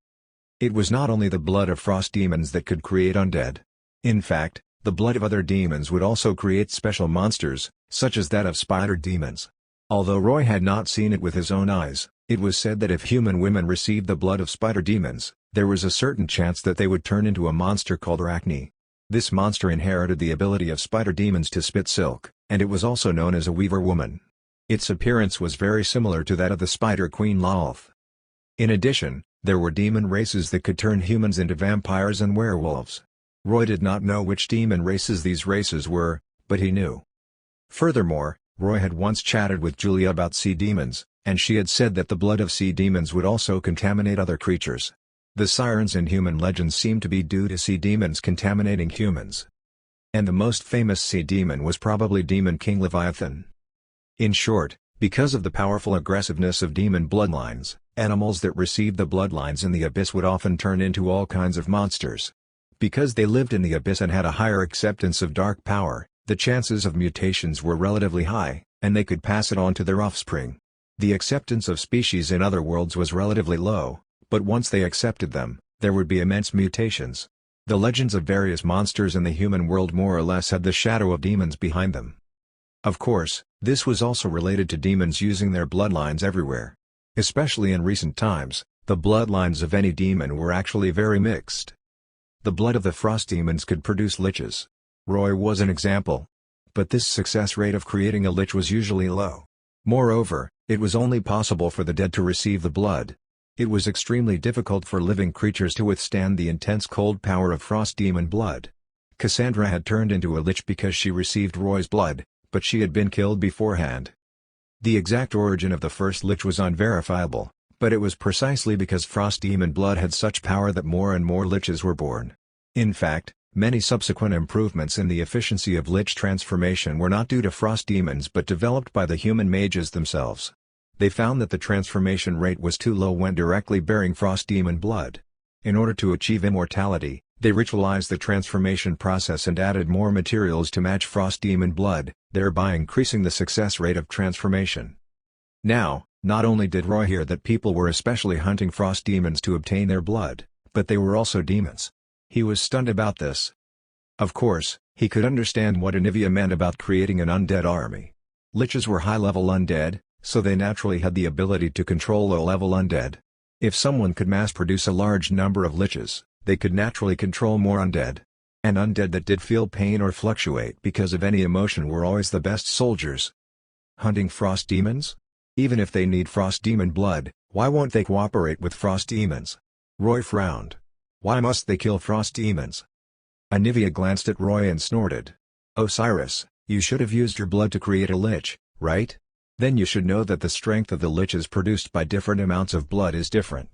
It was not only the blood of frost demons that could create undead. In fact, the blood of other demons would also create special monsters, such as that of spider demons. Although Roy had not seen it with his own eyes, it was said that if human women received the blood of spider demons, there was a certain chance that they would turn into a monster called Arachne. This monster inherited the ability of spider demons to spit silk, and it was also known as a weaver woman. Its appearance was very similar to that of the spider queen Lolth. In addition, there were demon races that could turn humans into vampires and werewolves. Roy did not know which demon races these races were, but he knew. Furthermore, Roy had once chatted with Julia about sea demons, and she had said that the blood of sea demons would also contaminate other creatures. The sirens in human legends seemed to be due to sea demons contaminating humans. And the most famous sea demon was probably Demon King Leviathan. In short, because of the powerful aggressiveness of demon bloodlines, animals that received the bloodlines in the Abyss would often turn into all kinds of monsters. Because they lived in the Abyss and had a higher acceptance of dark power, The chances of mutations were relatively high, and they could pass it on to their offspring. The acceptance of species in other worlds was relatively low, but once they accepted them, there would be immense mutations. The legends of various monsters in the human world more or less had the shadow of demons behind them. Of course, this was also related to demons using their bloodlines everywhere. Especially in recent times, the bloodlines of any demon were actually very mixed. The blood of the frost demons could produce liches. Roy was an example. But this success rate of creating a lich was usually low. Moreover, it was only possible for the dead to receive the blood. It was extremely difficult for living creatures to withstand the intense cold power of frost demon blood. Cassandra had turned into a lich because she received Roy's blood, but she had been killed beforehand. The exact origin of the first lich was unverifiable, but it was precisely because frost demon blood had such power that more and more liches were born. In fact, many subsequent improvements in the efficiency of lich transformation were not due to frost demons but developed by the human mages themselves. They found that the transformation rate was too low when directly bearing frost demon blood. In order to achieve immortality, they ritualized the transformation process and added more materials to match frost demon blood, thereby increasing the success rate of transformation. Now, not only did Roy hear that people were especially hunting frost demons to obtain their blood, but they were also demons. He was stunned about this. Of course, he could understand what Anivia meant about creating an undead army. Liches were high-level undead, so they naturally had the ability to control low-level undead. If someone could mass-produce a large number of liches, they could naturally control more undead. And undead that did feel pain or fluctuate because of any emotion were always the best soldiers. Hunting frost demons? Even if they need frost demon blood, why won't they cooperate with frost demons? Roy frowned. Why must they kill frost demons? Anivia glanced at Roy and snorted. Osiris, you should have used your blood to create a lich, right? Then you should know that the strength of the liches produced by different amounts of blood is different.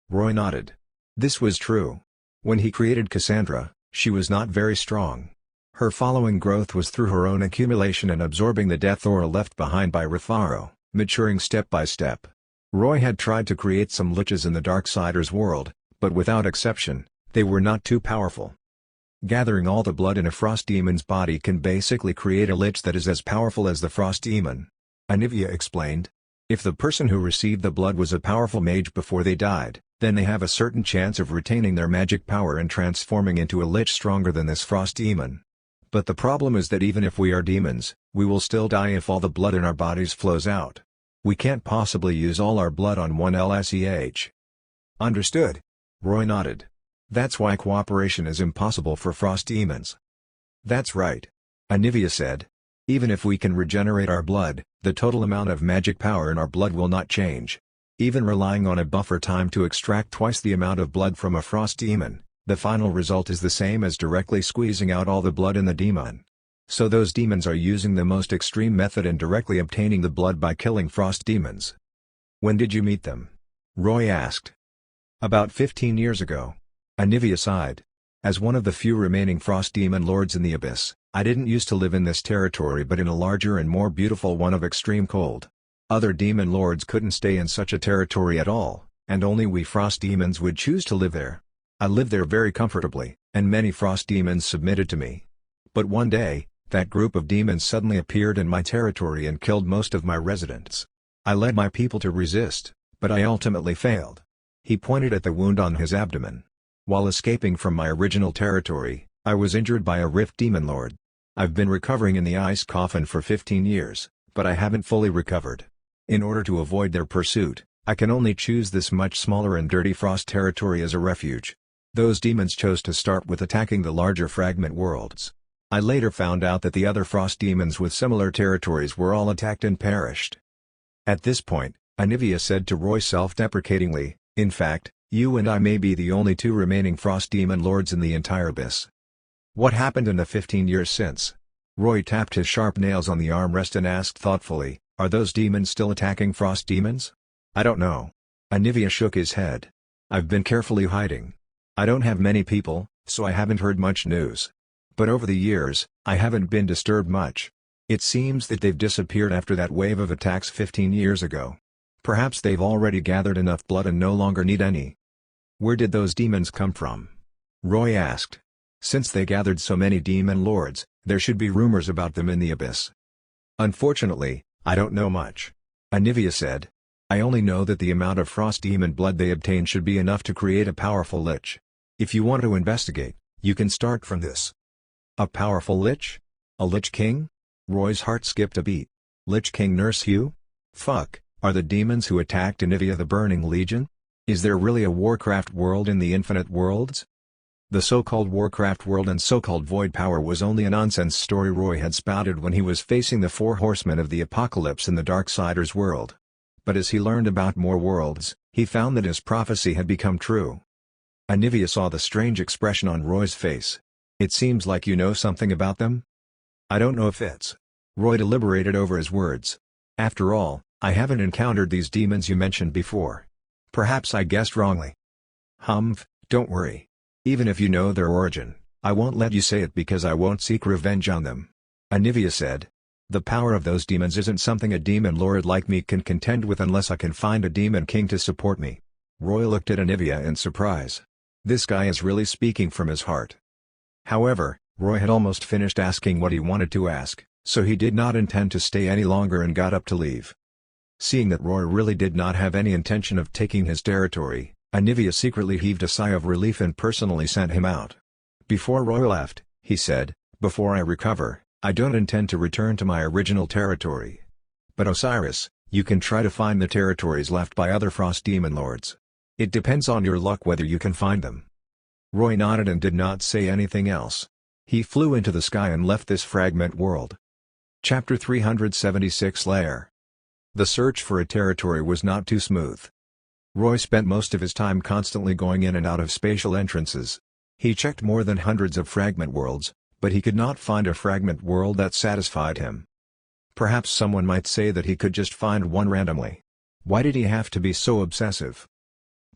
Roy nodded. This was true. When he created Cassandra, she was not very strong. Her following growth was through her own accumulation and absorbing the death aura left behind by Ritharo, maturing step by step. Roy had tried to create some liches in the Darksiders world, but without exception, they were not too powerful. Gathering all the blood in a frost demon's body can basically create a lich that is as powerful as the frost demon. Anivia explained. If the person who received the blood was a powerful mage before they died, then they have a certain chance of retaining their magic power and transforming into a lich stronger than this frost demon. But the problem is that even if we are demons, we will still die if all the blood in our bodies flows out. We can't possibly use all our blood on one LSEH. Understood. Roy nodded. That's why cooperation is impossible for frost demons. That's right. Anivia said. Even if we can regenerate our blood, the total amount of magic power in our blood will not change. Even relying on a buffer time to extract twice the amount of blood from a frost demon, the final result is the same as directly squeezing out all the blood in the demon. So those demons are using the most extreme method in directly obtaining the blood by killing frost demons. When did you meet them? Roy asked. About 15 years ago. Anivia sighed. As one of the few remaining frost demon lords in the abyss, I didn't used to live in this territory but in a larger and more beautiful one of extreme cold. Other demon lords couldn't stay in such a territory at all, and only we frost demons would choose to live there. I lived there very comfortably, and many frost demons submitted to me. But one day, that group of demons suddenly appeared in my territory and killed most of my residents. I led my people to resist, but I ultimately failed. He pointed at the wound on his abdomen. While escaping from my original territory, I was injured by a rift demon lord. I've been recovering in the ice coffin for 15 years, but I haven't fully recovered. In order to avoid their pursuit, I can only choose this much smaller and dirty frost territory as a refuge. Those demons chose to start with attacking the larger fragment worlds. I later found out that the other frost demons with similar territories were all attacked and perished. At this point, Anivia said to Roy self-deprecatingly, in fact, you and I may be the only two remaining frost demon lords in the entire abyss. What happened in the 15 years since? Roy tapped his sharp nails on the armrest and asked thoughtfully, are those demons still attacking frost demons? I don't know. Anivia shook his head. I've been carefully hiding. I don't have many people, so I haven't heard much news. But over the years, I haven't been disturbed much. It seems that they've disappeared after that wave of attacks 15 years ago. Perhaps they've already gathered enough blood and no longer need any. Where did those demons come from? Roy asked. Since they gathered so many demon lords, There should be rumors about them in the abyss. Unfortunately, I don't know much. Anivia said. I only know that the amount of frost demon blood they obtain should be enough to create a powerful lich. If you want to investigate, you can start from this. A powerful lich? A lich king? Roy's heart skipped a beat. Lich king nurse Hugh? Fuck, are the demons who attacked Anivia the Burning Legion? Is there really a Warcraft world in the Infinite Worlds? The so-called Warcraft world and so-called void power was only a nonsense story Roy had spouted when he was facing the four horsemen of the apocalypse in the Darksiders world. But as he learned about more worlds, he found that his prophecy had become true. Anivia saw the strange expression on Roy's face. It seems like you know something about them? I don't know if it's... Roy deliberated over his words. After all, I haven't encountered these demons you mentioned before. Perhaps I guessed wrongly. Humph, don't worry. Even if you know their origin, I won't let you say it because I won't seek revenge on them. Anivia said. The power of those demons isn't something a demon lord like me can contend with unless I can find a demon king to support me. Roy looked at Anivia in surprise. This guy is really speaking from his heart. However, Roy had almost finished asking what he wanted to ask, so he did not intend to stay any longer and got up to leave. Seeing that Roy really did not have any intention of taking his territory, Anivia secretly heaved a sigh of relief and personally sent him out. Before Roy left, he said, before I recover, I don't intend to return to my original territory. But Osiris, you can try to find the territories left by other Frost Demon Lords. It depends on your luck whether you can find them. Roy nodded and did not say anything else. He flew into the sky and left this fragment world. Chapter 376 Lair. The search for a territory was not too smooth. Roy spent most of his time constantly going in and out of spatial entrances. He checked more than hundreds of fragment worlds, but he could not find a fragment world that satisfied him. Perhaps someone might say that he could just find one randomly. Why did he have to be so obsessive?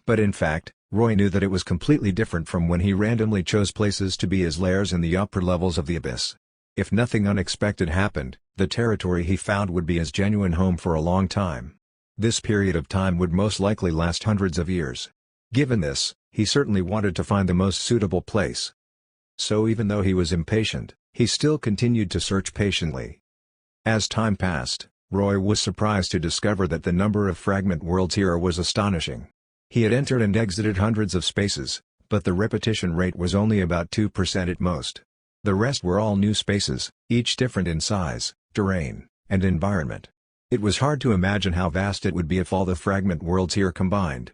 But in fact, Roy knew that it was completely different from when he randomly chose places to be his lairs in the upper levels of the abyss. If nothing unexpected happened, the territory he found would be his genuine home for a long time. This period of time would most likely last hundreds of years. Given this, he certainly wanted to find the most suitable place. So even though he was impatient, he still continued to search patiently. As time passed, Roy was surprised to discover that the number of fragment worlds here was astonishing. He had entered and exited hundreds of spaces, but the repetition rate was only about 2% at most. The rest were all new spaces, each different in size, terrain, and environment. It was hard to imagine how vast it would be if all the fragment worlds here combined.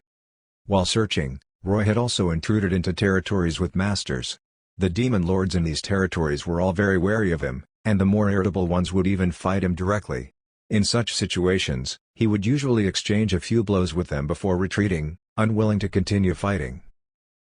While searching, Roy had also intruded into territories with masters. The demon lords in these territories were all very wary of him, and the more irritable ones would even fight him directly. In such situations, he would usually exchange a few blows with them before retreating, unwilling to continue fighting.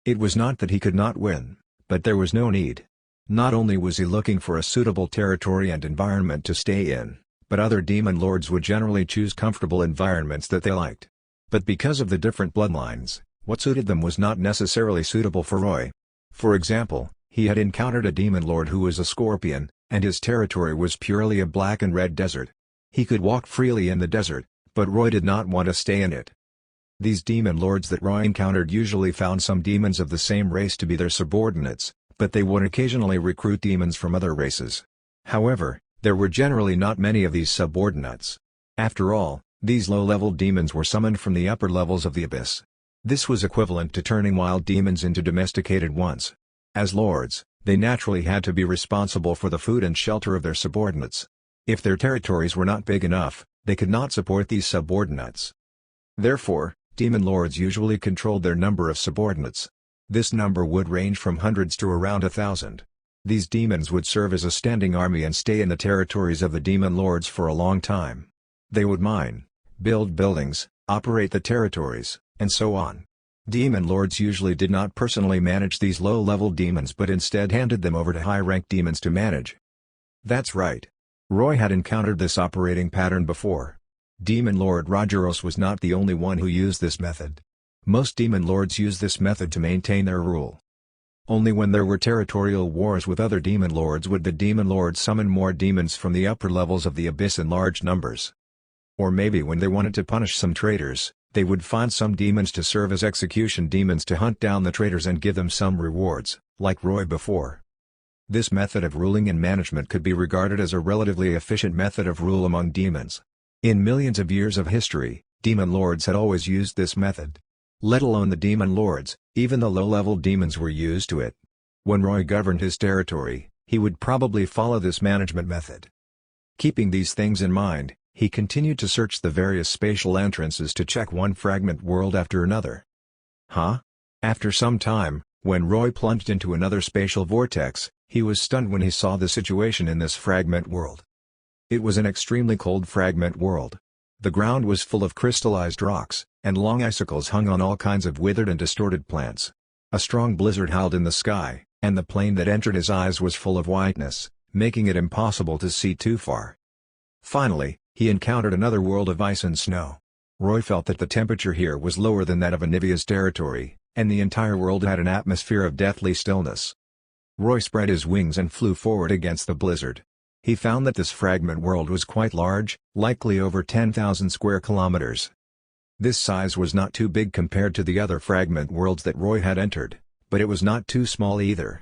It was not that he could not win, but there was no need. Not only was he looking for a suitable territory and environment to stay in, but other demon lords would generally choose comfortable environments that they liked. But because of the different bloodlines, what suited them was not necessarily suitable for Roy. For example, he had encountered a demon lord who was a scorpion, and his territory was purely a black and red desert. He could walk freely in the desert, but Roy did not want to stay in it. These demon lords that Roy encountered usually found some demons of the same race to be their subordinates, but they would occasionally recruit demons from other races. However, there were generally not many of these subordinates. After all, these low-level demons were summoned from the upper levels of the abyss. This was equivalent to turning wild demons into domesticated ones. As lords, they naturally had to be responsible for the food and shelter of their subordinates. If their territories were not big enough, they could not support these subordinates. Therefore, demon lords usually controlled their number of subordinates. This number would range from hundreds to around 1,000. These demons would serve as a standing army and stay in the territories of the demon lords for a long time. They would mine, build buildings, operate the territories, and so on. Demon lords usually did not personally manage these low-level demons but instead handed them over to high-ranked demons to manage. That's right. Roy had encountered this operating pattern before. Demon Lord Rogeros was not the only one who used this method. Most demon lords used this method to maintain their rule. Only when there were territorial wars with other demon lords would the demon lords summon more demons from the upper levels of the abyss in large numbers. Or maybe when they wanted to punish some traitors, they would find some demons to serve as execution demons to hunt down the traitors and give them some rewards, like Roy before. This method of ruling and management could be regarded as a relatively efficient method of rule among demons. In millions of years of history, demon lords had always used this method. Let alone the demon lords, even the low-level demons were used to it. When Roy governed his territory, he would probably follow this management method. Keeping these things in mind, he continued to search the various spatial entrances to check one fragment world after another. After some time, when Roy plunged into another spatial vortex, he was stunned when he saw the situation in this fragment world. It was an extremely cold fragment world. The ground was full of crystallized rocks, and long icicles hung on all kinds of withered and distorted plants. A strong blizzard howled in the sky, and the plane that entered his eyes was full of whiteness, making it impossible to see too far. Finally, he encountered another world of ice and snow. Roy felt that the temperature here was lower than that of Anivia's territory, and the entire world had an atmosphere of deathly stillness. Roy spread his wings and flew forward against the blizzard. He found that this fragment world was quite large, likely over 10,000 square kilometers. This size was not too big compared to the other fragment worlds that Roy had entered, but it was not too small either.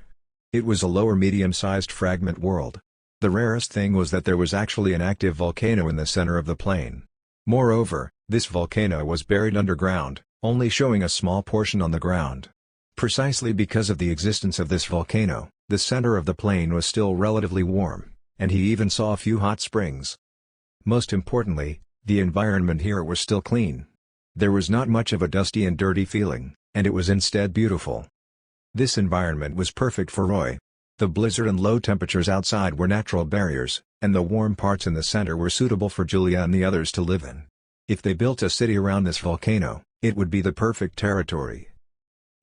It was a lower medium-sized fragment world. The rarest thing was that there was actually an active volcano in the center of the plain. Moreover, this volcano was buried underground, only showing a small portion on the ground. Precisely because of the existence of this volcano, the center of the plain was still relatively warm, and he even saw a few hot springs. Most importantly, the environment here was still clean. There was not much of a dusty and dirty feeling, and it was instead beautiful. This environment was perfect for Roy. The blizzard and low temperatures outside were natural barriers, and the warm parts in the center were suitable for Julia and the others to live in. If they built a city around this volcano, it would be the perfect territory.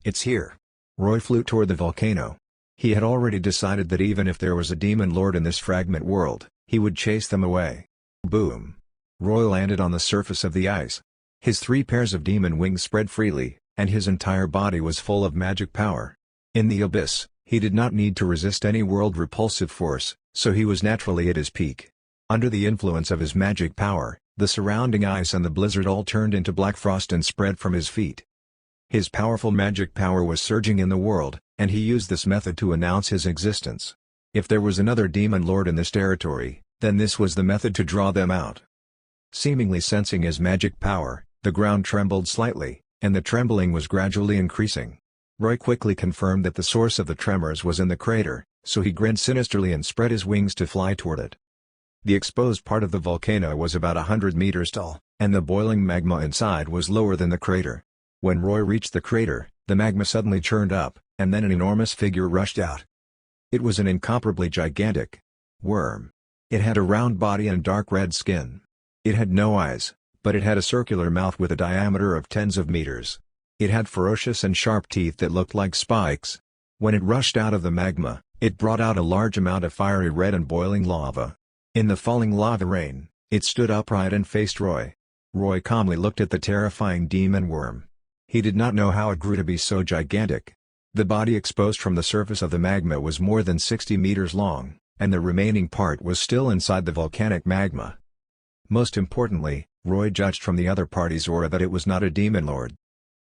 It's here. Roy flew toward the volcano. He had already decided that even if there was a demon lord in this fragment world, he would chase them away. Boom! Roy landed on the surface of the ice. His 3 pairs of demon wings spread freely, and his entire body was full of magic power. In the abyss, he did not need to resist any world repulsive force, so he was naturally at his peak. Under the influence of his magic power, the surrounding ice and the blizzard all turned into black frost and spread from his feet. His powerful magic power was surging in the world, and he used this method to announce his existence. If there was another demon lord in this territory, then this was the method to draw them out. Seemingly sensing his magic power, the ground trembled slightly, and the trembling was gradually increasing. Roy quickly confirmed that the source of the tremors was in the crater, so he grinned sinisterly and spread his wings to fly toward it. The exposed part of the volcano was about 100 meters tall, and the boiling magma inside was lower than the crater. When Roy reached the crater, the magma suddenly churned up, and then an enormous figure rushed out. It was an incomparably gigantic worm. It had a round body and dark red skin. It had no eyes, but it had a circular mouth with a diameter of tens of meters. It had ferocious and sharp teeth that looked like spikes. When it rushed out of the magma, it brought out a large amount of fiery red and boiling lava. In the falling lava rain, it stood upright and faced Roy. Roy calmly looked at the terrifying demon worm. He did not know how it grew to be so gigantic. The body exposed from the surface of the magma was more than 60 meters long, and the remaining part was still inside the volcanic magma. Most importantly, Roy judged from the other party's aura that it was not a demon lord.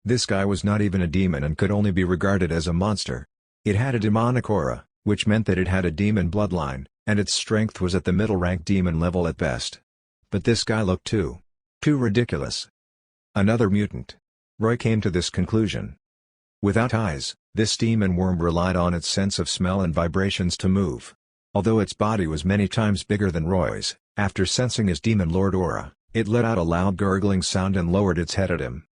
This guy was not even a demon and could only be regarded as a monster. It had a demonic aura, which meant that it had a demon bloodline, and its strength was at the middle-rank demon level at best. But this guy looked too ridiculous. Another mutant. Roy came to this conclusion. Without eyes, this demon worm relied on its sense of smell and vibrations to move. Although its body was many times bigger than Roy's, after sensing his demon lord aura, it let out a loud gurgling sound and lowered its head at him.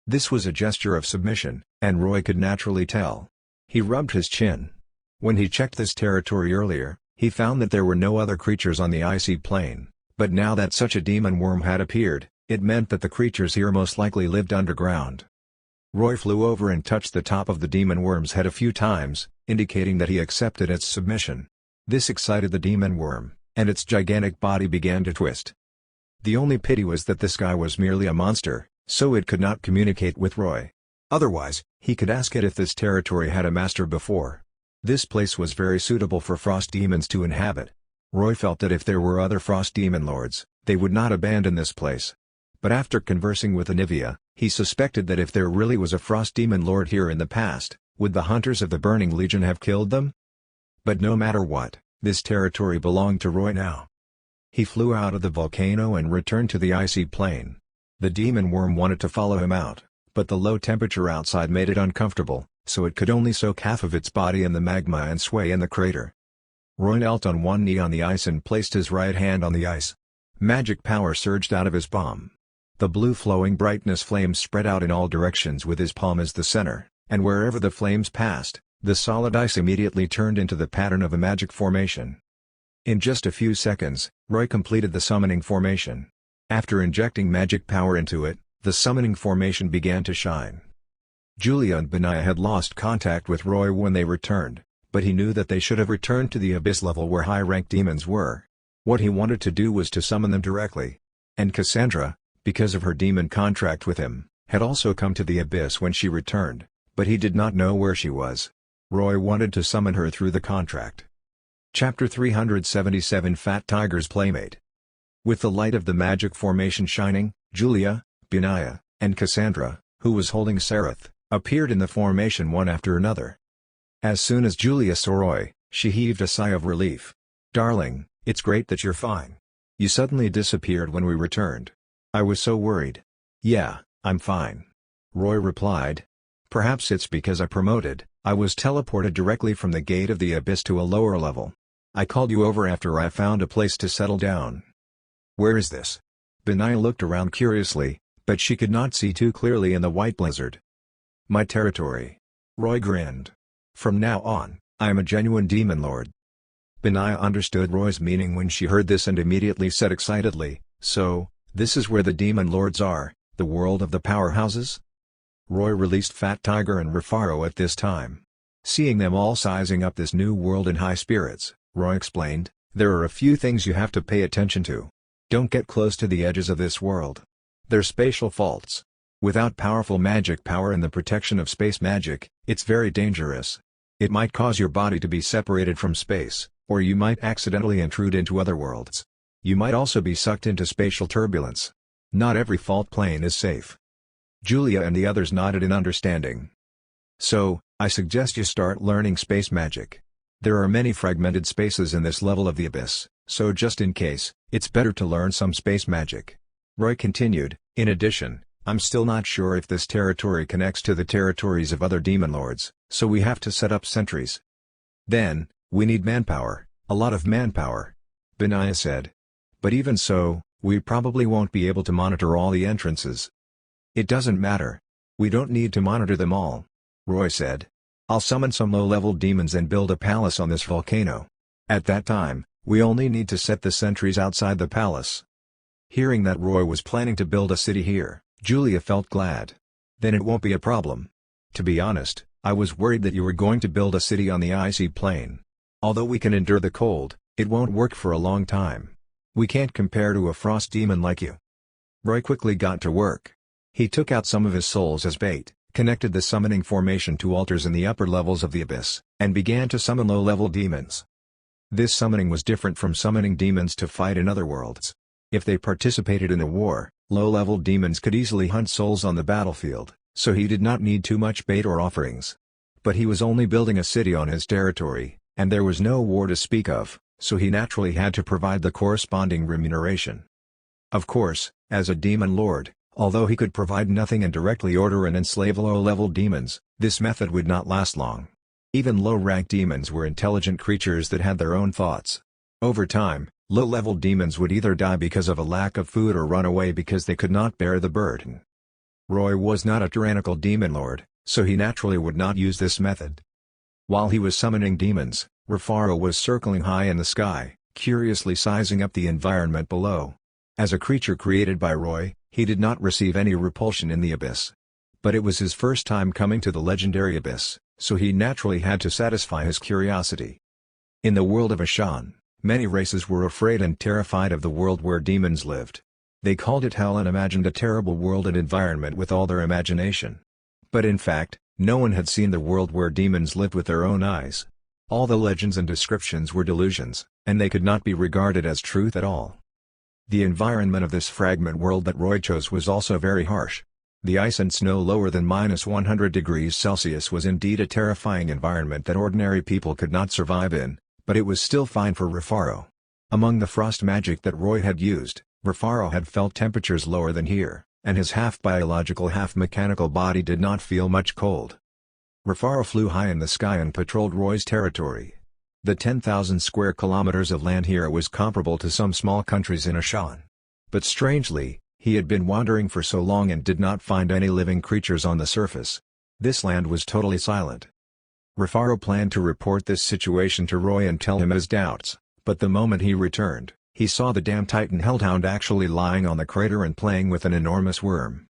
This was a gesture of submission, and Roy could naturally tell. He rubbed his chin. When he checked this territory earlier, he found that there were no other creatures on the icy plain, but now that such a demon worm had appeared, it meant that the creatures here most likely lived underground. Roy flew over and touched the top of the demon worm's head a few times, indicating that he accepted its submission. This excited the demon worm, and its gigantic body began to twist. The only pity was that this guy was merely a monster, so it could not communicate with Roy. Otherwise, he could ask it if this territory had a master before. This place was very suitable for frost demons to inhabit. Roy felt that if there were other frost demon lords, they would not abandon this place. But after conversing with Anivia, he suspected that if there really was a frost demon lord here in the past, would the hunters of the Burning Legion have killed them? But no matter what, this territory belonged to Roy now. He flew out of the volcano and returned to the icy plain. The demon worm wanted to follow him out, but the low temperature outside made it uncomfortable, so it could only soak half of its body in the magma and sway in the crater. Roy knelt on one knee on the ice and placed his right hand on the ice. Magic power surged out of his palm. The blue flowing brightness flames spread out in all directions with his palm as the center, and wherever the flames passed, the solid ice immediately turned into the pattern of a magic formation. In just a few seconds, Roy completed the summoning formation. After injecting magic power into it, the summoning formation began to shine. Julia and Benaiah had lost contact with Roy when they returned, but he knew that they should have returned to the abyss level where high-ranked demons were. What he wanted to do was to summon them directly. And Cassandra, because of her demon contract with him, had also come to the abyss when she returned, but he did not know where she was. Roy wanted to summon her through the contract. Chapter 377 Fat Tiger's Playmate. With the light of the magic formation shining, Julia, Benaiah, and Cassandra, who was holding Sereth, appeared in the formation one after another. As soon as Julia saw Roy, she heaved a sigh of relief. "Darling, it's great that you're fine. You suddenly disappeared when we returned. I was so worried." "Yeah, I'm fine," Roy replied. "Perhaps it's because I was teleported directly from the gate of the abyss to a lower level. I called you over after I found a place to settle down." "Where is this?" Benaiah looked around curiously, but she could not see too clearly in the white blizzard. "My territory." Roy grinned. "From now on, I am a genuine demon lord." Benaiah understood Roy's meaning when she heard this and immediately said excitedly, "So, this is where the demon lords are, the world of the powerhouses?" Roy released Fat Tiger and Rafaro at this time. Seeing them all sizing up this new world in high spirits, Roy explained, "There are a few things you have to pay attention to. Don't get close to the edges of this world. They're spatial faults. Without powerful magic power and the protection of space magic, it's very dangerous. It might cause your body to be separated from space, or you might accidentally intrude into other worlds. You might also be sucked into spatial turbulence. Not every fault plane is safe." Julia and the others nodded in understanding. "So, I suggest you start learning space magic. There are many fragmented spaces in this level of the abyss, so just in case, it's better to learn some space magic." Roy continued, "In addition, I'm still not sure if this territory connects to the territories of other demon lords, so we have to set up sentries. Then, we need manpower, a lot of manpower," Benaiah said. "But even so, we probably won't be able to monitor all the entrances." "It doesn't matter. We don't need to monitor them all," Roy said. "I'll summon some low-level demons and build a palace on this volcano. At that time, we only need to set the sentries outside the palace." Hearing that Roy was planning to build a city here, Julia felt glad. "Then it won't be a problem. To be honest, I was worried that you were going to build a city on the icy plain. Although we can endure the cold, it won't work for a long time. We can't compare to a frost demon like you." Roy quickly got to work. He took out some of his souls as bait, connected the summoning formation to altars in the upper levels of the abyss, and began to summon low-level demons. This summoning was different from summoning demons to fight in other worlds. If they participated in a war, low-level demons could easily hunt souls on the battlefield, so he did not need too much bait or offerings. But he was only building a city on his territory, and there was no war to speak of, so he naturally had to provide the corresponding remuneration. Of course, as a demon lord, although he could provide nothing and directly order and enslave low-level demons, this method would not last long. Even low-ranked demons were intelligent creatures that had their own thoughts. Over time, low-level demons would either die because of a lack of food or run away because they could not bear the burden. Roy was not a tyrannical demon lord, so he naturally would not use this method. While he was summoning demons, Rafaro was circling high in the sky, curiously sizing up the environment below. As a creature created by Roy, he did not receive any repulsion in the abyss. But it was his first time coming to the legendary abyss, so he naturally had to satisfy his curiosity. In the world of Ashan, many races were afraid and terrified of the world where demons lived. They called it hell and imagined a terrible world and environment with all their imagination. But in fact, no one had seen the world where demons lived with their own eyes. All the legends and descriptions were delusions, and they could not be regarded as truth at all. The environment of this fragment world that Roy chose was also very harsh. The ice and snow lower than -100 degrees Celsius was indeed a terrifying environment that ordinary people could not survive in, but it was still fine for Rufaro. Among the frost magic that Roy had used, Rufaro had felt temperatures lower than here, and his half-biological half-mechanical body did not feel much cold. Rufaro flew high in the sky and patrolled Roy's territory. The 10,000 square kilometers of land here was comparable to some small countries in Ashan. But strangely, he had been wandering for so long and did not find any living creatures on the surface. This land was totally silent. Rufaro planned to report this situation to Roy and tell him his doubts, but the moment he returned, he saw the damn Titan Hellhound actually lying on the crater and playing with an enormous worm.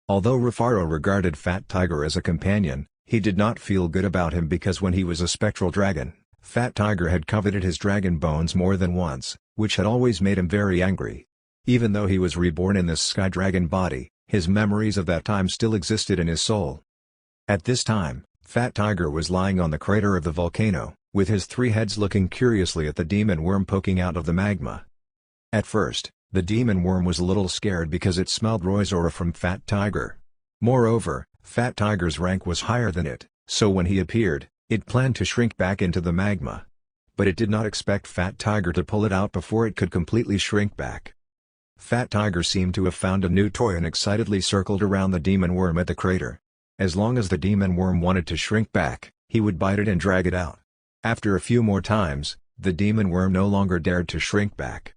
Although Rufaro regarded Fat Tiger as a companion, he did not feel good about him because when he was a spectral dragon, Fat Tiger had coveted his dragon bones more than once, which had always made him very angry. Even though he was reborn in this sky dragon body, his memories of that time still existed in his soul. At this time, Fat Tiger was lying on the crater of the volcano, with his three heads looking curiously at the demon worm poking out of the magma. At first, the demon worm was a little scared because it smelled Roy's aura from Fat Tiger. Moreover, Fat Tiger's rank was higher than it, so when he appeared, it planned to shrink back into the magma. But it did not expect Fat Tiger to pull it out before it could completely shrink back. Fat Tiger seemed to have found a new toy and excitedly circled around the demon worm at the crater. As long as the demon worm wanted to shrink back, he would bite it and drag it out. After a few more times, the demon worm no longer dared to shrink back.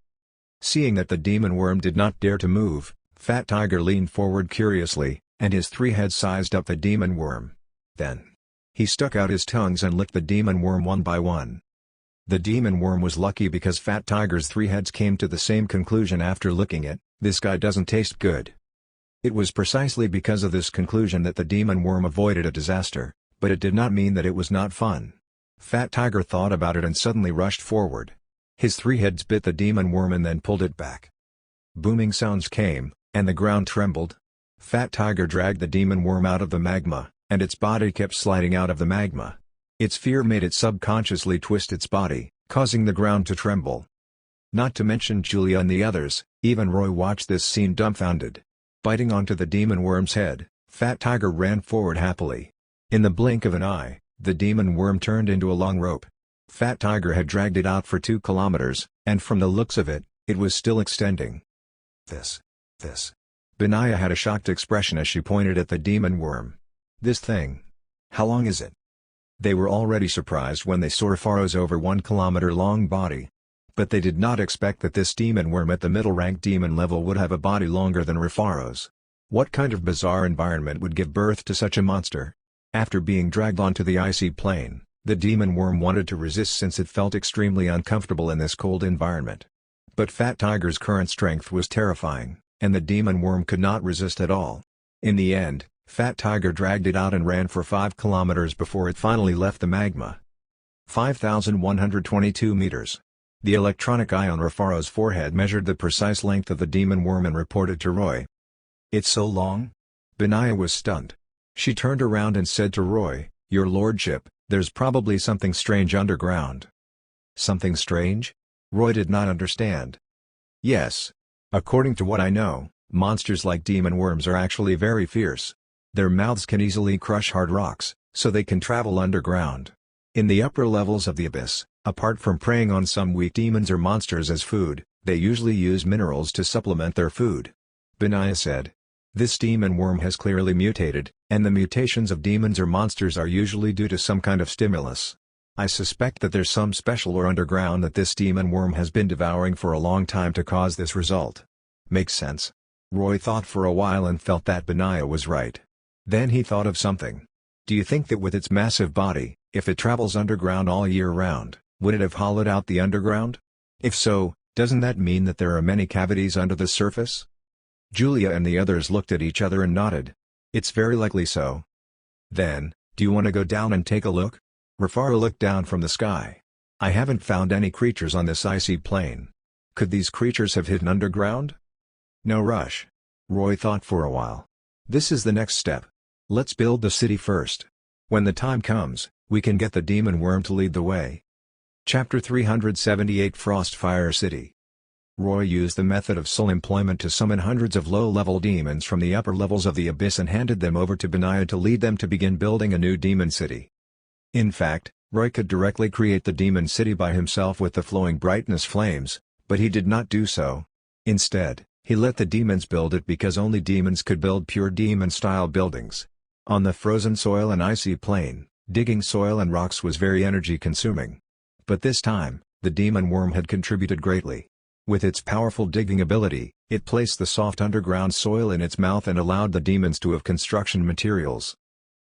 Seeing that the demon worm did not dare to move, Fat Tiger leaned forward curiously, and his three heads sized up the demon worm. Then, he stuck out his tongues and licked the demon worm one by one. The demon worm was lucky because Fat Tiger's three heads came to the same conclusion after licking it: this guy doesn't taste good. It was precisely because of this conclusion that the demon worm avoided a disaster, but it did not mean that it was not fun. Fat Tiger thought about it and suddenly rushed forward. His three heads bit the demon worm and then pulled it back. Booming sounds came, and the ground trembled. Fat Tiger dragged the demon worm out of the magma, and its body kept sliding out of the magma. Its fear made it subconsciously twist its body, causing the ground to tremble. Not to mention Julia and the others, even Roy watched this scene dumbfounded. Biting onto the demon worm's head, Fat Tiger ran forward happily. In the blink of an eye, the demon worm turned into a long rope. Fat Tiger had dragged it out for 2 kilometers, and from the looks of it, it was still extending. This. Benaya had a shocked expression as she pointed at the demon worm. This thing. How long is it? They were already surprised when they saw Rufaro's over 1 kilometer long body. But they did not expect that this demon worm at the middle-ranked demon level would have a body longer than Rufaro's. What kind of bizarre environment would give birth to such a monster? After being dragged onto the icy plain, the demon worm wanted to resist since it felt extremely uncomfortable in this cold environment. But Fat Tiger's current strength was terrifying, and the demon worm could not resist at all. In the end, Fat Tiger dragged it out and ran for 5 kilometers before it finally left the magma. 5,122 meters. The electronic eye on Rufaro's forehead measured the precise length of the demon worm and reported to Roy. "It's so long?" Benaya was stunned. She turned around and said to Roy, "Your lordship, there's probably something strange underground." "Something strange?" Roy did not understand. "Yes. According to what I know, monsters like demon worms are actually very fierce. Their mouths can easily crush hard rocks, so they can travel underground. In the upper levels of the abyss, apart from preying on some weak demons or monsters as food, they usually use minerals to supplement their food." Benaya said. "This demon worm has clearly mutated, and the mutations of demons or monsters are usually due to some kind of stimulus. I suspect that there's some special ore underground that this demon worm has been devouring for a long time to cause this result." "Makes sense." Roy thought for a while and felt that Benaya was right. Then he thought of something. "Do you think that with its massive body, if it travels underground all year round, would it have hollowed out the underground? If so, doesn't that mean that there are many cavities under the surface?" Julia and the others looked at each other and nodded. "It's very likely so." "Then, do you want to go down and take a look?" Rufaro looked down from the sky. "I haven't found any creatures on this icy plain. Could these creatures have hidden underground?" "No rush." Roy thought for a while. "This is the next step. Let's build the city first. When the time comes, we can get the demon worm to lead the way." Chapter 378 Frostfire City. Roy used the method of soul employment to summon hundreds of low-level demons from the upper levels of the abyss and handed them over to Benaiah to lead them to begin building a new demon city. In fact, Roy could directly create the demon city by himself with the flowing brightness flames, but he did not do so. Instead, he let the demons build it because only demons could build pure demon-style buildings. On the frozen soil and icy plain, digging soil and rocks was very energy-consuming. But this time, the demon worm had contributed greatly. With its powerful digging ability, it placed the soft underground soil in its mouth and allowed the demons to have construction materials.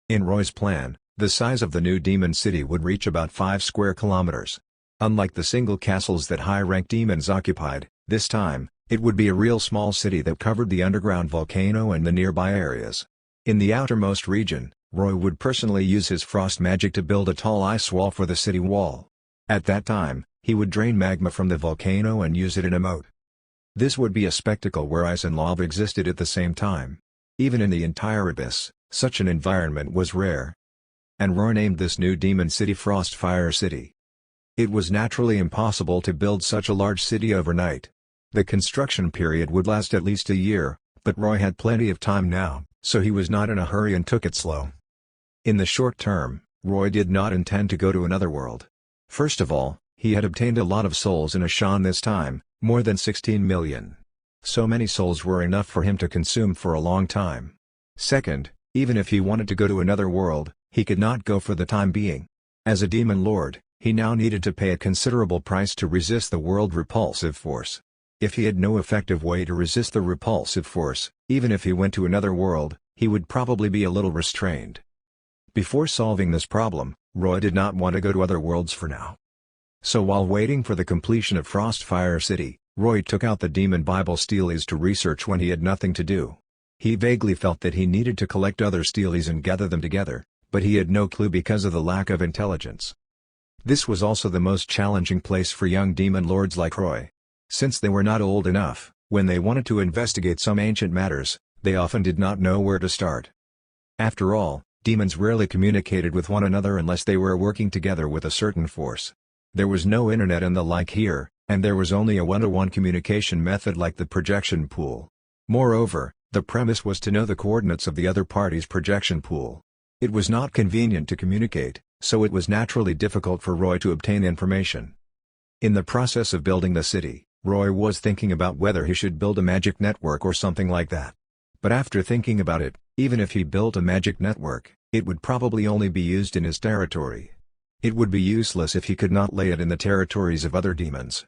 In Roy's plan, the size of the new demon city would reach about 5 square kilometers. Unlike the single castles that high-ranked demons occupied, this time, it would be a real small city that covered the underground volcano and the nearby areas. In the outermost region, Roy would personally use his frost magic to build a tall ice wall for the city wall. At that time, he would drain magma from the volcano and use it in a moat. This would be a spectacle where ice and lava existed at the same time. Even in the entire abyss, such an environment was rare. And Roy named this new demon city Frostfire City. It was naturally impossible to build such a large city overnight. The construction period would last at least a year, but Roy had plenty of time now, so he was not in a hurry and took it slow. In the short term, Roy did not intend to go to another world. First of all, he had obtained a lot of souls in Ashan this time, more than 16 million. So many souls were enough for him to consume for a long time. Second, even if he wanted to go to another world, he could not go for the time being. As a demon lord, he now needed to pay a considerable price to resist the world repulsive force. If he had no effective way to resist the repulsive force, even if he went to another world, he would probably be a little restrained. Before solving this problem, Roy did not want to go to other worlds for now. So while waiting for the completion of Frostfire City, Roy took out the demon Bible steelies to research when he had nothing to do. He vaguely felt that he needed to collect other steelies and gather them together, but he had no clue because of the lack of intelligence. This was also the most challenging place for young demon lords like Roy. Since they were not old enough, when they wanted to investigate some ancient matters, they often did not know where to start. After all, demons rarely communicated with one another unless they were working together with a certain force. There was no internet and the like here, and there was only a one-to-one communication method like the projection pool. Moreover, the premise was to know the coordinates of the other party's projection pool. It was not convenient to communicate, so it was naturally difficult for Roy to obtain information. In the process of building the city, Roy was thinking about whether he should build a magic network or something like that. But after thinking about it, even if he built a magic network, it would probably only be used in his territory. It would be useless if he could not lay it in the territories of other demons.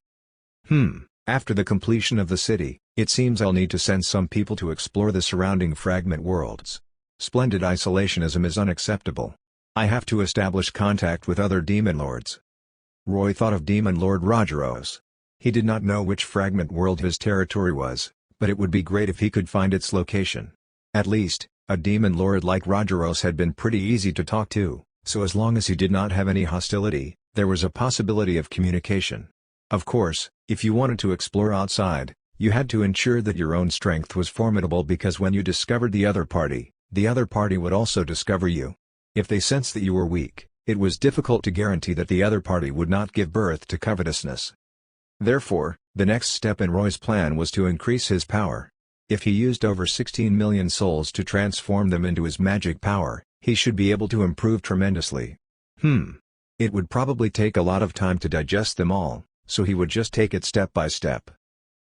After the completion of the city, it seems I'll need to send some people to explore the surrounding fragment worlds. Splendid isolationism is unacceptable. I have to establish contact with other demon lords. Roy thought of Demon Lord Rogeros. He did not know which fragment world his territory was, but it would be great if he could find its location. At least, a demon lord like Rogeros had been pretty easy to talk to, so as long as he did not have any hostility, there was a possibility of communication. Of course, if you wanted to explore outside, you had to ensure that your own strength was formidable because when you discovered the other party would also discover you. If they sensed that you were weak, it was difficult to guarantee that the other party would not give birth to covetousness. Therefore, the next step in Roy's plan was to increase his power. If he used over 16 million souls to transform them into his magic power, he should be able to improve tremendously. It would probably take a lot of time to digest them all, so he would just take it step by step.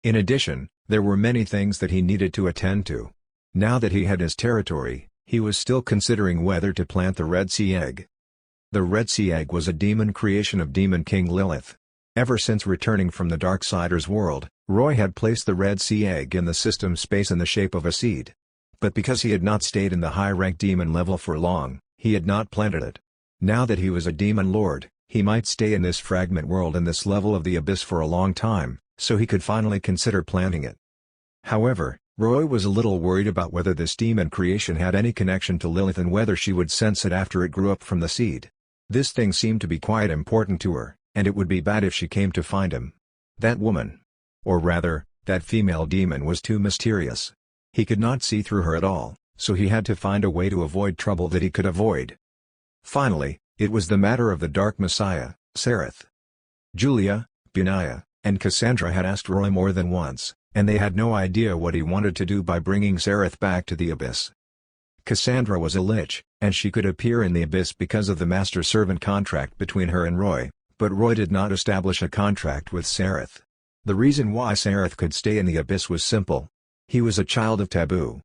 In addition, there were many things that he needed to attend to. Now that he had his territory, he was still considering whether to plant the Red Sea Egg. The Red Sea Egg was a demon creation of Demon King Lilith. Ever since returning from the Darksider's world, Roy had placed the Red Sea Egg in the system space in the shape of a seed. But because he had not stayed in the high-ranked demon level for long, he had not planted it. Now that he was a demon lord, he might stay in this fragment world and this level of the abyss for a long time, so he could finally consider planting it. However, Roy was a little worried about whether this demon creation had any connection to Lilith and whether she would sense it after it grew up from the seed. This thing seemed to be quite important to her, and it would be bad if she came to find him. That woman, or rather, that female demon was too mysterious. He could not see through her at all, so he had to find a way to avoid trouble that he could avoid. Finally, it was the matter of the Dark Messiah, Sereth. Julia, Benaiah, and Cassandra had asked Roy more than once, and they had no idea what he wanted to do by bringing Sareth back to the Abyss. Cassandra was a lich, and she could appear in the Abyss because of the master-servant contract between her and Roy, but Roy did not establish a contract with Sareth. The reason why Sareth could stay in the Abyss was simple. He was a child of Taboo.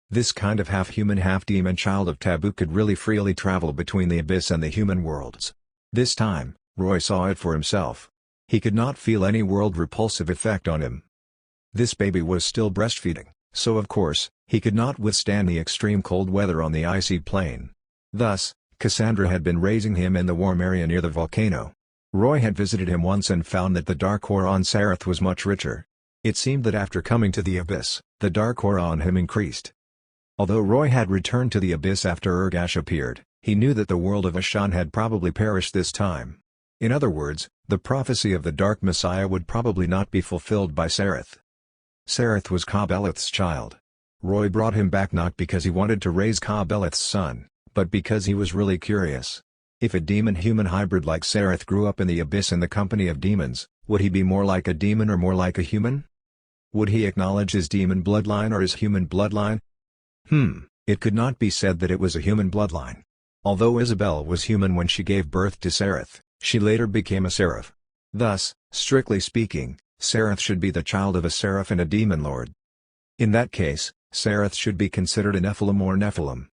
This kind of half-human half-demon child of Taboo could really freely travel between the Abyss and the human worlds. This time, Roy saw it for himself. He could not feel any world repulsive effect on him. This baby was still breastfeeding, so of course, he could not withstand the extreme cold weather on the icy plain. Thus, Cassandra had been raising him in the warm area near the volcano. Roy had visited him once and found that the dark aura on Sareth was much richer. It seemed that after coming to the Abyss, the dark aura on him increased. Although Roy had returned to the Abyss after Ergash appeared, he knew that the world of Ashan had probably perished this time. In other words, the prophecy of the Dark Messiah would probably not be fulfilled by Sareth. Sareth was Ka-Beleth's child. Roy brought him back not because he wanted to raise Ka-Beleth's son, but because he was really curious. If a demon-human hybrid like Sareth grew up in the Abyss in the company of demons, would he be more like a demon or more like a human? Would he acknowledge his demon bloodline or his human bloodline? It could not be said that it was a human bloodline. Although Isabel was human when she gave birth to Sareth, she later became a seraph. Thus, strictly speaking, Sareth should be the child of a seraph and a demon lord. In that case, Sareth should be considered a Nephilim or Nephilim.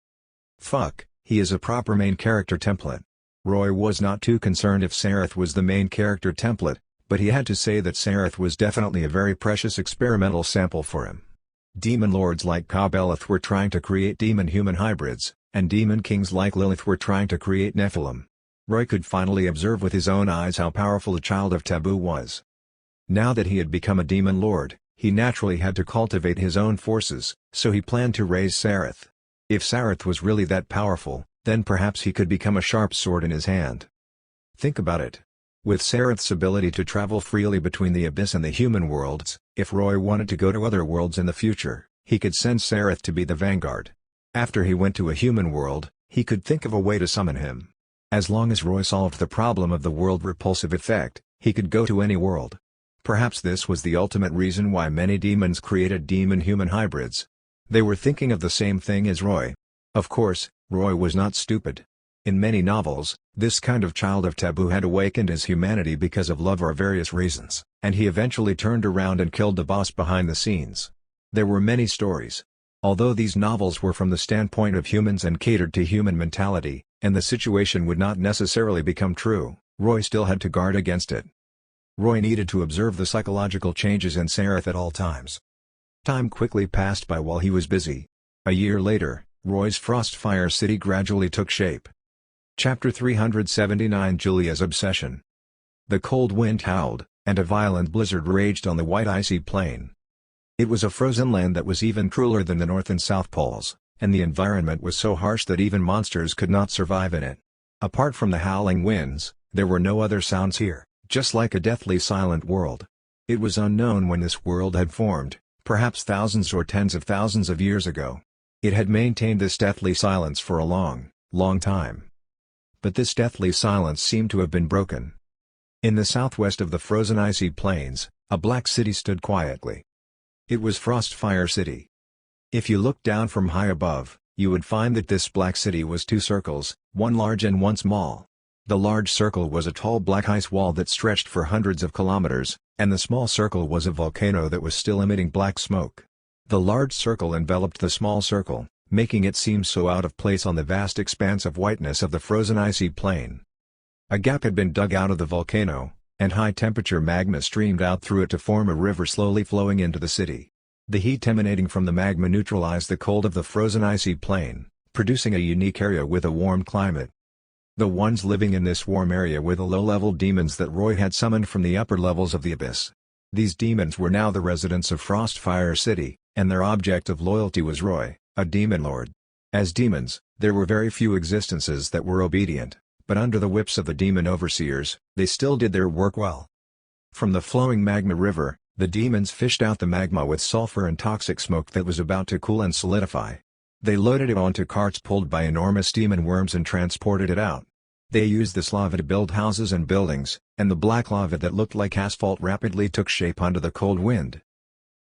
He is a proper main character template. Roy was not too concerned if Sareth was the main character template, but he had to say that Sareth was definitely a very precious experimental sample for him. Demon lords like Ka-Beleth were trying to create demon-human hybrids, and demon kings like Lilith were trying to create Nephilim. Roy could finally observe with his own eyes how powerful the child of Taboo was. Now that he had become a demon lord, he naturally had to cultivate his own forces, so he planned to raise Sareth. If Sareth was really that powerful, then perhaps he could become a sharp sword in his hand. Think about it. With Sareth's ability to travel freely between the Abyss and the human worlds, if Roy wanted to go to other worlds in the future, he could send Sareth to be the vanguard. After he went to a human world, he could think of a way to summon him. As long as Roy solved the problem of the world repulsive effect, he could go to any world. Perhaps this was the ultimate reason why many demons created demon-human hybrids. They were thinking of the same thing as Roy. Of course, Roy was not stupid. In many novels, this kind of child of Taboo had awakened his humanity because of love or various reasons, and he eventually turned around and killed the boss behind the scenes. There were many stories. Although these novels were from the standpoint of humans and catered to human mentality, and the situation would not necessarily become true, Roy still had to guard against it. Roy needed to observe the psychological changes in Sareth at all times. Time quickly passed by while he was busy. A year later, Roy's Frostfire City gradually took shape. Chapter 379 Julia's Obsession. The cold wind howled, and a violent blizzard raged on the white icy plain. It was a frozen land that was even crueler than the North and South Poles, and the environment was so harsh that even monsters could not survive in it. Apart from the howling winds, there were no other sounds here, just like a deathly silent world. It was unknown when this world had formed, perhaps thousands or tens of thousands of years ago. It had maintained this deathly silence for a long, long time. But this deathly silence seemed to have been broken. In the southwest of the frozen icy plains, a black city stood quietly. It was Frostfire City. If you looked down from high above, you would find that this black city was two circles, one large and one small. The large circle was a tall black ice wall that stretched for hundreds of kilometers, and the small circle was a volcano that was still emitting black smoke. The large circle enveloped the small circle, making it seem so out of place on the vast expanse of whiteness of the frozen icy plain. A gap had been dug out of the volcano, and high-temperature magma streamed out through it to form a river slowly flowing into the city. The heat emanating from the magma neutralized the cold of the frozen icy plain, producing a unique area with a warm climate. The ones living in this warm area were the low-level demons that Roy had summoned from the upper levels of the Abyss. These demons were now the residents of Frostfire City, and their object of loyalty was Roy, a demon lord. As demons, there were very few existences that were obedient, but under the whips of the demon overseers, they still did their work well. From the flowing magma river, the demons fished out the magma with sulfur and toxic smoke that was about to cool and solidify. They loaded it onto carts pulled by enormous demon worms and transported it out. They used this lava to build houses and buildings, and the black lava that looked like asphalt rapidly took shape under the cold wind.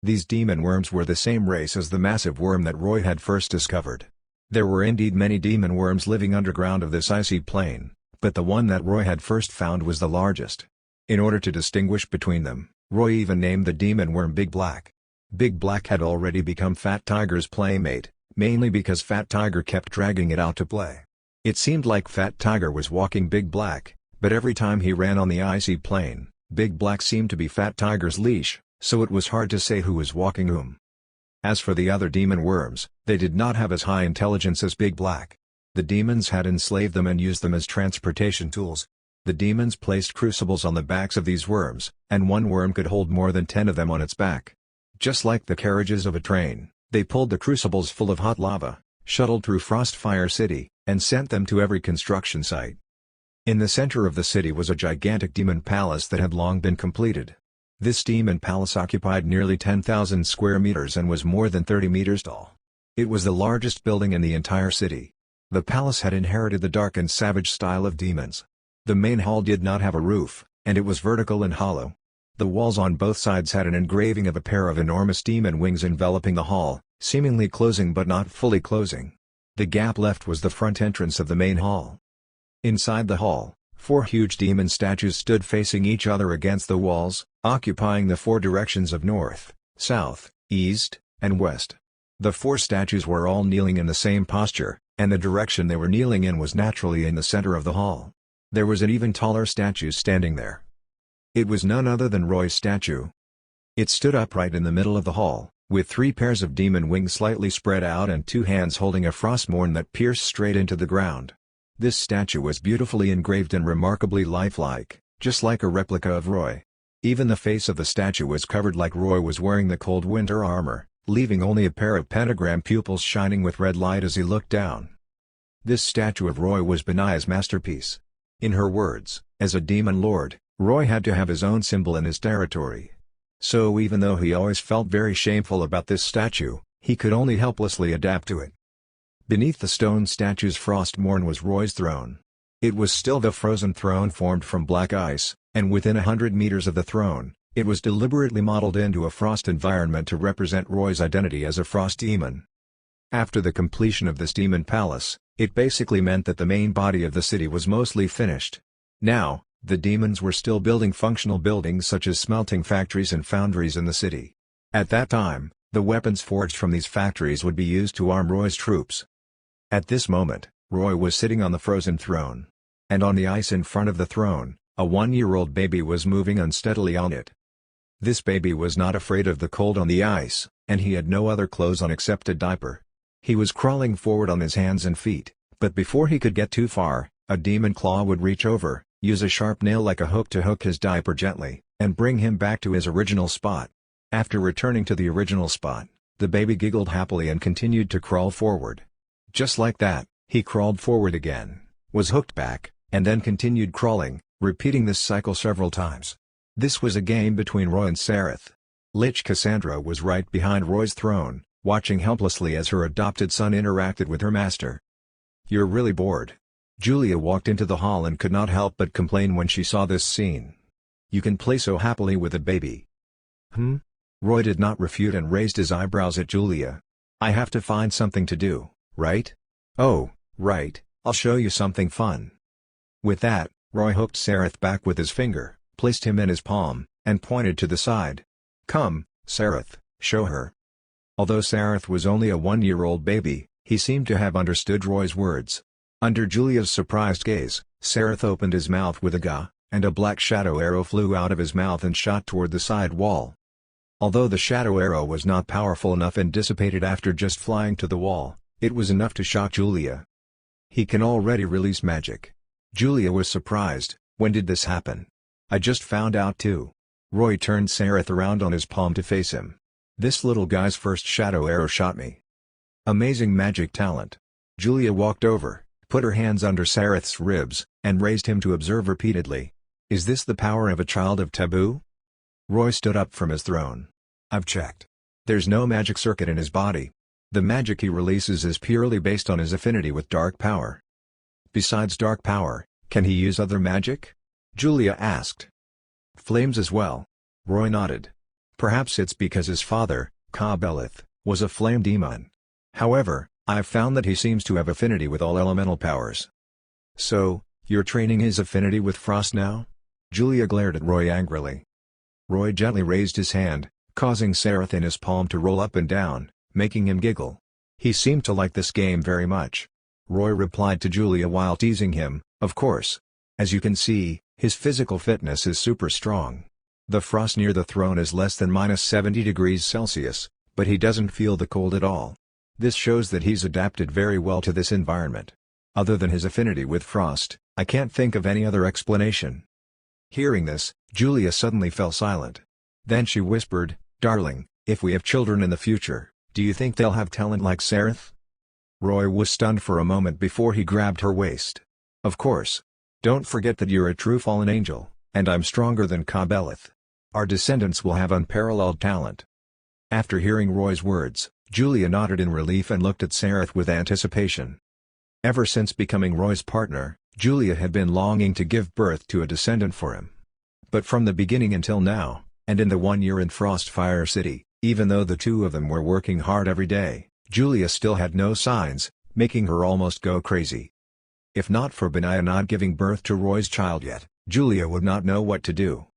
These demon worms were the same race as the massive worm that Roy had first discovered. There were indeed many demon worms living underground of this icy plain, but the one that Roy had first found was the largest. In order to distinguish between them, Roy even named the demon worm Big Black. Big Black had already become Fat Tiger's playmate, mainly because Fat Tiger kept dragging it out to play. It seemed like Fat Tiger was walking Big Black, but every time he ran on the icy plain, Big Black seemed to be Fat Tiger's leash, so it was hard to say who was walking whom. As for the other demon worms, they did not have as high intelligence as Big Black. The demons had enslaved them and used them as transportation tools. The demons placed crucibles on the backs of these worms, and one worm could hold more than 10 of them on its back. Just like the carriages of a train, they pulled the crucibles full of hot lava, shuttled through Frostfire City, and sent them to every construction site. In the center of the city was a gigantic demon palace that had long been completed. This demon palace occupied nearly 10,000 square meters and was more than 30 meters tall. It was the largest building in the entire city. The palace had inherited the dark and savage style of demons. The main hall did not have a roof, and it was vertical and hollow. The walls on both sides had an engraving of a pair of enormous demon wings enveloping the hall, seemingly closing but not fully closing. The gap left was the front entrance of the main hall. Inside the hall, 4 huge demon statues stood facing each other against the walls, occupying the 4 directions of north, south, east, and west. The 4 statues were all kneeling in the same posture, and the direction they were kneeling in was naturally in the center of the hall. There was an even taller statue standing there. It was none other than Roy's statue. It stood upright in the middle of the hall, with 3 pairs of demon wings slightly spread out and 2 hands holding a frostmourne that pierced straight into the ground. This statue was beautifully engraved and remarkably lifelike, just like a replica of Roy. Even the face of the statue was covered like Roy was wearing the cold winter armor, leaving only a pair of pentagram pupils shining with red light as he looked down. This statue of Roy was Benaiah's masterpiece. In her words, as a demon lord, Roy had to have his own symbol in his territory. So even though he always felt very shameful about this statue, he could only helplessly adapt to it. Beneath the stone statue's frostmourne was Roy's throne. It was still the frozen throne formed from black ice, and within 100 meters of the throne, it was deliberately modeled into a frost environment to represent Roy's identity as a frost demon. After the completion of this demon palace, it basically meant that the main body of the city was mostly finished. Now, the demons were still building functional buildings such as smelting factories and foundries in the city. At that time, the weapons forged from these factories would be used to arm Roy's troops. At this moment, Roy was sitting on the frozen throne. And on the ice in front of the throne, a 1-year-old baby was moving unsteadily on it. This baby was not afraid of the cold on the ice, and he had no other clothes on except a diaper. He was crawling forward on his hands and feet, but before he could get too far, a demon claw would reach over, use a sharp nail like a hook to hook his diaper gently, and bring him back to his original spot. After returning to the original spot, the baby giggled happily and continued to crawl forward. Just like that, he crawled forward again, was hooked back, and then continued crawling, repeating this cycle several times. This was a game between Roy and Sareth. Lich Cassandra was right behind Roy's throne, watching helplessly as her adopted son interacted with her master. "You're really bored." Julia walked into the hall and could not help but complain when she saw this scene. "You can play so happily with a baby." Roy did not refute and raised his eyebrows at Julia. "I have to find something to do, right?" "Oh, right, I'll show you something fun." With that, Roy hooked Sareth back with his finger, placed him in his palm, and pointed to the side. "Come, Sareth, show her." Although Sareth was only a 1-year-old baby, he seemed to have understood Roy's words. Under Julia's surprised gaze, Sareth opened his mouth with a "Gah," and a black shadow arrow flew out of his mouth and shot toward the side wall. Although the shadow arrow was not powerful enough and dissipated after just flying to the wall, it was enough to shock Julia. "He can already release magic." Julia was surprised. "When did this happen?" "I just found out too." Roy turned Sareth around on his palm to face him. "This little guy's first shadow arrow shot me." "Amazing magic talent." Julia walked over, put her hands under Sareth's ribs, and raised him to observe repeatedly. "Is this the power of a child of taboo?" Roy stood up from his throne. "I've checked. There's no magic circuit in his body. The magic he releases is purely based on his affinity with dark power. Besides dark power, Can he use other magic? Julia asked. Flames as well. Roy nodded. Perhaps it's because his father, Ka-Belith, was a flame demon. However, I've found that he seems to have affinity with all elemental powers. So, you're training his affinity with frost now? Julia glared at Roy angrily. Roy gently raised his hand, causing Sereth in his palm to roll up and down, making him giggle. He seemed to like this game very much. Roy replied to Julia while teasing him, of course. As you can see, his physical fitness is super strong. The frost near the throne is less than -70 degrees Celsius, but he doesn't feel the cold at all. This shows that he's adapted very well to this environment. Other than his affinity with frost, I can't think of any other explanation. Hearing this, Julia suddenly fell silent. Then she whispered, Darling, if we have children in the future, do you think they'll have talent like Sereth? Roy was stunned for a moment before he grabbed her waist. Of course. Don't forget that you're a true fallen angel, and I'm stronger than Ka-Belith. Our descendants will have unparalleled talent. After hearing Roy's words, Julia nodded in relief and looked at Sereth with anticipation. Ever since becoming Roy's partner, Julia had been longing to give birth to a descendant for him. But from the beginning until now, and in the 1 year in Frostfire City, even though the two of them were working hard every day, Julia still had no signs, making her almost go crazy. If not for Benaiah not giving birth to Roy's child yet, Julia would not know what to do.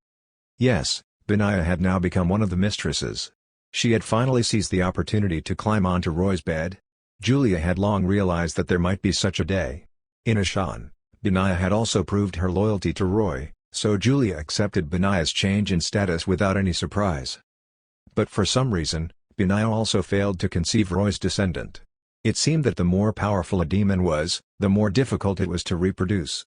Yes, Benaiah had now become one of the mistresses. She had finally seized the opportunity to climb onto Roy's bed. Julia had long realized that there might be such a day. In Ashan, Benaiah had also proved her loyalty to Roy, so Julia accepted Benaiah's change in status without any surprise. But for some reason, Benaiah also failed to conceive Roy's descendant. It seemed that the more powerful a demon was, the more difficult it was to reproduce.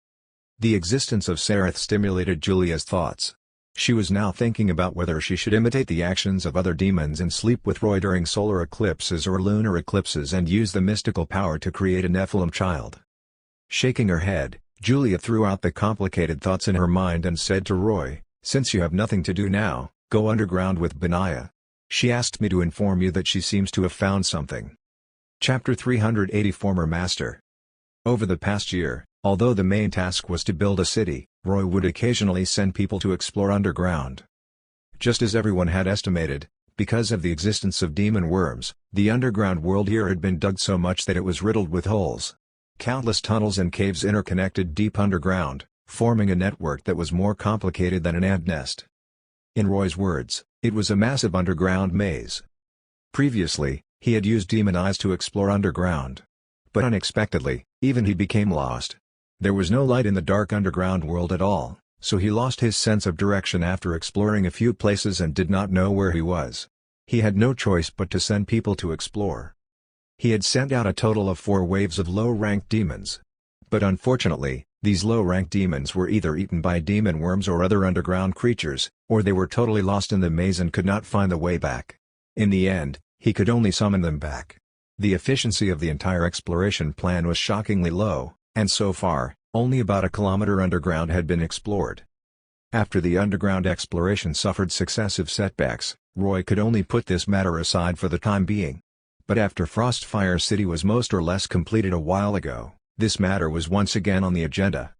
The existence of Sereth stimulated Julia's thoughts. She was now thinking about whether she should imitate the actions of other demons and sleep with Roy during solar eclipses or lunar eclipses and use the mystical power to create a Nephilim child. Shaking her head, Julia threw out the complicated thoughts in her mind and said to Roy, Since you have nothing to do now, go underground with Benaiah. She asked me to inform you that she seems to have found something. Chapter 380 Former Master. Over the past year, although the main task was to build a city, Roy would occasionally send people to explore underground. Just as everyone had estimated, because of the existence of demon worms, the underground world here had been dug so much that it was riddled with holes. Countless tunnels and caves interconnected deep underground, forming a network that was more complicated than an ant nest. In Roy's words, it was a massive underground maze. Previously, he had used demon eyes to explore underground. But unexpectedly, even he became lost. There was no light in the dark underground world at all, so he lost his sense of direction after exploring a few places and did not know where he was. He had no choice but to send people to explore. He had sent out a total of 4 waves of low-ranked demons. But unfortunately, these low-ranked demons were either eaten by demon worms or other underground creatures, or they were totally lost in the maze and could not find the way back. In the end, he could only summon them back. The efficiency of the entire exploration plan was shockingly low, and so far, only about a kilometer underground had been explored. After the underground exploration suffered successive setbacks, Roy could only put this matter aside for the time being. But after Frostfire City was most or less completed a while ago, this matter was once again on the agenda.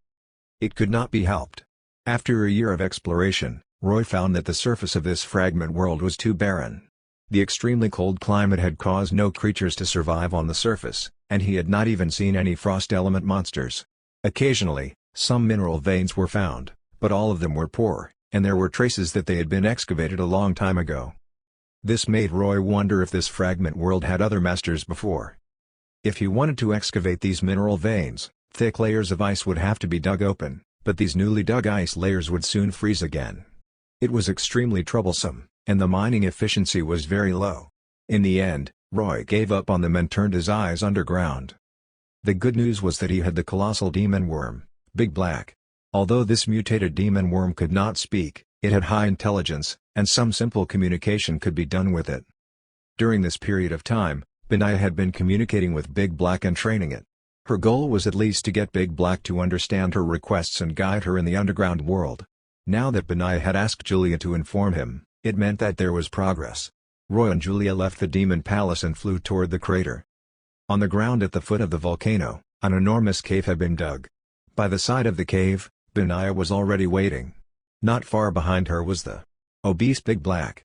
It could not be helped. After a year of exploration, Roy found that the surface of this fragment world was too barren. The extremely cold climate had caused no creatures to survive on the surface, and he had not even seen any frost element monsters. Occasionally, some mineral veins were found, but all of them were poor, and there were traces that they had been excavated a long time ago. This made Roy wonder if this fragment world had other masters before. If he wanted to excavate these mineral veins, thick layers of ice would have to be dug open, but these newly dug ice layers would soon freeze again. It was extremely troublesome, and the mining efficiency was very low. In the end, Roy gave up on them and turned his eyes underground. The good news was that he had the colossal demon worm, Big Black. Although this mutated demon worm could not speak, it had high intelligence, and some simple communication could be done with it. During this period of time, Benaiah had been communicating with Big Black and training it. Her goal was at least to get Big Black to understand her requests and guide her in the underground world. Now that Benaiah had asked Julia to inform him, it meant that there was progress. Roy and Julia left the demon palace and flew toward the crater. On the ground at the foot of the volcano, an enormous cave had been dug. By the side of the cave, Benaya was already waiting. Not far behind her was the obese Big Black.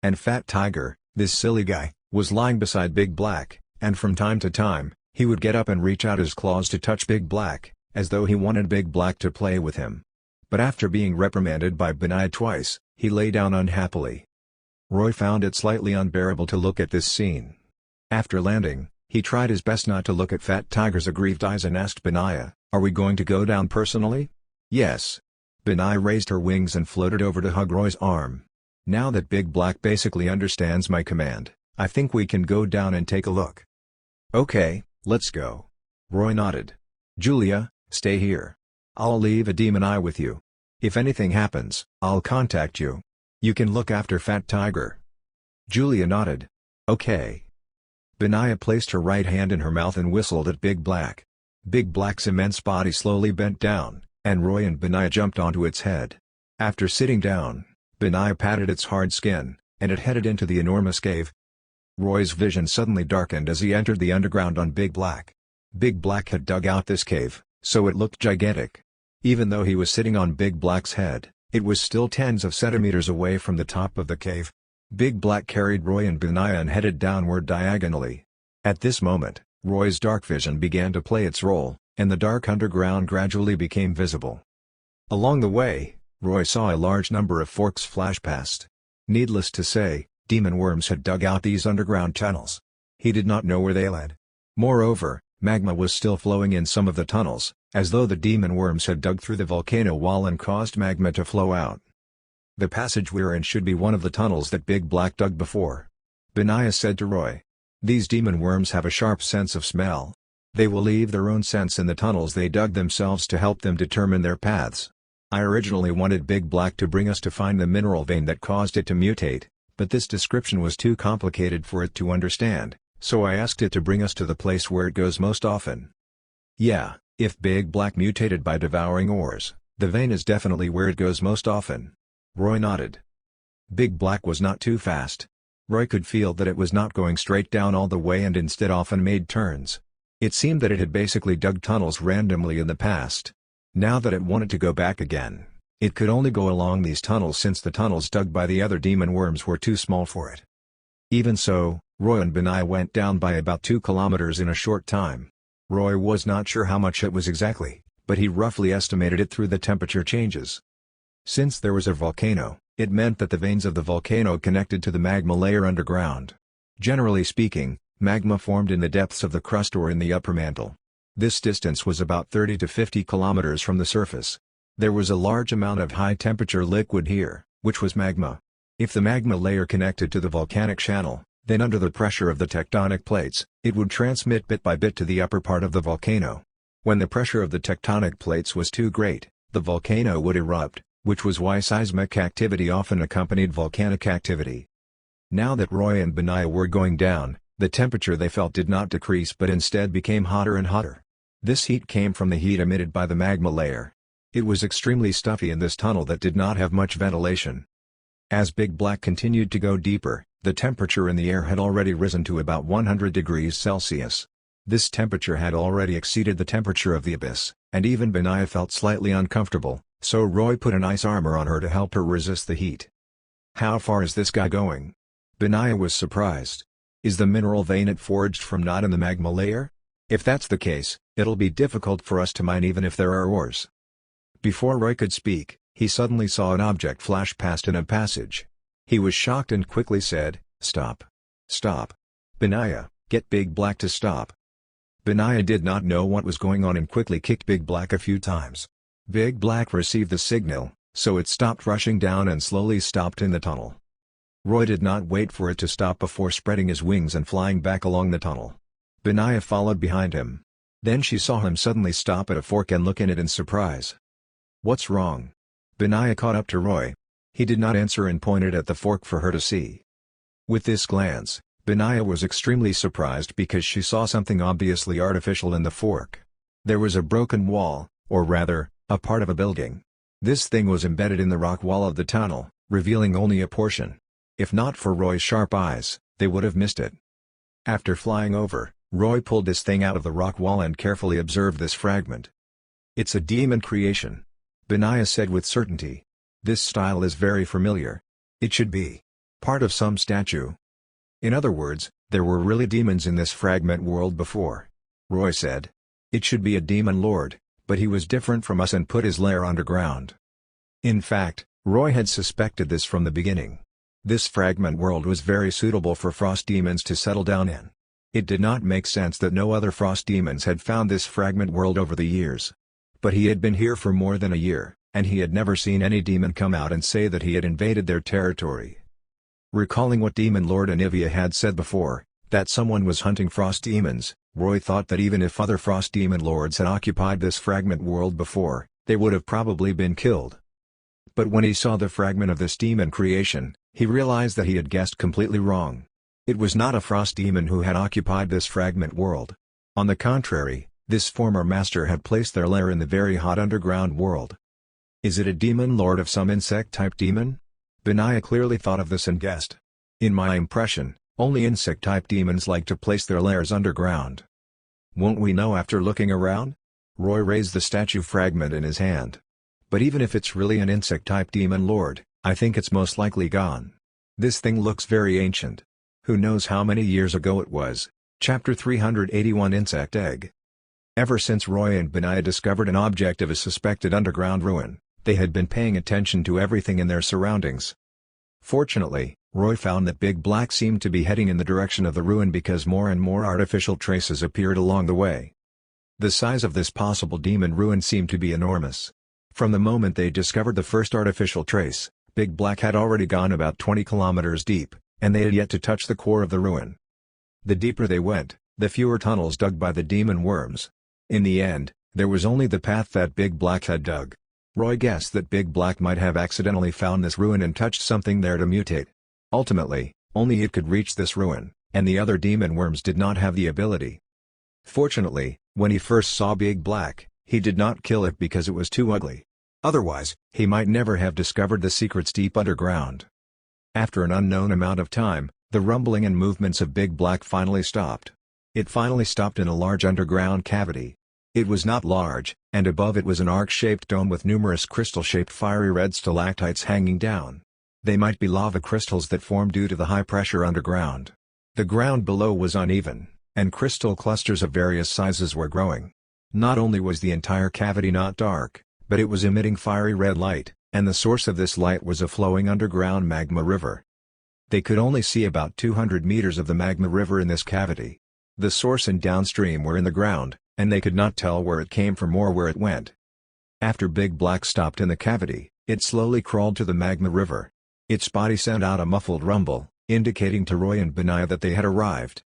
And Fat Tiger, this silly guy, was lying beside Big Black, and from time to time, he would get up and reach out his claws to touch Big Black, as though he wanted Big Black to play with him. But after being reprimanded by Benaya twice, he lay down unhappily. Roy found it slightly unbearable to look at this scene. After landing, he tried his best not to look at Fat Tiger's aggrieved eyes and asked Benaya, "Are we going to go down personally?" "Yes." Benaya raised her wings and floated over to hug Roy's arm. "Now that Big Black basically understands my command, I think we can go down and take a look." "Okay, let's go." Roy nodded. "Julia, stay here. I'll leave a demon eye with you. If anything happens, I'll contact you. You can look after Fat Tiger." Julia nodded. "Okay." Benaya placed her right hand in her mouth and whistled at Big Black. Big Black's immense body slowly bent down, and Roy and Benaya jumped onto its head. After sitting down, Benaya patted its hard skin, and it headed into the enormous cave. Roy's vision suddenly darkened as he entered the underground on Big Black. Big Black had dug out this cave, so it looked gigantic. Even though he was sitting on Big Black's head, it was still tens of centimeters away from the top of the cave. Big Black carried Roy and Benaya and headed downward diagonally. At this moment, Roy's dark vision began to play its role, and the dark underground gradually became visible. Along the way, Roy saw a large number of forks flash past. Needless to say, demon worms had dug out these underground tunnels. He did not know where they led. Moreover, magma was still flowing in some of the tunnels, as though the demon worms had dug through the volcano wall and caused magma to flow out. "The passage we're in should be one of the tunnels that Big Black dug before," Benaya said to Roy. "These demon worms have a sharp sense of smell. They will leave their own scents in the tunnels they dug themselves to help them determine their paths. I originally wanted Big Black to bring us to find the mineral vein that caused it to mutate, but this description was too complicated for it to understand, so I asked it to bring us to the place where it goes most often." "Yeah, if Big Black mutated by devouring ores, the vein is definitely where it goes most often." Roy nodded. Big Black was not too fast. Roy could feel that it was not going straight down all the way and instead often made turns. It seemed that it had basically dug tunnels randomly in the past. Now that it wanted to go back again, it could only go along these tunnels since the tunnels dug by the other demon worms were too small for it. Even so, Roy and Benaya went down by about 2 kilometers in a short time. Roy was not sure how much it was exactly, but he roughly estimated it through the temperature changes. Since there was a volcano, it meant that the veins of the volcano connected to the magma layer underground. Generally speaking, magma formed in the depths of the crust or in the upper mantle. This distance was about 30 to 50 kilometers from the surface. There was a large amount of high-temperature liquid here, which was magma. If the magma layer connected to the volcanic channel, then under the pressure of the tectonic plates, it would transmit bit by bit to the upper part of the volcano. When the pressure of the tectonic plates was too great, the volcano would erupt, which was why seismic activity often accompanied volcanic activity. Now that Roy and Benaya were going down, the temperature they felt did not decrease but instead became hotter and hotter. This heat came from the heat emitted by the magma layer. It was extremely stuffy in this tunnel that did not have much ventilation. As Big Black continued to go deeper, the temperature in the air had already risen to about 100 degrees Celsius. This temperature had already exceeded the temperature of the abyss, and even Benaya felt slightly uncomfortable, so Roy put an ice armor on her to help her resist the heat. "How far is this guy going?" Benaya was surprised. "Is the mineral vein it forged from not in the magma layer? If that's the case, it'll be difficult for us to mine even if there are ores." Before Roy could speak, he suddenly saw an object flash past in a passage. He was shocked and quickly said, "Stop. Stop. Benaya, get Big Black to stop." Benaya did not know what was going on and quickly kicked Big Black a few times. Big Black received the signal, so it stopped rushing down and slowly stopped in the tunnel. Roy did not wait for it to stop before spreading his wings and flying back along the tunnel. Benaya followed behind him. Then she saw him suddenly stop at a fork and look in it in surprise. "What's wrong?" Benaya caught up to Roy. He did not answer and pointed at the fork for her to see. With this glance, Benaya was extremely surprised because she saw something obviously artificial in the fork. There was a broken wall, or rather, a part of a building. This thing was embedded in the rock wall of the tunnel, revealing only a portion. If not for Roy's sharp eyes, they would have missed it. After flying over, Roy pulled this thing out of the rock wall and carefully observed this fragment. It's a demon creation. Benaiah said with certainty. This style is very familiar. It should be part of some statue. In other words, there were really demons in this fragment world before. Roy said. It should be a demon lord, but he was different from us and put his lair underground. In fact, Roy had suspected this from the beginning. This fragment world was very suitable for frost demons to settle down in. It did not make sense that no other frost demons had found this fragment world over the years. But he had been here for more than a year, and he had never seen any demon come out and say that he had invaded their territory. Recalling what Demon Lord Anivia had said before, that someone was hunting frost demons, Roy thought that even if other frost demon lords had occupied this fragment world before, they would have probably been killed. But when he saw the fragment of this demon creation, he realized that he had guessed completely wrong. It was not a frost demon who had occupied this fragment world. On the contrary, this former master had placed their lair in the very hot underground world. Is it a demon lord of some insect-type demon? Benaiah clearly thought of this and guessed. In my impression, only insect-type demons like to place their lairs underground. Won't we know after looking around? Roy raised the statue fragment in his hand. But even if it's really an insect-type demon lord, I think it's most likely gone. This thing looks very ancient. Who knows how many years ago it was? Chapter 381 Insect Egg. Ever since Roy and Benaiah discovered an object of a suspected underground ruin, they had been paying attention to everything in their surroundings. Fortunately, Roy found that Big Black seemed to be heading in the direction of the ruin because more and more artificial traces appeared along the way. The size of this possible demon ruin seemed to be enormous. From the moment they discovered the first artificial trace, Big Black had already gone about 20 kilometers deep, and they had yet to touch the core of the ruin. The deeper they went, the fewer tunnels dug by the demon worms. In the end, there was only the path that Big Black had dug. Roy guessed that Big Black might have accidentally found this ruin and touched something there to mutate. Ultimately, only it could reach this ruin, and the other demon worms did not have the ability. Fortunately, when he first saw Big Black, he did not kill it because it was too ugly. Otherwise, he might never have discovered the secrets deep underground. After an unknown amount of time, the rumbling and movements of Big Black finally stopped. It finally stopped in a large underground cavity. It was not large, and above it was an arc-shaped dome with numerous crystal-shaped fiery red stalactites hanging down. They might be lava crystals that formed due to the high pressure underground. The ground below was uneven, and crystal clusters of various sizes were growing. Not only was the entire cavity not dark, but it was emitting fiery red light, and the source of this light was a flowing underground magma river. They could only see about 200 meters of the magma river in this cavity. The source and downstream were in the ground, and they could not tell where it came from or where it went. After Big Black stopped in the cavity, it slowly crawled to the magma river. Its body sent out a muffled rumble, indicating to Roy and Benaiah that they had arrived.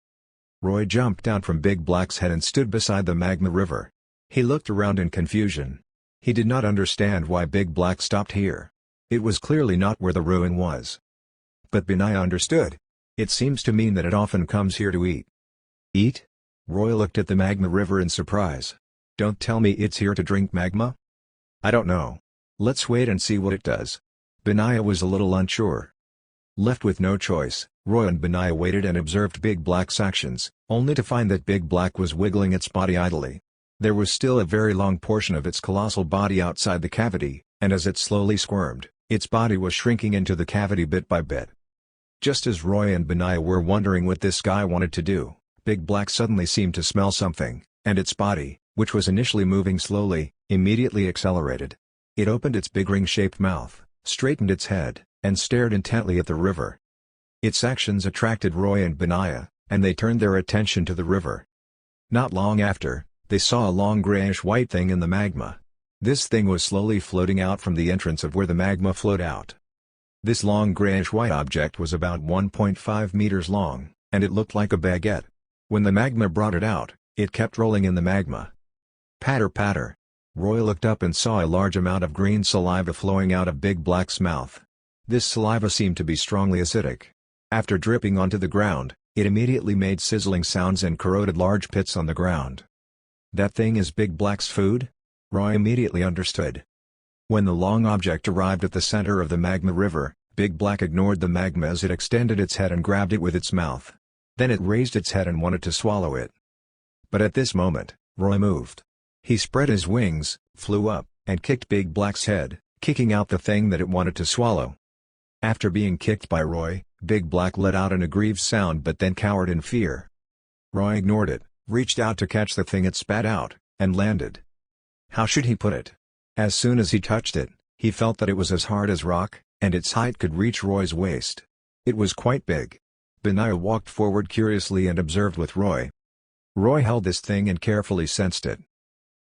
Roy jumped down from Big Black's head and stood beside the magma river. He looked around in confusion. He did not understand why Big Black stopped here. It was clearly not where the ruin was. But Benaiah understood. It seems to mean that it often comes here to eat. Eat? Roy looked at the magma river in surprise. Don't tell me it's here to drink magma? I don't know. Let's wait and see what it does. Benaiah was a little unsure. Left with no choice, Roy and Benaiah waited and observed Big Black's actions, only to find that Big Black was wiggling its body idly. There was still a very long portion of its colossal body outside the cavity, and as it slowly squirmed, its body was shrinking into the cavity bit by bit. Just as Roy and Benaiah were wondering what this guy wanted to do, Big Black suddenly seemed to smell something, and its body, which was initially moving slowly, immediately accelerated. It opened its big ring-shaped mouth, straightened its head, and stared intently at the river. Its actions attracted Roy and Benaiah, and they turned their attention to the river. Not long after, they saw a long grayish-white thing in the magma. This thing was slowly floating out from the entrance of where the magma flowed out. This long grayish-white object was about 1.5 meters long, and it looked like a baguette. When the magma brought it out, it kept rolling in the magma. Patter patter. Roy looked up and saw a large amount of green saliva flowing out of Big Black's mouth. This saliva seemed to be strongly acidic. After dripping onto the ground, it immediately made sizzling sounds and corroded large pits on the ground. That thing is Big Black's food? Roy immediately understood. When the long object arrived at the center of the magma river, Big Black ignored the magma as it extended its head and grabbed it with its mouth. Then it raised its head and wanted to swallow it. But at this moment, Roy moved. He spread his wings, flew up, and kicked Big Black's head, kicking out the thing that it wanted to swallow. After being kicked by Roy, Big Black let out an aggrieved sound but then cowered in fear. Roy ignored it, reached out to catch the thing it spat out, and landed. How should he put it? As soon as he touched it, he felt that it was as hard as rock, and its height could reach Roy's waist. It was quite big. Benaiah walked forward curiously and observed with Roy. Roy held this thing and carefully sensed it.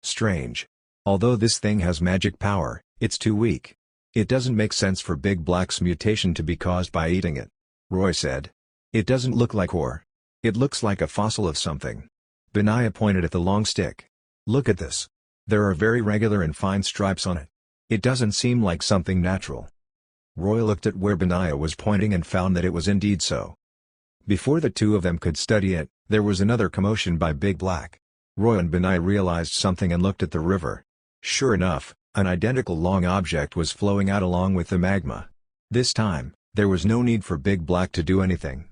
Strange. Although this thing has magic power, it's too weak. It doesn't make sense for Big Black's mutation to be caused by eating it, Roy said. It doesn't look like ore. It looks like a fossil of something. Benaiah pointed at the long stick. Look at this. There are very regular and fine stripes on it. It doesn't seem like something natural. Roy looked at where Benaiah was pointing and found that it was indeed so. Before the two of them could study it, there was another commotion by Big Black. Roy and Benaiah realized something and looked at the river. Sure enough, an identical long object was flowing out along with the magma. This time, there was no need for Big Black to do anything.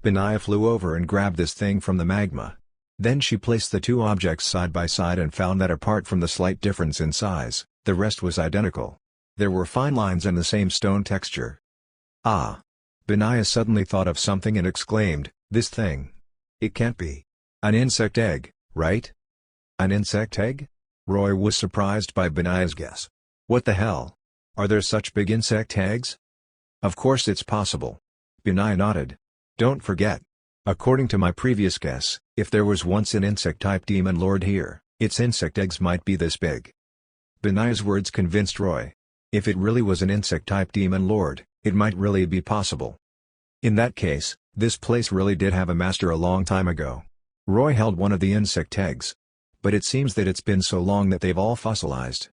Benaiah flew over and grabbed this thing from the magma. Then she placed the two objects side by side and found that apart from the slight difference in size, the rest was identical. There were fine lines and the same stone texture. Ah! Benaiah suddenly thought of something and exclaimed, this thing. It can't be. An insect egg, right? An insect egg? Roy was surprised by Benaiah's guess. What the hell? Are there such big insect eggs? Of course it's possible. Benaiah nodded. Don't forget. According to my previous guess, if there was once an insect-type demon lord here, its insect eggs might be this big. Benaiah's words convinced Roy. If it really was an insect-type demon lord, it might really be possible. In that case, this place really did have a master a long time ago. Roy held one of the insect eggs. But it seems that it's been so long that they've all fossilized.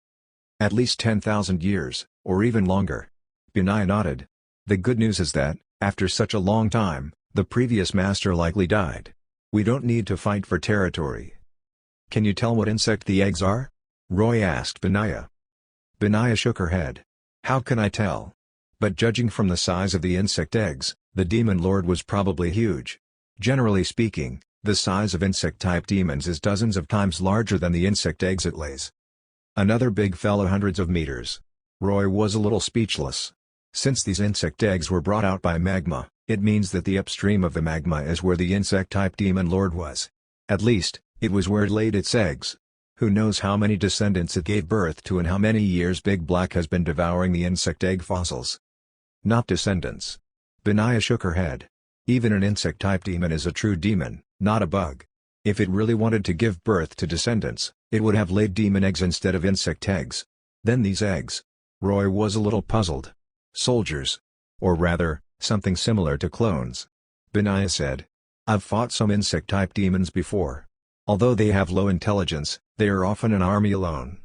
At least 10,000 years, or even longer. Benaiah nodded. The good news is that, after such a long time, the previous master likely died. We don't need to fight for territory. Can you tell what insect the eggs are? Roy asked Benaiah. Benaiah shook her head. How can I tell? But judging from the size of the insect eggs, the demon lord was probably huge. Generally speaking, the size of insect-type demons is dozens of times larger than the insect eggs it lays. Another big fellow hundreds of meters. Roy was a little speechless. Since these insect eggs were brought out by magma, it means that the upstream of the magma is where the insect-type demon lord was. At least, it was where it laid its eggs. Who knows how many descendants it gave birth to and how many years Big Black has been devouring the insect egg fossils. Not descendants. Benaiah shook her head. Even an insect-type demon is a true demon, not a bug. If it really wanted to give birth to descendants, it would have laid demon eggs instead of insect eggs. Then these eggs. Roy was a little puzzled. Soldiers. Or rather, something similar to clones. Benaiah said. I've fought some insect-type demons before. Although they have low intelligence, they are often an army alone.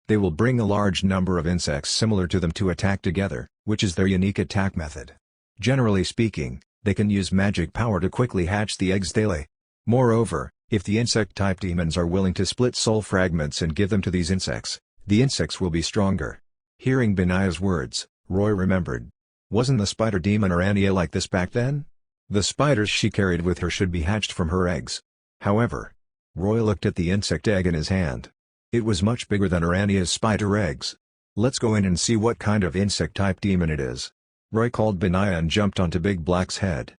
They will bring a large number of insects similar to them to attack together, which is their unique attack method. Generally speaking, they can use magic power to quickly hatch the eggs they lay. Moreover, if the insect-type demons are willing to split soul fragments and give them to these insects, the insects will be stronger. Hearing Benaiah's words, Roy remembered. Wasn't the spider demon Arania like this back then? The spiders she carried with her should be hatched from her eggs. However, Roy looked at the insect egg in his hand. It was much bigger than Arania's spider eggs. Let's go in and see what kind of insect-type demon it is. Roy called Benaiah and jumped onto Big Black's head.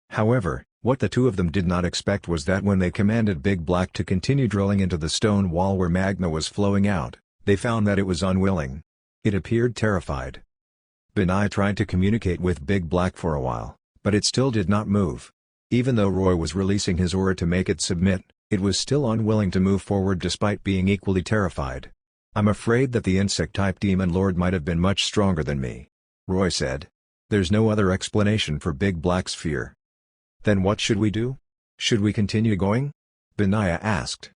However, what the two of them did not expect was that when they commanded Big Black to continue drilling into the stone wall where magma was flowing out, they found that it was unwilling. It appeared terrified. Benaiah tried to communicate with Big Black for a while, but it still did not move. Even though Roy was releasing his aura to make it submit, it was still unwilling to move forward despite being equally terrified. I'm afraid that the insect-type demon lord might have been much stronger than me, Roy said. There's no other explanation for Big Black's fear. Then what should we do? Should we continue going? Benaiah asked.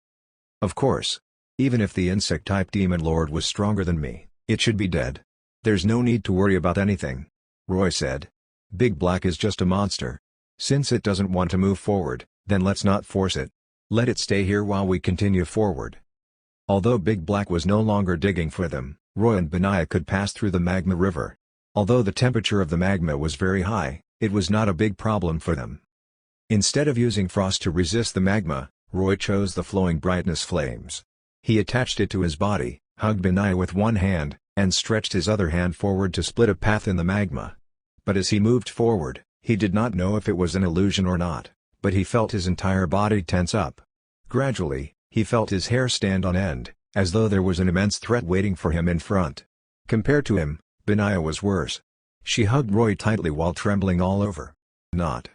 Of course. Even if the insect-type demon lord was stronger than me, it should be dead. There's no need to worry about anything, Roy said. Big Black is just a monster. Since it doesn't want to move forward, then let's not force it. Let it stay here while we continue forward. Although Big Black was no longer digging for them, Roy and Benaiah could pass through the magma river. Although the temperature of the magma was very high, it was not a big problem for them. Instead of using frost to resist the magma, Roy chose the flowing brightness flames. He attached it to his body, hugged Benaiah with one hand, and stretched his other hand forward to split a path in the magma. But as he moved forward, he did not know if it was an illusion or not, but he felt his entire body tense up. Gradually, he felt his hair stand on end, as though there was an immense threat waiting for him in front. Compared to him, Benaiah was worse. She hugged Roy tightly while trembling all over. Not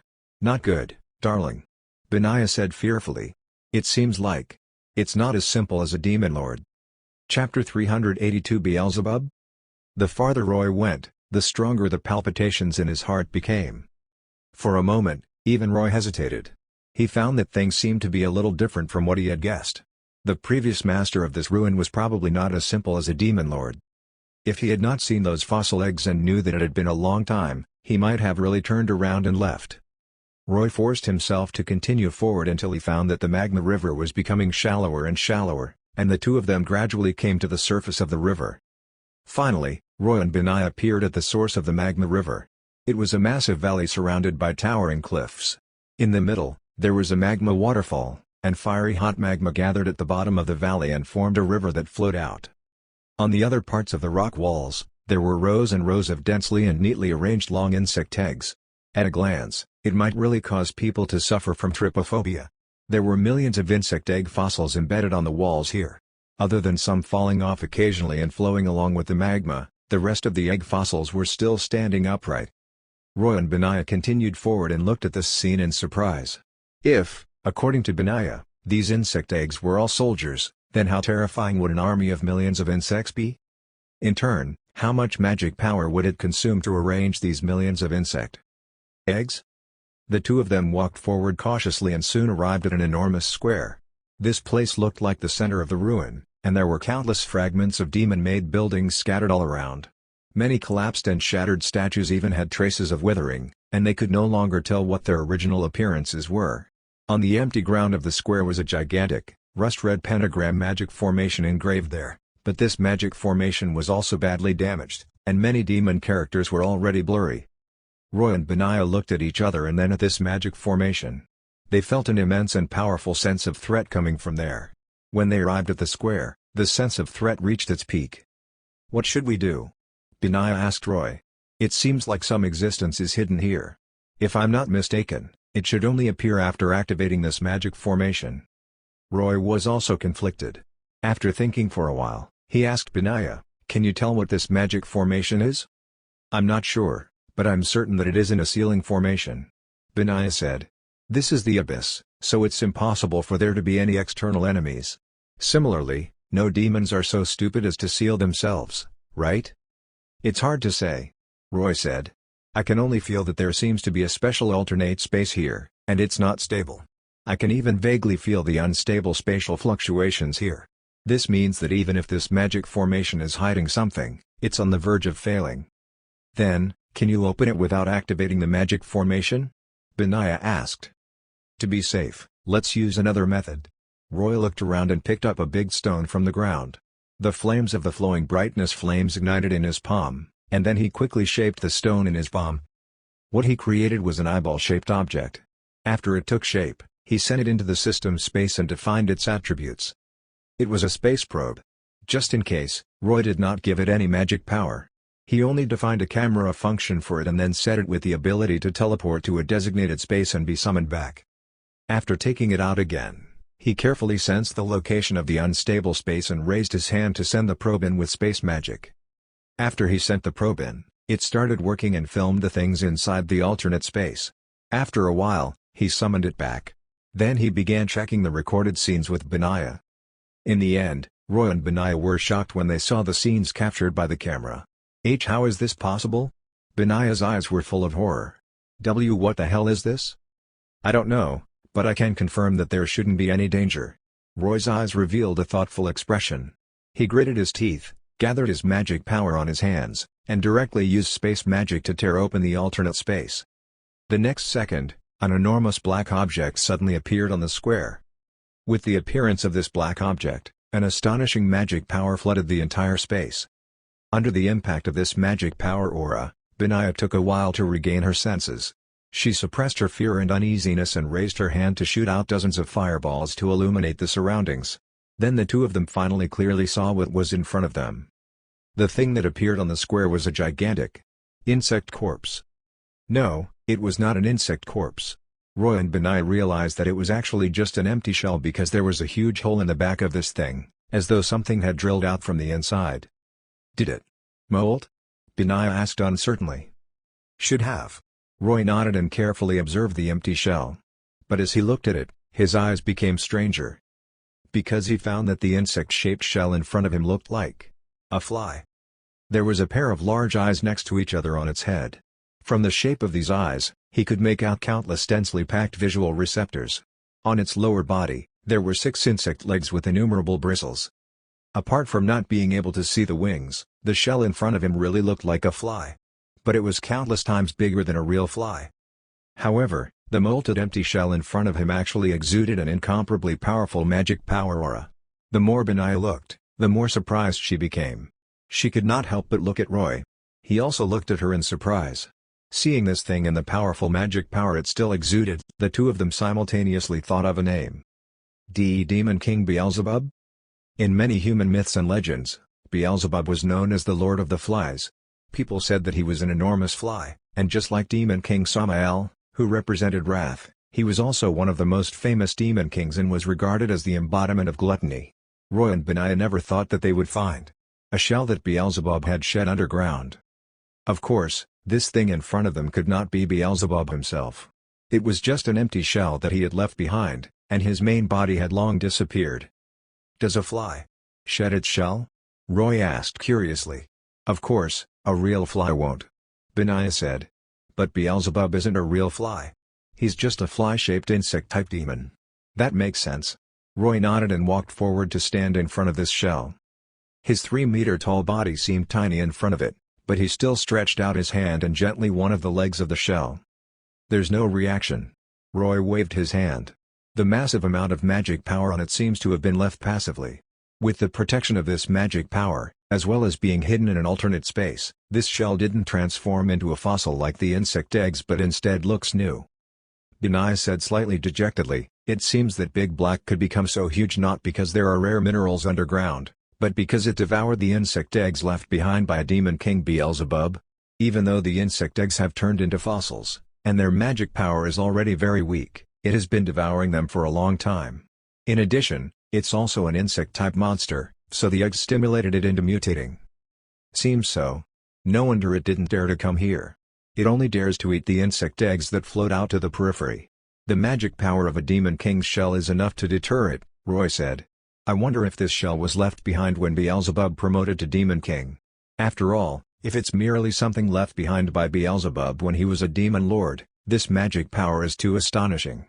good, darling," Benaiah said fearfully. "It seems like it's not as simple as a demon lord." Chapter 382 Beelzebub? The farther Roy went, the stronger the palpitations in his heart became. For a moment, even Roy hesitated. He found that things seemed to be a little different from what he had guessed. The previous master of this ruin was probably not as simple as a demon lord. If he had not seen those fossil eggs and knew that it had been a long time, he might have really turned around and left. Roy forced himself to continue forward until he found that the magma river was becoming shallower and shallower, and the two of them gradually came to the surface of the river. Finally, Roy and Benaiah appeared at the source of the magma river. It was a massive valley surrounded by towering cliffs. In the middle, there was a magma waterfall, and fiery hot magma gathered at the bottom of the valley and formed a river that flowed out. On the other parts of the rock walls, there were rows and rows of densely and neatly arranged long insect eggs. At a glance, it might really cause people to suffer from trypophobia. There were millions of insect egg fossils embedded on the walls here. Other than some falling off occasionally and flowing along with the magma, the rest of the egg fossils were still standing upright. Roy and Benaiah continued forward and looked at this scene in surprise. If, according to Benaiah, these insect eggs were all soldiers, then how terrifying would an army of millions of insects be? In turn, how much magic power would it consume to arrange these millions of insect eggs? The two of them walked forward cautiously and soon arrived at an enormous square. This place looked like the center of the ruin, and there were countless fragments of demon-made buildings scattered all around. Many collapsed and shattered statues even had traces of withering, and they could no longer tell what their original appearances were. On the empty ground of the square was a gigantic, rust-red pentagram magic formation engraved there, but this magic formation was also badly damaged, and many demon characters were already blurry. Roy and Benaiah looked at each other and then at this magic formation. They felt an immense and powerful sense of threat coming from there. When they arrived at the square, the sense of threat reached its peak. "What should we do?" Benaiah asked Roy. "It seems like some existence is hidden here. If I'm not mistaken, it should only appear after activating this magic formation." Roy was also conflicted. After thinking for a while, he asked Benaiah, "Can you tell what this magic formation is?" "I'm not sure, but I'm certain that it isn't a ceiling formation," Benaiah said. "This is the abyss, so it's impossible for there to be any external enemies. Similarly, no demons are so stupid as to seal themselves, right?" "It's hard to say," Roy said. "I can only feel that there seems to be a special alternate space here, and it's not stable. I can even vaguely feel the unstable spatial fluctuations here. This means that even if this magic formation is hiding something, it's on the verge of failing." "Then, can you open it without activating the magic formation?" Benaiah asked. "To be safe, let's use another method." Roy looked around and picked up a big stone from the ground. The flames of the flowing brightness flames ignited in his palm, and then he quickly shaped the stone in his palm. What he created was an eyeball-shaped object. After it took shape, he sent it into the system space and defined its attributes. It was a space probe. Just in case, Roy did not give it any magic power. He only defined a camera function for it and then set it with the ability to teleport to a designated space and be summoned back. After taking it out again, he carefully sensed the location of the unstable space and raised his hand to send the probe in with space magic. After he sent the probe in, it started working and filmed the things inside the alternate space. After a while, he summoned it back. Then he began checking the recorded scenes with Benaiah. In the end, Roy and Benaiah were shocked when they saw the scenes captured by the camera. How is this possible?" Benaiah's eyes were full of horror. What the hell is this?" "I don't know, but I can confirm that there shouldn't be any danger." Roy's eyes revealed a thoughtful expression. He gritted his teeth, gathered his magic power on his hands, and directly used space magic to tear open the alternate space. The next second, an enormous black object suddenly appeared on the square. With the appearance of this black object, an astonishing magic power flooded the entire space. Under the impact of this magic power aura, Benaiah took a while to regain her senses. She suppressed her fear and uneasiness and raised her hand to shoot out dozens of fireballs to illuminate the surroundings. Then the two of them finally clearly saw what was in front of them. The thing that appeared on the square was a gigantic insect corpse. No, it was not an insect corpse. Roy and Benai realized that it was actually just an empty shell because there was a huge hole in the back of this thing, as though something had drilled out from the inside. Did it molt? Benai asked uncertainly. Should have. Roy nodded and carefully observed the empty shell. But as he looked at it, his eyes became stranger. Because he found that the insect-shaped shell in front of him looked like a fly. There was a pair of large eyes next to each other on its head. From the shape of these eyes, he could make out countless densely packed visual receptors. On its lower body, there were 6 insect legs with innumerable bristles. Apart from not being able to see the wings, the shell in front of him really looked like a fly. But it was countless times bigger than a real fly. However, the molted empty shell in front of him actually exuded an incomparably powerful magic power aura. The more Benai looked, the more surprised she became. She could not help but look at Roy. He also looked at her in surprise. Seeing this thing and the powerful magic power it still exuded, the two of them simultaneously thought of a name. Demon King Beelzebub? In many human myths and legends, Beelzebub was known as the Lord of the Flies. People said that he was an enormous fly, and just like Demon King Samael, who represented wrath, he was also one of the most famous demon kings and was regarded as the embodiment of gluttony. Roy and Benaiah never thought that they would find a shell that Beelzebub had shed underground. Of course, this thing in front of them could not be Beelzebub himself. It was just an empty shell that he had left behind, and his main body had long disappeared. Does a fly shed its shell? Roy asked curiously. Of course, a real fly won't. Benaiah said. But Beelzebub isn't a real fly. He's just a fly-shaped insect-type demon. That makes sense. Roy nodded and walked forward to stand in front of this shell. His 3-meter-tall body seemed tiny in front of it, but he still stretched out his hand and gently one of the legs of the shell. There's no reaction. Roy waved his hand. The massive amount of magic power on it seems to have been left passively. With the protection of this magic power, as well as being hidden in an alternate space, this shell didn't transform into a fossil like the insect eggs but instead looks new. Benai said slightly dejectedly, it seems that Big Black could become so huge not because there are rare minerals underground, but because it devoured the insect eggs left behind by a demon king Beelzebub. Even though the insect eggs have turned into fossils, and their magic power is already very weak, it has been devouring them for a long time. In addition, it's also an insect-type monster, so the eggs stimulated it into mutating. Seems so. No wonder it didn't dare to come here. It only dares to eat the insect eggs that float out to the periphery. The magic power of a demon king's shell is enough to deter it, Roy said. I wonder if this shell was left behind when Beelzebub promoted to demon king. After all, if it's merely something left behind by Beelzebub when he was a demon lord, this magic power is too astonishing.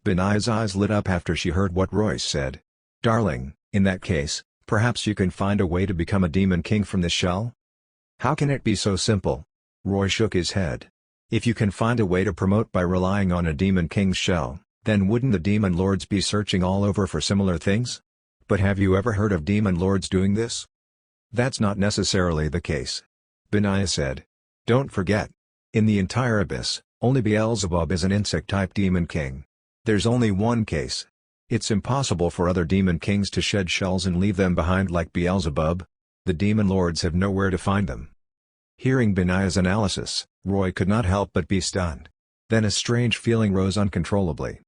Benaiah's eyes lit up after she heard what Roy said. Darling, in that case, perhaps you can find a way to become a demon king from this shell? How can it be so simple? Roy shook his head. If you can find a way to promote by relying on a demon king's shell, then wouldn't the demon lords be searching all over for similar things? But have you ever heard of demon lords doing this? That's not necessarily the case. Benaiah said. Don't forget. In the entire abyss, only Beelzebub is an insect-type demon king. There's only one case. It's impossible for other demon kings to shed shells and leave them behind like Beelzebub. The demon lords have nowhere to find them. Hearing Benaiah's analysis, Roy could not help but be stunned. Then a strange feeling rose uncontrollably.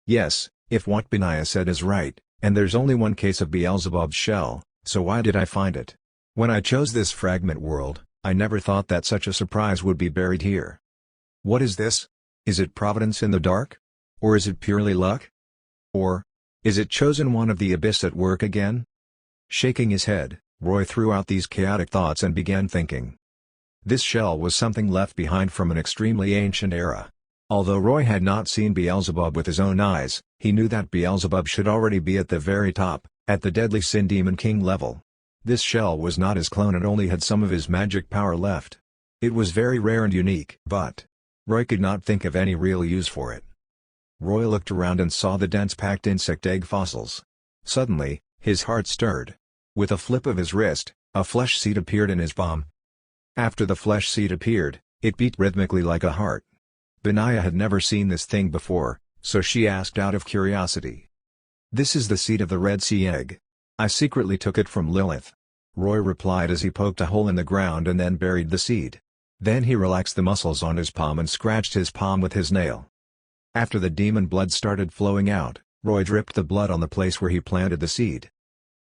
Yes, if what Benaiah said is right, and there's only one case of Beelzebub's shell, so why did I find it? When I chose this fragment world, I never thought that such a surprise would be buried here. What is this? Is it providence in the dark? Or is it purely luck? Or is it chosen one of the abyss at work again? Shaking his head, Roy threw out these chaotic thoughts and began thinking. This shell was something left behind from an extremely ancient era. Although Roy had not seen Beelzebub with his own eyes, he knew that Beelzebub should already be at the very top, at the deadly Sin Demon King level. This shell was not his clone and only had some of his magic power left. It was very rare and unique, but Roy could not think of any real use for it. Roy looked around and saw the dense-packed insect egg fossils. Suddenly, his heart stirred. With a flip of his wrist, a flesh seed appeared in his palm. After the flesh seed appeared, it beat rhythmically like a heart. Benaiah had never seen this thing before, so she asked out of curiosity. "This is the seed of the Red Sea egg. I secretly took it from Lilith," Roy replied as he poked a hole in the ground and then buried the seed. Then he relaxed the muscles on his palm and scratched his palm with his nail. After the demon blood started flowing out, Roy dripped the blood on the place where he planted the seed.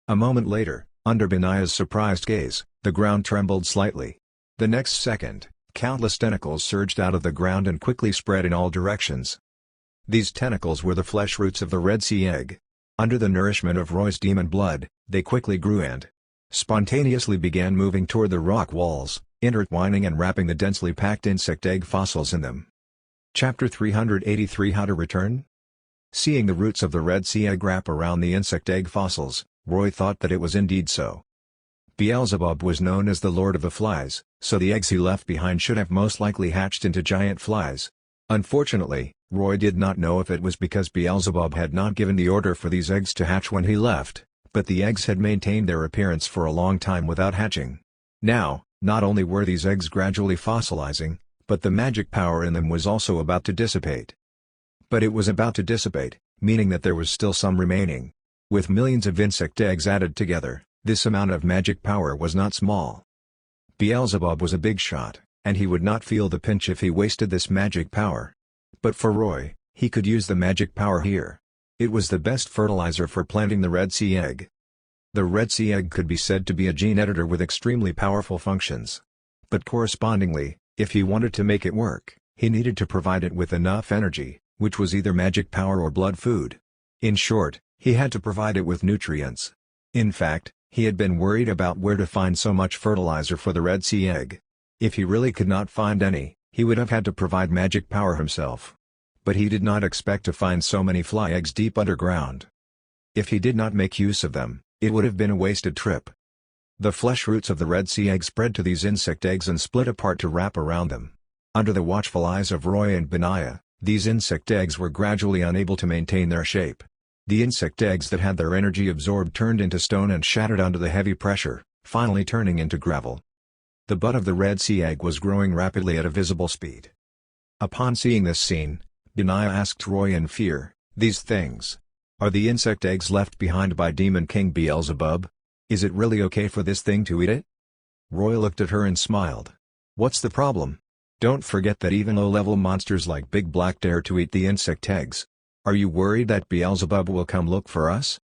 A moment later, under Benaya's surprised gaze, the ground trembled slightly. The next second, countless tentacles surged out of the ground and quickly spread in all directions. These tentacles were the flesh roots of the Red Sea egg. Under the nourishment of Roy's demon blood, they quickly grew and spontaneously began moving toward the rock walls, intertwining and wrapping the densely packed insect egg fossils in them. Chapter 383 How to Return? Seeing the roots of the Red Sea egg wrap around the insect egg fossils, Roy thought that it was indeed so. Beelzebub was known as the Lord of the Flies, so the eggs he left behind should have most likely hatched into giant flies. Unfortunately, Roy did not know if it was because Beelzebub had not given the order for these eggs to hatch when he left, but the eggs had maintained their appearance for a long time without hatching. Now, not only were these eggs gradually fossilizing, but the magic power in them was also about to dissipate. But it was about to dissipate, meaning that there was still some remaining. With millions of insect eggs added together, this amount of magic power was not small. Beelzebub was a big shot, and he would not feel the pinch if he wasted this magic power. But for Roy, he could use the magic power here. It was the best fertilizer for planting the Red Sea egg. The Red Sea egg could be said to be a gene editor with extremely powerful functions. But correspondingly, if he wanted to make it work, he needed to provide it with enough energy, which was either magic power or blood food. In short, he had to provide it with nutrients. In fact, he had been worried about where to find so much fertilizer for the Red Sea egg. If he really could not find any, he would have had to provide magic power himself. But he did not expect to find so many fly eggs deep underground. If he did not make use of them, it would have been a wasted trip. The flesh roots of the Red Sea egg spread to these insect eggs and split apart to wrap around them. Under the watchful eyes of Roy and Benaya, these insect eggs were gradually unable to maintain their shape. The insect eggs that had their energy absorbed turned into stone and shattered under the heavy pressure, finally turning into gravel. The bud of the Red Sea egg was growing rapidly at a visible speed. Upon seeing this scene, Benaya asked Roy in fear, "These things? Are the insect eggs left behind by Demon King Beelzebub? Is it really okay for this thing to eat it?" Roy looked at her and smiled. "What's the problem? Don't forget that even low-level monsters like Big Black dare to eat the insect eggs. Are you worried that Beelzebub will come look for us?"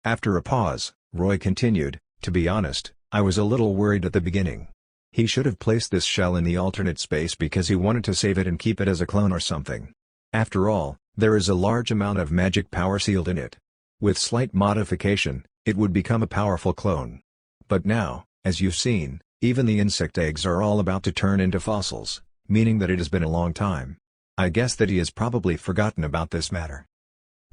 After a pause, Roy continued, "To be honest, I was a little worried at the beginning. He should have placed this shell in the alternate space because he wanted to save it and keep it as a clone or something. After all, there is a large amount of magic power sealed in it. With slight modification, it would become a powerful clone. But now, as you've seen, even the insect eggs are all about to turn into fossils, meaning that it has been a long time. I guess that he has probably forgotten about this matter."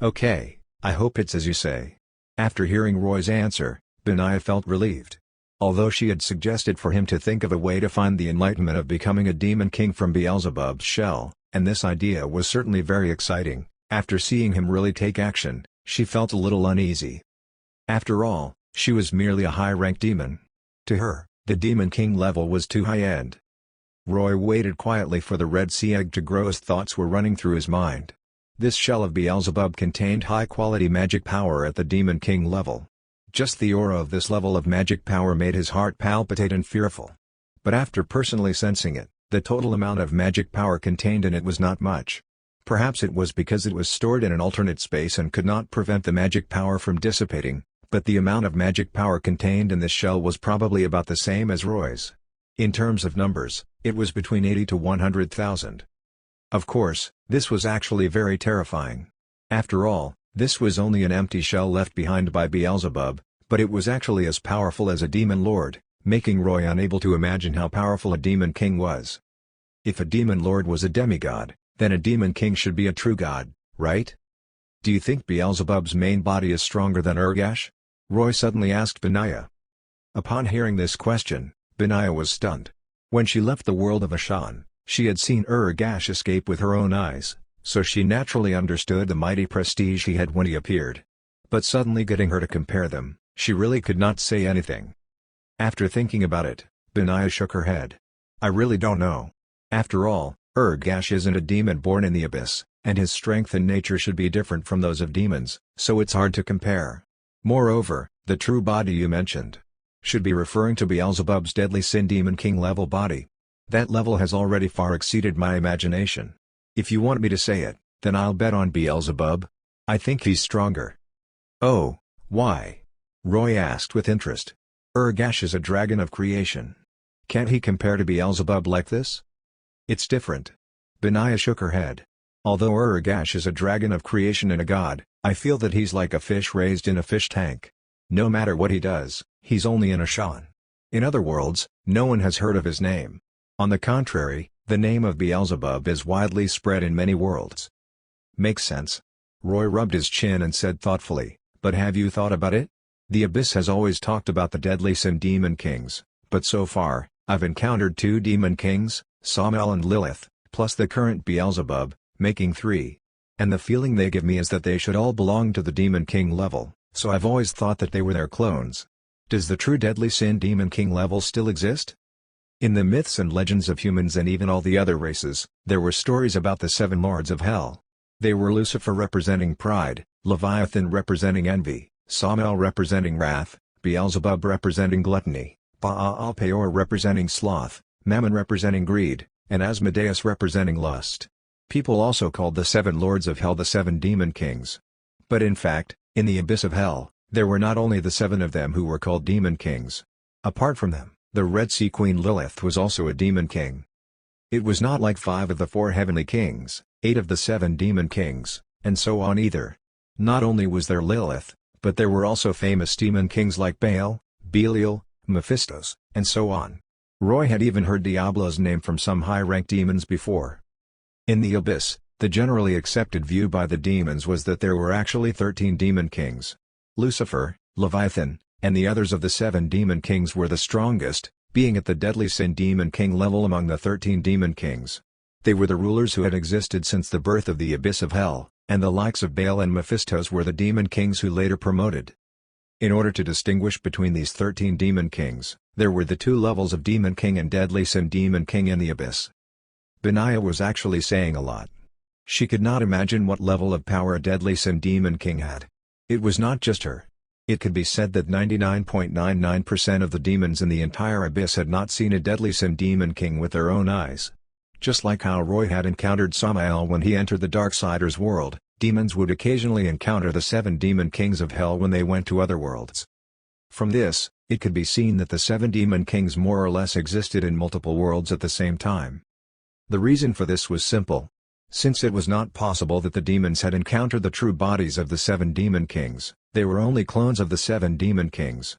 "Okay, I hope it's as you say." After hearing Roy's answer, Benaya felt relieved. Although she had suggested for him to think of a way to find the enlightenment of becoming a demon king from Beelzebub's shell, and this idea was certainly very exciting, after seeing him really take action, she felt a little uneasy. After all, she was merely a high-ranked demon. To her, the demon king level was too high-end. Roy waited quietly for the Red Sea egg to grow as thoughts were running through his mind. This shell of Beelzebub contained high-quality magic power at the demon king level. Just the aura of this level of magic power made his heart palpitate and fearful. But after personally sensing it, the total amount of magic power contained in it was not much. Perhaps it was because it was stored in an alternate space and could not prevent the magic power from dissipating, but the amount of magic power contained in this shell was probably about the same as Roy's. In terms of numbers, it was between 80 to 100,000. Of course, this was actually very terrifying. After all, this was only an empty shell left behind by Beelzebub, but it was actually as powerful as a demon lord, making Roy unable to imagine how powerful a demon king was. If a demon lord was a demigod, then a demon king should be a true god, right? "Do you think Beelzebub's main body is stronger than Ergash?" Roy suddenly asked Benaya. Upon hearing this question, Benaya was stunned. When she left the world of Ashan, she had seen Ergash escape with her own eyes, so she naturally understood the mighty prestige he had when he appeared. But suddenly getting her to compare them, she really could not say anything. After thinking about it, Benaya shook her head. "I really don't know. After all, Ergash isn't a demon born in the abyss, and his strength and nature should be different from those of demons, so it's hard to compare. Moreover, the true body you mentioned should be referring to Beelzebub's deadly sin demon king level body. That level has already far exceeded my imagination. If you want me to say it, then I'll bet on Beelzebub. I think he's stronger. Oh, why? Roy asked with interest. Ergash is a dragon of creation. Can't he compare to Beelzebub like this? It's different. Benaya shook her head. Although Ergash is a dragon of creation and a god, I feel that he's like a fish raised in a fish tank. No matter what he does, he's only in a shan. In other worlds, no one has heard of his name. On the contrary, the name of Beelzebub is widely spread in many worlds. Makes sense. Roy rubbed his chin and said thoughtfully, but have you thought about it? The Abyss has always talked about the deadly sin demon kings, but so far, I've encountered 2 demon kings, Samael and Lilith, plus the current Beelzebub, making 3. And the feeling they give me is that they should all belong to the demon king level, so I've always thought that they were their clones. Does the true deadly sin demon king level still exist? In the myths and legends of humans and even all the other races, there were stories about the 7 lords of hell. They were Lucifer representing pride, Leviathan representing envy, Samael representing wrath, Beelzebub representing gluttony, Baal Peor representing sloth, Mammon representing greed, and Asmodeus representing lust. People also called the 7 lords of hell the 7 demon kings. But in fact, in the abyss of hell, there were not only the 7 of them who were called demon kings. Apart from them, the Red Sea Queen Lilith was also a demon king. It was not like 5 of the 4 heavenly kings, 8 of the 7 demon kings, and so on either. Not only was there Lilith, but there were also famous demon kings like Baal, Belial, Mephistos, and so on. Roy had even heard Diablo's name from some high-ranked demons before. In the abyss, the generally accepted view by the demons was that there were actually 13 demon kings. Lucifer, Leviathan, and the others of the 7 demon kings were the strongest, being at the deadly sin demon king level among the 13 demon kings. They were the rulers who had existed since the birth of the abyss of hell, and the likes of Baal and Mephistos were the demon kings who later promoted. In order to distinguish between these 13 demon kings, there were the 2 levels of demon king and deadly sin demon king in the abyss. Benaya was actually saying a lot. She could not imagine what level of power a deadly sin demon king had. It was not just her. It could be said that 99.99% of the demons in the entire abyss had not seen a deadly sin demon king with their own eyes. Just like how Roy had encountered Samael when he entered the Darksider's world, demons would occasionally encounter the 7 demon kings of hell when they went to other worlds. From this, it could be seen that the 7 demon kings more or less existed in multiple worlds at the same time. The reason for this was simple. Since it was not possible that the demons had encountered the true bodies of the 7 demon kings, they were only clones of the 7 demon kings.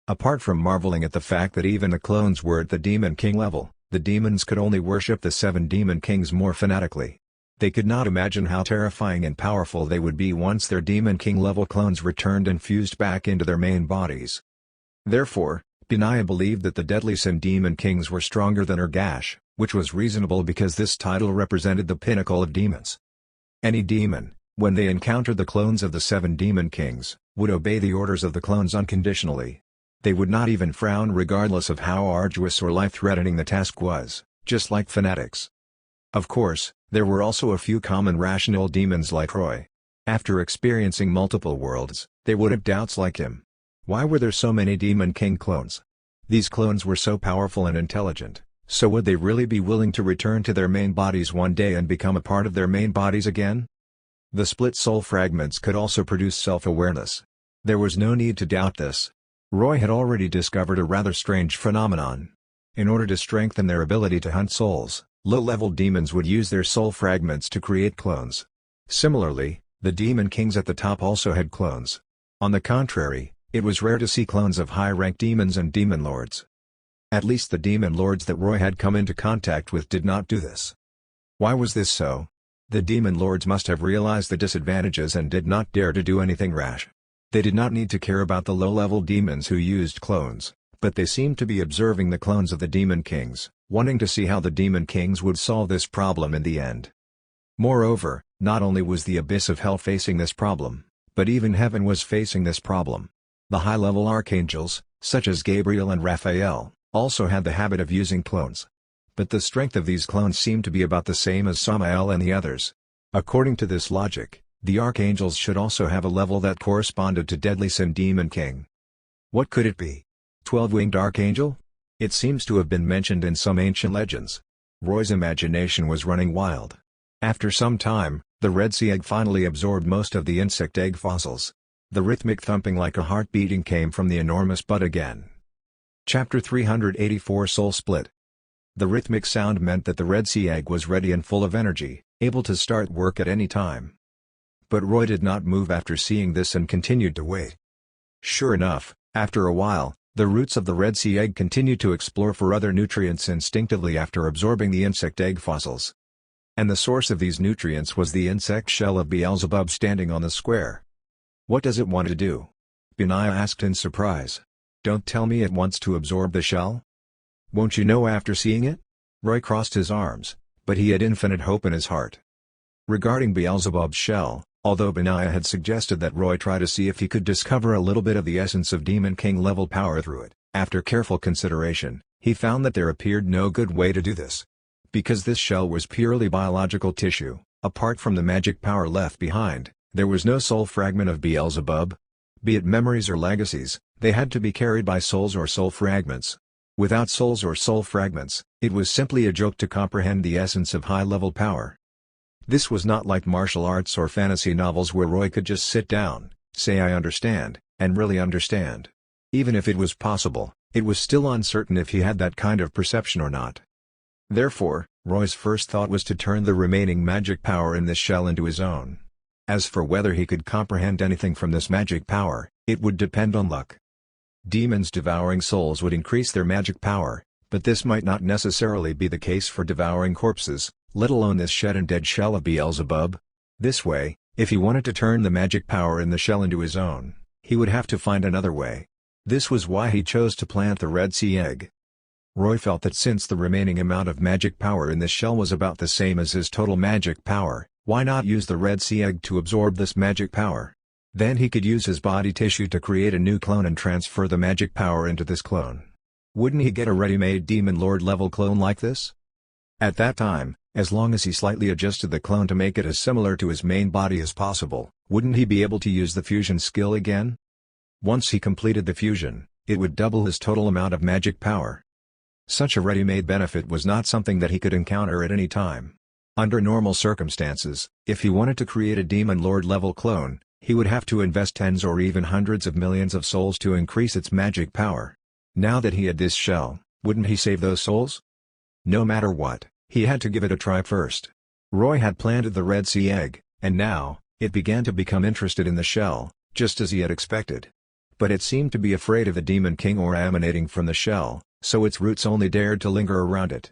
Apart from marveling at the fact that even the clones were at the demon king level, the demons could only worship the 7 demon kings more fanatically. They could not imagine how terrifying and powerful they would be once their demon king level clones returned and fused back into their main bodies. Therefore, Benaya believed that the deadly sin demon kings were stronger than Ergash, which was reasonable because this title represented the pinnacle of demons. Any demon, when they encountered the clones of the 7 demon kings, would obey the orders of the clones unconditionally. They would not even frown regardless of how arduous or life-threatening the task was, just like fanatics. Of course, there were also a few common rational demons like Roy. After experiencing multiple worlds, they would have doubts like him. Why were there so many demon king clones? These clones were so powerful and intelligent, so would they really be willing to return to their main bodies one day and become a part of their main bodies again? The split soul fragments could also produce self-awareness. There was no need to doubt this. Roy had already discovered a rather strange phenomenon. In order to strengthen their ability to hunt souls, low-level demons would use their soul fragments to create clones. Similarly, the demon kings at the top also had clones. On the contrary, it was rare to see clones of high-ranked demons and demon lords. At least the demon lords that Roy had come into contact with did not do this. Why was this so? The demon lords must have realized the disadvantages and did not dare to do anything rash. They did not need to care about the low-level demons who used clones, but they seemed to be observing the clones of the demon kings, wanting to see how the demon kings would solve this problem in the end. Moreover, not only was the abyss of hell facing this problem, but even heaven was facing this problem. The high-level archangels, such as Gabriel and Raphael, also had the habit of using clones. but the strength of these clones seemed to be about the same as Samael and the others. According to this logic, the archangels should also have a level that corresponded to Deadly Sin Demon King. What could it be? 12-winged archangel? It seems to have been mentioned in some ancient legends. Roy's imagination was running wild. After some time, the Red Sea egg finally absorbed most of the insect egg fossils. The rhythmic thumping like a heart beating came from the enormous bud again. Chapter 384 Soul Split. The rhythmic sound meant that the Red Sea egg was ready and full of energy, able to start work at any time. But Roy did not move after seeing this and continued to wait. Sure enough, after a while, the roots of the Red Sea egg continued to explore for other nutrients instinctively after absorbing the insect egg fossils. And the source of these nutrients was the insect shell of Beelzebub standing on the square. What does it want to do? Benaiah asked in surprise. Don't tell me it wants to absorb the shell? Won't you know after seeing it? Roy crossed his arms, but he had infinite hope in his heart. Regarding Beelzebub's shell, although Benaiah had suggested that Roy try to see if he could discover a little bit of the essence of Demon King level power through it, after careful consideration, he found that there appeared no good way to do this. Because this shell was purely biological tissue, apart from the magic power left behind, there was no soul fragment of Beelzebub. Be it memories or legacies, they had to be carried by souls or soul fragments. Without souls or soul fragments, it was simply a joke to comprehend the essence of high-level power. This was not like martial arts or fantasy novels where Roy could just sit down, say I understand, and really understand. Even if it was possible, it was still uncertain if he had that kind of perception or not. Therefore, Roy's first thought was to turn the remaining magic power in this shell into his own. As for whether he could comprehend anything from this magic power, it would depend on luck. Demons devouring souls would increase their magic power, but this might not necessarily be the case for devouring corpses, let alone this shed and dead shell of Beelzebub. This way, if he wanted to turn the magic power in the shell into his own, he would have to find another way. This was why he chose to plant the Red Sea egg. Roy felt that since the remaining amount of magic power in this shell was about the same as his total magic power, why not use the Red Sea egg to absorb this magic power? Then he could use his body tissue to create a new clone and transfer the magic power into this clone. Wouldn't he get a ready-made Demon Lord level clone like this? At that time, as long as he slightly adjusted the clone to make it as similar to his main body as possible, wouldn't he be able to use the fusion skill again? Once he completed the fusion, it would double his total amount of magic power. Such a ready-made benefit was not something that he could encounter at any time. Under normal circumstances, if he wanted to create a Demon Lord level clone, he would have to invest tens or even hundreds of millions of souls to increase its magic power. Now that he had this shell, wouldn't he save those souls? No matter what, he had to give it a try first. Roy had planted the Red Sea egg, and now, it began to become interested in the shell, just as he had expected. But it seemed to be afraid of the Demon King or emanating from the shell, so its roots only dared to linger around it.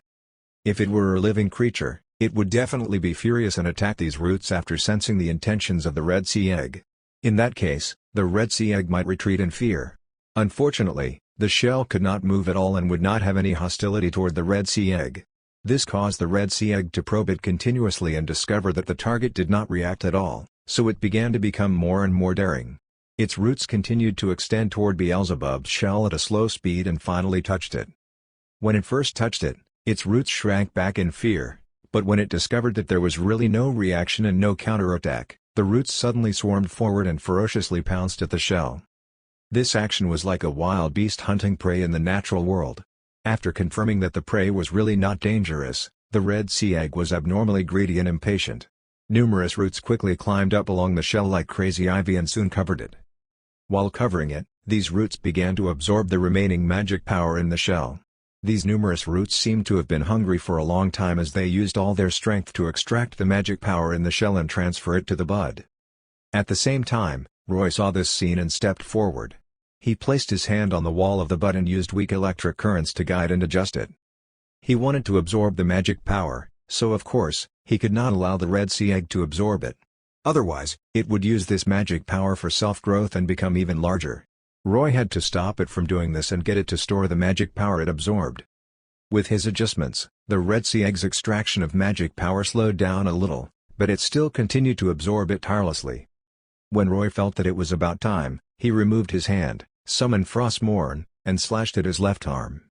If it were a living creature, it would definitely be furious and attack these roots after sensing the intentions of the Red Sea egg. In that case, the Red Sea egg might retreat in fear. Unfortunately, the shell could not move at all and would not have any hostility toward the Red Sea egg. This caused the Red Sea egg to probe it continuously and discover that the target did not react at all, so it began to become more and more daring. Its roots continued to extend toward Beelzebub's shell at a slow speed and finally touched it. When it first touched it, its roots shrank back in fear. But when it discovered that there was really no reaction and no counterattack, the roots suddenly swarmed forward and ferociously pounced at the shell. This action was like a wild beast hunting prey in the natural world. After confirming that the prey was really not dangerous, the Red Sea egg was abnormally greedy and impatient. Numerous roots quickly climbed up along the shell like crazy ivy and soon covered it. While covering it, these roots began to absorb the remaining magic power in the shell. These numerous roots seemed to have been hungry for a long time as they used all their strength to extract the magic power in the shell and transfer it to the bud. At the same time, Roy saw this scene and stepped forward. He placed his hand on the wall of the bud and used weak electric currents to guide and adjust it. He wanted to absorb the magic power, so of course, he could not allow the Red Sea egg to absorb it. Otherwise, it would use this magic power for self-growth and become even larger. Roy had to stop it from doing this and get it to store the magic power it absorbed. With his adjustments, the Red Sea egg's extraction of magic power slowed down a little, but it still continued to absorb it tirelessly. When Roy felt that it was about time, he removed his hand, summoned Frostmourne, and slashed at his left arm.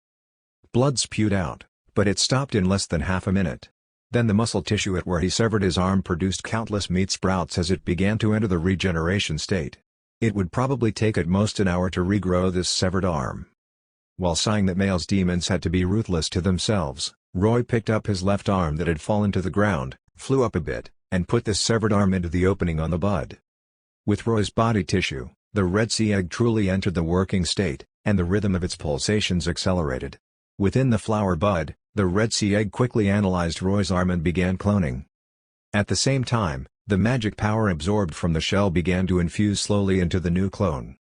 Blood spewed out, but it stopped in less than half a minute. Then the muscle tissue at where he severed his arm produced countless meat sprouts as it began to enter the regeneration state. It would probably take at most an hour to regrow this severed arm. While sighing that Male's demons had to be ruthless to themselves, Roy picked up his left arm that had fallen to the ground, flew up a bit, and put this severed arm into the opening on the bud. With Roy's body tissue, the Red Sea egg truly entered the working state, and the rhythm of its pulsations accelerated. Within the flower bud, the Red Sea egg quickly analyzed Roy's arm and began cloning. At the same time, the magic power absorbed from the shell began to infuse slowly into the new clone.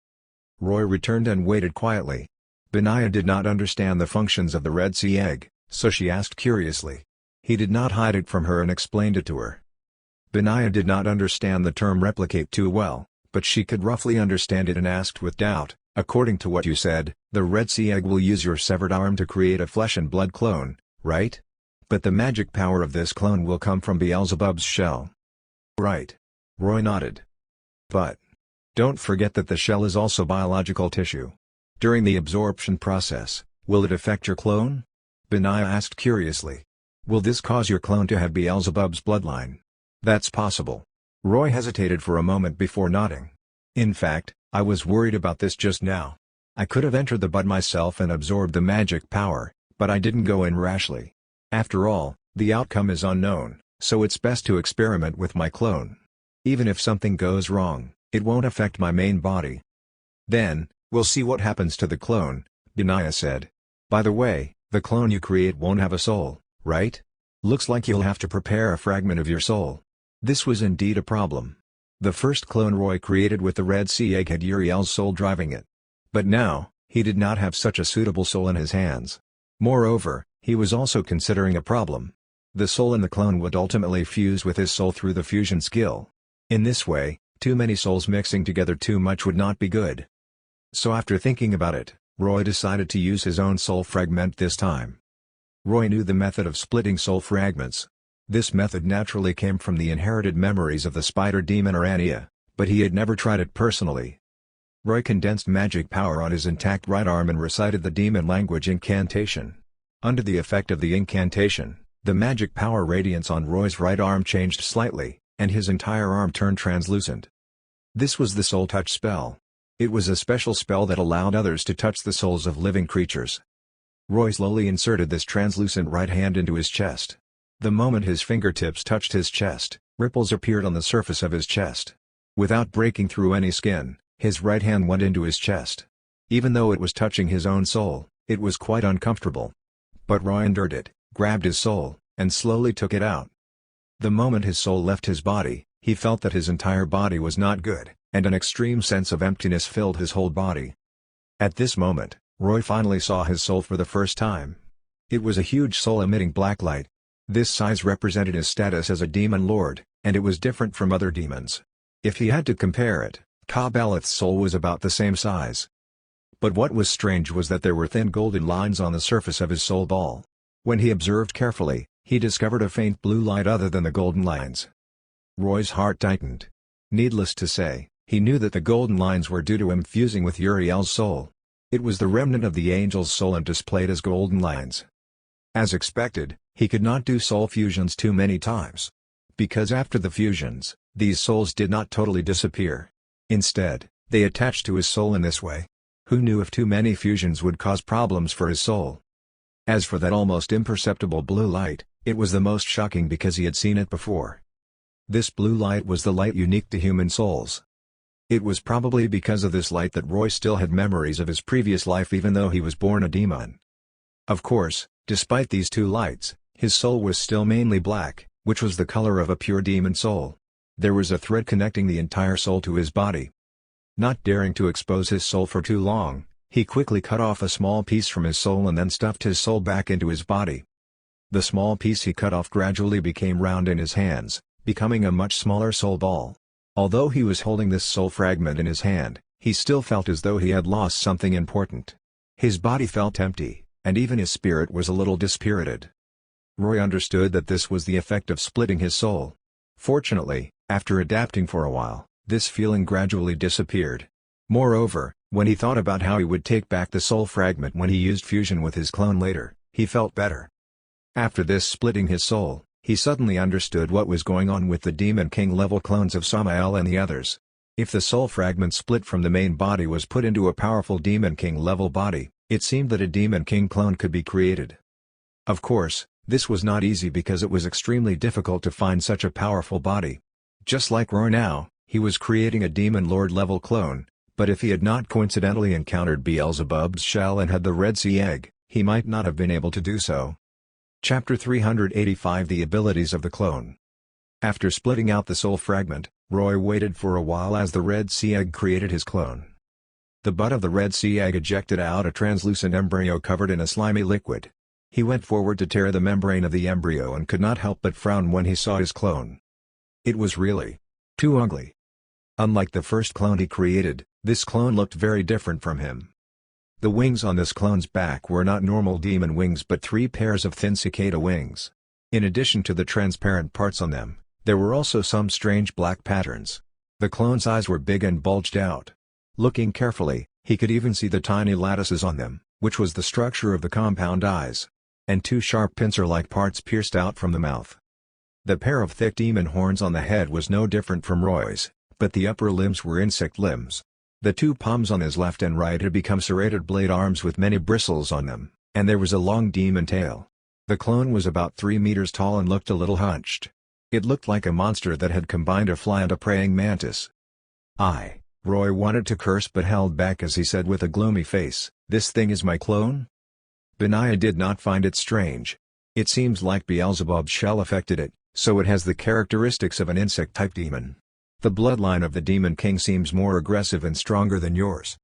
Roy returned and waited quietly. Benaya did not understand the functions of the Red Sea egg, so she asked curiously. He did not hide it from her and explained it to her. Benaya did not understand the term replicate too well, but she could roughly understand it and asked with doubt, "According to what you said, the Red Sea egg will use your severed arm to create a flesh and blood clone, right? But the magic power of this clone will come from Beelzebub's shell." "Right." Roy nodded. "But don't forget that the shell is also biological tissue. During the absorption process, will it affect your clone?" Benaya asked curiously. "Will this cause your clone to have Beelzebub's bloodline?" "That's possible." Roy hesitated for a moment before nodding. "In fact, I was worried about this just now. I could have entered the bud myself and absorbed the magic power, but I didn't go in rashly. After all, the outcome is unknown, so it's best to experiment with my clone. Even if something goes wrong, it won't affect my main body." "Then, we'll see what happens to the clone," Benaya said. "By the way, the clone you create won't have a soul, right? Looks like you'll have to prepare a fragment of your soul." This was indeed a problem. The first clone Roy created with the Red Sea egg had Uriel's soul driving it. But now, he did not have such a suitable soul in his hands. Moreover, he was also considering a problem. The soul in the clone would ultimately fuse with his soul through the fusion skill. In this way, too many souls mixing together too much would not be good. So after thinking about it, Roy decided to use his own soul fragment this time. Roy knew the method of splitting soul fragments. This method naturally came from the inherited memories of the spider demon Arania, but he had never tried it personally. Roy condensed magic power on his intact right arm and recited the demon language incantation. Under the effect of the incantation, the magic power radiance on Roy's right arm changed slightly, and his entire arm turned translucent. This was the Soul Touch spell. It was a special spell that allowed others to touch the souls of living creatures. Roy slowly inserted this translucent right hand into his chest. The moment his fingertips touched his chest, ripples appeared on the surface of his chest. Without breaking through any skin, his right hand went into his chest. Even though it was touching his own soul, it was quite uncomfortable. But Roy endured it, grabbed his soul, and slowly took it out. The moment his soul left his body, he felt that his entire body was not good, and an extreme sense of emptiness filled his whole body. At this moment, Roy finally saw his soul for the first time. It was a huge soul emitting black light. This size represented his status as a demon lord, and it was different from other demons. If he had to compare it, Ka-Balith's soul was about the same size. But what was strange was that there were thin golden lines on the surface of his soul ball. When he observed carefully, he discovered a faint blue light other than the golden lines. Roy's heart tightened. Needless to say, he knew that the golden lines were due to him fusing with Uriel's soul. It was the remnant of the angel's soul and displayed as golden lines. As expected, he could not do soul fusions too many times. Because after the fusions, these souls did not totally disappear. Instead, they attached to his soul in this way. Who knew if too many fusions would cause problems for his soul? As for that almost imperceptible blue light, it was the most shocking because he had seen it before. This blue light was the light unique to human souls. It was probably because of this light that Roy still had memories of his previous life even though he was born a demon. Of course, despite these two lights, his soul was still mainly black, which was the color of a pure demon soul. There was a thread connecting the entire soul to his body. Not daring to expose his soul for too long, he quickly cut off a small piece from his soul and then stuffed his soul back into his body. The small piece he cut off gradually became round in his hands, becoming a much smaller soul ball. Although he was holding this soul fragment in his hand, he still felt as though he had lost something important. His body felt empty, and even his spirit was a little dispirited. Roy understood that this was the effect of splitting his soul. Fortunately, after adapting for a while, this feeling gradually disappeared. Moreover, when he thought about how he would take back the soul fragment when he used fusion with his clone later, he felt better. After this splitting his soul, he suddenly understood what was going on with the Demon King level clones of Samael and the others. If the soul fragment split from the main body was put into a powerful Demon King level body, it seemed that a Demon King clone could be created. Of course, this was not easy because it was extremely difficult to find such a powerful body. Just like Roy now, he was creating a Demon Lord level clone, but if he had not coincidentally encountered Beelzebub's shell and had the Red Sea Egg, he might not have been able to do so. Chapter 385 The Abilities of the Clone. After splitting out the soul fragment, Roy waited for a while as the Red Sea Egg created his clone. The butt of the Red Sea Egg ejected out a translucent embryo covered in a slimy liquid. He went forward to tear the membrane of the embryo and could not help but frown when he saw his clone. It was really too ugly. Unlike the first clone he created, this clone looked very different from him. The wings on this clone's back were not normal demon wings but 3 pairs of thin cicada wings. In addition to the transparent parts on them, there were also some strange black patterns. The clone's eyes were big and bulged out. Looking carefully, he could even see the tiny lattices on them, which was the structure of the compound eyes. And 2 sharp pincer-like parts pierced out from the mouth. The pair of thick demon horns on the head was no different from Roy's, but the upper limbs were insect limbs. The 2 palms on his left and right had become serrated blade arms with many bristles on them, and there was a long demon tail. The clone was about 3 meters tall and looked a little hunched. It looked like a monster that had combined a fly and a praying mantis. Roy wanted to curse but held back as he said with a gloomy face, "This thing is my clone?" Benaiah did not find it strange. It seems like Beelzebub's shell affected it, so it has the characteristics of an insect-type demon. The bloodline of the Demon King seems more aggressive and stronger than yours.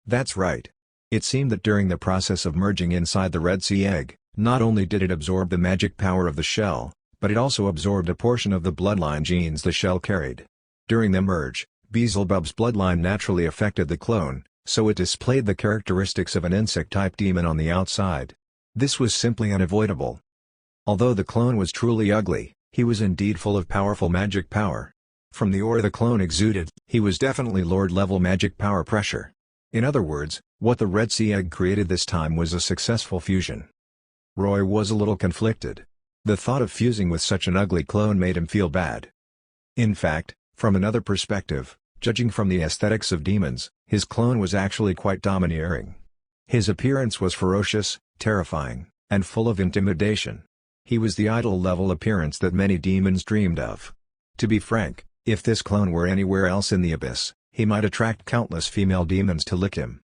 That's right. It seemed that during the process of merging inside the Red Sea Egg, not only did it absorb the magic power of the shell, but it also absorbed a portion of the bloodline genes the shell carried. During the merge, Beelzebub's bloodline naturally affected the clone, so it displayed the characteristics of an insect-type demon on the outside. This was simply unavoidable. Although the clone was truly ugly, he was indeed full of powerful magic power. From the aura the clone exuded, he was definitely Lord-level magic power pressure. In other words, what the Red Sea Egg created this time was a successful fusion. Roy was a little conflicted. The thought of fusing with such an ugly clone made him feel bad. In fact, from another perspective, judging from the aesthetics of demons, his clone was actually quite domineering. His appearance was ferocious, terrifying, and full of intimidation. He was the idol-level appearance that many demons dreamed of. To be frank, if this clone were anywhere else in the abyss, he might attract countless female demons to lick him.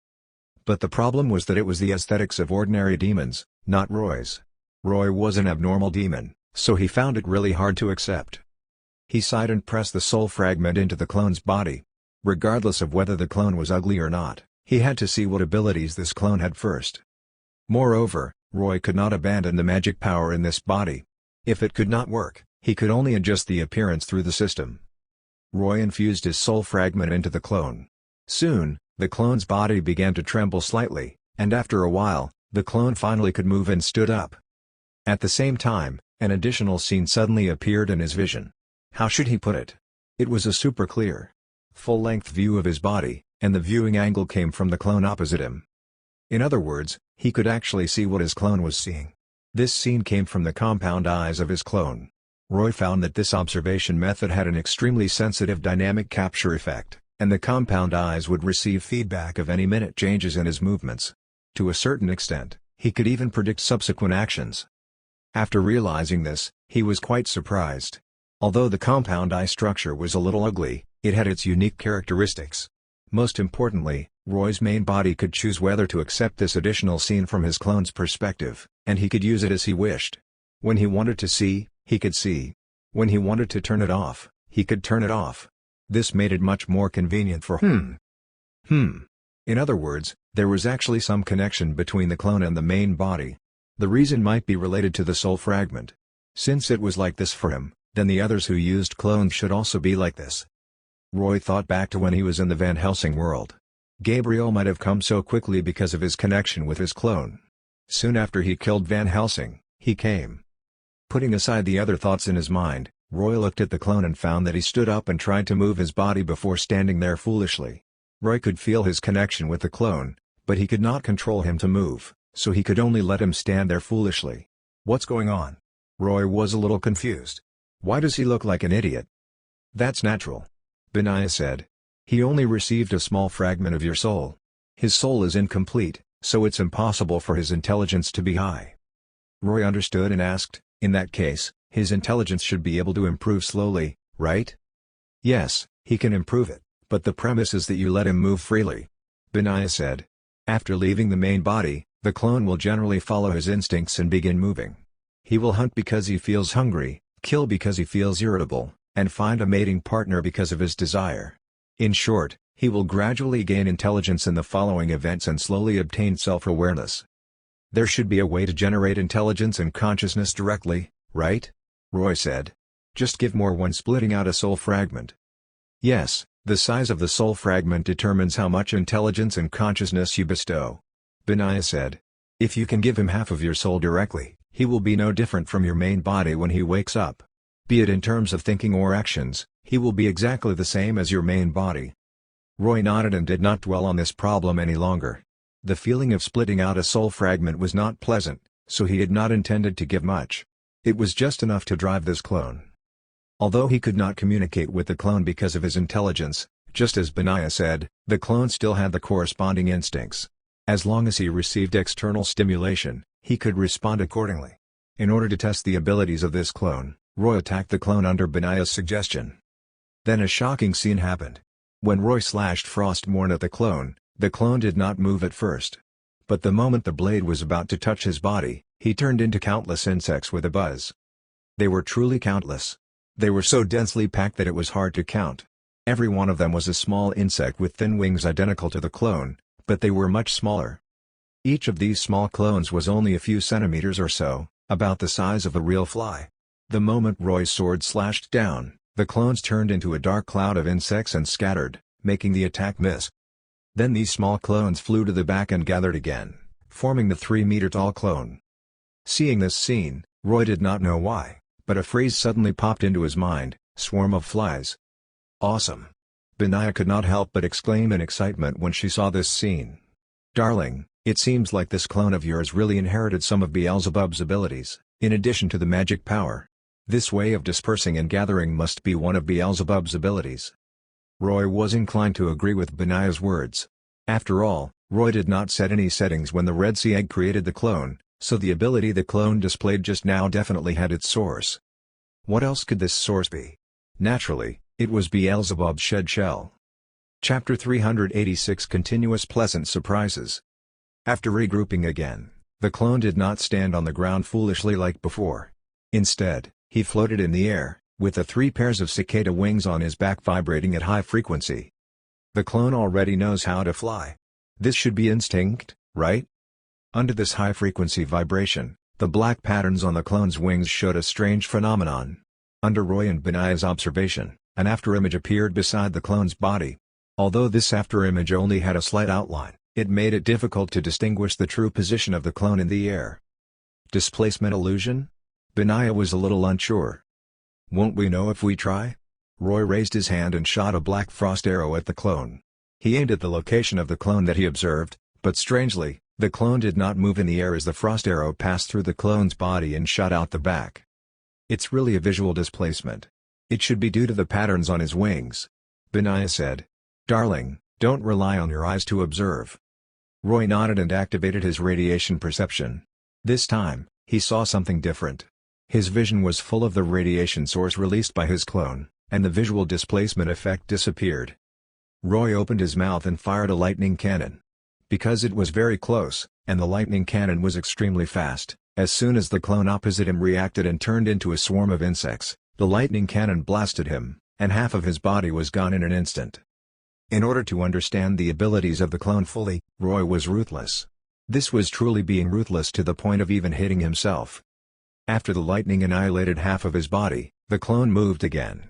But the problem was that it was the aesthetics of ordinary demons, not Roy's. Roy was an abnormal demon, so he found it really hard to accept. He sighed and pressed the soul fragment into the clone's body. Regardless of whether the clone was ugly or not, he had to see what abilities this clone had first. Moreover, Roy could not abandon the magic power in this body. If it could not work, he could only adjust the appearance through the system. Roy infused his soul fragment into the clone. Soon, the clone's body began to tremble slightly, and after a while, the clone finally could move and stood up. At the same time, an additional scene suddenly appeared in his vision. How should he put it? It was a super clear, full-length view of his body, and the viewing angle came from the clone opposite him. In other words, he could actually see what his clone was seeing. This scene came from the compound eyes of his clone. Roy found that this observation method had an extremely sensitive dynamic capture effect, and the compound eyes would receive feedback of any minute changes in his movements. To a certain extent, he could even predict subsequent actions. After realizing this, he was quite surprised. Although the compound eye structure was a little ugly, it had its unique characteristics. Most importantly, Roy's main body could choose whether to accept this additional scene from his clone's perspective, and he could use it as he wished. When he wanted to see, he could see. When he wanted to turn it off, he could turn it off. This made it much more convenient for him. In other words, there was actually some connection between the clone and the main body. The reason might be related to the soul fragment. Since it was like this for him, then the others who used clones should also be like this. Roy thought back to when he was in the Van Helsing world. Gabriel might have come so quickly because of his connection with his clone. Soon after he killed Van Helsing, he came. Putting aside the other thoughts in his mind, Roy looked at the clone and found that he stood up and tried to move his body before standing there foolishly. Roy could feel his connection with the clone, but he could not control him to move, so he could only let him stand there foolishly. What's going on? Roy was a little confused. Why does he look like an idiot? That's natural. Benaya said. He only received a small fragment of your soul. His soul is incomplete, so it's impossible for his intelligence to be high. Roy understood and asked, in that case, his intelligence should be able to improve slowly, right? Yes, he can improve it, but the premise is that you let him move freely. Benaya said. After leaving the main body, the clone will generally follow his instincts and begin moving. He will hunt because he feels hungry, kill because he feels irritable, and find a mating partner because of his desire. In short, he will gradually gain intelligence in the following events and slowly obtain self-awareness. There should be a way to generate intelligence and consciousness directly, right? Roy said. Just give more when splitting out a soul fragment. Yes, the size of the soul fragment determines how much intelligence and consciousness you bestow. Benaya said. If you can give him half of your soul directly, he will be no different from your main body when he wakes up. Be it in terms of thinking or actions, he will be exactly the same as your main body. Roy nodded and did not dwell on this problem any longer. The feeling of splitting out a soul fragment was not pleasant, so he had not intended to give much. It was just enough to drive this clone. Although he could not communicate with the clone because of his intelligence, just as Benaya said, the clone still had the corresponding instincts. As long as he received external stimulation, he could respond accordingly. In order to test the abilities of this clone, Roy attacked the clone under Benaya's suggestion. Then a shocking scene happened. When Roy slashed Frostmourne at the clone did not move at first. But the moment the blade was about to touch his body, he turned into countless insects with a buzz. They were truly countless. They were so densely packed that it was hard to count. Every one of them was a small insect with thin wings identical to the clone, but they were much smaller. Each of these small clones was only a few centimeters or so, about the size of a real fly. The moment Roy's sword slashed down, the clones turned into a dark cloud of insects and scattered, making the attack miss. Then these small clones flew to the back and gathered again, forming the 3-meter-tall clone. Seeing this scene, Roy did not know why, but a phrase suddenly popped into his mind, "Swarm of flies." Awesome! Benaya could not help but exclaim in excitement when she saw this scene. Darling, it seems like this clone of yours really inherited some of Beelzebub's abilities, in addition to the magic power. This way of dispersing and gathering must be one of Beelzebub's abilities. Roy was inclined to agree with Benaya's words. After all, Roy did not set any settings when the Red Sea Egg created the clone, so the ability the clone displayed just now definitely had its source. What else could this source be? Naturally, it was Beelzebub's shed shell. Chapter 386 Continuous Pleasant Surprises. After regrouping again, the clone did not stand on the ground foolishly like before. Instead, he floated in the air, with the 3 pairs of cicada wings on his back vibrating at high frequency. The clone already knows how to fly. This should be instinct, right? Under this high-frequency vibration, the black patterns on the clone's wings showed a strange phenomenon. Under Roy and Benaya's observation, an afterimage appeared beside the clone's body. Although this afterimage only had a slight outline, it made it difficult to distinguish the true position of the clone in the air. Displacement illusion? Benaya was a little unsure. Won't we know if we try? Roy raised his hand and shot a black frost arrow at the clone. He aimed at the location of the clone that he observed, but strangely, the clone did not move in the air as the frost arrow passed through the clone's body and shot out the back. It's really a visual displacement. It should be due to the patterns on his wings. Benaya said. Darling, don't rely on your eyes to observe. Roy nodded and activated his radiation perception. This time, he saw something different. His vision was full of the radiation source released by his clone, and the visual displacement effect disappeared. Roy opened his mouth and fired a lightning cannon. Because it was very close, and the lightning cannon was extremely fast, as soon as the clone opposite him reacted and turned into a swarm of insects, the lightning cannon blasted him, and half of his body was gone in an instant. In order to understand the abilities of the clone fully, Roy was ruthless. This was truly being ruthless to the point of even hitting himself. After the lightning annihilated half of his body, the clone moved again.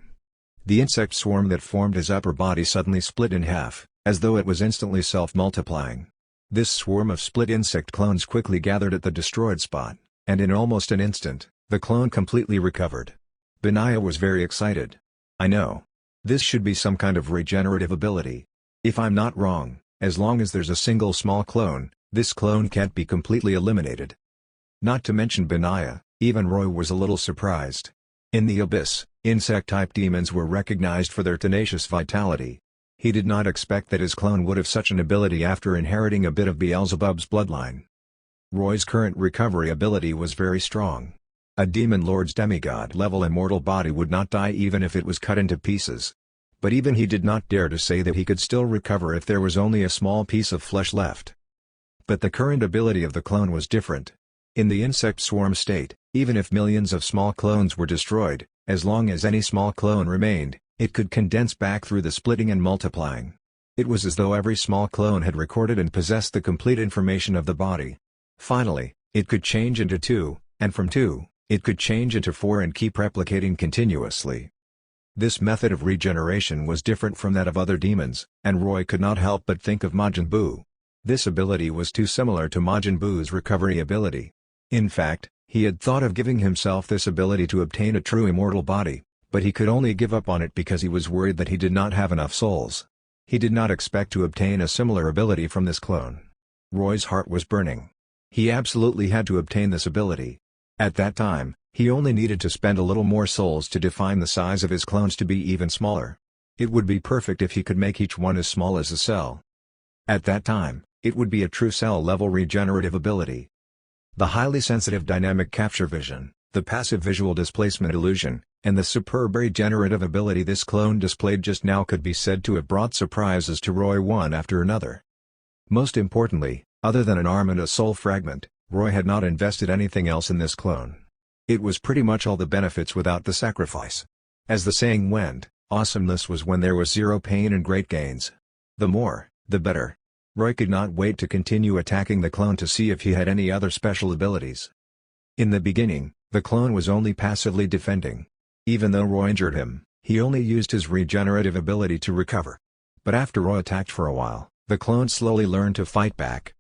The insect swarm that formed his upper body suddenly split in half, as though it was instantly self-multiplying. This swarm of split insect clones quickly gathered at the destroyed spot, and in almost an instant, the clone completely recovered. Benaya was very excited. I know. This should be some kind of regenerative ability. If I'm not wrong, as long as there's a single small clone, this clone can't be completely eliminated. Not to mention Benaya, Even Roy was a little surprised. In the abyss, insect-type demons were recognized for their tenacious vitality. He did not expect that his clone would have such an ability after inheriting a bit of Beelzebub's bloodline. Roy's current recovery ability was very strong. A demon lord's demigod-level immortal body would not die even if it was cut into pieces. But even he did not dare to say that he could still recover if there was only a small piece of flesh left. But the current ability of the clone was different. In the insect swarm state, even if millions of small clones were destroyed, as long as any small clone remained, it could condense back through the splitting and multiplying. It was as though every small clone had recorded and possessed the complete information of the body. Finally, it could change into 2, and from 2, it could change into 4 and keep replicating continuously. This method of regeneration was different from that of other demons, and Roy could not help but think of Majin Buu. This ability was too similar to Majin Buu's recovery ability. In fact, he had thought of giving himself this ability to obtain a true immortal body, but he could only give up on it because he was worried that he did not have enough souls. He did not expect to obtain a similar ability from this clone. Roy's heart was burning. He absolutely had to obtain this ability. At that time, he only needed to spend a little more souls to define the size of his clones to be even smaller. It would be perfect if he could make each one as small as a cell. At that time, it would be a true cell-level regenerative ability. The highly sensitive dynamic capture vision, the passive visual displacement illusion, and the superb regenerative ability this clone displayed just now could be said to have brought surprises to Roy one after another. Most importantly, other than an arm and a soul fragment, Roy had not invested anything else in this clone. It was pretty much all the benefits without the sacrifice. As the saying went, awesomeness was when there was zero pain and great gains. The more, the better. Roy could not wait to continue attacking the clone to see if he had any other special abilities. In the beginning, the clone was only passively defending. Even though Roy injured him, he only used his regenerative ability to recover. But after Roy attacked for a while, the clone slowly learned to fight back.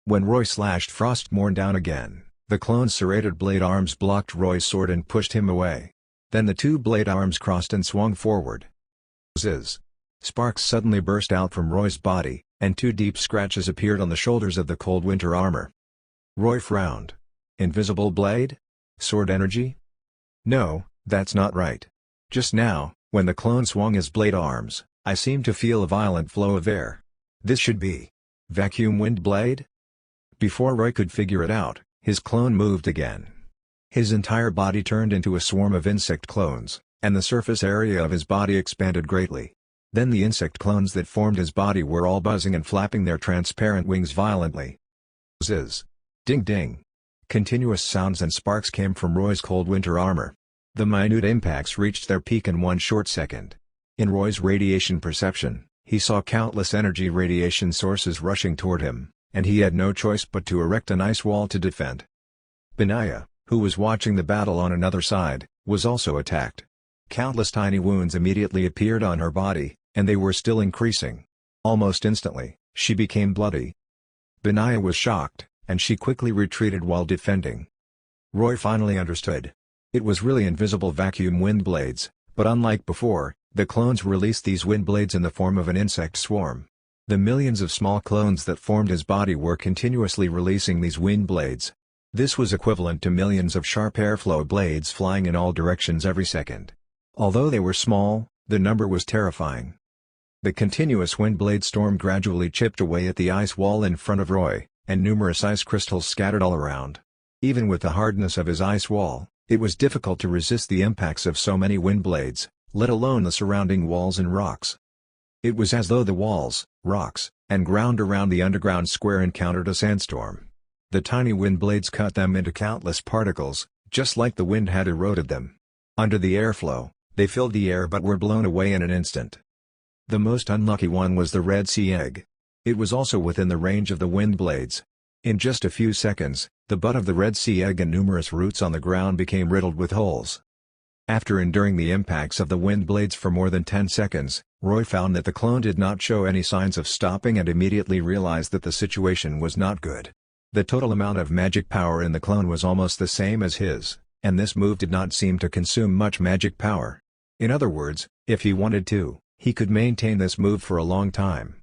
When Roy slashed Frostmourne down again, the clone's serrated blade arms blocked Roy's sword and pushed him away. Then the two blade arms crossed and swung forward. Zzz. Sparks suddenly burst out from Roy's body, and 2 deep scratches appeared on the shoulders of the cold winter armor. Roy frowned. Invisible blade? Sword energy? No, that's not right. Just now, when the clone swung his blade arms, I seemed to feel a violent flow of air. This should be vacuum wind blade? Before Roy could figure it out, his clone moved again. His entire body turned into a swarm of insect clones, and the surface area of his body expanded greatly. Then the insect clones that formed his body were all buzzing and flapping their transparent wings violently. Zzz. Ding ding. Continuous sounds and sparks came from Roy's cold winter armor. The minute impacts reached their peak in one short second. In Roy's radiation perception, he saw countless energy radiation sources rushing toward him, and he had no choice but to erect an ice wall to defend. Benaya, who was watching the battle on another side, was also attacked. Countless tiny wounds immediately appeared on her body, and they were still increasing. Almost instantly, she became bloody. Benaya was shocked, and she quickly retreated while defending. Roy finally understood. It was really invisible vacuum wind blades, but unlike before, the clones released these wind blades in the form of an insect swarm. The millions of small clones that formed his body were continuously releasing these wind blades. This was equivalent to millions of sharp airflow blades flying in all directions every second. Although they were small, the number was terrifying. The continuous wind blade storm gradually chipped away at the ice wall in front of Roy, and numerous ice crystals scattered all around. Even with the hardness of his ice wall, it was difficult to resist the impacts of so many wind blades, let alone the surrounding walls and rocks. It was as though the walls, rocks, and ground around the underground square encountered a sandstorm. The tiny wind blades cut them into countless particles, just like the wind had eroded them. Under the airflow, they filled the air but were blown away in an instant. The most unlucky one was the Red Sea Egg. It was also within the range of the wind blades. In just a few seconds, the butt of the Red Sea Egg and numerous roots on the ground became riddled with holes. After enduring the impacts of the wind blades for more than 10 seconds, Roy found that the clone did not show any signs of stopping and immediately realized that the situation was not good. The total amount of magic power in the clone was almost the same as his, and this move did not seem to consume much magic power. In other words, if he wanted to, he could maintain this move for a long time.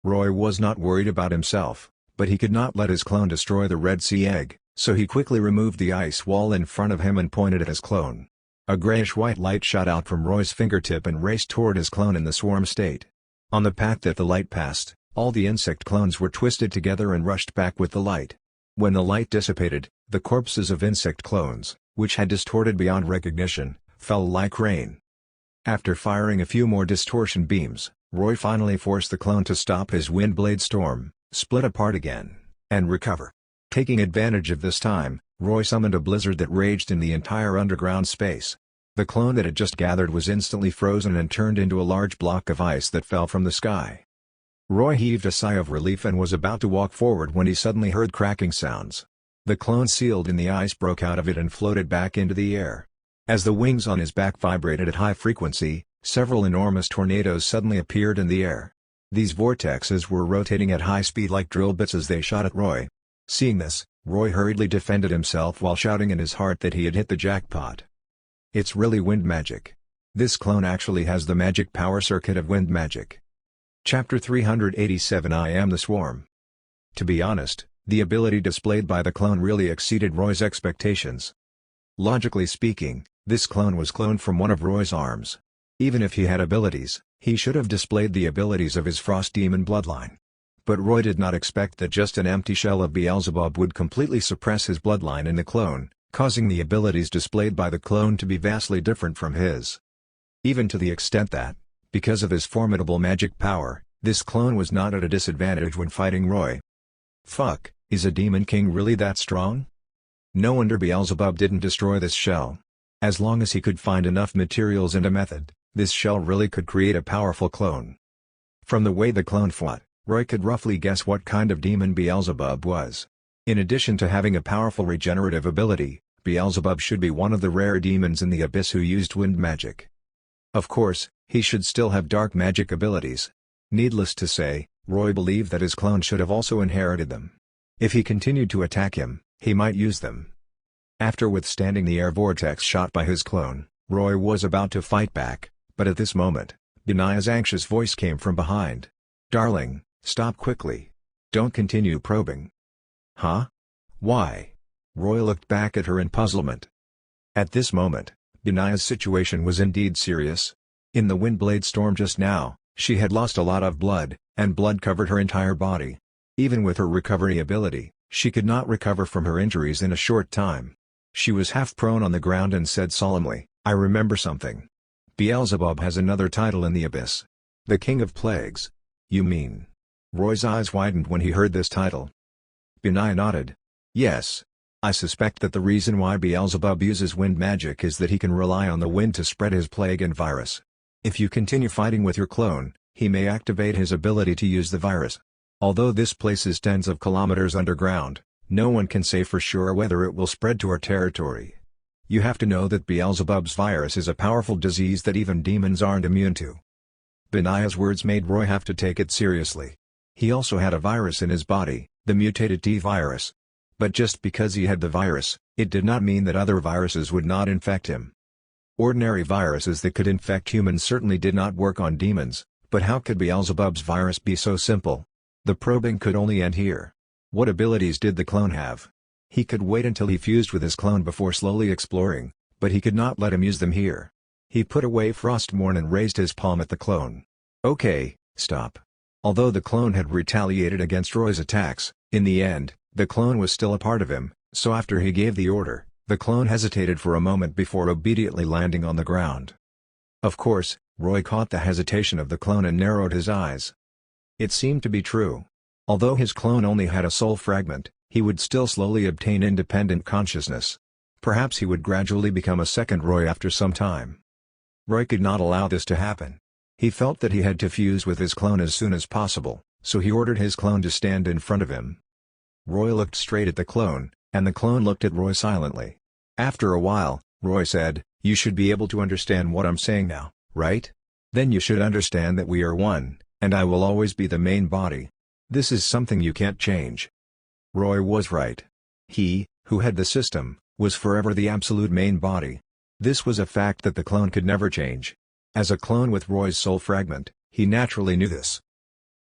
Roy was not worried about himself, but he could not let his clone destroy the Red Sea Egg. So he quickly removed the ice wall in front of him and pointed at his clone. A grayish-white light shot out from Roy's fingertip and raced toward his clone in the swarm state. On the path that the light passed, all the insect clones were twisted together and rushed back with the light. When the light dissipated, the corpses of insect clones, which had distorted beyond recognition, fell like rain. After firing a few more distortion beams, Roy finally forced the clone to stop his windblade storm, split apart again, and recover. Taking advantage of this time, Roy summoned a blizzard that raged in the entire underground space. The clone that had just gathered was instantly frozen and turned into a large block of ice that fell from the sky. Roy heaved a sigh of relief and was about to walk forward when he suddenly heard cracking sounds. The clone sealed in the ice broke out of it and floated back into the air. As the wings on his back vibrated at high frequency, several enormous tornadoes suddenly appeared in the air. These vortexes were rotating at high speed like drill bits as they shot at Roy. Seeing this, Roy hurriedly defended himself while shouting in his heart that he had hit the jackpot. It's really wind magic. This clone actually has the magic power circuit of wind magic. Chapter 387 I Am the Swarm. To be honest, the ability displayed by the clone really exceeded Roy's expectations. Logically speaking, this clone was cloned from one of Roy's arms. Even if he had abilities, he should have displayed the abilities of his Frost Demon bloodline. But Roy did not expect that just an empty shell of Beelzebub would completely suppress his bloodline in the clone, causing the abilities displayed by the clone to be vastly different from his. Even to the extent that, because of his formidable magic power, this clone was not at a disadvantage when fighting Roy. Fuck, is a Demon King really that strong? No wonder Beelzebub didn't destroy this shell. As long as he could find enough materials and a method, this shell really could create a powerful clone. From the way the clone fought, Roy could roughly guess what kind of demon Beelzebub was. In addition to having a powerful regenerative ability, Beelzebub should be one of the rare demons in the abyss who used wind magic. Of course, he should still have dark magic abilities. Needless to say, Roy believed that his clone should have also inherited them. If he continued to attack him, he might use them. After withstanding the air vortex shot by his clone, Roy was about to fight back, but at this moment, Benaya's anxious voice came from behind. "Darling, stop quickly. Don't continue probing." "Huh? Why?" Roy looked back at her in puzzlement. At this moment, Benaya's situation was indeed serious. In the windblade storm just now, she had lost a lot of blood, and blood covered her entire body. Even with her recovery ability, she could not recover from her injuries in a short time. She was half prone on the ground and said solemnly, "I remember something. Beelzebub has another title in the abyss. The King of Plagues." "You mean?" Roy's eyes widened when he heard this title. Benaya nodded. "Yes. I suspect that the reason why Beelzebub uses wind magic is that he can rely on the wind to spread his plague and virus. If you continue fighting with your clone, he may activate his ability to use the virus. Although this place is tens of kilometers underground, no one can say for sure whether it will spread to our territory. You have to know that Beelzebub's virus is a powerful disease that even demons aren't immune to." Benaya's words made Roy have to take it seriously. He also had a virus in his body, the mutated T virus. But just because he had the virus, it did not mean that other viruses would not infect him. Ordinary viruses that could infect humans certainly did not work on demons, but how could Beelzebub's virus be so simple? The probing could only end here. What abilities did the clone have? He could wait until he fused with his clone before slowly exploring, but he could not let him use them here. He put away Frostmourne and raised his palm at the clone. "Okay, stop." Although the clone had retaliated against Roy's attacks, in the end, the clone was still a part of him, so after he gave the order, the clone hesitated for a moment before obediently landing on the ground. Of course, Roy caught the hesitation of the clone and narrowed his eyes. It seemed to be true. Although his clone only had a soul fragment, he would still slowly obtain independent consciousness. Perhaps he would gradually become a second Roy after some time. Roy could not allow this to happen. He felt that he had to fuse with his clone as soon as possible, so he ordered his clone to stand in front of him. Roy looked straight at the clone, and the clone looked at Roy silently. After a while, Roy said, "You should be able to understand what I'm saying now, right? Then you should understand that we are one, and I will always be the main body. This is something you can't change." Roy was right. He, who had the system, was forever the absolute main body. This was a fact that the clone could never change. As a clone with Roy's soul fragment, he naturally knew this.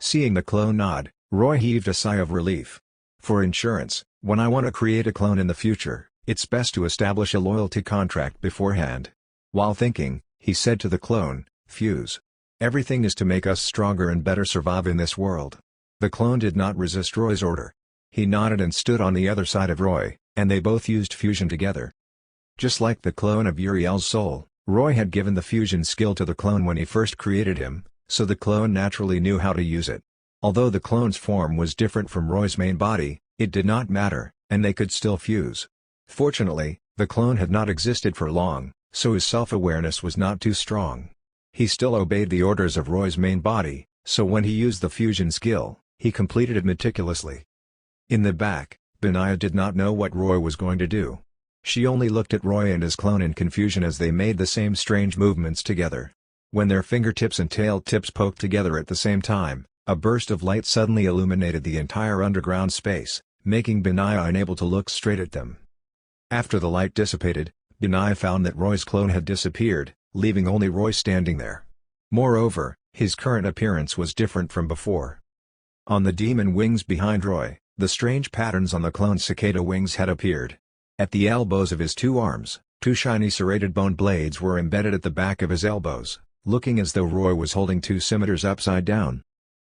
Seeing the clone nod, Roy heaved a sigh of relief. For insurance, When I want to create a clone in the future, it's best to establish a loyalty contract beforehand. While thinking, he said to the clone, "Fuse. Everything is to make us stronger and better survive in this world." The clone did not resist Roy's order. He nodded and stood on the other side of Roy, and they both used fusion together. Just like the clone of Uriel's soul, Roy had given the fusion skill to the clone when he first created him, so the clone naturally knew how to use it. Although the clone's form was different from Roy's main body, it did not matter, and they could still fuse. Fortunately, the clone had not existed for long, so his self-awareness was not too strong. He still obeyed the orders of Roy's main body, so when he used the fusion skill, he completed it meticulously. In the back, Benaya did not know what Roy was going to do. She only looked at Roy and his clone in confusion as they made the same strange movements together. When their fingertips and tail tips poked together at the same time, a burst of light suddenly illuminated the entire underground space, making Benaya unable to look straight at them. After the light dissipated, Benaya found that Roy's clone had disappeared, leaving only Roy standing there. Moreover, his current appearance was different from before. On the demon wings behind Roy, the strange patterns on the clone's cicada wings had appeared. At the elbows of his two arms, two shiny serrated bone blades were embedded at the back of his elbows, looking as though Roy was holding two scimitars upside down.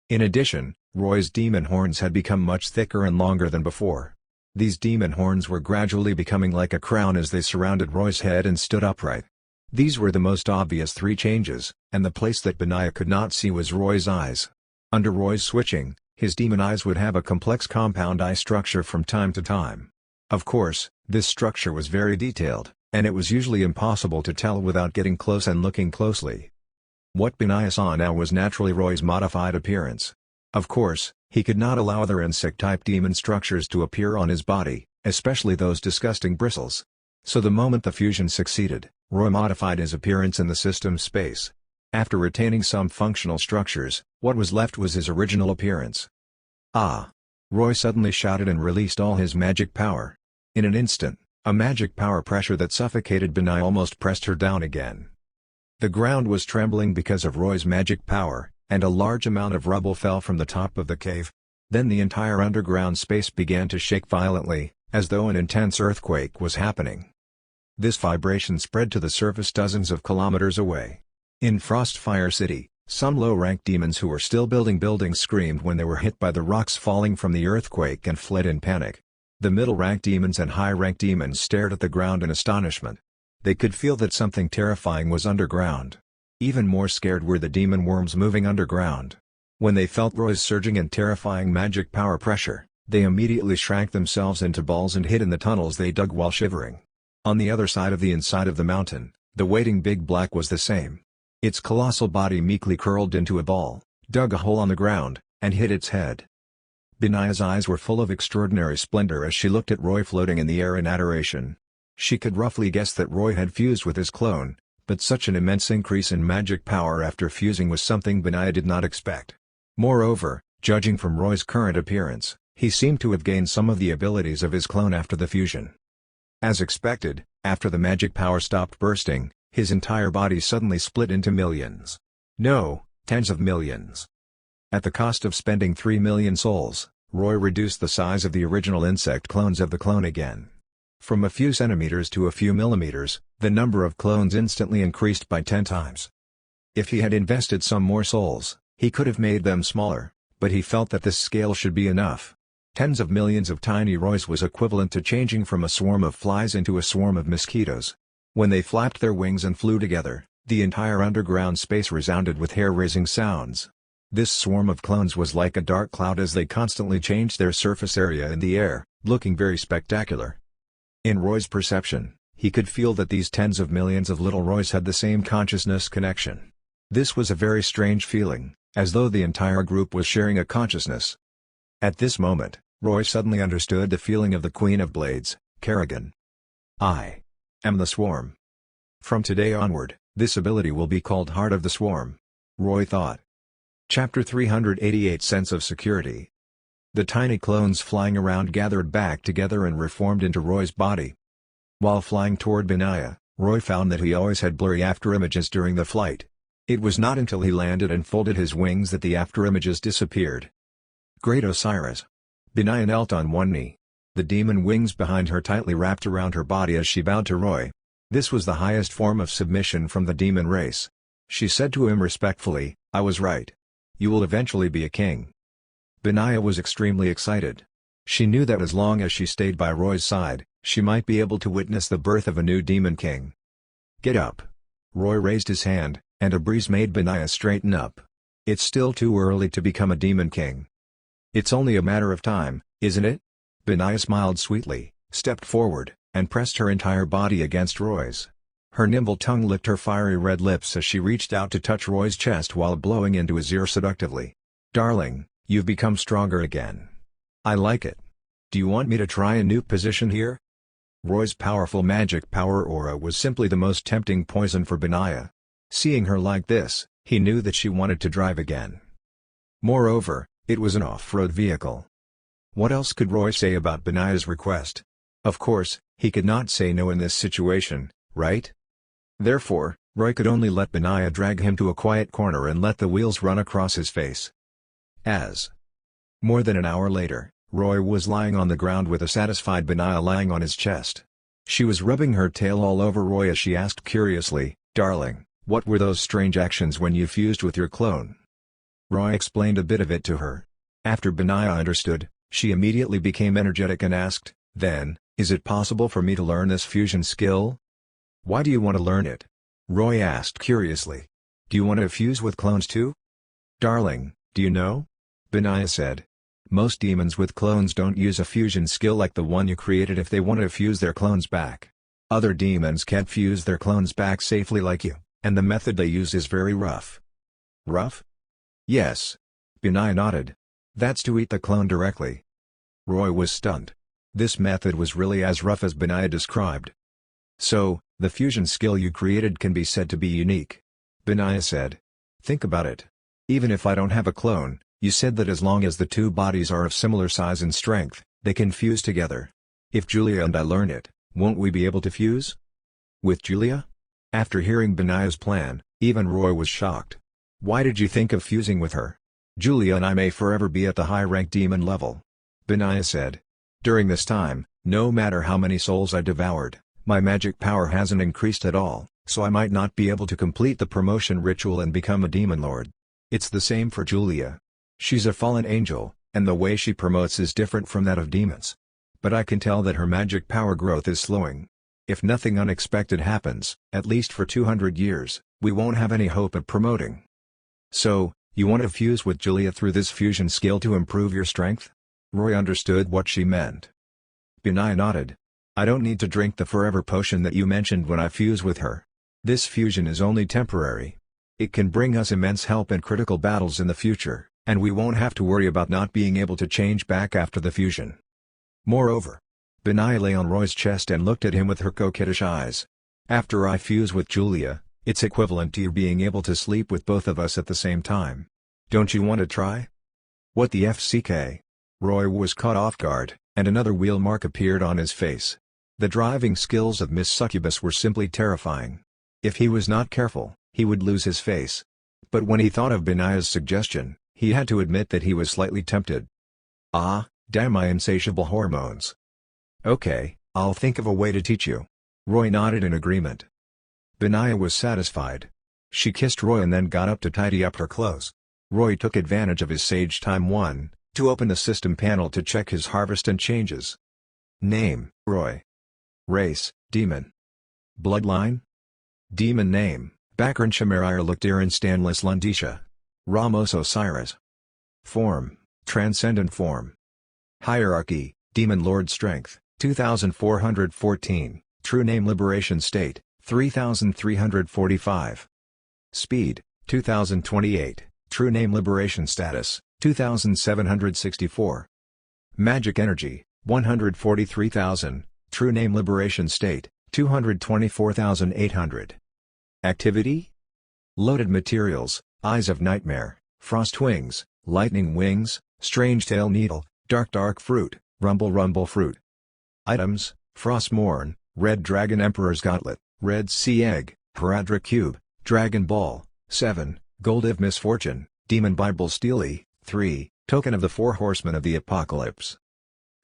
In addition, Roy's demon horns had become much thicker and longer than before. These demon horns were gradually becoming like a crown as they surrounded Roy's head and stood upright. These were the most obvious three changes, and the place that Benaya could not see was Roy's eyes. Under Roy's switching, his demon eyes would have a complex compound eye structure from time to time. Of course, this structure was very detailed, and it was usually impossible to tell without getting close and looking closely. What Benaya saw now was naturally Roy's modified appearance. Of course, he could not allow other insect-type demon structures to appear on his body, especially those disgusting bristles. So the moment the fusion succeeded, Roy modified his appearance in the system space. After retaining some functional structures, what was left was his original appearance. Ah! Roy suddenly shouted and released all his magic power. In an instant, a magic power pressure that suffocated Benaya almost pressed her down again. The ground was trembling because of Roy's magic power, and a large amount of rubble fell from the top of the cave. Then the entire underground space began to shake violently, as though an intense earthquake was happening. This vibration spread to the surface dozens of kilometers away. In Frostfire City, some low-ranked demons who were still building buildings screamed when they were hit by the rocks falling from the earthquake and fled in panic. The middle-ranked demons and high-ranked demons stared at the ground in astonishment. They could feel that something terrifying was underground. Even more scared were the demon worms moving underground. When they felt Roy's surging and terrifying magic power pressure, they immediately shrank themselves into balls and hid in the tunnels they dug while shivering. On the other side of the inside of the mountain, the waiting Big Black was the same. Its colossal body meekly curled into a ball, dug a hole on the ground, and hid its head. Benaya's eyes were full of extraordinary splendor as she looked at Roy floating in the air in adoration. She could roughly guess that Roy had fused with his clone, but such an immense increase in magic power after fusing was something Benaya did not expect. Moreover, judging from Roy's current appearance, he seemed to have gained some of the abilities of his clone after the fusion. As expected, after the magic power stopped bursting, his entire body suddenly split into millions. No, tens of millions. At the cost of spending 3 million souls, Roy reduced the size of the original insect clones of the clone again. From a few centimeters to a few millimeters, the number of clones instantly increased by 10 times. If he had invested some more souls, he could have made them smaller, but he felt that this scale should be enough. Tens of millions of tiny Roys was equivalent to changing from a swarm of flies into a swarm of mosquitoes. When they flapped their wings and flew together, the entire underground space resounded with hair-raising sounds. This swarm of clones was like a dark cloud as they constantly changed their surface area in the air, looking very spectacular. In Roy's perception, he could feel that these tens of millions of little Roys had the same consciousness connection. This was a very strange feeling, as though the entire group was sharing a consciousness. At this moment, Roy suddenly understood the feeling of the Queen of Blades, Kerrigan. I am the Swarm. From today onward, this ability will be called Heart of the Swarm, Roy thought. Chapter 388 Sense of Security. The tiny clones flying around gathered back together and reformed into Roy's body. While flying toward Benaya, Roy found that he always had blurry afterimages during the flight. It was not until he landed and folded his wings that the afterimages disappeared. Great Osiris. Benaya knelt on one knee. The demon wings behind her tightly wrapped around her body as she bowed to Roy. This was the highest form of submission from the demon race. She said to him respectfully, "I was right. You will eventually be a king." Benaya was extremely excited. She knew that as long as she stayed by Roy's side, she might be able to witness the birth of a new demon king. "Get up." Roy raised his hand, and a breeze made Benaya straighten up. "It's still too early to become a demon king." "It's only a matter of time, isn't it?" Benaya smiled sweetly, stepped forward, and pressed her entire body against Roy's. Her nimble tongue licked her fiery red lips as she reached out to touch Roy's chest while blowing into his ear seductively. "Darling, you've become stronger again. I like it. Do you want me to try a new position here?" Roy's powerful magic power aura was simply the most tempting poison for Benaya. Seeing her like this, he knew that she wanted to drive again. Moreover, it was an off-road vehicle. What else could Roy say about Benaya's request? Of course, he could not say no in this situation, right? Therefore, Roy could only let Benaya drag him to a quiet corner and let the wheels run across his face. More than an hour later, Roy was lying on the ground with a satisfied Benaya lying on his chest. She was rubbing her tail all over Roy as she asked curiously, "Darling, what were those strange actions when you fused with your clone?" Roy explained a bit of it to her. After Benaya understood, she immediately became energetic and asked, "Then, is it possible for me to learn this fusion skill?" "Why do you want to learn it?" Roy asked curiously. "Do you want to fuse with clones too?" "Darling, do you know?" Benaya said. "Most demons with clones don't use a fusion skill like the one you created if they want to fuse their clones back. Other demons can't fuse their clones back safely like you, and the method they use is very rough." "Rough?" "Yes." Benaya nodded. "That's to eat the clone directly." Roy was stunned. This method was really as rough as Benaya described. "So, the fusion skill you created can be said to be unique," Benaya said. "Think about it. Even if I don't have a clone, you said that as long as the two bodies are of similar size and strength, they can fuse together. If Julia and I learn it, won't we be able to fuse?" "With Julia?" After hearing Benaya's plan, even Roy was shocked. "Why did you think of fusing with her? Julia and I may forever be at the high-rank demon level," Benaya said. "During this time, no matter how many souls I devoured, my magic power hasn't increased at all, so I might not be able to complete the promotion ritual and become a demon lord. It's the same for Julia. She's a fallen angel, and the way she promotes is different from that of demons. But I can tell that her magic power growth is slowing. If nothing unexpected happens, at least for 200 years, we won't have any hope of promoting." "So, you want to fuse with Julia through this fusion skill to improve your strength?" Roy understood what she meant. Benaya nodded. "I don't need to drink the forever potion that you mentioned when I fuse with her. This fusion is only temporary. It can bring us immense help in critical battles in the future, and we won't have to worry about not being able to change back after the fusion." Moreover, Benaya lay on Roy's chest and looked at him with her coquettish eyes. "After I fuse with Julia, it's equivalent to you being able to sleep with both of us at the same time. Don't you want to try?" "What the FCK?" Roy was caught off guard, and another wheel mark appeared on his face. The driving skills of Miss Succubus were simply terrifying. If he was not careful, he would lose his face. But when he thought of Benaya's suggestion, he had to admit that he was slightly tempted. "Ah, damn my insatiable hormones. Okay, I'll think of a way to teach you." Roy nodded in agreement. Benaya was satisfied. She kissed Roy and then got up to tidy up her clothes. Roy took advantage of his Sage Time 1, to open the system panel to check his harvest and changes. Name, Roy. Race, Demon. Bloodline? Demon name, Bakran Shamarir Lukdiran Stanlis Lundisha. Ramos Osiris. Form, Transcendent Form. Hierarchy, Demon Lord Strength, 2414, True Name Liberation State, 3345. Speed, 2028, True Name Liberation Status, 2764. Magic Energy, 143,000, True Name Liberation State, 224,800. Activity? Loaded Materials, Eyes of Nightmare, Frost Wings, Lightning Wings, Strange Tail Needle, Dark Fruit, Rumble Fruit. Items, Frostmourne, Red Dragon Emperor's Gauntlet, Red Sea Egg, Haradra Cube, Dragon Ball, 7, Gold of Misfortune, Demon Bible Steely, 3, Token of the Four Horsemen of the Apocalypse.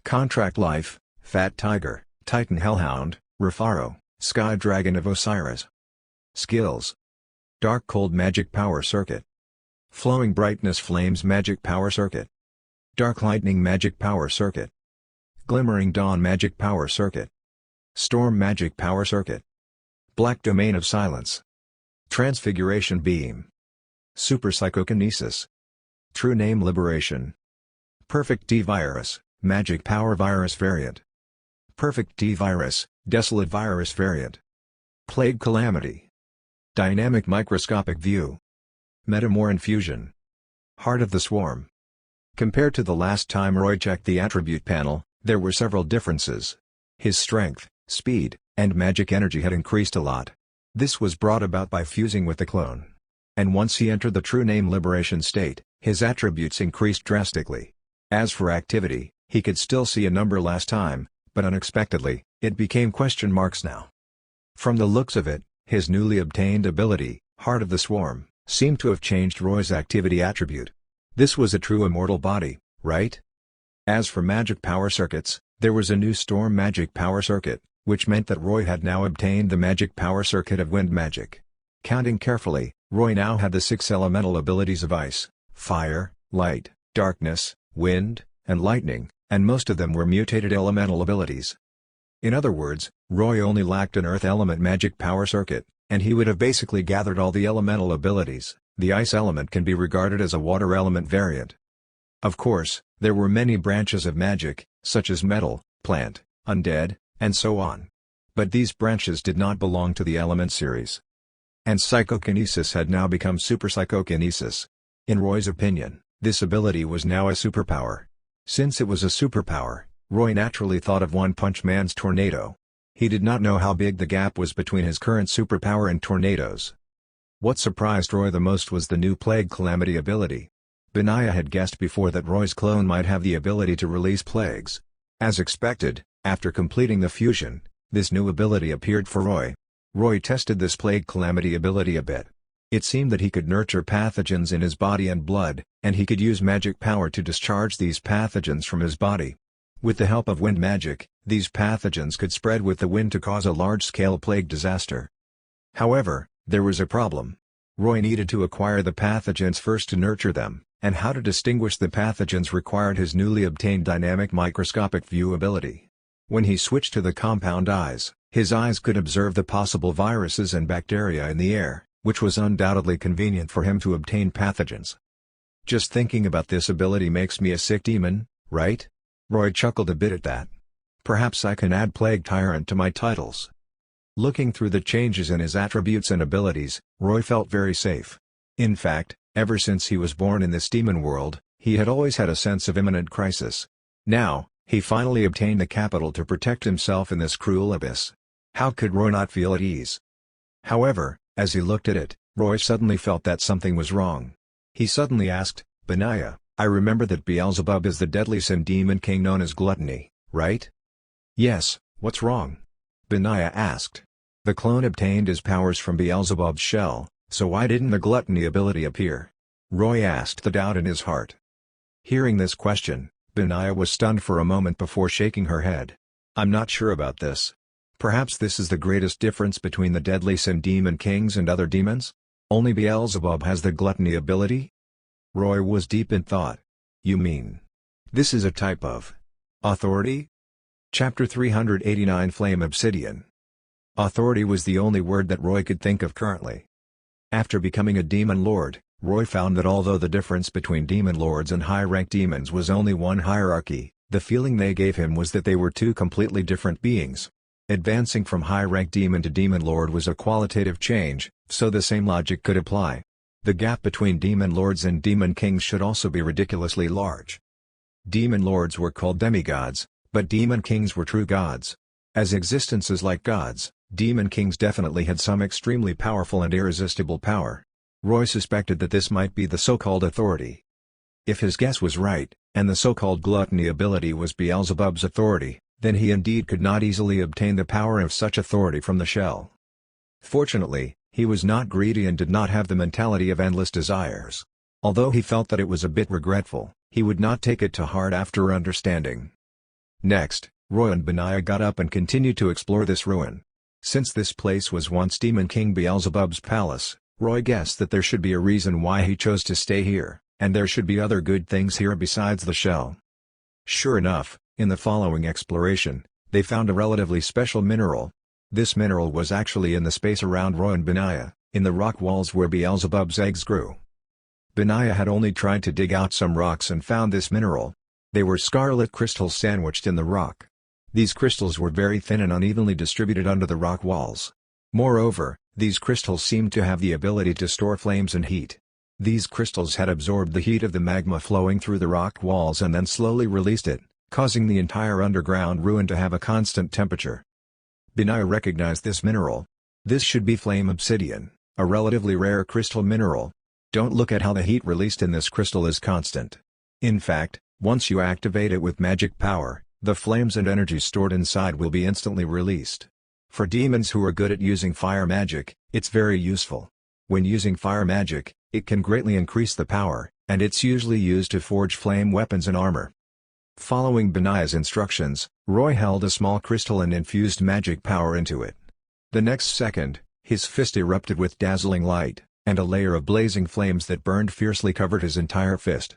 Contract Life, Fat Tiger, Titan Hellhound, Rafaro, Sky Dragon of Osiris. Skills: Dark Cold Magic Power Circuit, Flowing Brightness Flames Magic Power Circuit, Dark Lightning Magic Power Circuit, Glimmering Dawn Magic Power Circuit, Storm Magic Power Circuit, Black Domain of Silence, Transfiguration Beam, Super Psychokinesis, True Name Liberation, Perfect D Virus, Magic Power Virus Variant, Perfect D Virus, Desolate Virus Variant, Plague Calamity, Dynamic Microscopic View, Metamor Infusion, Heart of the Swarm. Compared to the last time Roy checked the attribute panel, there were several differences. His strength, speed, and magic energy had increased a lot. This was brought about by fusing with the clone. And once he entered the True Name Liberation state, his attributes increased drastically. As for activity, he could still see a number last time, but unexpectedly, it became question marks now. From the looks of it, his newly obtained ability, Heart of the Swarm, seemed to have changed Roy's activity attribute. This was a true immortal body, right? As for magic power circuits, there was a new Storm Magic Power Circuit, which meant that Roy had now obtained the Magic Power Circuit of Wind Magic. Counting carefully, Roy now had the 6 elemental abilities of Ice, Fire, Light, Darkness, Wind, and Lightning, and most of them were mutated elemental abilities. In other words, Roy only lacked an Earth Element Magic Power Circuit, and he would have basically gathered all the elemental abilities. The Ice element can be regarded as a Water element variant. Of course, there were many branches of magic, such as metal, plant, undead, and so on. But these branches did not belong to the element series. And psychokinesis had now become super psychokinesis. In Roy's opinion, this ability was now a superpower. Since it was a superpower, Roy naturally thought of One Punch Man's Tornado. He did not know how big the gap was between his current superpower and Tornado's. What surprised Roy the most was the new Plague Calamity ability. Benaya had guessed before that Roy's clone might have the ability to release plagues. As expected, after completing the fusion, this new ability appeared for Roy. Roy tested this Plague Calamity ability a bit. It seemed that he could nurture pathogens in his body and blood, and he could use magic power to discharge these pathogens from his body. With the help of wind magic, these pathogens could spread with the wind to cause a large-scale plague disaster. However, there was a problem. Roy needed to acquire the pathogens first to nurture them, and how to distinguish the pathogens required his newly obtained Dynamic Microscopic View ability. When he switched to the compound eyes, his eyes could observe the possible viruses and bacteria in the air, which was undoubtedly convenient for him to obtain pathogens. Just thinking about this ability makes me a sick demon, right? Roy chuckled a bit at that. Perhaps I can add Plague Tyrant to my titles. Looking through the changes in his attributes and abilities, Roy felt very safe. In fact, ever since he was born in this demon world, he had always had a sense of imminent crisis. Now, he finally obtained the capital to protect himself in this cruel abyss. How could Roy not feel at ease? However, as he looked at it, Roy suddenly felt that something was wrong. He suddenly asked, Benaya, I remember that Beelzebub is the deadly sin demon king known as Gluttony, right? Yes, what's wrong? Benaya asked. The clone obtained his powers from Beelzebub's shell, so why didn't the Gluttony ability appear? Roy asked the doubt in his heart. Hearing this question, Benaya was stunned for a moment before shaking her head. I'm not sure about this. Perhaps this is the greatest difference between the deadly sin demon kings and other demons? Only Beelzebub has the Gluttony ability? Roy was deep in thought. You mean this is a type of authority? Chapter 389 Flame Obsidian. Authority was the only word that Roy could think of currently. After becoming a demon lord, Roy found that although the difference between demon lords and high-ranked demons was only one hierarchy, the feeling they gave him was that they were two completely different beings. Advancing from high-ranked demon to demon lord was a qualitative change, so the same logic could apply. The gap between demon lords and demon kings should also be ridiculously large. Demon lords were called demigods, but demon kings were true gods. As existences like gods, demon kings definitely had some extremely powerful and irresistible power. Roy suspected that this might be the so-called authority. If his guess was right, and the so-called Gluttony ability was Beelzebub's authority, then he indeed could not easily obtain the power of such authority from the shell. Fortunately, he was not greedy and did not have the mentality of endless desires. Although he felt that it was a bit regretful, he would not take it to heart after understanding. Next, Roy and Benaiah got up and continued to explore this ruin. Since this place was once Demon King Beelzebub's palace, Roy guessed that there should be a reason why he chose to stay here, and there should be other good things here besides the shell. Sure enough, in the following exploration, they found a relatively special mineral. This mineral was actually in the space around Roy and Benaiah, in the rock walls where Beelzebub's eggs grew. Benaiah had only tried to dig out some rocks and found this mineral. They were scarlet crystals sandwiched in the rock. These crystals were very thin and unevenly distributed under the rock walls. Moreover, these crystals seemed to have the ability to store flames and heat. These crystals had absorbed the heat of the magma flowing through the rock walls and then slowly released it, causing the entire underground ruin to have a constant temperature. Benaiah recognized this mineral. This should be flame obsidian, a relatively rare crystal mineral. Don't look at how the heat released in this crystal is constant. In fact, once you activate it with magic power, the flames and energy stored inside will be instantly released. For demons who are good at using fire magic, it's very useful. When using fire magic, it can greatly increase the power, and it's usually used to forge flame weapons and armor. Following Benaiah's instructions, Roy held a small crystal and infused magic power into it. The next second, his fist erupted with dazzling light, and a layer of blazing flames that burned fiercely covered his entire fist.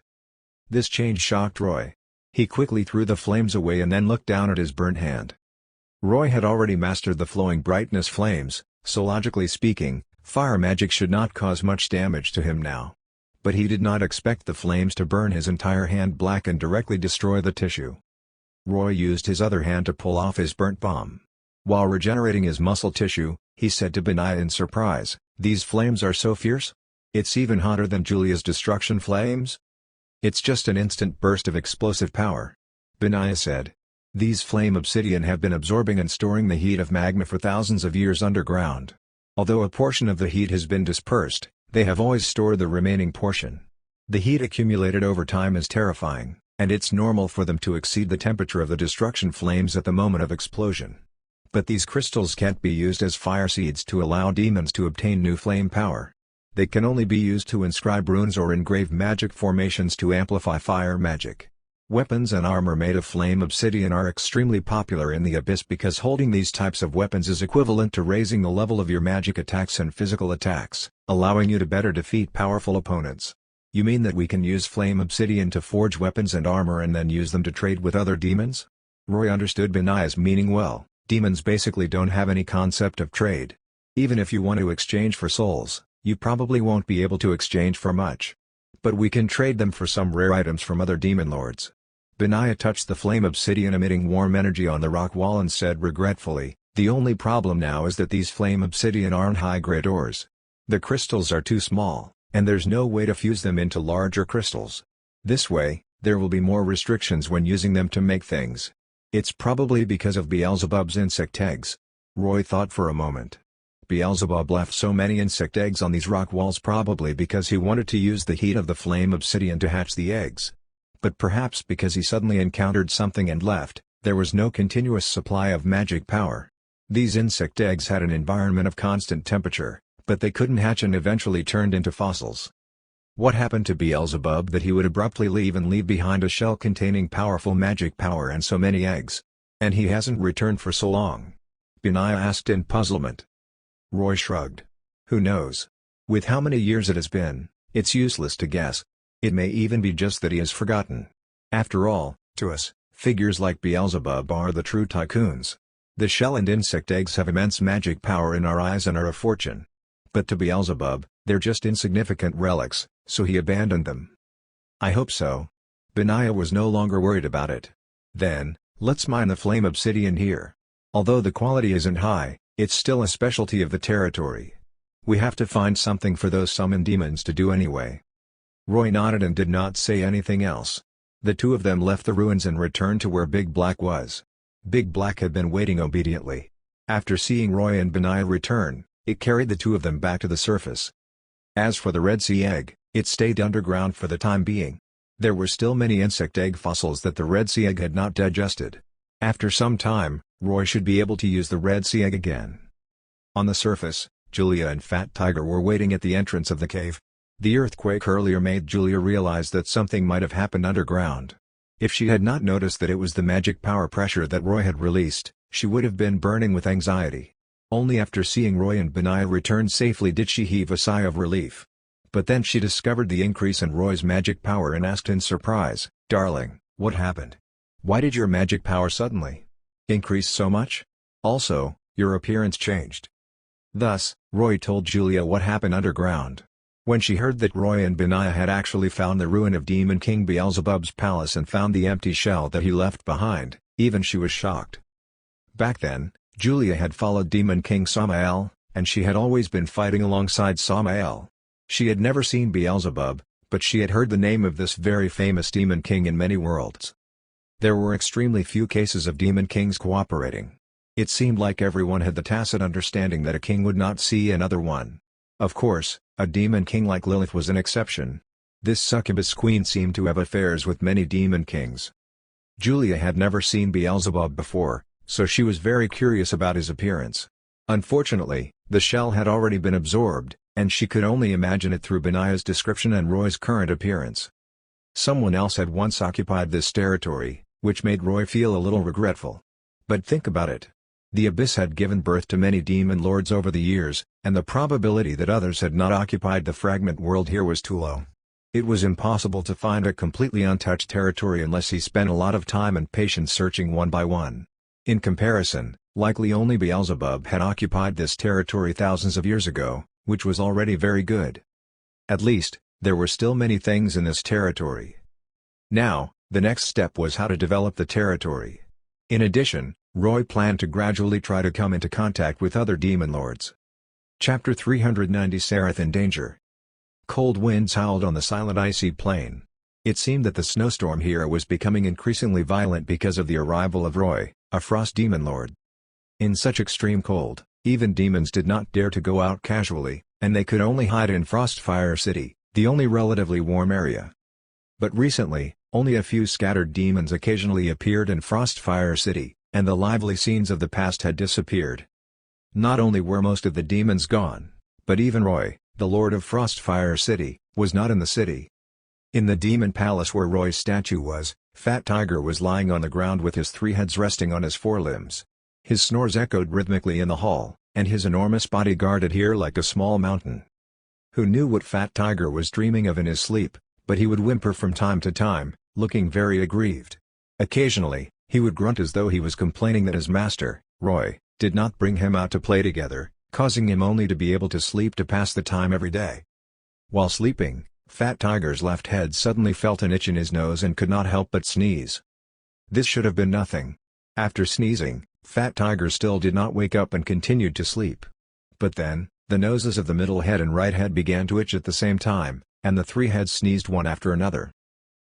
This change shocked Roy. He quickly threw the flames away and then looked down at his burnt hand. Roy had already mastered the flowing brightness flames, so logically speaking, fire magic should not cause much damage to him now. But he did not expect the flames to burn his entire hand black and directly destroy the tissue. Roy used his other hand to pull off his burnt palm. While regenerating his muscle tissue, he said to Benaiah in surprise, "These flames are so fierce? It's even hotter than Julia's destruction flames?" "It's just an instant burst of explosive power," Benaiah said. "These flame obsidian have been absorbing and storing the heat of magma for thousands of years underground. Although a portion of the heat has been dispersed, they have always stored the remaining portion. The heat accumulated over time is terrifying, and it's normal for them to exceed the temperature of the destruction flames at the moment of explosion. But these crystals can't be used as fire seeds to allow demons to obtain new flame power. They can only be used to inscribe runes or engrave magic formations to amplify fire magic. Weapons and armor made of flame obsidian are extremely popular in the Abyss because holding these types of weapons is equivalent to raising the level of your magic attacks and physical attacks, allowing you to better defeat powerful opponents." "You mean that we can use flame obsidian to forge weapons and armor and then use them to trade with other demons?" Roy understood Benaiah's meaning well. Demons basically don't have any concept of trade. Even if you want to exchange for souls, you probably won't be able to exchange for much. But we can trade them for some rare items from other demon lords. Benaiah touched the flame obsidian emitting warm energy on the rock wall and said regretfully, "The only problem now is that these flame obsidian aren't high-grade ores. The crystals are too small, and there's no way to fuse them into larger crystals. This way, there will be more restrictions when using them to make things. It's probably because of Beelzebub's insect eggs." Roy thought for a moment. Beelzebub left so many insect eggs on these rock walls probably because he wanted to use the heat of the flame obsidian to hatch the eggs. But perhaps because he suddenly encountered something and left, there was no continuous supply of magic power. These insect eggs had an environment of constant temperature, but they couldn't hatch and eventually turned into fossils. What happened to Beelzebub that he would abruptly leave behind a shell containing powerful magic power and so many eggs? And he hasn't returned for so long? Benaiah asked in puzzlement. Roy shrugged. Who knows? With how many years it has been, it's useless to guess. It may even be just that he has forgotten. After all, to us, figures like Beelzebub are the true tycoons. The shell and insect eggs have immense magic power in our eyes and are a fortune. But to Beelzebub, they're just insignificant relics, so he abandoned them. I hope so. Benaiah was no longer worried about it. Then, let's mine the flame obsidian here. Although the quality isn't high, it's still a specialty of the territory. We have to find something for those summoned demons to do anyway. Roy nodded and did not say anything else. The two of them left the ruins and returned to where Big Black was. Big Black had been waiting obediently. After seeing Roy and Benaiah return, it carried the two of them back to the surface. As for the Red Sea egg, it stayed underground for the time being. There were still many insect egg fossils that the Red Sea egg had not digested. After some time, Roy should be able to use the Red Sea egg again. On the surface, Julia and Fat Tiger were waiting at the entrance of the cave. The earthquake earlier made Julia realize that something might have happened underground. If she had not noticed that it was the magic power pressure that Roy had released, she would have been burning with anxiety. Only after seeing Roy and Benaya return safely did she heave a sigh of relief. But then she discovered the increase in Roy's magic power and asked in surprise, "Darling, what happened? Why did your magic power suddenly increase so much? Also, your appearance changed." Thus, Roy told Julia what happened underground. When she heard that Roy and Benaya had actually found the ruin of Demon King Beelzebub's palace and found the empty shell that he left behind, even she was shocked. Back then, Julia had followed Demon King Samael, and she had always been fighting alongside Samael. She had never seen Beelzebub, but she had heard the name of this very famous Demon King in many worlds. There were extremely few cases of Demon Kings cooperating. It seemed like everyone had the tacit understanding that a king would not see another one. Of course, a Demon King like Lilith was an exception. This succubus queen seemed to have affairs with many Demon Kings. Julia had never seen Beelzebub before, so she was very curious about his appearance. Unfortunately, the shell had already been absorbed, and she could only imagine it through Benaya's description and Roy's current appearance. Someone else had once occupied this territory, which made Roy feel a little regretful. But think about it. The Abyss had given birth to many demon lords over the years, and the probability that others had not occupied the fragment world here was too low. It was impossible to find a completely untouched territory unless he spent a lot of time and patience searching one by one. In comparison, likely only Beelzebub had occupied this territory thousands of years ago, which was already very good. At least, there were still many things in this territory. Now, the next step was how to develop the territory. In addition, Roy planned to gradually try to come into contact with other demon lords. Chapter 390 Sereth in Danger. Cold winds howled on the silent icy plain. It seemed that the snowstorm here was becoming increasingly violent because of the arrival of Roy, a frost demon lord. In such extreme cold, even demons did not dare to go out casually, and they could only hide in Frostfire City, the only relatively warm area. But recently, only a few scattered demons occasionally appeared in Frostfire City, and the lively scenes of the past had disappeared. Not only were most of the demons gone, but even Roy, the Lord of Frostfire City, was not in the city. In the demon palace where Roy's statue was, Fat Tiger was lying on the ground with his three heads resting on his forelimbs. His snores echoed rhythmically in the hall, and his enormous body guarded here like a small mountain. Who knew what Fat Tiger was dreaming of in his sleep, but he would whimper from time to time, looking very aggrieved. Occasionally, he would grunt as though he was complaining that his master, Roy, did not bring him out to play together, causing him only to be able to sleep to pass the time every day. While sleeping, Fat Tiger's left head suddenly felt an itch in his nose and could not help but sneeze. This should have been nothing. After sneezing, Fat Tiger still did not wake up and continued to sleep. But then, the noses of the middle head and right head began to itch at the same time, and the three heads sneezed one after another.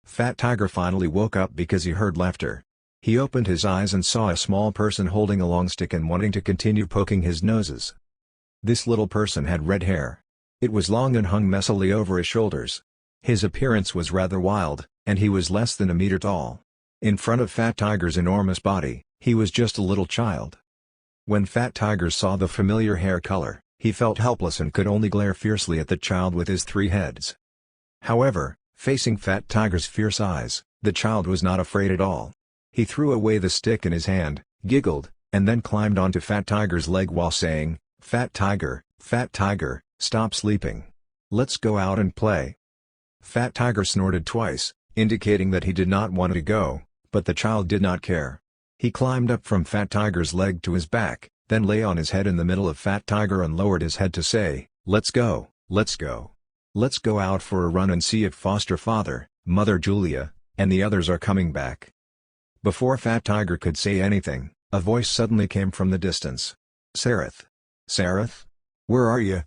Fat Tiger finally woke up because he heard laughter. He opened his eyes and saw a small person holding a long stick and wanting to continue poking his noses. This little person had red hair. It was long and hung messily over his shoulders. His appearance was rather wild, and he was less than a meter tall. In front of Fat Tiger's enormous body, he was just a little child. When Fat Tiger saw the familiar hair color, he felt helpless and could only glare fiercely at the child with his three heads. However, facing Fat Tiger's fierce eyes, the child was not afraid at all. He threw away the stick in his hand, giggled, and then climbed onto Fat Tiger's leg while saying, Fat Tiger, stop sleeping. Let's go out and play." Fat Tiger snorted twice, indicating that he did not want to go, but the child did not care. He climbed up from Fat Tiger's leg to his back, then lay on his head in the middle of Fat Tiger and lowered his head to say, Let's go, let's go. Let's go out for a run and see if foster father, Mother Julia, and the others are coming back." Before Fat Tiger could say anything, a voice suddenly came from the distance. "Sereth? Sereth? Where are you?"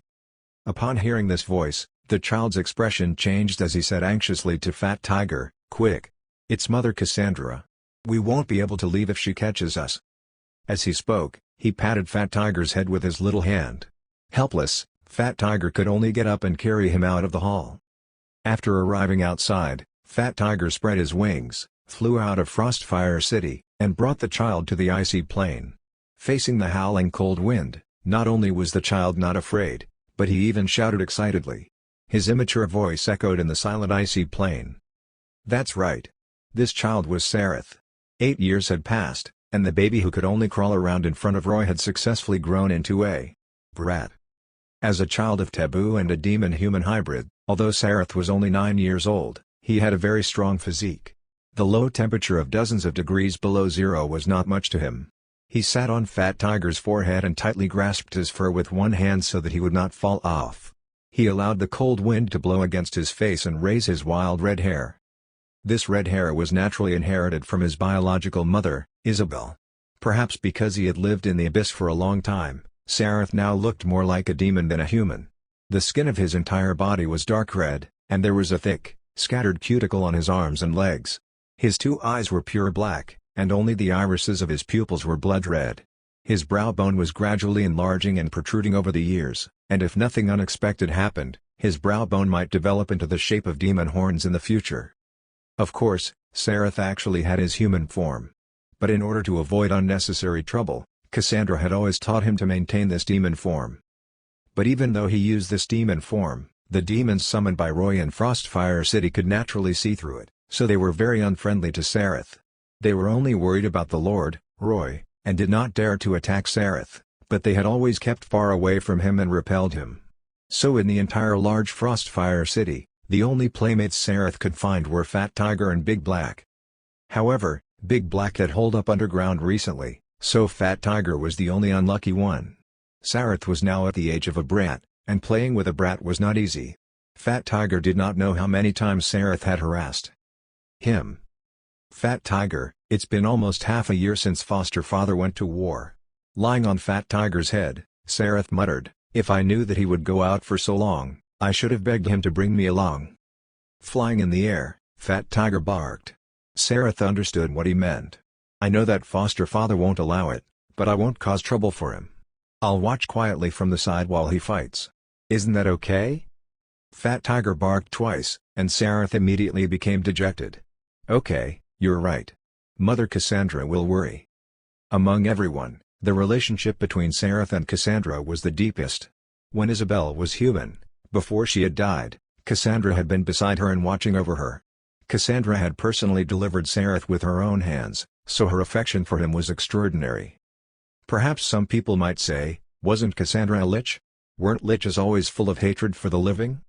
Upon hearing this voice, the child's expression changed as he said anxiously to Fat Tiger, "Quick! It's Mother Cassandra. We won't be able to leave if she catches us." As he spoke, he patted Fat Tiger's head with his little hand. Helpless, Fat Tiger could only get up and carry him out of the hall. After arriving outside, Fat Tiger spread his wings, flew out of Frostfire City, and brought the child to the icy plain. Facing the howling cold wind, not only was the child not afraid, but he even shouted excitedly. His immature voice echoed in the silent icy plain. "That's right. This child was Sareth. 8 years had passed, and the baby who could only crawl around in front of Roy had successfully grown into a brat. As a child of Taboo and a demon-human hybrid, although Sareth was only 9 years old, he had a very strong physique. The low temperature of dozens of degrees below zero was not much to him. He sat on Fat Tiger's forehead and tightly grasped his fur with one hand so that he would not fall off. He allowed the cold wind to blow against his face and raise his wild red hair. This red hair was naturally inherited from his biological mother, Isabel. Perhaps because he had lived in the abyss for a long time, Sareth now looked more like a demon than a human. The skin of his entire body was dark red, and there was a thick, scattered cuticle on his arms and legs. His 2 eyes were pure black, and only the irises of his pupils were blood red. His brow bone was gradually enlarging and protruding over the years, and if nothing unexpected happened, his brow bone might develop into the shape of demon horns in the future. Of course, Sareth actually had his human form. But in order to avoid unnecessary trouble, Cassandra had always taught him to maintain this demon form. But even though he used this demon form, the demons summoned by Roy in Frostfire City could naturally see through it, so they were very unfriendly to Sareth. They were only worried about the Lord, Roy, and did not dare to attack Sareth, but they had always kept far away from him and repelled him. So in the entire large Frostfire City, the only playmates Sareth could find were Fat Tiger and Big Black. However, Big Black had holed up underground recently, so Fat Tiger was the only unlucky one. Sareth was now at the age of a brat, and playing with a brat was not easy. Fat Tiger did not know how many times Sareth had harassed him. Fat Tiger, it's been almost half a year since foster father went to war. Lying on Fat Tiger's head, Sareth muttered, "If I knew that he would go out for so long, I should have begged him to bring me along." Flying in the air, Fat Tiger barked. Sareth understood what he meant. "I know that foster father won't allow it, but I won't cause trouble for him. I'll watch quietly from the side while he fights. Isn't that okay?" Fat Tiger barked twice, and Sareth immediately became dejected. "Okay, you're right. Mother Cassandra will worry." Among everyone, the relationship between Sareth and Cassandra was the deepest. When Isabel was human, before she had died, Cassandra had been beside her and watching over her. Cassandra had personally delivered Sareth with her own hands, so her affection for him was extraordinary. Perhaps some people might say, wasn't Cassandra a lich? Weren't liches always full of hatred for the living?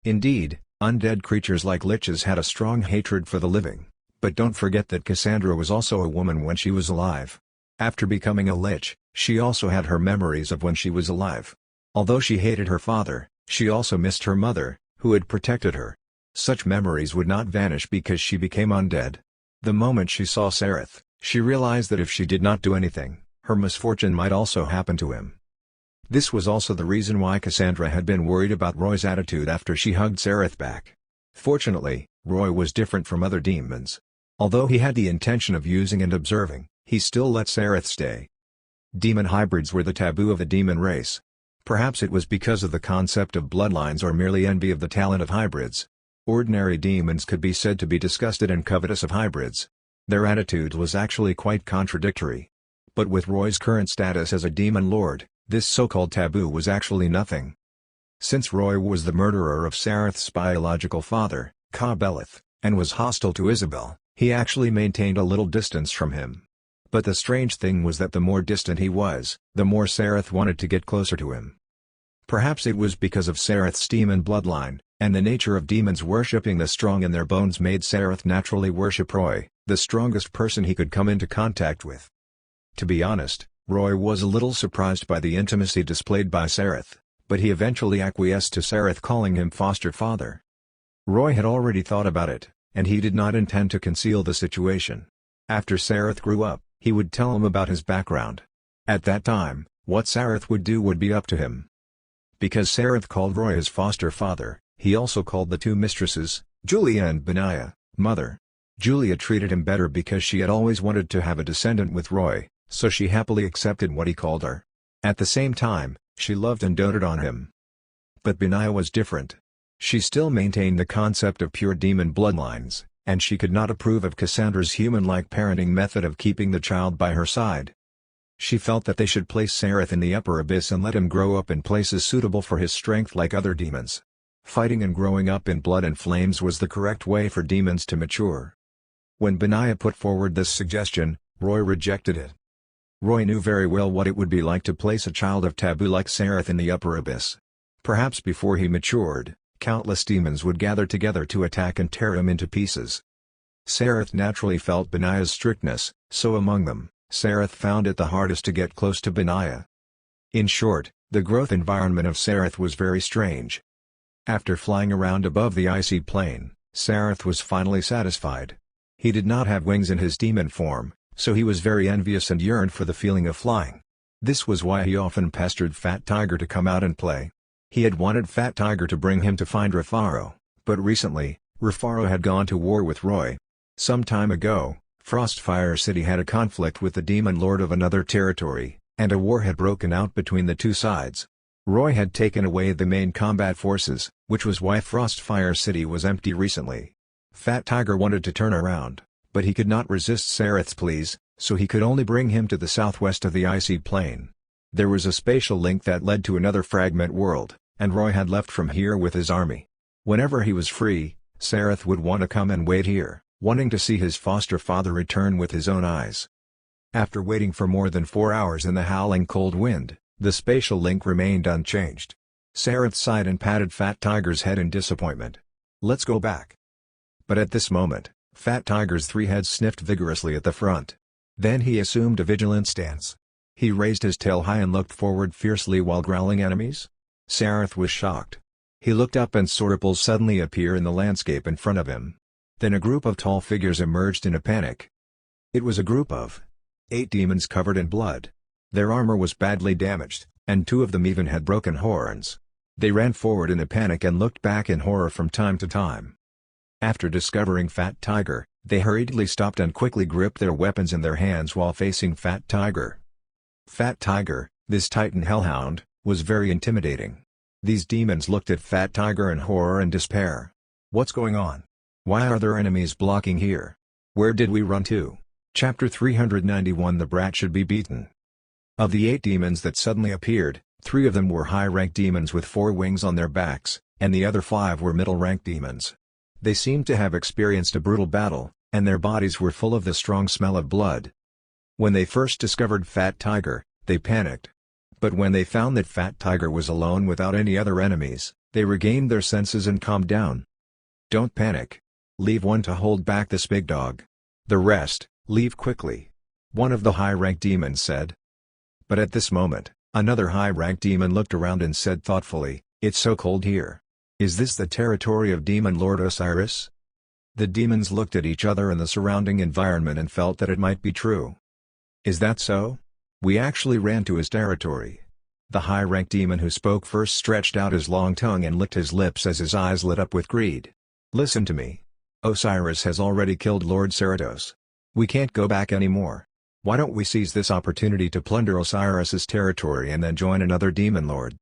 Indeed, undead creatures like liches had a strong hatred for the living, but don't forget that Cassandra was also a woman when she was alive. After becoming a lich, she also had her memories of when she was alive. Although she hated her father, she also missed her mother, who had protected her. Such memories would not vanish because she became undead. The moment she saw Sareth, she realized that if she did not do anything, her misfortune might also happen to him. This was also the reason why Cassandra had been worried about Roy's attitude after she hugged Sareth back. Fortunately, Roy was different from other demons. Although he had the intention of using and observing, he still let Sareth stay. Demon hybrids were the taboo of the demon race. Perhaps it was because of the concept of bloodlines or merely envy of the talent of hybrids. Ordinary demons could be said to be disgusted and covetous of hybrids. Their attitude was actually quite contradictory. But with Roy's current status as a demon lord, this so-called taboo was actually nothing. Since Roy was the murderer of Sareth's biological father, Ka-Beleth, and was hostile to Isabel, he actually maintained a little distance from him. But the strange thing was that the more distant he was, the more Sareth wanted to get closer to him. Perhaps it was because of Sareth's demon bloodline, and the nature of demons worshipping the strong in their bones made Sareth naturally worship Roy, the strongest person he could come into contact with. To be honest, Roy was a little surprised by the intimacy displayed by Sareth, but he eventually acquiesced to Sareth calling him foster father. Roy had already thought about it, and he did not intend to conceal the situation. After Sareth grew up, he would tell him about his background. At that time, what Sareth would do would be up to him. Because Sareth called Roy his foster father, he also called the two mistresses, Julia and Benaiah, mother. Julia treated him better because she had always wanted to have a descendant with Roy, so she happily accepted what he called her. At the same time, she loved and doted on him. But Benaiah was different. She still maintained the concept of pure demon bloodlines, and she could not approve of Cassandra's human-like parenting method of keeping the child by her side. She felt that they should place Sareth in the upper abyss and let him grow up in places suitable for his strength like other demons. Fighting and growing up in blood and flames was the correct way for demons to mature. When Benaiah put forward this suggestion, Roy rejected it. Roy knew very well what it would be like to place a child of taboo like Sareth in the upper abyss. Perhaps before he matured, countless demons would gather together to attack and tear him into pieces. Sareth naturally felt Benaiah's strictness, so among them, Sareth found it the hardest to get close to Benaiah. In short, the growth environment of Sareth was very strange. After flying around above the icy plain, Sareth was finally satisfied. He did not have wings in his demon form, so he was very envious and yearned for the feeling of flying. This was why he often pestered Fat Tiger to come out and play. He had wanted Fat Tiger to bring him to find Rafaro, but recently, Rafaro had gone to war with Roy. Some time ago, Frostfire City had a conflict with the demon lord of another territory, and a war had broken out between the two sides. Roy had taken away the main combat forces, which was why Frostfire City was empty recently. Fat Tiger wanted to turn around, but he could not resist Sareth's pleas, so he could only bring him to the southwest of the icy plain. There was a spatial link that led to another fragment world, and Roy had left from here with his army. Whenever he was free, Sareth would want to come and wait here, wanting to see his foster father return with his own eyes. After waiting for more than 4 hours in the howling cold wind, the spatial link remained unchanged. Sareth sighed and patted Fat Tiger's head in disappointment. "Let's go back." But at this moment, Fat Tiger's 3 heads sniffed vigorously at the front. Then he assumed a vigilant stance. He raised his tail high and looked forward fiercely while growling enemies. Sareth was shocked. He looked up and saw ripples suddenly appear in the landscape in front of him. Then a group of tall figures emerged in a panic. It was a group of 8 demons covered in blood. Their armor was badly damaged, and 2 of them even had broken horns. They ran forward in a panic and looked back in horror from time to time. After discovering Fat Tiger, they hurriedly stopped and quickly gripped their weapons in their hands while facing Fat Tiger. Fat Tiger, this Titan hellhound, was very intimidating. These demons looked at Fat Tiger in horror and despair. "What's going on? Why are there enemies blocking here? Where did we run to?" Chapter 391 The Brat Should Be Beaten. Of the 8 demons that suddenly appeared, 3 of them were high-ranked demons with 4 wings on their backs, and the other 5 were middle-ranked demons. They seemed to have experienced a brutal battle, and their bodies were full of the strong smell of blood. When they first discovered Fat Tiger, they panicked. But when they found that Fat Tiger was alone without any other enemies, they regained their senses and calmed down. "Don't panic. Leave one to hold back this big dog. The rest, leave quickly," one of the high-ranked demons said. But at this moment, another high-ranked demon looked around and said thoughtfully, "It's so cold here. Is this the territory of Demon Lord Osiris?" The demons looked at each other and the surrounding environment and felt that it might be true. "Is that so? We actually ran to his territory." The high-ranked demon who spoke first stretched out his long tongue and licked his lips as his eyes lit up with greed. "Listen to me. Osiris has already killed Lord Cerato's. We can't go back anymore. Why don't we seize this opportunity to plunder Osiris's territory and then join another demon lord?"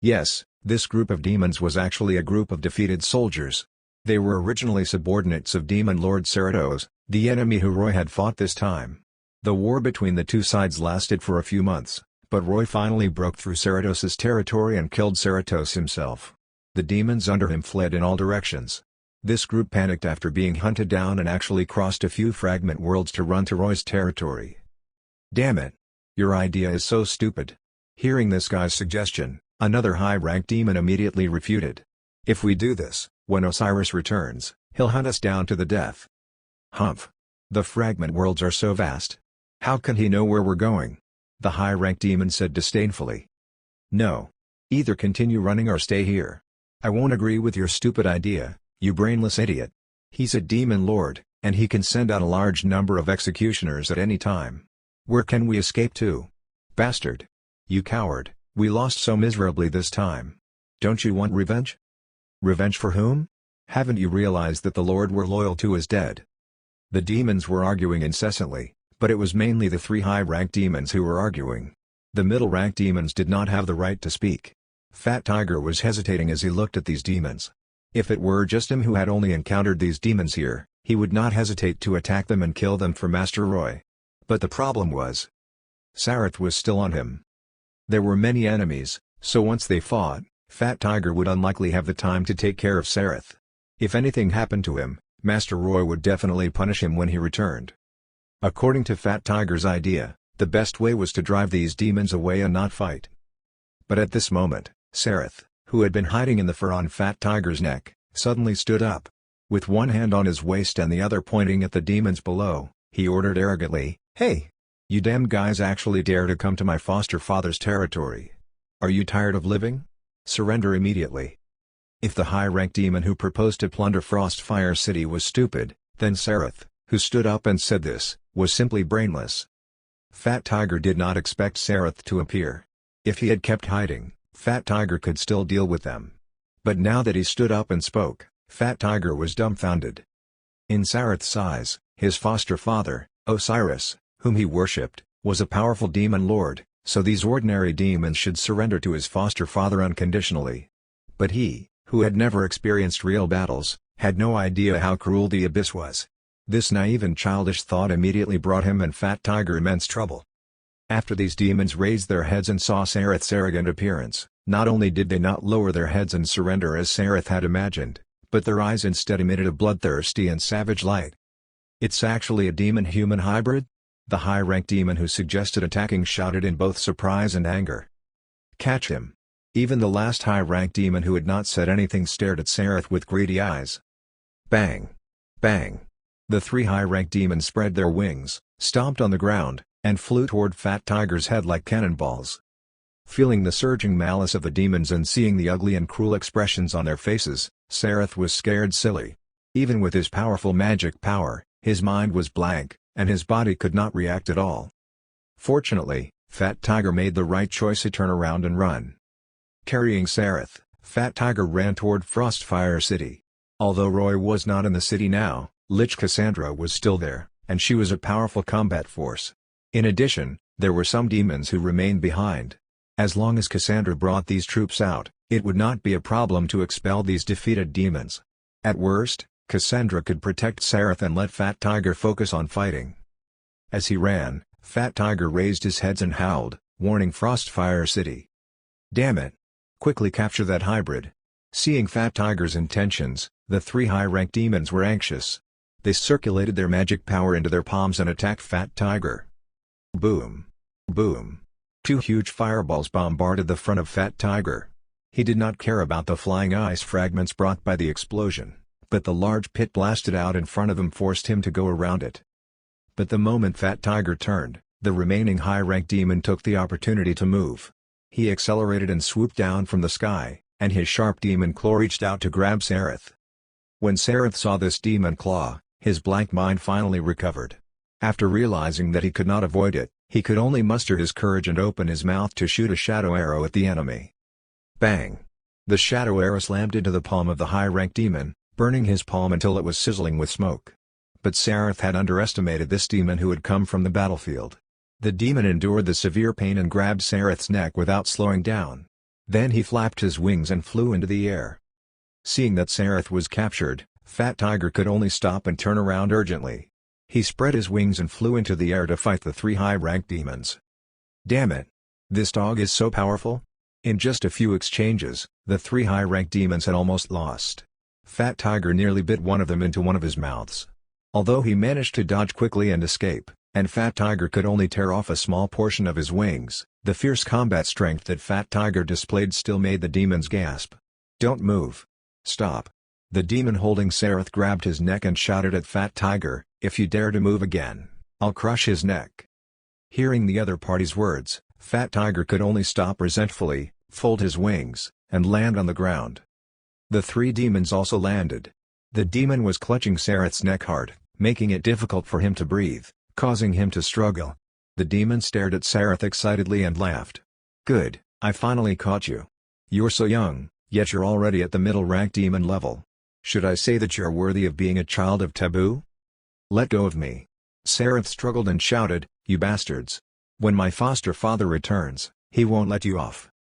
Yes, this group of demons was actually a group of defeated soldiers. They were originally subordinates of Demon Lord Cerato's, the enemy who Roy had fought this time. The war between the two sides lasted for a few months, but Roy finally broke through Ceratos's territory and killed Ceratos himself. The demons under him fled in all directions. This group panicked after being hunted down and actually crossed a few fragment worlds to run to Roy's territory. "Damn it! Your idea is so stupid." Hearing this guy's suggestion, another high-ranked demon immediately refuted. "If we do this, when Osiris returns, he'll hunt us down to the death." "Humph! The fragment worlds are so vast. How can he know where we're going?" the high-ranked demon said disdainfully. "No. Either continue running or stay here. I won't agree with your stupid idea, you brainless idiot. He's a demon lord, and he can send out a large number of executioners at any time. Where can we escape to? Bastard! You coward, we lost so miserably this time. Don't you want revenge?" "Revenge for whom? Haven't you realized that the lord we're loyal to is dead?" The demons were arguing incessantly, but it was mainly the 3 high-ranked demons who were arguing. The middle-ranked demons did not have the right to speak. Fat Tiger was hesitating as he looked at these demons. If it were just him who had only encountered these demons here, he would not hesitate to attack them and kill them for Master Roy. But the problem was, Sareth was still on him. There were many enemies, so once they fought, Fat Tiger would unlikely have the time to take care of Sareth. If anything happened to him, Master Roy would definitely punish him when he returned. According to Fat Tiger's idea, the best way was to drive these demons away and not fight. But at this moment, Sareth, who had been hiding in the fur on Fat Tiger's neck, suddenly stood up. With one hand on his waist and the other pointing at the demons below, he ordered arrogantly, "Hey! You damn guys actually dare to come to my foster father's territory. Are you tired of living? Surrender immediately." If the high-rank demon who proposed to plunder Frostfire City was stupid, then Sareth, who stood up and said this, was simply brainless. Fat Tiger did not expect Sareth to appear. If he had kept hiding, Fat Tiger could still deal with them. But now that he stood up and spoke, Fat Tiger was dumbfounded. In Sareth's eyes, his foster father, Osiris, whom he worshipped, was a powerful demon lord, so these ordinary demons should surrender to his foster father unconditionally. But he, who had never experienced real battles, had no idea how cruel the abyss was. This naive and childish thought immediately brought him and Fat Tiger immense trouble. After these demons raised their heads and saw Sareth's arrogant appearance, not only did they not lower their heads and surrender as Sareth had imagined, but their eyes instead emitted a bloodthirsty and savage light. "It's actually a demon-human hybrid?" The high-rank demon who suggested attacking shouted in both surprise and anger. "Catch him!" Even the last high-rank demon who had not said anything stared at Sareth with greedy eyes. Bang! Bang! The three high-rank demons spread their wings, stomped on the ground, and flew toward Fat Tiger's head like cannonballs. Feeling the surging malice of the demons and seeing the ugly and cruel expressions on their faces, Sareth was scared silly. Even with his powerful magic power, his mind was blank, and his body could not react at all. Fortunately, Fat Tiger made the right choice to turn around and run. Carrying Sareth, Fat Tiger ran toward Frostfire City. Although Roy was not in the city now, Lich Cassandra was still there, and she was a powerful combat force. In addition, there were some demons who remained behind. As long as Cassandra brought these troops out, it would not be a problem to expel these defeated demons. At worst, Cassandra could protect Sareth and let Fat Tiger focus on fighting. As he ran, Fat Tiger raised his head and howled, warning Frostfire City. "Damn it! Quickly capture that hybrid." Seeing Fat Tiger's intentions, the three high-rank demons were anxious. They circulated their magic power into their palms and attacked Fat Tiger. Boom! Boom! Two huge fireballs bombarded the front of Fat Tiger. He did not care about the flying ice fragments brought by the explosion, but the large pit blasted out in front of him forced him to go around it. But the moment Fat Tiger turned, the remaining high-rank demon took the opportunity to move. He accelerated and swooped down from the sky, and his sharp demon claw reached out to grab Sareth. When Sareth saw this demon claw, his blank mind finally recovered. After realizing that he could not avoid it, he could only muster his courage and open his mouth to shoot a shadow arrow at the enemy. Bang! The shadow arrow slammed into the palm of the high-rank demon, burning his palm until it was sizzling with smoke. But Sareth had underestimated this demon who had come from the battlefield. The demon endured the severe pain and grabbed Sareth's neck without slowing down. Then he flapped his wings and flew into the air. Seeing that Sareth was captured, Fat Tiger could only stop and turn around urgently. He spread his wings and flew into the air to fight the three high-rank demons. Damn it! This dog is so powerful! In just a few exchanges, the three high-rank demons had almost lost. Fat Tiger nearly bit one of them into one of his mouths. Although he managed to dodge quickly and escape, and Fat Tiger could only tear off a small portion of his wings, the fierce combat strength that Fat Tiger displayed still made the demons gasp. "Don't move! Stop!" The demon holding Sareth grabbed his neck and shouted at Fat Tiger, "If you dare to move again, I'll crush his neck." Hearing the other party's words, Fat Tiger could only stop resentfully, fold his wings, and land on the ground. The three demons also landed. The demon was clutching Sareth's neck hard, making it difficult for him to breathe, causing him to struggle. The demon stared at Sareth excitedly and laughed. "Good, I finally caught you. You're so young, yet you're already at the middle-rank demon level. Should I say that you're worthy of being a child of Taboo? Let go of me." Sareth struggled and shouted, "You bastards! When my foster father returns, he won't let you off.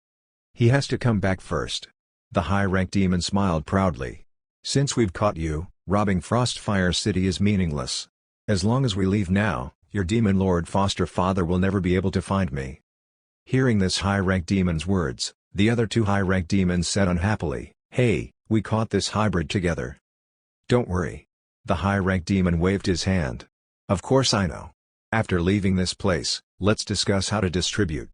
He has to come back first." The high-rank demon smiled proudly. "Since we've caught you, robbing Frostfire City is meaningless. As long as we leave now, your demon lord foster father will never be able to find me." Hearing this high-rank demon's words, the other two high-rank demons said unhappily, "Hey, we caught this hybrid together. Don't worry. The high-rank demon waved his hand. "Of course I know. After leaving this place, let's discuss how to distribute."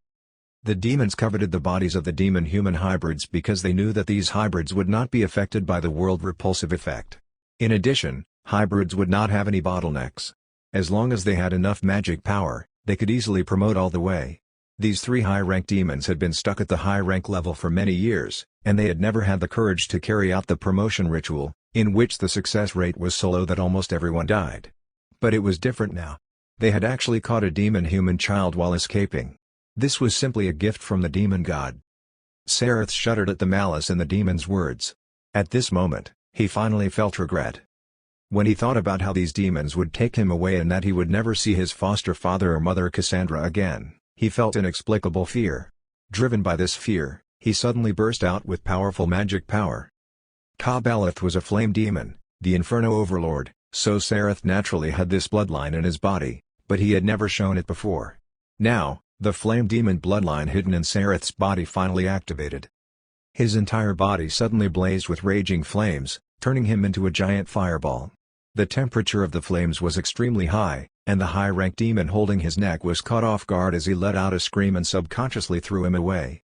The demons coveted the bodies of the demon-human hybrids because they knew that these hybrids would not be affected by the world repulsive effect. In addition, hybrids would not have any bottlenecks. As long as they had enough magic power, they could easily promote all the way. These 3 high-rank demons had been stuck at the high-rank level for many years, and they had never had the courage to carry out the promotion ritual, in which the success rate was so low that almost everyone died. But it was different now. They had actually caught a demon-human child while escaping. This was simply a gift from the demon god. Sareth shuddered at the malice in the demon's words. At this moment, he finally felt regret. When he thought about how these demons would take him away and that he would never see his foster father or mother Cassandra again, he felt inexplicable fear. Driven by this fear, he suddenly burst out with powerful magic power. Ka-Balith was a flame demon, the Inferno Overlord, so Sareth naturally had this bloodline in his body, but he had never shown it before. Now, the flame demon bloodline hidden in Sareth's body finally activated. His entire body suddenly blazed with raging flames, turning him into a giant fireball. The temperature of the flames was extremely high, and the high-rank demon holding his neck was caught off guard as he let out a scream and subconsciously threw him away.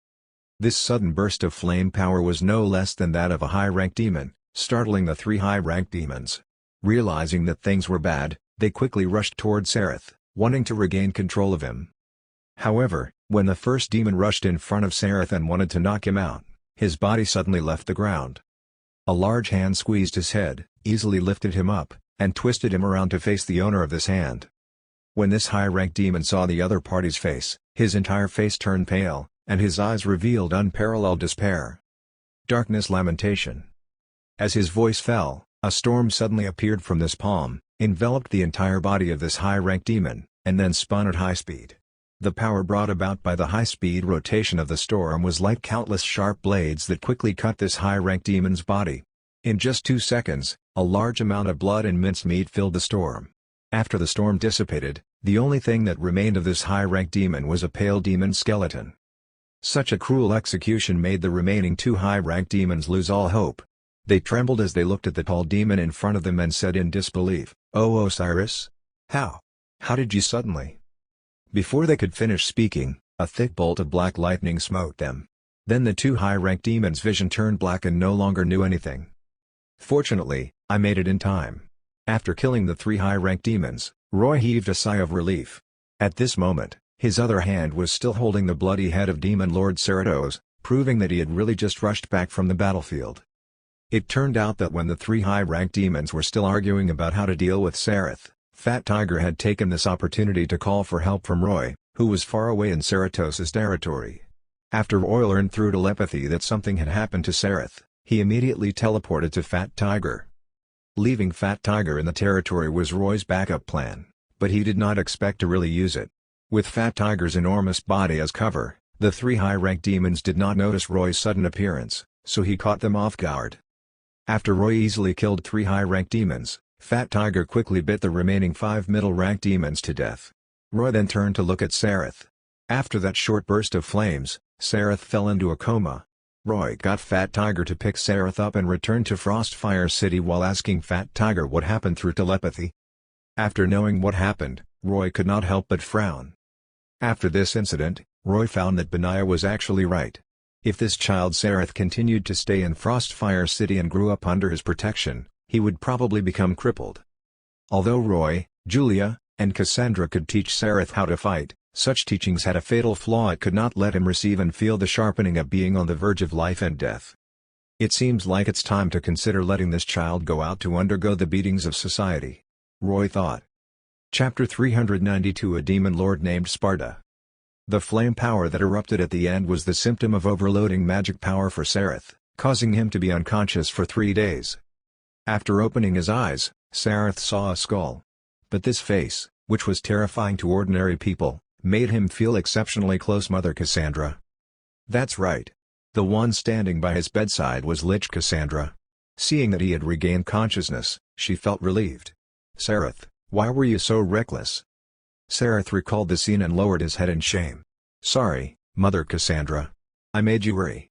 This sudden burst of flame power was no less than that of a high-rank demon, startling the 3 high-rank demons. Realizing that things were bad, they quickly rushed toward Sareth, wanting to regain control of him. However, when the first demon rushed in front of Sareth and wanted to knock him out, his body suddenly left the ground. A large hand squeezed his head, easily lifted him up, and twisted him around to face the owner of this hand. When this high-rank demon saw the other party's face, his entire face turned pale, and his eyes revealed unparalleled despair. Darkness lamentation. As his voice fell, a storm suddenly appeared from this palm, enveloped the entire body of this high-rank demon, and then spun at high speed. The power brought about by the high-speed rotation of the storm was like countless sharp blades that quickly cut this high-rank demon's body. In just 2 seconds, a large amount of blood and minced meat filled the storm. After the storm dissipated, the only thing that remained of this high-rank demon was a pale demon skeleton. Such a cruel execution made the remaining 2 high-rank demons lose all hope. They trembled as they looked at the tall demon in front of them and said in disbelief, "Oh Osiris? How did you suddenly?" Before they could finish speaking, a thick bolt of black lightning smote them. Then the 2 high-rank demons' vision turned black and no longer knew anything. Fortunately, I made it in time. After killing the 3 high-rank demons, Roy heaved a sigh of relief. At this moment, his other hand was still holding the bloody head of Demon Lord Cerato's, proving that he had really just rushed back from the battlefield. It turned out that when the 3 high-rank demons were still arguing about how to deal with Sareth, Fat Tiger had taken this opportunity to call for help from Roy, who was far away in Ceratos's territory. After Roy learned through telepathy that something had happened to Sareth, he immediately teleported to Fat Tiger. Leaving Fat Tiger in the territory was Roy's backup plan, but he did not expect to really use it. With Fat Tiger's enormous body as cover, the 3 high-rank demons did not notice Roy's sudden appearance, so he caught them off guard. After Roy easily killed 3 high-rank demons, Fat Tiger quickly bit the remaining 5 middle-rank demons to death. Roy then turned to look at Sareth. After that short burst of flames, Sareth fell into a coma. Roy got Fat Tiger to pick Sareth up and returned to Frostfire City while asking Fat Tiger what happened through telepathy. After knowing what happened, Roy could not help but frown. After this incident, Roy found that Benaiah was actually right. If this child Sareth continued to stay in Frostfire City and grew up under his protection, he would probably become crippled. Although Roy, Julia, and Cassandra could teach Sareth how to fight, such teachings had a fatal flaw: it could not let him receive and feel the sharpening of being on the verge of life and death. It seems like it's time to consider letting this child go out to undergo the beatings of society, Roy thought. Chapter 392: A Demon Lord Named Sparta. The flame power that erupted at the end was the symptom of overloading magic power for Sareth, causing him to be unconscious for 3 days. After opening his eyes, Sareth saw a skull. But this face, which was terrifying to ordinary people, made him feel exceptionally close. Mother Cassandra. That's right. The one standing by his bedside was Lich Cassandra. Seeing that he had regained consciousness, she felt relieved. Sareth, why were you so reckless? Sareth recalled the scene and lowered his head in shame. Sorry, Mother Cassandra. I made you worry.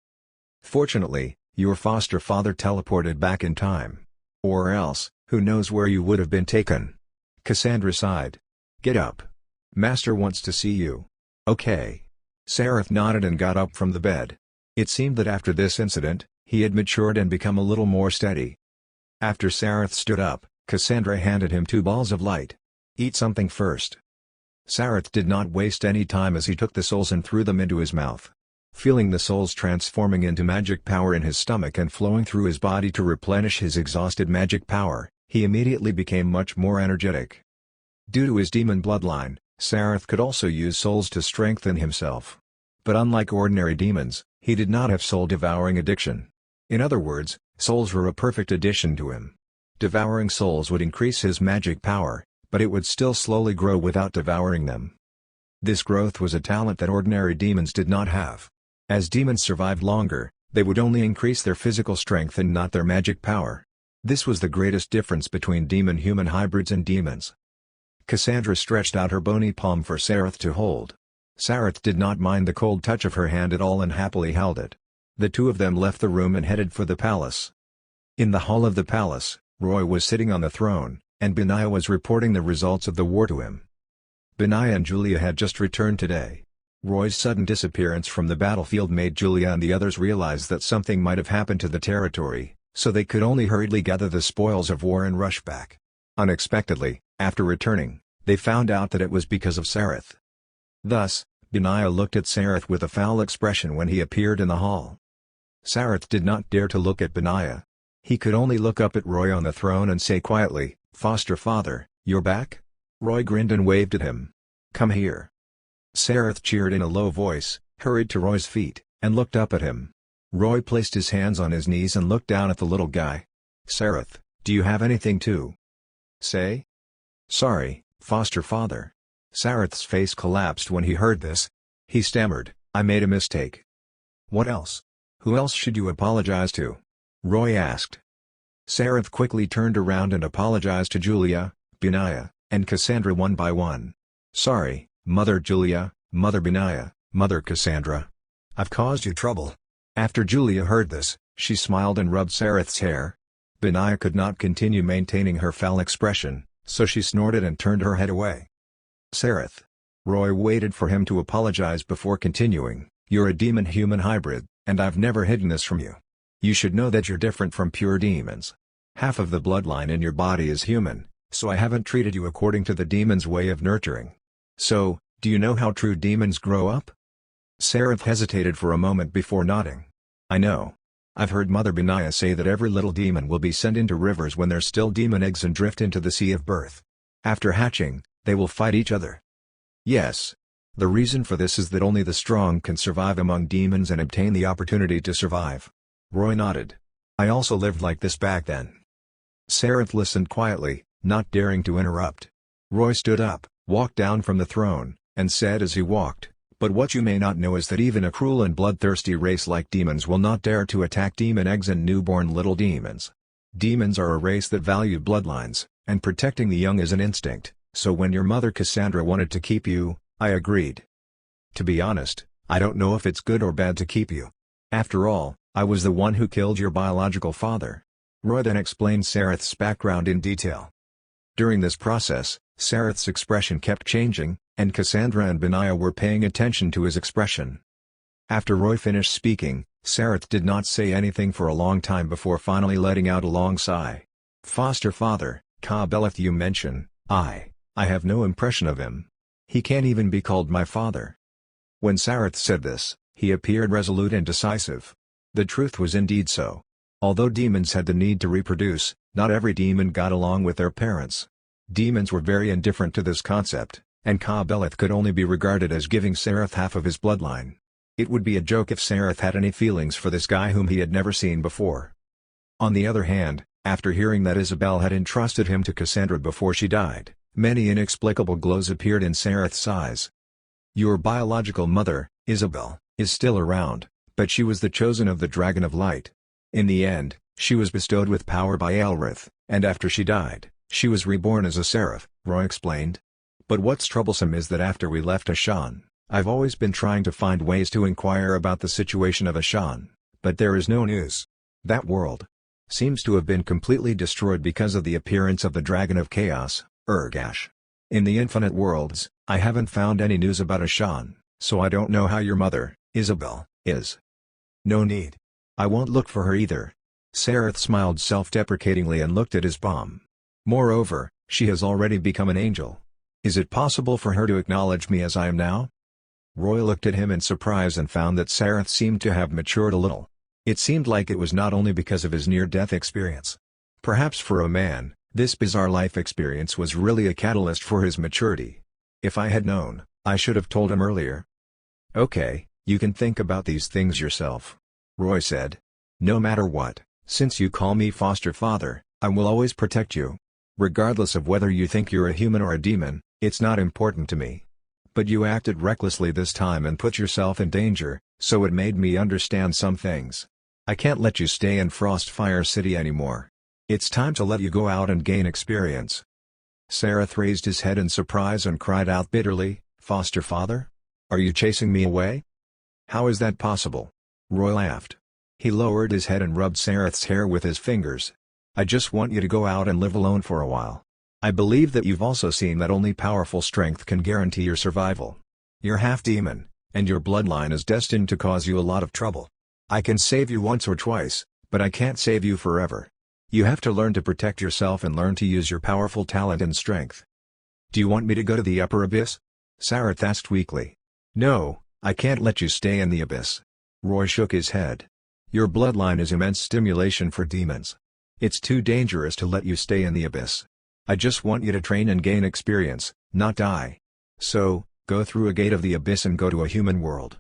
Fortunately, your foster father teleported back in time. Or else, who knows where you would have been taken. Cassandra sighed. Get up. Master wants to see you. Okay. Sareth nodded and got up from the bed. It seemed that after this incident, he had matured and become a little more steady. After Sareth stood up, Cassandra handed him 2 balls of light. Eat something first. Sareth did not waste any time as he took the souls and threw them into his mouth. Feeling the souls transforming into magic power in his stomach and flowing through his body to replenish his exhausted magic power, he immediately became much more energetic. Due to his demon bloodline, Sareth could also use souls to strengthen himself. But unlike ordinary demons, he did not have soul-devouring addiction. In other words, souls were a perfect addition to him. Devouring souls would increase his magic power, but it would still slowly grow without devouring them. This growth was a talent that ordinary demons did not have. As demons survived longer, they would only increase their physical strength and not their magic power. This was the greatest difference between demon-human hybrids and demons. Cassandra stretched out her bony palm for Sareth to hold. Sareth did not mind the cold touch of her hand at all and happily held it. The two of them left the room and headed for the palace. In the hall of the palace, Roy was sitting on the throne, and Benaiah was reporting the results of the war to him. Benaiah and Julia had just returned today. Roy's sudden disappearance from the battlefield made Julia and the others realize that something might have happened to the territory, so they could only hurriedly gather the spoils of war and rush back. Unexpectedly, after returning, they found out that it was because of Sareth. Thus, Benaiah looked at Sareth with a foul expression when he appeared in the hall. Sareth did not dare to look at Benaiah. He could only look up at Roy on the throne and say quietly, "Foster father, you're back?" Roy grinned and waved at him. "Come here." Sareth cheered in a low voice, hurried to Roy's feet, and looked up at him. Roy placed his hands on his knees and looked down at the little guy. "Sareth, do you have anything to say?" "Sorry, foster father." Sareth's face collapsed when he heard this. He stammered, "I made a mistake." "What else? Who else should you apologize to?" Roy asked. Sareth quickly turned around and apologized to Julia, Benaiah, and Cassandra one by one. "Sorry, Mother Julia, Mother Benaiah, Mother Cassandra. I've caused you trouble." After Julia heard this, she smiled and rubbed Sareth's hair. Benaiah could not continue maintaining her foul expression, so she snorted and turned her head away. "Sareth." Roy waited for him to apologize before continuing, "You're a demon-human hybrid, and I've never hidden this from you. You should know that you're different from pure demons. Half of the bloodline in your body is human, so I haven't treated you according to the demon's way of nurturing. So, do you know how true demons grow up?" Sareth hesitated for a moment before nodding. "I know. I've heard Mother Benaiah say that every little demon will be sent into rivers when they're still demon eggs and drift into the sea of birth. After hatching, they will fight each other." "Yes. The reason for this is that only the strong can survive among demons and obtain the opportunity to survive." Roy nodded. "I also lived like this back then." Sareth listened quietly, not daring to interrupt. Roy stood up, walked down from the throne, and said as he walked, "But what you may not know is that even a cruel and bloodthirsty race like demons will not dare to attack demon eggs and newborn little demons. Demons are a race that value bloodlines, and protecting the young is an instinct, so when your mother Cassandra wanted to keep you, I agreed. To be honest, I don't know if it's good or bad to keep you. After all, I was the one who killed your biological father." Roy then explained Sareth's background in detail. During this process, Sareth's expression kept changing, and Cassandra and Benaiah were paying attention to his expression. After Roy finished speaking, Sareth did not say anything for a long time before finally letting out a long sigh. "Foster father, Ka-Beleth you mention, I have no impression of him. He can't even be called my father." When Sareth said this, he appeared resolute and decisive. The truth was indeed so. Although demons had the need to reproduce, not every demon got along with their parents. Demons were very indifferent to this concept, and Ka-Beleth could only be regarded as giving Sareth half of his bloodline. It would be a joke if Sareth had any feelings for this guy whom he had never seen before. On the other hand, after hearing that Isabel had entrusted him to Cassandra before she died, many inexplicable glows appeared in Sareth's eyes. "Your biological mother, Isabel, is still around, but she was the chosen of the Dragon of Light. In the end, she was bestowed with power by Elrith, and after she died, she was reborn as a seraph," Roy explained. "But what's troublesome is that after we left Ashan, I've always been trying to find ways to inquire about the situation of Ashan, but there is no news. That world seems to have been completely destroyed because of the appearance of the Dragon of Chaos, Ergash. In the Infinite Worlds, I haven't found any news about Ashan, so I don't know how your mother, Isabel, is. No need. I won't look for her either. Sareth smiled self-deprecatingly and looked at his palm. Moreover, she has already become an angel. Is it possible for her to acknowledge me as I am now? Roy looked at him in surprise and found that Sareth seemed to have matured a little. It seemed like it was not only because of his near-death experience. Perhaps for a man, this bizarre life experience was really a catalyst for his maturity. If I had known, I should have told him earlier. Okay, you can think about these things yourself. Roy said. No matter what, since you call me foster father, I will always protect you. Regardless of whether you think you're a human or a demon, it's not important to me. But you acted recklessly this time and put yourself in danger, so it made me understand some things. I can't let you stay in Frostfire City anymore. It's time to let you go out and gain experience. Sareth raised his head in surprise and cried out bitterly, Foster father? Are you chasing me away? How is that possible? Roy laughed. He lowered his head and rubbed Sareth's hair with his fingers. I just want you to go out and live alone for a while. I believe that you've also seen that only powerful strength can guarantee your survival. You're half demon, and your bloodline is destined to cause you a lot of trouble. I can save you once or twice, but I can't save you forever. You have to learn to protect yourself and learn to use your powerful talent and strength. Do you want me to go to the upper abyss? Sareth asked weakly. No, I can't let you stay in the abyss. Roy shook his head. Your bloodline is immense stimulation for demons. It's too dangerous to let you stay in the abyss. I just want you to train and gain experience, not die. So, go through a gate of the abyss and go to a human world.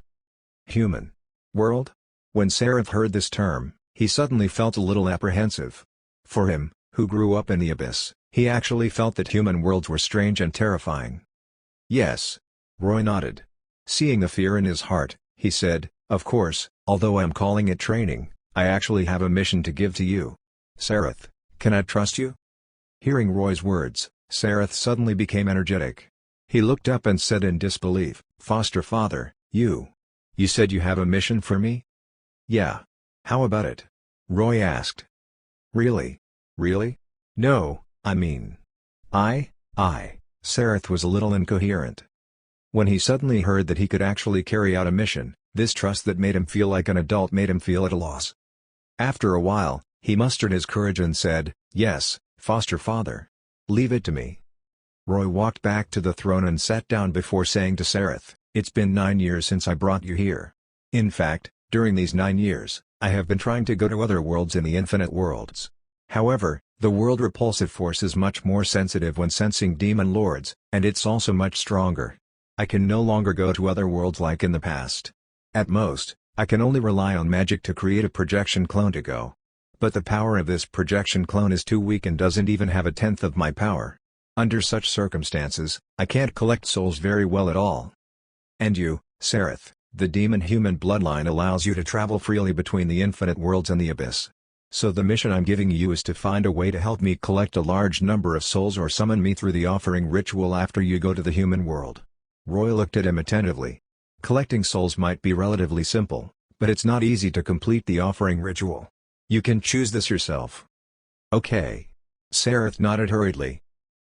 Human world? When Sareth heard this term, he suddenly felt a little apprehensive. For him, who grew up in the abyss, he actually felt that human worlds were strange and terrifying. Yes. Roy nodded. Seeing the fear in his heart, he said, of course, although I'm calling it training, I actually have a mission to give to you. Sareth, can I trust you? Hearing Roy's words, Sareth suddenly became energetic. He looked up and said in disbelief, Foster father, you said you have a mission for me? Yeah. How about it? Roy asked. Really? Really? No, I mean. Sareth was a little incoherent. When he suddenly heard that he could actually carry out a mission, this trust that made him feel like an adult made him feel at a loss. After a while, he mustered his courage and said, yes, foster father. Leave it to me. Roy walked back to the throne and sat down before saying to Sareth, it's been 9 years since I brought you here. In fact, during these 9 years, I have been trying to go to other worlds in the Infinite Worlds. However, the world repulsive force is much more sensitive when sensing demon lords, and it's also much stronger. I can no longer go to other worlds like in the past. At most, I can only rely on magic to create a projection clone to go. But the power of this projection clone is too weak and doesn't even have 1/10 of my power. Under such circumstances, I can't collect souls very well at all. And you, Sareth, the demon-human bloodline allows you to travel freely between the Infinite Worlds and the Abyss. So the mission I'm giving you is to find a way to help me collect a large number of souls or summon me through the offering ritual after you go to the human world. Roy looked at him attentively. Collecting souls might be relatively simple, but it's not easy to complete the offering ritual. You can choose this yourself. Okay. Sareth nodded hurriedly.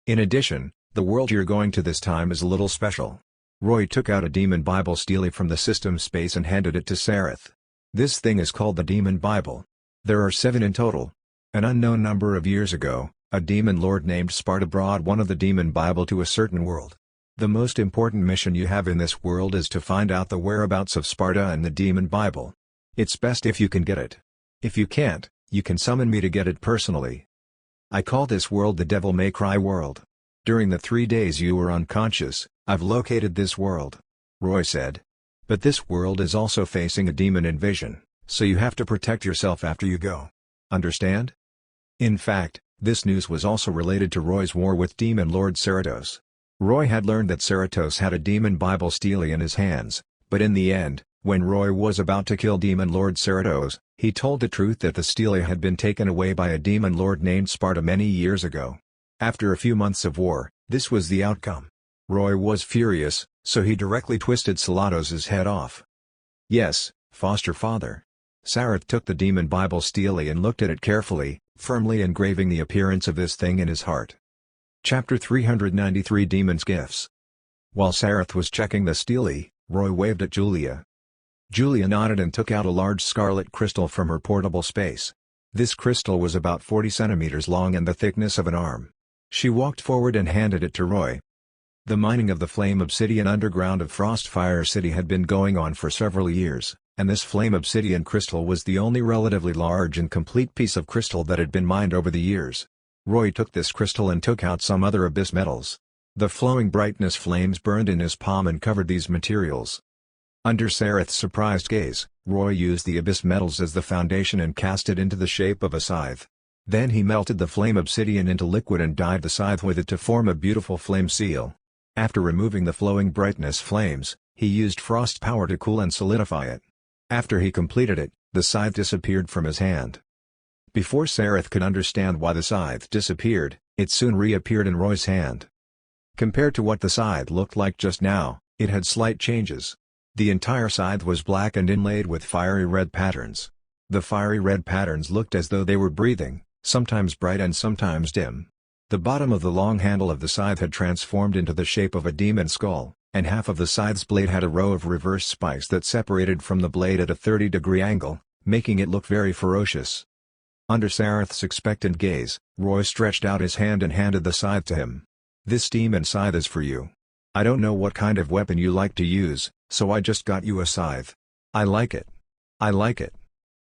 In addition, the world you're going to this time is a little special. Roy took out a Demon Bible stele from the system space and handed it to Sareth. This thing is called the Demon Bible. There are 7 in total. An unknown number of years ago, a demon lord named Sparta brought one of the Demon Bible to a certain world. The most important mission you have in this world is to find out the whereabouts of Sparta and the Demon Bible. It's best if you can get it. If you can't, you can summon me to get it personally. I call this world the Devil May Cry world. During the 3 days you were unconscious, I've located this world. Roy said. But this world is also facing a demon invasion, so you have to protect yourself after you go. Understand? In fact, this news was also related to Roy's war with Demon Lord Ceratos. Roy had learned that Ceratos had a Demon Bible stele in his hands, but in the end, when Roy was about to kill Demon Lord Ceratos, he told the truth that the stele had been taken away by a demon lord named Sparta many years ago. After a few months of war, this was the outcome. Roy was furious, so he directly twisted Celados's head off. Yes, foster father. Sarath took the demon Bible steelly and looked at it carefully, firmly engraving the appearance of this thing in his heart. Chapter 393 Demon's Gifts. While Sarath was checking the steely, Roy waved at Julia. Julia nodded and took out a large scarlet crystal from her portable space. This crystal was about 40 centimeters long and the thickness of an arm. She walked forward and handed it to Roy. The mining of the flame obsidian underground of Frostfire City had been going on for several years, and this flame obsidian crystal was the only relatively large and complete piece of crystal that had been mined over the years. Roy took this crystal and took out some other abyss metals. The flowing brightness flames burned in his palm and covered these materials. Under Sarath's surprised gaze, Roy used the abyss metals as the foundation and cast it into the shape of a scythe. Then he melted the flame obsidian into liquid and dyed the scythe with it to form a beautiful flame seal. After removing the flowing brightness flames, he used frost power to cool and solidify it. After he completed it, the scythe disappeared from his hand. Before Sarath could understand why the scythe disappeared, it soon reappeared in Roy's hand. Compared to what the scythe looked like just now, it had slight changes. The entire scythe was black and inlaid with fiery red patterns. The fiery red patterns looked as though they were breathing, sometimes bright and sometimes dim. The bottom of the long handle of the scythe had transformed into the shape of a demon skull, and half of the scythe's blade had a row of reverse spikes that separated from the blade at a 30-degree angle, making it look very ferocious. Under Sarath's expectant gaze, Roy stretched out his hand and handed the scythe to him. "This demon scythe is for you. I don't know what kind of weapon you like to use, so I just got you a scythe. I like it. I like it."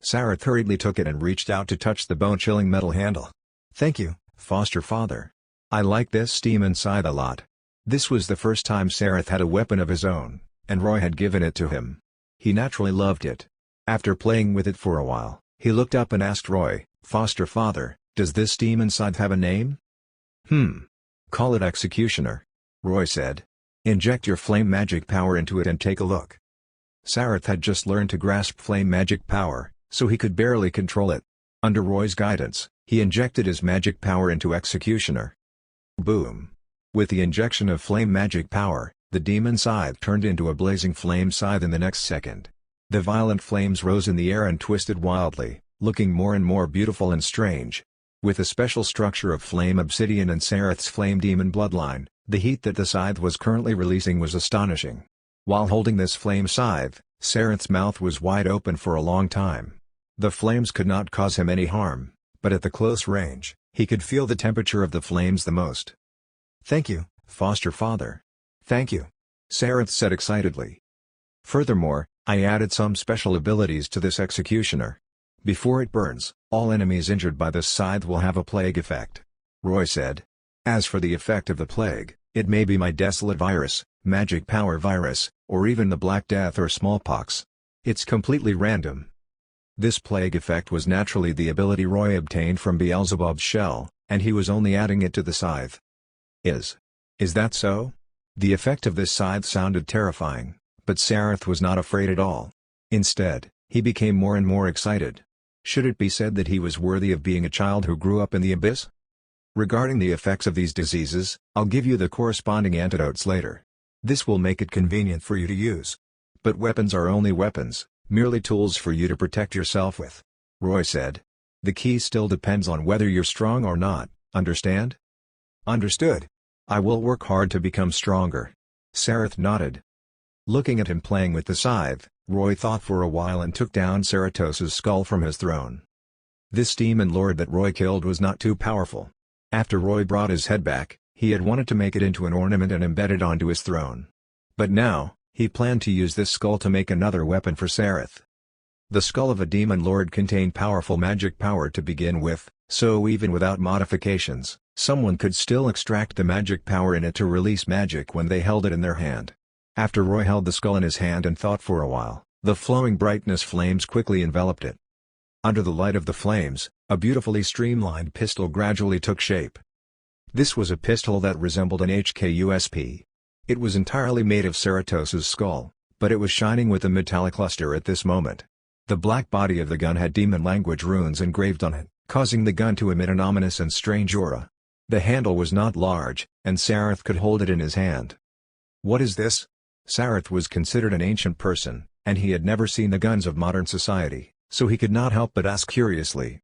Sarath hurriedly took it and reached out to touch the bone-chilling metal handle. "Thank you, foster father. I like this demon scythe a lot." This was the first time Sarath had a weapon of his own, and Roy had given it to him. He naturally loved it. After playing with it for a while, he looked up and asked Roy, "Foster father, does this demon scythe have a name?" Call it Executioner," Roy said. "Inject your flame magic power into it and take a look." Sarath had just learned to grasp flame magic power, so he could barely control it. Under Roy's guidance, he injected his magic power into Executioner. Boom! With the injection of flame magic power, the demon scythe turned into a blazing flame scythe in the next second. The violent flames rose in the air and twisted wildly, looking more and more beautiful and strange. With a special structure of flame obsidian and Sarath's flame demon bloodline, the heat that the scythe was currently releasing was astonishing. While holding this flame scythe, Sarath's mouth was wide open for a long time. The flames could not cause him any harm, but at the close range, he could feel the temperature of the flames the most. "Thank you, foster father. Thank you," Sarath said excitedly. "Furthermore, I added some special abilities to this Executioner. Before it burns, all enemies injured by this scythe will have a plague effect," Roy said. "As for the effect of the plague, it may be my desolate virus, magic power virus, or even the Black Death or smallpox. It's completely random." This plague effect was naturally the ability Roy obtained from Beelzebub's shell, and he was only adding it to the scythe. Is that so? The effect of this scythe sounded terrifying, but Sarath was not afraid at all. Instead, he became more and more excited. Should it be said that he was worthy of being a child who grew up in the abyss? Regarding the effects of these diseases, I'll give you the corresponding antidotes later. This will make it convenient for you to use. But weapons are only weapons, merely tools for you to protect yourself with," Roy said. "The key still depends on whether you're strong or not, understand?" "Understood. I will work hard to become stronger." Sarath nodded. Looking at him playing with the scythe, Roy thought for a while and took down Ceratos's skull from his throne. This demon lord that Roy killed was not too powerful. After Roy brought his head back, he had wanted to make it into an ornament and embed it onto his throne. But now, he planned to use this skull to make another weapon for Sarath. The skull of a demon lord contained powerful magic power to begin with, so even without modifications, someone could still extract the magic power in it to release magic when they held it in their hand. After Roy held the skull in his hand and thought for a while, the flowing brightness flames quickly enveloped it. Under the light of the flames, a beautifully streamlined pistol gradually took shape. This was a pistol that resembled an HKUSP. It was entirely made of Ceratos's skull, but it was shining with a metallic luster at this moment. The black body of the gun had demon language runes engraved on it, causing the gun to emit an ominous and strange aura. The handle was not large, and Sarath could hold it in his hand. "What is this?" Sarath was considered an ancient person, and he had never seen the guns of modern society. so he could not help but ask curiously.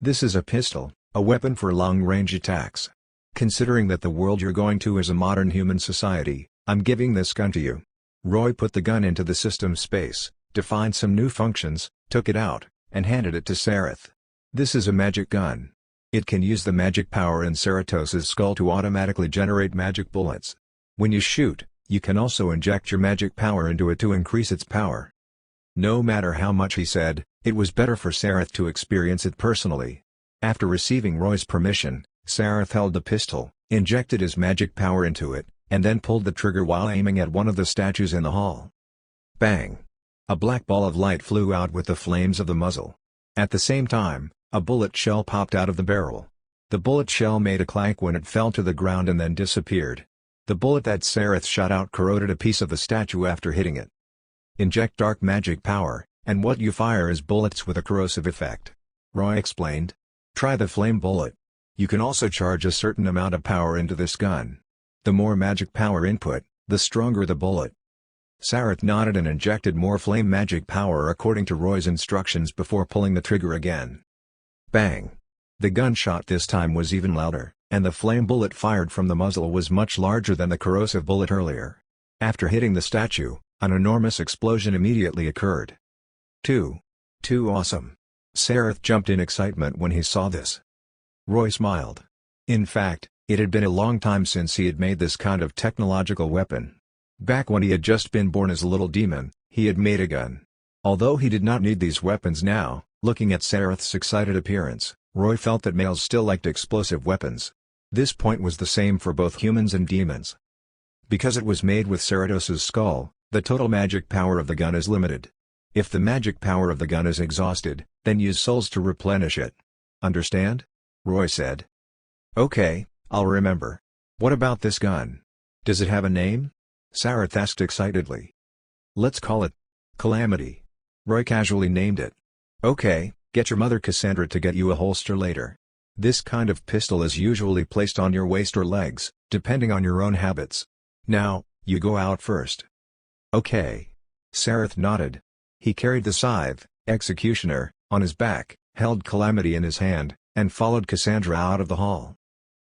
"This is a pistol, a weapon for long-range attacks. Considering that the world you're going to is a modern human society, I'm giving this gun to you." Roy put the gun into the system space, defined some new functions, took it out, and handed it to Sareth. "This is a magic gun. It can use the magic power in Ceratos's skull to automatically generate magic bullets. When you shoot, you can also inject your magic power into it to increase its power." No matter how much he said, it was better for Sareth to experience it personally. After receiving Roy's permission, Sareth held the pistol, injected his magic power into it, and then pulled the trigger while aiming at one of the statues in the hall. Bang! A black ball of light flew out with the flames of the muzzle. At the same time, a bullet shell popped out of the barrel. The bullet shell made a clank when it fell to the ground and then disappeared. The bullet that Sareth shot out corroded a piece of the statue after hitting it. "Inject dark magic power, and what you fire is bullets with a corrosive effect," Roy explained. "Try the flame bullet. You can also charge a certain amount of power into this gun. The more magic power input, the stronger the bullet." Sareth nodded and injected more flame magic power according to Roy's instructions before pulling the trigger again. Bang! The gunshot this time was even louder, and the flame bullet fired from the muzzle was much larger than the corrosive bullet earlier. After hitting the statue, an enormous explosion immediately occurred. Too awesome. Sareth jumped in excitement when he saw this. Roy smiled. In fact, it had been a long time since he had made this kind of technological weapon. Back when he had just been born as a little demon, he had made a gun. Although he did not need these weapons now, looking at Sareth's excited appearance, Roy felt that males still liked explosive weapons. This point was the same for both humans and demons. Because it was made with Ceratos's skull, the total magic power of the gun is limited. If the magic power of the gun is exhausted, then use souls to replenish it. Understand? Roy said. "Okay, I'll remember. What about this gun? Does it have a name?" Sareth asked excitedly. "Let's call it Calamity." Roy casually named it. "Okay, get your mother Cassandra to get you a holster later. This kind of pistol is usually placed on your waist or legs, depending on your own habits. Now, you go out first." "Okay." Sareth nodded. He carried the scythe, Executioner, on his back, held Calamity in his hand, and followed Cassandra out of the hall.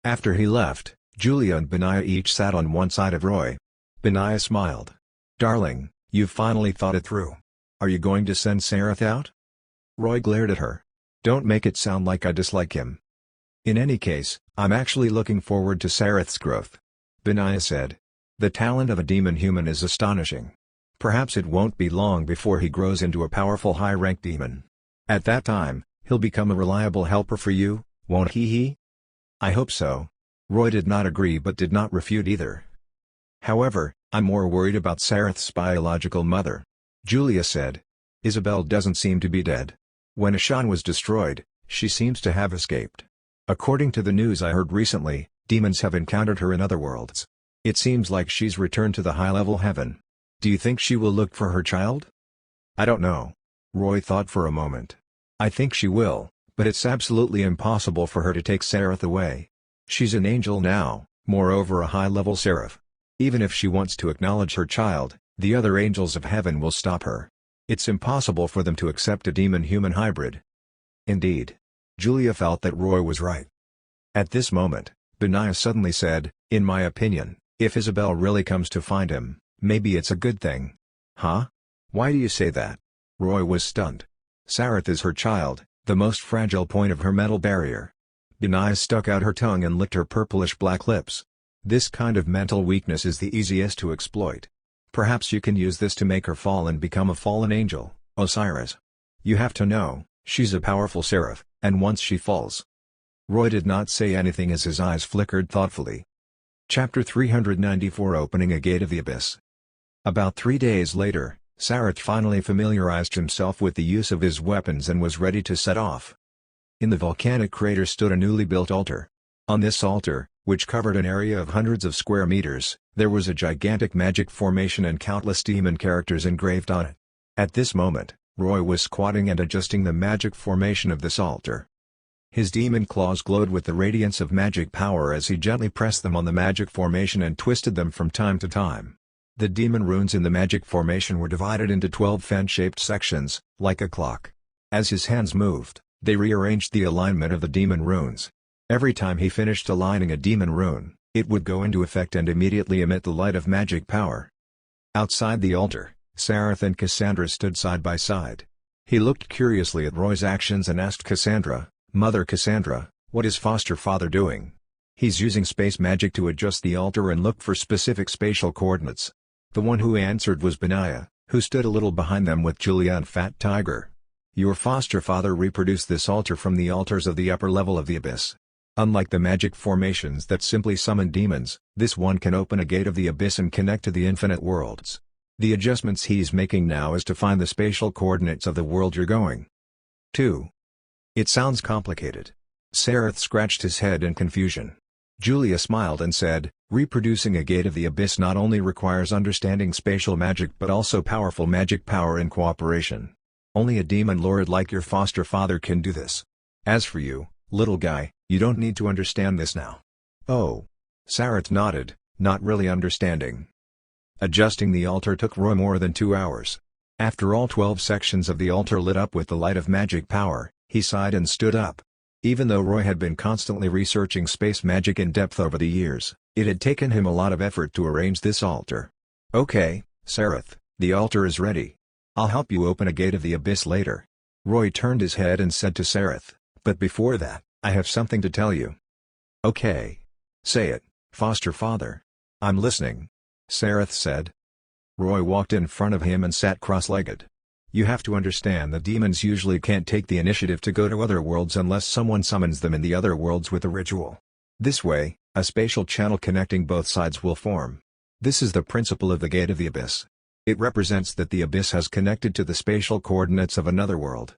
After he left, Julia and Benaiah each sat on one side of Roy. Benaiah smiled. "Darling, you've finally thought it through. Are you going to send Sareth out?" Roy glared at her. "Don't make it sound like I dislike him." "In any case, I'm actually looking forward to Sareth's growth," Benaiah said. "The talent of a demon human is astonishing. Perhaps it won't be long before he grows into a powerful high-ranked demon. At that time, he'll become a reliable helper for you, won't he?" "I hope so." Roy did not agree but did not refute either. "However, I'm more worried about Sareth's biological mother," Julia said. "Isabel doesn't seem to be dead. When Ashan was destroyed, she seems to have escaped. According to the news I heard recently, demons have encountered her in other worlds. It seems like she's returned to the high-level heaven. Do you think she will look for her child?" "I don't know." Roy thought for a moment. "I think she will, but it's absolutely impossible for her to take Sareth away. She's an angel now, moreover a high-level seraph. Even if she wants to acknowledge her child, the other angels of heaven will stop her. It's impossible for them to accept a demon-human hybrid." Indeed. Julia felt that Roy was right. At this moment, Benaiah suddenly said, "In my opinion, if Isabel really comes to find him, maybe it's a good thing." "Huh? Why do you say that?" Roy was stunned. "Sareth is her child, the most fragile point of her mental barrier." Benaiah stuck out her tongue and licked her purplish-black lips. "This kind of mental weakness is the easiest to exploit. Perhaps you can use this to make her fall and become a fallen angel, Osiris. You have to know, she's a powerful seraph, and once she falls..." Roy did not say anything as his eyes flickered thoughtfully. Chapter 394 Opening a Gate of the Abyss. About 3 days later, Sareth finally familiarized himself with the use of his weapons and was ready to set off. In the volcanic crater stood a newly built altar. On this altar, which covered an area of hundreds of square meters, there was a gigantic magic formation and countless demon characters engraved on it. At this moment, Roy was squatting and adjusting the magic formation of this altar. His demon claws glowed with the radiance of magic power as he gently pressed them on the magic formation and twisted them from time to time. The demon runes in the magic formation were divided into 12 fan-shaped sections, like a clock. As his hands moved, they rearranged the alignment of the demon runes. Every time he finished aligning a demon rune, it would go into effect and immediately emit the light of magic power. Outside the altar, Sareth and Cassandra stood side by side. He looked curiously at Roy's actions and asked Cassandra, "Mother Cassandra, what is foster father doing?" "He's using space magic to adjust the altar and look for specific spatial coordinates." The one who answered was Benaiah, who stood a little behind them with Julia and Fat Tiger. "Your foster father reproduced this altar from the altars of the upper level of the abyss. Unlike the magic formations that simply summon demons, this one can open a gate of the abyss and connect to the infinite worlds. The adjustments he's making now is to find the spatial coordinates of the world you're going to." "It sounds complicated." Sareth scratched his head in confusion. Julia smiled and said, "Reproducing a gate of the abyss not only requires understanding spatial magic but also powerful magic power in cooperation. Only a demon lord like your foster father can do this. As for you, little guy, you don't need to understand this now." "Oh." Sareth nodded, not really understanding. Adjusting the altar took Roy more than 2 hours. After all 12 sections of the altar lit up with the light of magic power, he sighed and stood up. Even though Roy had been constantly researching space magic in depth over the years, it had taken him a lot of effort to arrange this altar. "Okay, Sareth, the altar is ready. I'll help you open a gate of the abyss later." Roy turned his head and said to Sareth, "But before that, I have something to tell you." "Okay. Say it, foster father." "I'm listening," Sareth said. Roy walked in front of him and sat cross-legged. "You have to understand that demons usually can't take the initiative to go to other worlds unless someone summons them in the other worlds with a ritual. This way, a spatial channel connecting both sides will form. This is the principle of the Gate of the Abyss. It represents that the abyss has connected to the spatial coordinates of another world."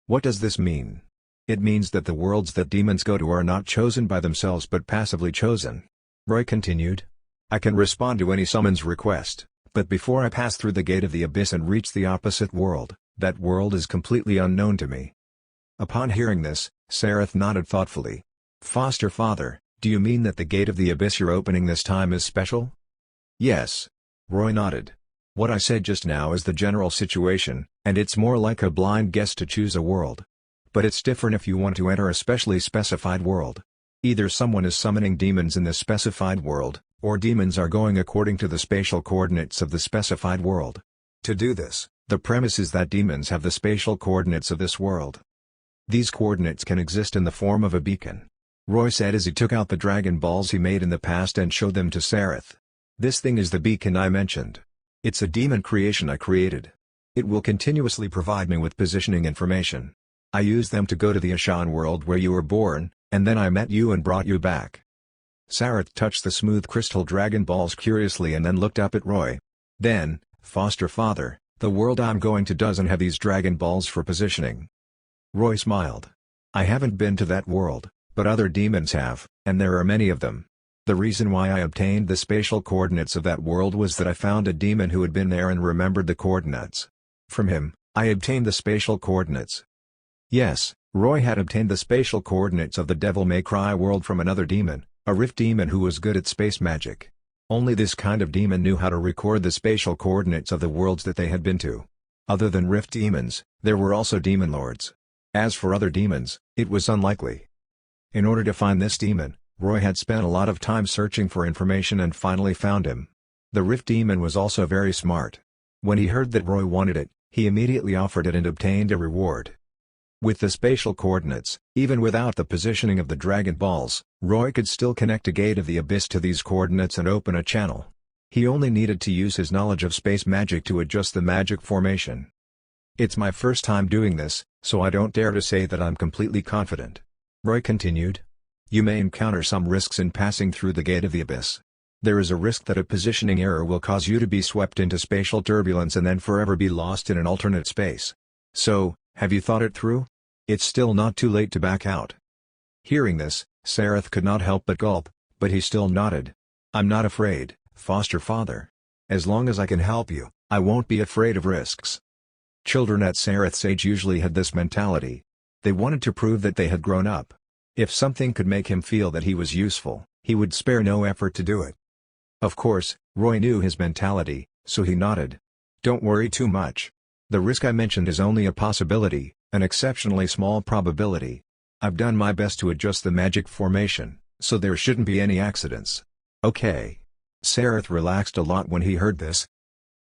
"What does this mean?" "It means that the worlds that demons go to are not chosen by themselves but passively chosen." Roy continued. "I can respond to any summons request, but before I pass through the Gate of the Abyss and reach the opposite world, that world is completely unknown to me." Upon hearing this, Sareth nodded thoughtfully. "Foster father, do you mean that the Gate of the Abyss you're opening this time is special?" "Yes." Roy nodded. "What I said just now is the general situation, and it's more like a blind guess to choose a world. But it's different if you want to enter a specially specified world. Either someone is summoning demons in the specified world, or demons are going according to the spatial coordinates of the specified world. To do this, the premise is that demons have the spatial coordinates of this world. These coordinates can exist in the form of a beacon," Roy said as he took out the Dragon Balls he made in the past and showed them to Sareth. "This thing is the beacon I mentioned. It's a demon creation I created. It will continuously provide me with positioning information. I used them to go to the Ashan world where you were born, and then I met you and brought you back." Sareth touched the smooth crystal Dragon Balls curiously and then looked up at Roy. "Then, foster father, the world I'm going to doesn't have these Dragon Balls for positioning." Roy smiled. "I haven't been to that world, but other demons have, and there are many of them. The reason why I obtained the spatial coordinates of that world was that I found a demon who had been there and remembered the coordinates. From him, I obtained the spatial coordinates." Yes, Roy had obtained the spatial coordinates of the Devil May Cry world from another demon, a rift demon who was good at space magic. Only this kind of demon knew how to record the spatial coordinates of the worlds that they had been to. Other than rift demons, there were also demon lords. As for other demons, it was unlikely. In order to find this demon, Roy had spent a lot of time searching for information and finally found him. The rift demon was also very smart. When he heard that Roy wanted it, he immediately offered it and obtained a reward. With the spatial coordinates, even without the positioning of the Dragon Balls, Roy could still connect a Gate of the Abyss to these coordinates and open a channel. He only needed to use his knowledge of space magic to adjust the magic formation. "It's my first time doing this, so I don't dare to say that I'm completely confident," Roy continued. "You may encounter some risks in passing through the Gate of the Abyss. There is a risk that a positioning error will cause you to be swept into spatial turbulence and then forever be lost in an alternate space. So, have you thought it through? It's still not too late to back out." Hearing this, Sareth could not help but gulp, but he still nodded. "I'm not afraid, foster father. As long as I can help you, I won't be afraid of risks." Children at Sareth's age usually had this mentality. They wanted to prove that they had grown up. If something could make him feel that he was useful, he would spare no effort to do it. Of course, Roy knew his mentality, so he nodded. "Don't worry too much. The risk I mentioned is only a possibility, an exceptionally small probability. I've done my best to adjust the magic formation, so there shouldn't be any accidents. Okay. Sareth relaxed a lot when he heard this.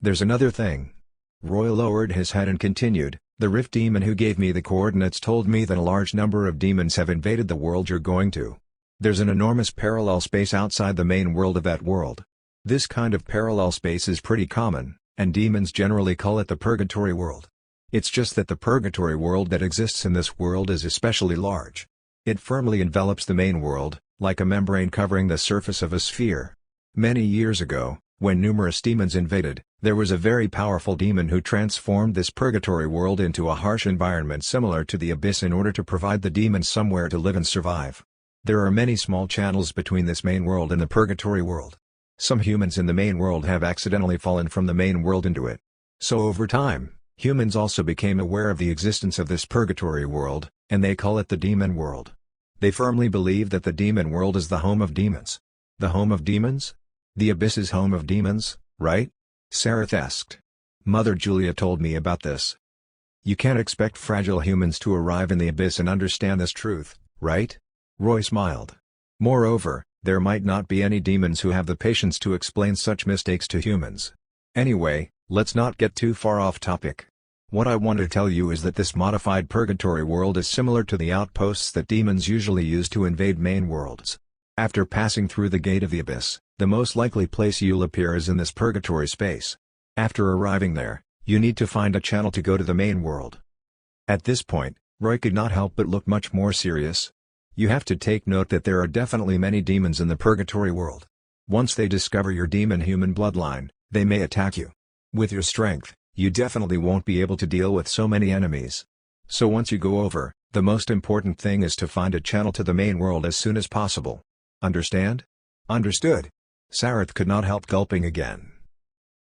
There's another thing. Roy lowered his head and continued, the Rift demon who gave me the coordinates told me that a large number of demons have invaded the world you're going to. There's an enormous parallel space outside the main world of that world. This kind of parallel space is pretty common, and demons generally call it the Purgatory world. It's just that the Purgatory world that exists in this world is especially large. It firmly envelops the main world, like a membrane covering the surface of a sphere. Many years ago, when numerous demons invaded, there was a very powerful demon who transformed this Purgatory world into a harsh environment similar to the Abyss in order to provide the demons somewhere to live and survive. There are many small channels between this main world and the Purgatory world. Some humans in the main world have accidentally fallen from the main world into it. So over time, humans also became aware of the existence of this Purgatory world, and they call it the Demon World. They firmly believe that the Demon World is the home of demons. The home of demons? The Abyss is home of demons, right? Sareth asked. Mother Julia told me about this. You can't expect fragile humans to arrive in the Abyss and understand this truth, right? Roy smiled. Moreover, there might not be any demons who have the patience to explain such mistakes to humans. Anyway, let's not get too far off topic. What I want to tell you is that this modified Purgatory world is similar to the outposts that demons usually use to invade main worlds. After passing through the Gate of the Abyss, the most likely place you'll appear is in this Purgatory space. After arriving there, you need to find a channel to go to the main world. At this point, Roy could not help but look much more serious. You have to take note that there are definitely many demons in the Purgatory world. Once they discover your demon-human bloodline, they may attack you. With your strength, you definitely won't be able to deal with so many enemies. So once you go over, the most important thing is to find a channel to the main world as soon as possible. Understand? Understood. Sareth could not help gulping again.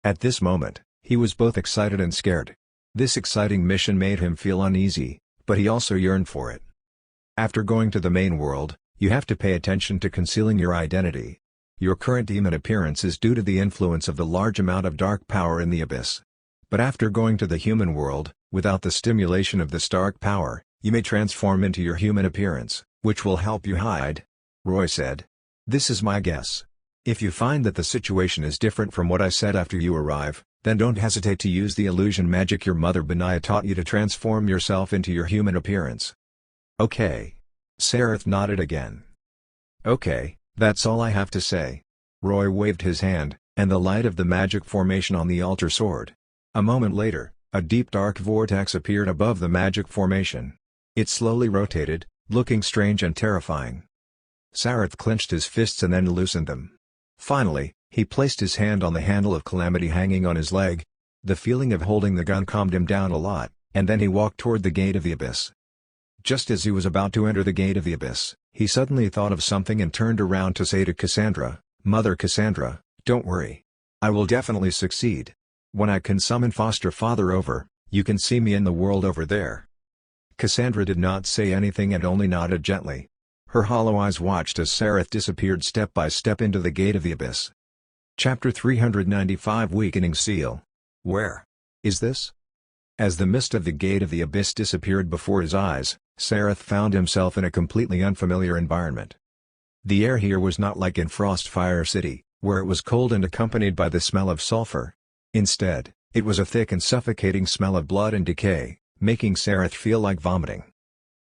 At this moment, he was both excited and scared. This exciting mission made him feel uneasy, but he also yearned for it. After going to the main world, you have to pay attention to concealing your identity. Your current demon appearance is due to the influence of the large amount of dark power in the Abyss. But after going to the human world, without the stimulation of this dark power, you may transform into your human appearance, which will help you hide. Roy said. This is my guess. If you find that the situation is different from what I said after you arrive, then don't hesitate to use the illusion magic your mother Benaya taught you to transform yourself into your human appearance. Okay. Sareth nodded again. Okay, that's all I have to say. Roy waved his hand, and the light of the magic formation on the altar soared. A moment later, a deep dark vortex appeared above the magic formation. It slowly rotated, looking strange and terrifying. Sareth clenched his fists and then loosened them. Finally, he placed his hand on the handle of Calamity hanging on his leg. The feeling of holding the gun calmed him down a lot, and then he walked toward the Gate of the Abyss. Just as he was about to enter the Gate of the Abyss, he suddenly thought of something and turned around to say to Cassandra, Mother Cassandra, don't worry. I will definitely succeed. When I can summon Foster Father over, you can see me in the world over there. Cassandra did not say anything and only nodded gently. Her hollow eyes watched as Sareth disappeared step by step into the Gate of the Abyss. Chapter 395 Weakening Seal. Where is this? As the mist of the Gate of the Abyss disappeared before his eyes, Sareth found himself in a completely unfamiliar environment. The air here was not like in Frostfire City, where it was cold and accompanied by the smell of sulfur. Instead, it was a thick and suffocating smell of blood and decay, making Sareth feel like vomiting.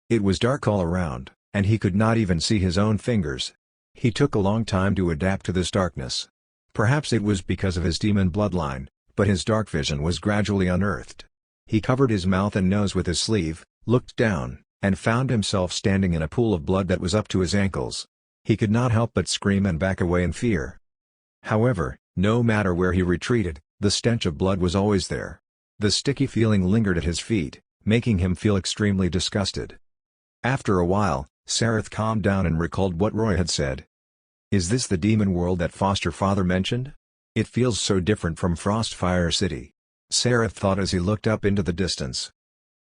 It was dark all around, and he could not even see his own fingers. He took a long time to adapt to this darkness. Perhaps it was because of his demon bloodline, but his dark vision was gradually unearthed. He covered his mouth and nose with his sleeve, looked down, and found himself standing in a pool of blood that was up to his ankles. He could not help but scream and back away in fear. However, no matter where he retreated, the stench of blood was always there. The sticky feeling lingered at his feet, making him feel extremely disgusted. After a while, Sareth calmed down and recalled what Roy had said. Is this the demon world that Foster Father mentioned? It feels so different from Frostfire City. Sareth thought as he looked up into the distance.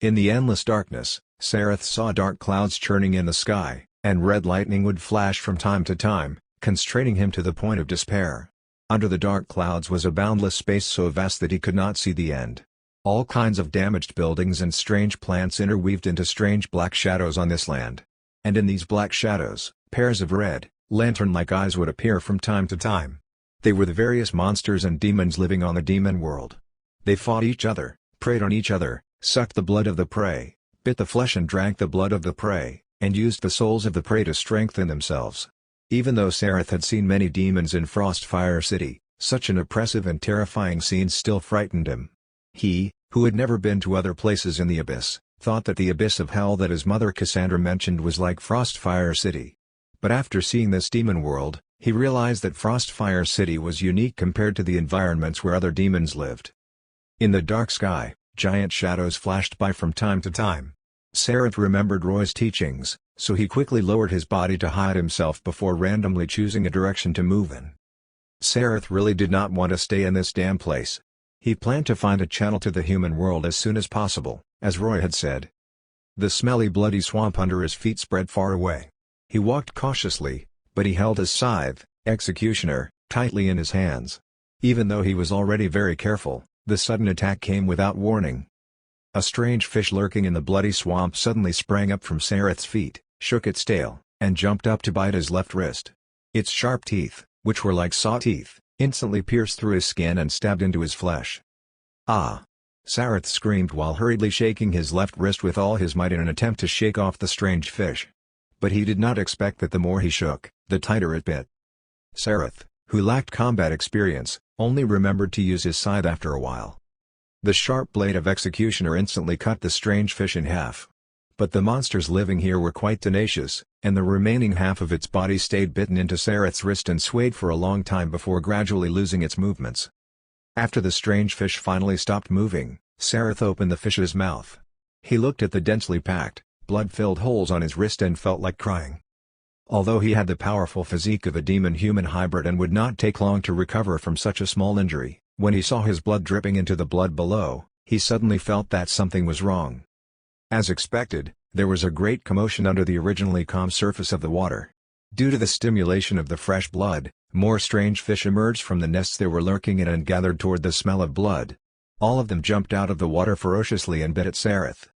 In the endless darkness, Sareth saw dark clouds churning in the sky, and red lightning would flash from time to time, constraining him to the point of despair. Under the dark clouds was a boundless space so vast that he could not see the end. All kinds of damaged buildings and strange plants interweaved into strange black shadows on this land. And in these black shadows, pairs of red, lantern-like eyes would appear from time to time. They were the various monsters and demons living on the demon world. They fought each other, preyed on each other, sucked the blood of the prey, bit the flesh and drank the blood of the prey, and used the souls of the prey to strengthen themselves. Even though Sareth had seen many demons in Frostfire City, such an oppressive and terrifying scene still frightened him. He, who had never been to other places in the abyss, thought that the abyss of hell that his mother Cassandra mentioned was like Frostfire City. But after seeing this demon world, he realized that Frostfire City was unique compared to the environments where other demons lived. In the dark sky, giant shadows flashed by from time to time. Sareth remembered Roy's teachings, so he quickly lowered his body to hide himself before randomly choosing a direction to move in. Sareth really did not want to stay in this damn place. He planned to find a channel to the human world as soon as possible, as Roy had said. The smelly bloody swamp under his feet spread far away. He walked cautiously, but he held his scythe, Executioner, tightly in his hands. Even though he was already very careful, the sudden attack came without warning. A strange fish lurking in the bloody swamp suddenly sprang up from Sareth's feet, shook its tail, and jumped up to bite his left wrist. Its sharp teeth, which were like saw teeth, instantly pierced through his skin and stabbed into his flesh. Ah! Sareth screamed while hurriedly shaking his left wrist with all his might in an attempt to shake off the strange fish. But he did not expect that the more he shook, the tighter it bit. Sareth, who lacked combat experience, only remembered to use his scythe after a while. The sharp blade of Executioner instantly cut the strange fish in half. But the monsters living here were quite tenacious, and the remaining half of its body stayed bitten into Sareth's wrist and swayed for a long time before gradually losing its movements. After the strange fish finally stopped moving, Sareth opened the fish's mouth. He looked at the densely packed, blood-filled holes on his wrist and felt like crying. Although he had the powerful physique of a demon-human hybrid and would not take long to recover from such a small injury, when he saw his blood dripping into the blood below, he suddenly felt that something was wrong. As expected, there was a great commotion under the originally calm surface of the water. Due to the stimulation of the fresh blood, more strange fish emerged from the nests they were lurking in and gathered toward the smell of blood. All of them jumped out of the water ferociously and bit at Sareth.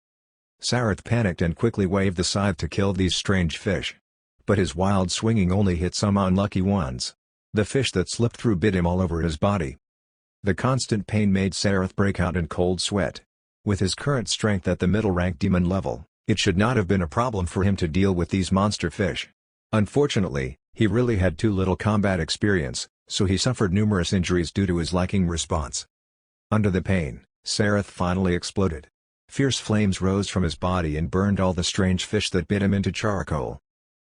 Sareth panicked and quickly waved the scythe to kill these strange fish. But his wild swinging only hit some unlucky ones. The fish that slipped through bit him all over his body. The constant pain made Sareth break out in cold sweat. With his current strength at the middle-rank demon level, it should not have been a problem for him to deal with these monster fish. Unfortunately, he really had too little combat experience, so he suffered numerous injuries due to his lacking response. Under the pain, Sareth finally exploded. Fierce flames rose from his body and burned all the strange fish that bit him into charcoal.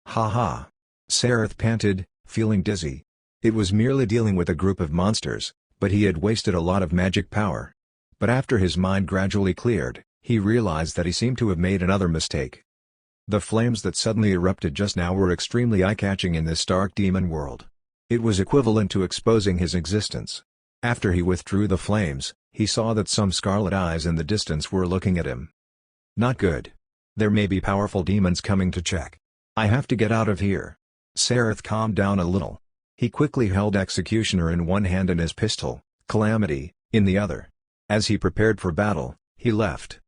Ha ha! Sareth panted, feeling dizzy. It was merely dealing with a group of monsters, but he had wasted a lot of magic power. But after his mind gradually cleared, he realized that he seemed to have made another mistake. The flames that suddenly erupted just now were extremely eye-catching in this dark demon world. It was equivalent to exposing his existence. After he withdrew the flames, he saw that some scarlet eyes in the distance were looking at him. Not good. There may be powerful demons coming to check. I have to get out of here. Sareth calmed down a little. He quickly held Executioner in one hand and his pistol, Calamity, in the other. As he prepared for battle, he left.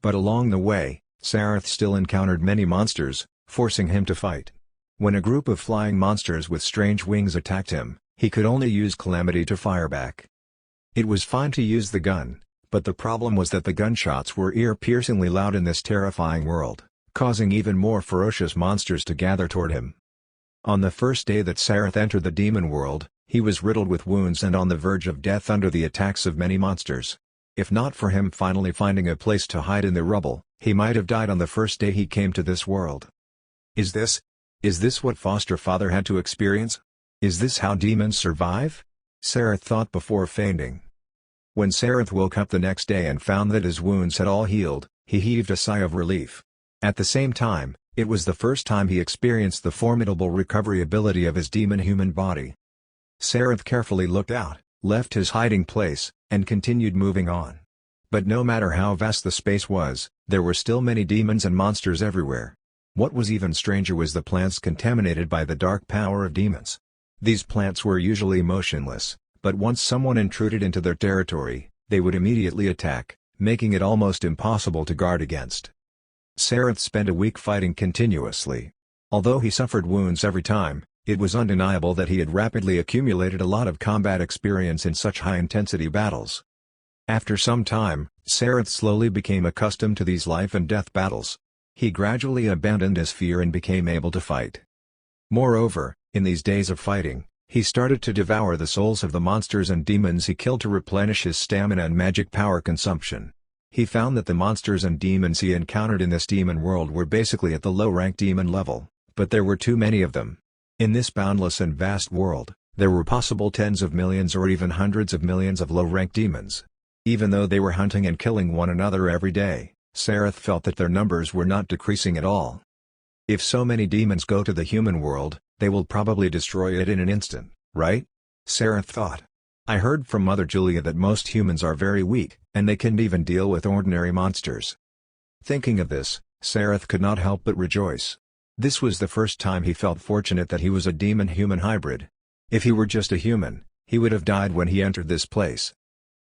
But along the way, Sareth still encountered many monsters, forcing him to fight. When a group of flying monsters with strange wings attacked him, he could only use Calamity to fire back. It was fine to use the gun, but the problem was that the gunshots were ear-piercingly loud in this terrifying world, causing even more ferocious monsters to gather toward him. On the first day that Sareth entered the demon world, he was riddled with wounds and on the verge of death under the attacks of many monsters. If not for him finally finding a place to hide in the rubble, he might have died on the first day he came to this world. Is this what foster father had to experience? Is this how demons survive? Sareth thought before fainting. When Sareth woke up the next day and found that his wounds had all healed, he heaved a sigh of relief. At the same time, it was the first time he experienced the formidable recovery ability of his demon-human body. Sareth carefully looked out, left his hiding place, and continued moving on. But no matter how vast the space was, there were still many demons and monsters everywhere. What was even stranger was the plants contaminated by the dark power of demons. These plants were usually motionless, but once someone intruded into their territory, they would immediately attack, making it almost impossible to guard against. Sareth spent a week fighting continuously. Although he suffered wounds every time, it was undeniable that he had rapidly accumulated a lot of combat experience in such high-intensity battles. After some time, Sareth slowly became accustomed to these life-and-death battles. He gradually abandoned his fear and became able to fight. Moreover, in these days of fighting, he started to devour the souls of the monsters and demons he killed to replenish his stamina and magic power consumption. He found that the monsters and demons he encountered in this demon world were basically at the low-rank demon level, but there were too many of them. In this boundless and vast world, there were possible tens of millions or even hundreds of millions of low-rank demons. Even though they were hunting and killing one another every day, Sareth felt that their numbers were not decreasing at all. If so many demons go to the human world, they will probably destroy it in an instant, right? Sareth thought. I heard from Mother Julia that most humans are very weak, and they can't even deal with ordinary monsters. Thinking of this, Sareth could not help but rejoice. This was the first time he felt fortunate that he was a demon-human hybrid. If he were just a human, he would have died when he entered this place.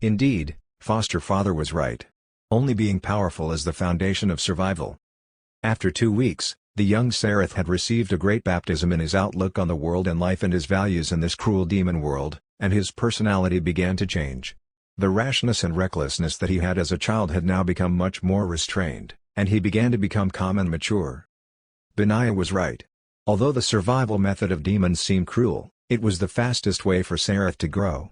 Indeed, foster father was right. Only being powerful is the foundation of survival. After 2 weeks, the young Sareth had received a great baptism in his outlook on the world and life and his values in this cruel demon world, and his personality began to change. The rashness and recklessness that he had as a child had now become much more restrained, and he began to become calm and mature. Benaiah was right. Although the survival method of demons seemed cruel, it was the fastest way for Sareth to grow.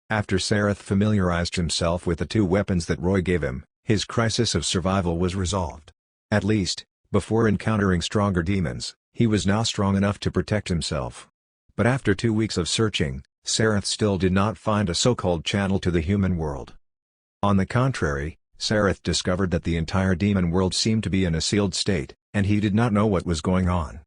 After Sareth familiarized himself with the 2 weapons that Roy gave him, his crisis of survival was resolved. At least, before encountering stronger demons, he was now strong enough to protect himself. But after 2 weeks of searching, Sareth still did not find a so-called channel to the human world. On the contrary, Sareth discovered that the entire demon world seemed to be in a sealed state, and he did not know what was going on.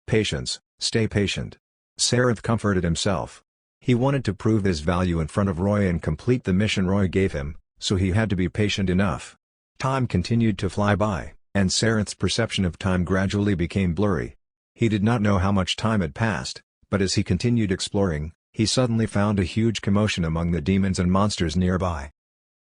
Patience, stay patient. Sareth comforted himself. He wanted to prove his value in front of Roy and complete the mission Roy gave him, so he had to be patient enough. Time continued to fly by, and Sareth's perception of time gradually became blurry. He did not know how much time had passed, but as he continued exploring, he suddenly found a huge commotion among the demons and monsters nearby.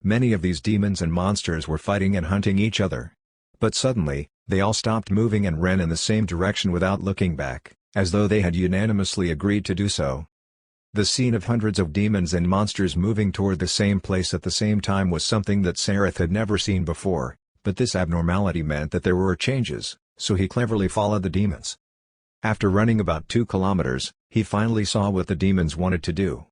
Many of these demons and monsters were fighting and hunting each other. But suddenly, they all stopped moving and ran in the same direction without looking back, as though they had unanimously agreed to do so. The scene of hundreds of demons and monsters moving toward the same place at the same time was something that Sareth had never seen before, but this abnormality meant that there were changes, so he cleverly followed the demons. After running about 2 kilometers, he finally saw what the demons wanted to do.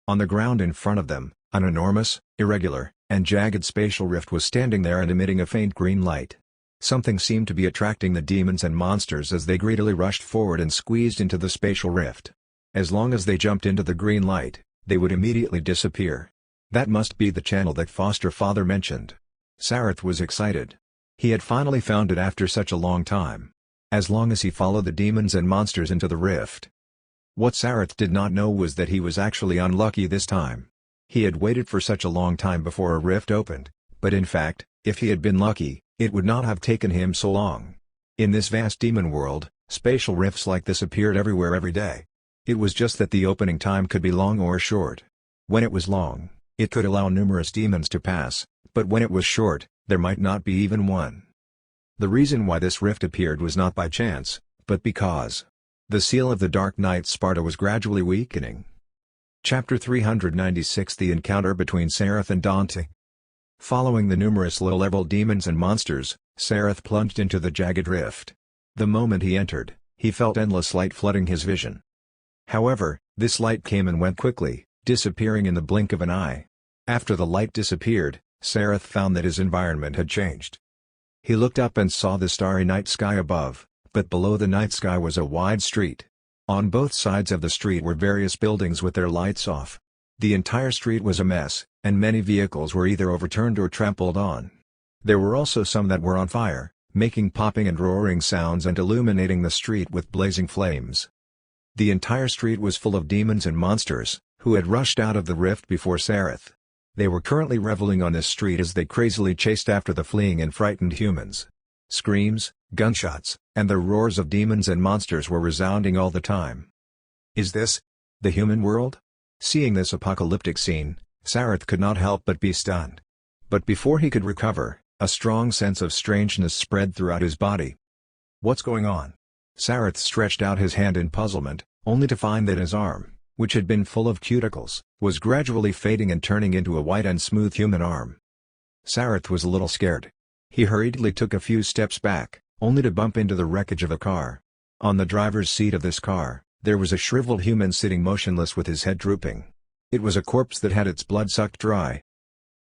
On the ground in front of them, an enormous, irregular, and jagged spatial rift was standing there and emitting a faint green light. Something seemed to be attracting the demons and monsters as they greedily rushed forward and squeezed into the spatial rift. As long as they jumped into the green light, they would immediately disappear. That must be the channel that foster father mentioned. Sareth was excited. He had finally found it after such a long time. As long as he followed the demons and monsters into the rift. What Sareth did not know was that he was actually unlucky this time. He had waited for such a long time before a rift opened, but in fact, if he had been lucky, it would not have taken him so long. In this vast demon world, spatial rifts like this appeared everywhere every day. It was just that the opening time could be long or short. When it was long, it could allow numerous demons to pass, but when it was short, there might not be even one. The reason why this rift appeared was not by chance, but because the seal of the Dark Knight Sparta was gradually weakening. Chapter 396 The Encounter between Sareth and Dante. Following the numerous low-level demons and monsters, Sareth plunged into the jagged rift. The moment he entered, he felt endless light flooding his vision. However, this light came and went quickly, disappearing in the blink of an eye. After the light disappeared, Sareth found that his environment had changed. He looked up and saw the starry night sky above, but below the night sky was a wide street. On both sides of the street were various buildings with their lights off. The entire street was a mess, and many vehicles were either overturned or trampled on. There were also some that were on fire, making popping and roaring sounds and illuminating the street with blazing flames. The entire street was full of demons and monsters, who had rushed out of the rift before Sareth. They were currently reveling on this street as they crazily chased after the fleeing and frightened humans. Screams, gunshots, and the roars of demons and monsters were resounding all the time. Is this the human world? Seeing this apocalyptic scene, Sarath could not help but be stunned. But before he could recover, a strong sense of strangeness spread throughout his body. "What's going on?" Sarath stretched out his hand in puzzlement, only to find that his arm, which had been full of cuticles, was gradually fading and turning into a white and smooth human arm. Sarath was a little scared. He hurriedly took a few steps back, only to bump into the wreckage of a car. On the driver's seat of this car, there was a shriveled human sitting motionless with his head drooping. It was a corpse that had its blood sucked dry.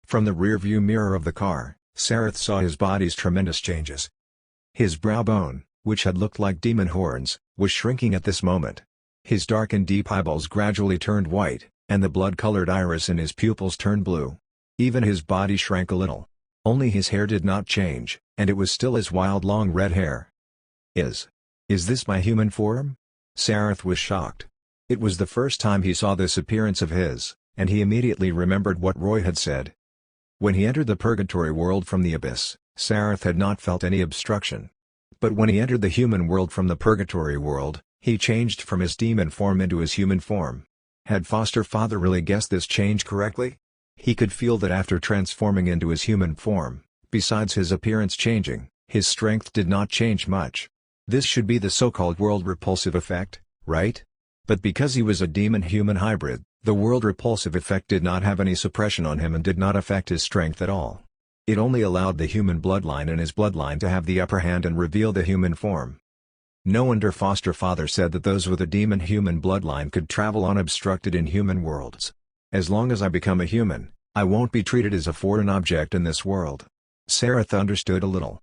From the rearview mirror of the car, Sarath saw his body's tremendous changes. His brow bone, which had looked like demon horns, was shrinking at this moment. His dark and deep eyeballs gradually turned white, and the blood-colored iris in his pupils turned blue. Even his body shrank a little. Only his hair did not change, and it was still his wild long red hair. Is this my human form?" Sarath was shocked. It was the first time he saw this appearance of his, and he immediately remembered what Roy had said. When he entered the purgatory world from the abyss, Sarath had not felt any obstruction. But when he entered the human world from the purgatory world, he changed from his demon form into his human form. Had foster father really guessed this change correctly? He could feel that after transforming into his human form, besides his appearance changing, his strength did not change much. This should be the so-called world repulsive effect, right? But because he was a demon-human hybrid, the world repulsive effect did not have any suppression on him and did not affect his strength at all. It only allowed the human bloodline in his bloodline to have the upper hand and reveal the human form. No wonder foster father said that those with a demon-human bloodline could travel unobstructed in human worlds. As long as I become a human, I won't be treated as a foreign object in this world. Sarath understood a little.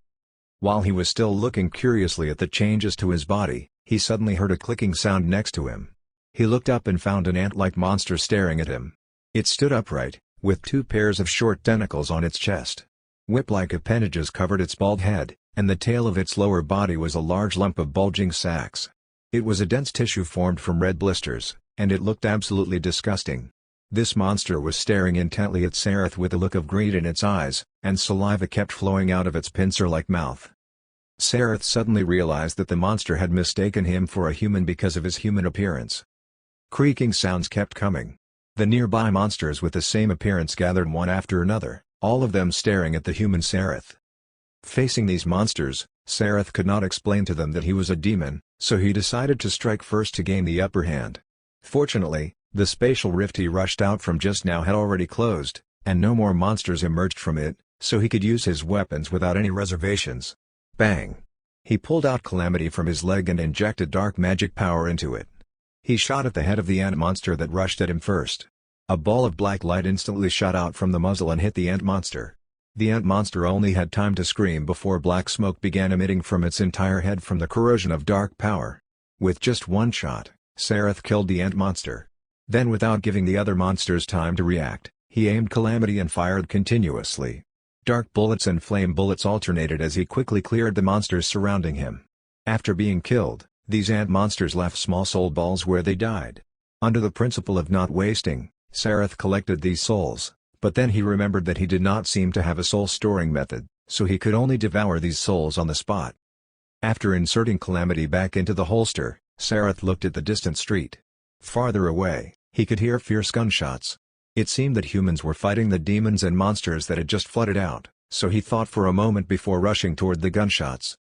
While he was still looking curiously at the changes to his body, he suddenly heard a clicking sound next to him. He looked up and found an ant-like monster staring at him. It stood upright, with two pairs of short tentacles on its chest. Whip-like appendages covered its bald head, and the tail of its lower body was a large lump of bulging sacs. It was a dense tissue formed from red blisters, and it looked absolutely disgusting. This monster was staring intently at Sarath with a look of greed in its eyes, and saliva kept flowing out of its pincer-like mouth. Sarath suddenly realized that the monster had mistaken him for a human because of his human appearance. Creaking sounds kept coming. The nearby monsters with the same appearance gathered one after another, all of them staring at the human Sarath. Facing these monsters, Sarath could not explain to them that he was a demon, so he decided to strike first to gain the upper hand. Fortunately, the spatial rift he rushed out from just now had already closed, and no more monsters emerged from it, so he could use his weapons without any reservations. Bang! He pulled out Calamity from his leg and injected dark magic power into it. He shot at the head of the ant monster that rushed at him first. A ball of black light instantly shot out from the muzzle and hit the ant monster. The ant monster only had time to scream before black smoke began emitting from its entire head from the corrosion of dark power. With just one shot, Sarath killed the ant monster. Then, without giving the other monsters time to react, he aimed Calamity and fired continuously. Dark bullets and flame bullets alternated as he quickly cleared the monsters surrounding him. After being killed, these ant monsters left small soul balls where they died. Under the principle of not wasting, Sarath collected these souls, but then he remembered that he did not seem to have a soul storing method, so he could only devour these souls on the spot. After inserting Calamity back into the holster, Sarath looked at the distant street. Farther away, he could hear fierce gunshots. It seemed that humans were fighting the demons and monsters that had just flooded out, so he thought for a moment before rushing toward the gunshots.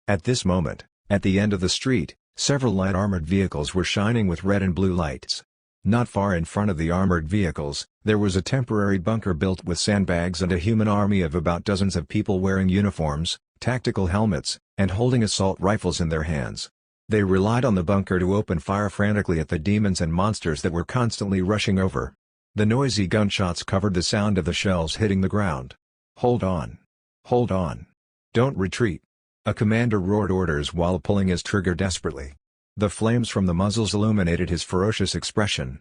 At this moment, at the end of the street, several light armored vehicles were shining with red and blue lights. Not far in front of the armored vehicles, there was a temporary bunker built with sandbags and a human army of about dozens of people wearing uniforms, tactical helmets, and holding assault rifles in their hands. They relied on the bunker to open fire frantically at the demons and monsters that were constantly rushing over. The noisy gunshots covered the sound of the shells hitting the ground. "Hold on! Hold on! Don't retreat!" A commander roared orders while pulling his trigger desperately. The flames from the muzzles illuminated his ferocious expression.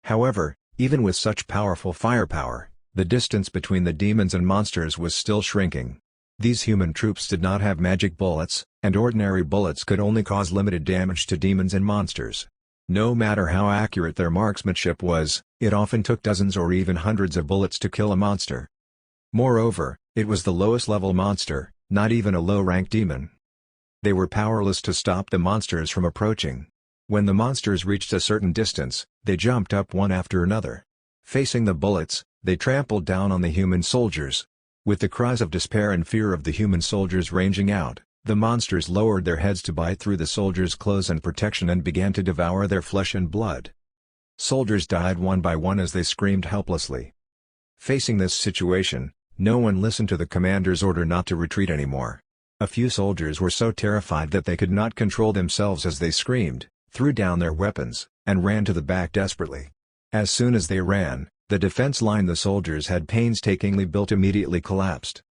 However, even with such powerful firepower, the distance between the demons and monsters was still shrinking. These human troops did not have magic bullets, and ordinary bullets could only cause limited damage to demons and monsters. No matter how accurate their marksmanship was, it often took dozens or even hundreds of bullets to kill a monster. Moreover, it was the lowest level monster, not even a low-rank demon. They were powerless to stop the monsters from approaching. When the monsters reached a certain distance, they jumped up one after another. Facing the bullets, they trampled down on the human soldiers. With the cries of despair and fear of the human soldiers ranging out, the monsters lowered their heads to bite through the soldiers' clothes and protection and began to devour their flesh and blood. Soldiers died one by one as they screamed helplessly. Facing this situation, no one listened to the commander's order not to retreat anymore. A few soldiers were so terrified that they could not control themselves as they screamed, threw down their weapons, and ran to the back desperately. As soon as they ran, the defense line the soldiers had painstakingly built immediately collapsed.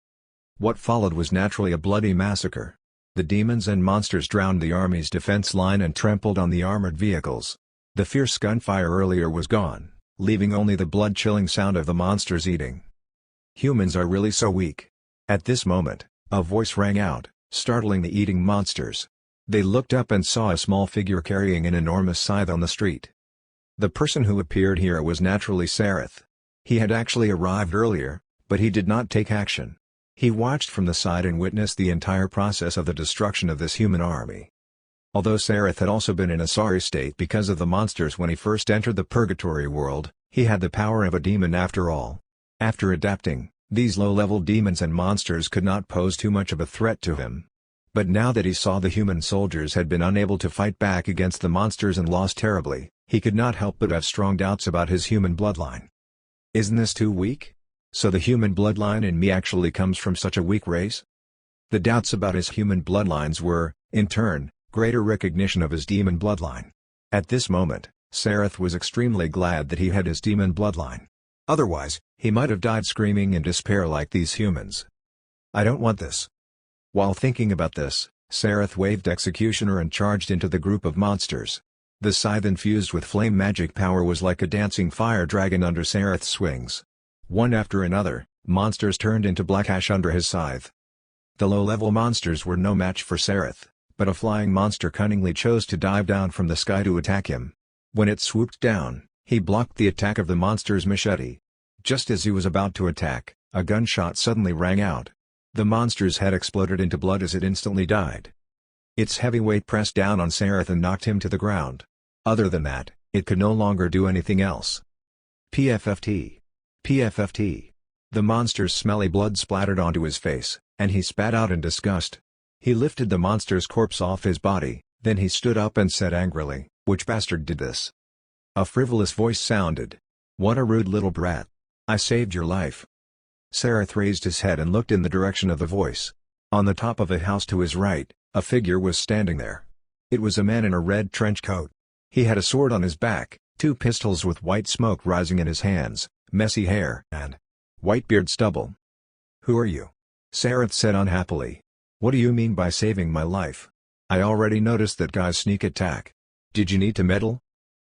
What followed was naturally a bloody massacre. The demons and monsters drowned the army's defense line and trampled on the armored vehicles. The fierce gunfire earlier was gone, leaving only the blood-chilling sound of the monsters eating. Humans are really so weak. At this moment, a voice rang out, startling the eating monsters. They looked up and saw a small figure carrying an enormous scythe on the street. The person who appeared here was naturally Sareth. He had actually arrived earlier, but he did not take action. He watched from the side and witnessed the entire process of the destruction of this human army. Although Sareth had also been in a sorry state because of the monsters when he first entered the purgatory world, he had the power of a demon after all. After adapting, these low-level demons and monsters could not pose too much of a threat to him. But now that he saw the human soldiers had been unable to fight back against the monsters and lost terribly, he could not help but have strong doubts about his human bloodline. Isn't this too weak? So the human bloodline in me actually comes from such a weak race? The doubts about his human bloodlines were, in turn, greater recognition of his demon bloodline. At this moment, Sareth was extremely glad that he had his demon bloodline. Otherwise, he might have died screaming in despair like these humans. I don't want this. While thinking about this, Sareth waved Executioner and charged into the group of monsters. The scythe infused with flame magic power was like a dancing fire dragon under Sareth's swings. One after another, monsters turned into black ash under his scythe. The low-level monsters were no match for Sareth, but a flying monster cunningly chose to dive down from the sky to attack him. When it swooped down, he blocked the attack of the monster's machete. Just as he was about to attack, a gunshot suddenly rang out. The monster's head exploded into blood as it instantly died. Its heavy weight pressed down on Sareth and knocked him to the ground. Other than that, it could no longer do anything else. PFFT. PFFT. The monster's smelly blood splattered onto his face, and he spat out in disgust. He lifted the monster's corpse off his body, then he stood up and said angrily, "Which bastard did this?" A frivolous voice sounded. "What a rude little brat. I saved your life." Sareth raised his head and looked in the direction of the voice. On the top of a house to his right, a figure was standing there. It was a man in a red trench coat. He had a sword on his back, two pistols with white smoke rising in his hands, messy hair, and white beard stubble. "Who are you?" Sareth said unhappily. "What do you mean by saving my life? I already noticed that guy's sneak attack. Did you need to meddle?"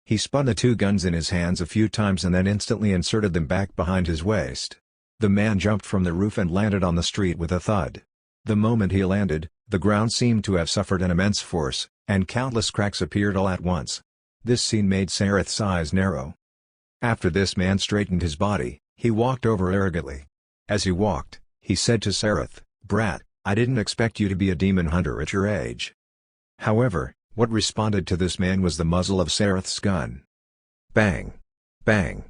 He spun the two guns in his hands a few times and then instantly inserted them back behind his waist. The man jumped from the roof and landed on the street with a thud. The moment he landed, the ground seemed to have suffered an immense force, and countless cracks appeared all at once. This scene made Sareth's eyes narrow. After this man straightened his body, he walked over arrogantly. As he walked, he said to Sareth, "Brat, I didn't expect you to be a demon hunter at your age." However, what responded to this man was the muzzle of Sareth's gun. Bang! Bang!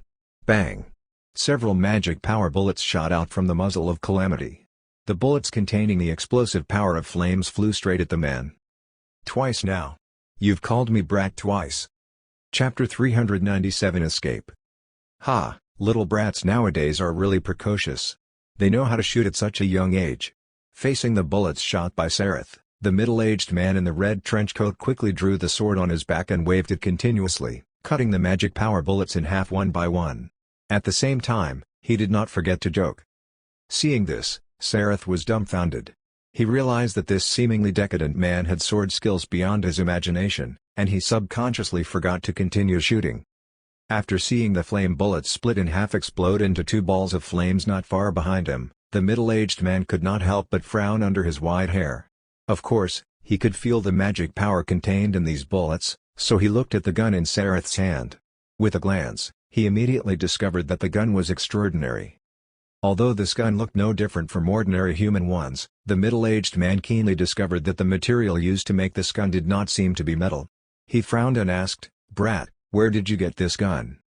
Bang! Several magic power bullets shot out from the muzzle of Calamity. The bullets containing the explosive power of flames flew straight at the man. "Twice now. You've called me brat twice." Chapter 397 Escape. Ha, little brats nowadays are really precocious. They know how to shoot at such a young age. Facing the bullets shot by Sareth, the middle-aged man in the red trench coat quickly drew the sword on his back and waved it continuously, cutting the magic power bullets in half one by one. At the same time, he did not forget to joke. Seeing this, Sareth was dumbfounded. He realized that this seemingly decadent man had sword skills beyond his imagination, and he subconsciously forgot to continue shooting. After seeing the flame bullets split in half explode into two balls of flames not far behind him, the middle-aged man could not help but frown under his white hair. Of course, he could feel the magic power contained in these bullets, so he looked at the gun in Sareth's hand. With a glance, he immediately discovered that the gun was extraordinary. Although this gun looked no different from ordinary human ones, the middle-aged man keenly discovered that the material used to make this gun did not seem to be metal. He frowned and asked, "Brat, where did you get this gun?"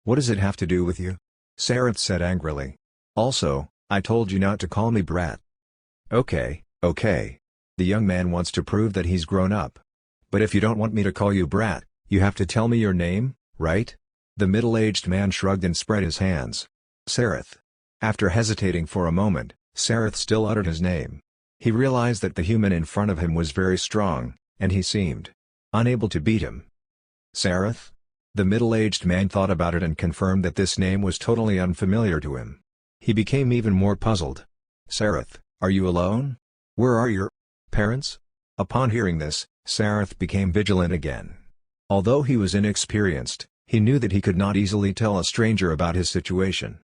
What does it have to do with you? Sareth said angrily. Also, I told you not to call me brat. Okay, okay. The young man wants to prove that he's grown up. But if you don't want me to call you brat, you have to tell me your name, right? The middle-aged man shrugged and spread his hands. Sareth. After hesitating for a moment, Sareth still uttered his name. He realized that the human in front of him was very strong, and he seemed unable to beat him. Sareth? The middle-aged man thought about it and confirmed that this name was totally unfamiliar to him. He became even more puzzled. Sareth, are you alone? Where are your parents? Upon hearing this, Sareth became vigilant again. Although he was inexperienced, he knew that he could not easily tell a stranger about his situation.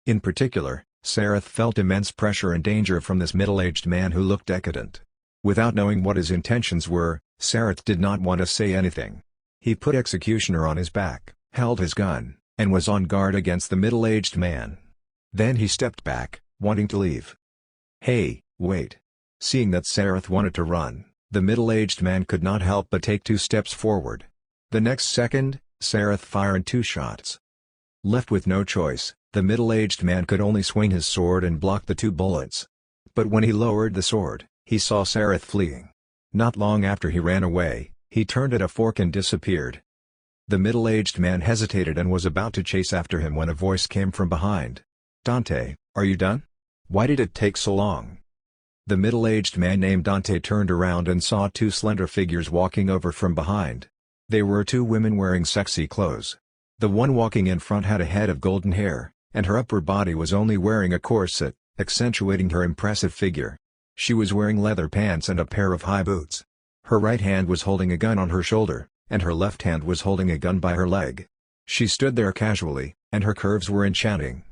In particular, Sareth felt immense pressure and danger from this middle-aged man who looked decadent. Without knowing what his intentions were, Sareth did not want to say anything. He put Executioner on his back, held his gun, and was on guard against the middle-aged man. Then he stepped back, wanting to leave. Hey, wait. Seeing that Sareth wanted to run, the middle-aged man could not help but take 2 steps forward. The next second, Sareth fired 2 shots. Left with no choice, the middle-aged man could only swing his sword and block the 2 bullets. But when he lowered the sword, he saw Sareth fleeing. Not long after he ran away, he turned at a fork and disappeared. The middle-aged man hesitated and was about to chase after him when a voice came from behind. Dante, are you done? Why did it take so long? The middle-aged man named Dante turned around and saw 2 slender figures walking over from behind. They were 2 women wearing sexy clothes. The one walking in front had a head of golden hair, and her upper body was only wearing a corset, accentuating her impressive figure. She was wearing leather pants and a pair of high boots. Her right hand was holding a gun on her shoulder, and her left hand was holding a gun by her leg. She stood there casually, and her curves were enchanting.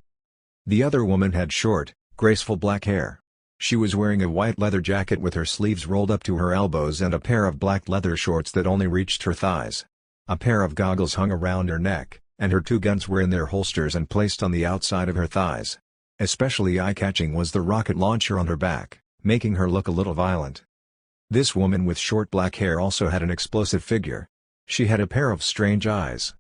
The other woman had short, graceful black hair. She was wearing a white leather jacket with her sleeves rolled up to her elbows and a pair of black leather shorts that only reached her thighs. A pair of goggles hung around her neck, and her 2 guns were in their holsters and placed on the outside of her thighs. Especially eye-catching was the rocket launcher on her back, making her look a little violent. This woman with short black hair also had an explosive figure. She had a pair of strange eyes.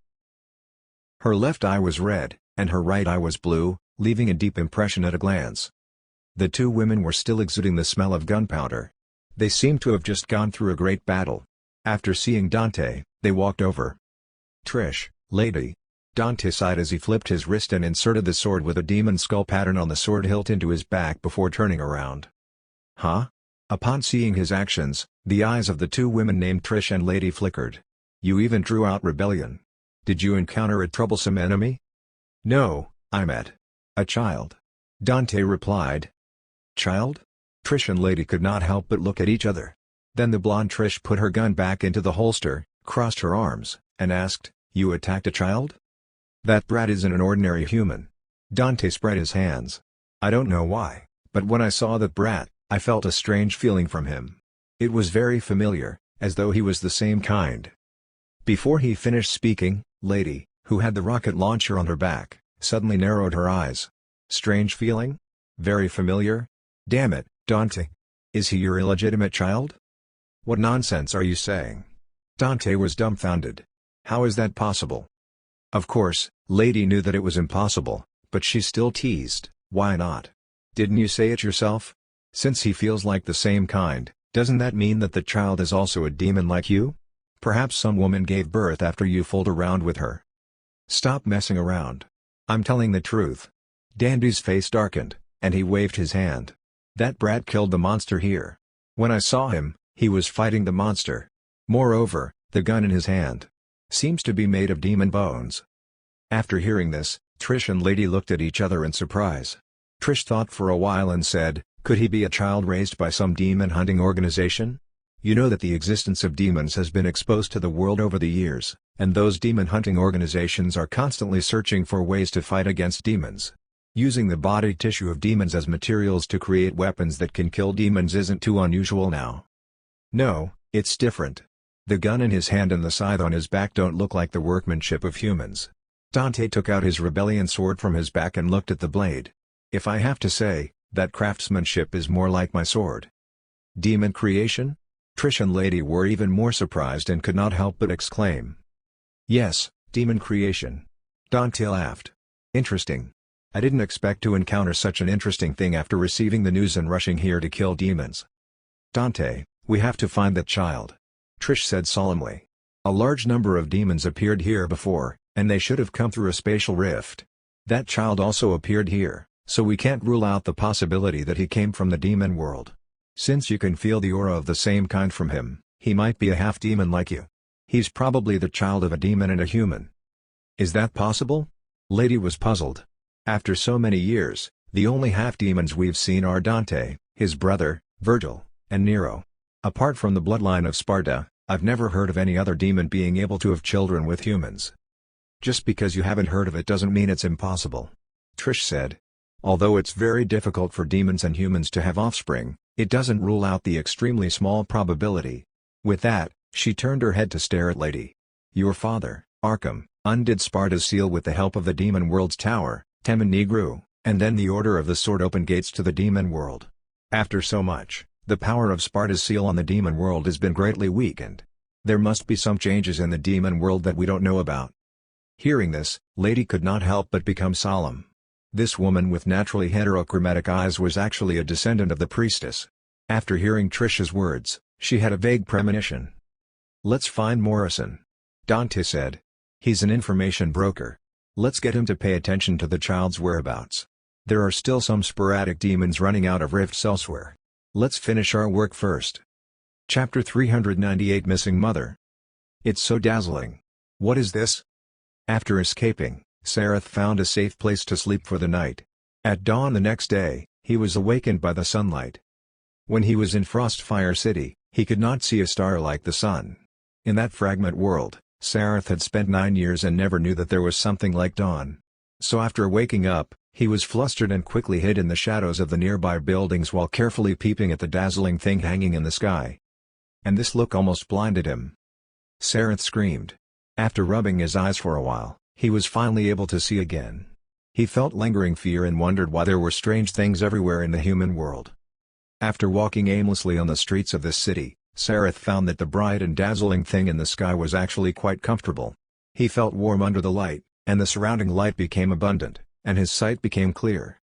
Her left eye was red, and her right eye was blue, leaving a deep impression at a glance. The 2 women were still exuding the smell of gunpowder. They seemed to have just gone through a great battle. After seeing Dante, they walked over. Trish, lady. Dante sighed as he flipped his wrist and inserted the sword with a demon skull pattern on the sword hilt into his back before turning around. Huh? Upon seeing his actions, the eyes of the 2 women named Trish and Lady flickered. You even drew out rebellion. Did you encounter a troublesome enemy? No, I met a child. Dante replied. Child? Trish and Lady could not help but look at each other. Then the blonde Trish put her gun back into the holster, crossed her arms, and asked, You attacked a child? That brat isn't an ordinary human. Dante spread his hands. I don't know why, but when I saw that brat, I felt a strange feeling from him. It was very familiar, as though he was the same kind. Before he finished speaking, Lady, who had the rocket launcher on her back, suddenly narrowed her eyes. Strange feeling? Very familiar? Damn it, Dante. Is he your illegitimate child? What nonsense are you saying? Dante was dumbfounded. How is that possible? Of course, Lady knew that it was impossible, but she still teased, why not? Didn't you say it yourself? Since he feels like the same kind, doesn't that mean that the child is also a demon like you? Perhaps some woman gave birth after you fooled around with her. Stop messing around. I'm telling the truth. Dandy's face darkened, and he waved his hand. That brat killed the monster here. When I saw him, he was fighting the monster. Moreover, the gun in his hand seems to be made of demon bones. After hearing this, Trish and Lady looked at each other in surprise. Trish thought for a while and said, could he be a child raised by some demon-hunting organization? You know that the existence of demons has been exposed to the world over the years, and those demon-hunting organizations are constantly searching for ways to fight against demons. Using the body tissue of demons as materials to create weapons that can kill demons isn't too unusual now. No, it's different. The gun in his hand and the scythe on his back don't look like the workmanship of humans. Dante took out his rebellion sword from his back and looked at the blade. If I have to say, that craftsmanship is more like my sword. Demon creation? Trish and Lady were even more surprised and could not help but exclaim. Yes, demon creation. Dante laughed. Interesting. I didn't expect to encounter such an interesting thing after receiving the news and rushing here to kill demons. Dante, we have to find that child. Trish said solemnly. A large number of demons appeared here before, and they should have come through a spatial rift. That child also appeared here, so we can't rule out the possibility that he came from the demon world. Since you can feel the aura of the same kind from him, he might be a half-demon like you. He's probably the child of a demon and a human. Is that possible? Lady was puzzled. After so many years, the only half-demons we've seen are Dante, his brother, Virgil, and Nero. Apart from the bloodline of Sparta, I've never heard of any other demon being able to have children with humans. Just because you haven't heard of it doesn't mean it's impossible. Trish said. Although it's very difficult for demons and humans to have offspring, it doesn't rule out the extremely small probability. With that, she turned her head to stare at Lady. Your father, Arkham, undid Sparta's seal with the help of the demon world's tower, Temen-Negru, and then the Order of the Sword opened gates to the demon world. After so much, the power of Sparta's seal on the demon world has been greatly weakened. There must be some changes in the demon world that we don't know about. Hearing this, Lady could not help but become solemn. This woman with naturally heterochromatic eyes was actually a descendant of the priestess. After hearing Trish's words, she had a vague premonition. Let's find Morrison. Dante said. He's an information broker. Let's get him to pay attention to the child's whereabouts. There are still some sporadic demons running out of rifts elsewhere. Let's finish our work first. Chapter 398 Missing Mother. It's so dazzling. What is this? After escaping, Sareth found a safe place to sleep for the night. At dawn the next day, he was awakened by the sunlight. When he was in Frostfire City, he could not see a star like the sun. In that fragment world, Sareth had spent 9 years and never knew that there was something like dawn. So after waking up, he was flustered and quickly hid in the shadows of the nearby buildings while carefully peeping at the dazzling thing hanging in the sky. And this look almost blinded him. Sareth screamed. After rubbing his eyes for a while, he was finally able to see again. He felt lingering fear and wondered why there were strange things everywhere in the human world. After walking aimlessly on the streets of this city, Sareth found that the bright and dazzling thing in the sky was actually quite comfortable. He felt warm under the light, and the surrounding light became abundant, and his sight became clear.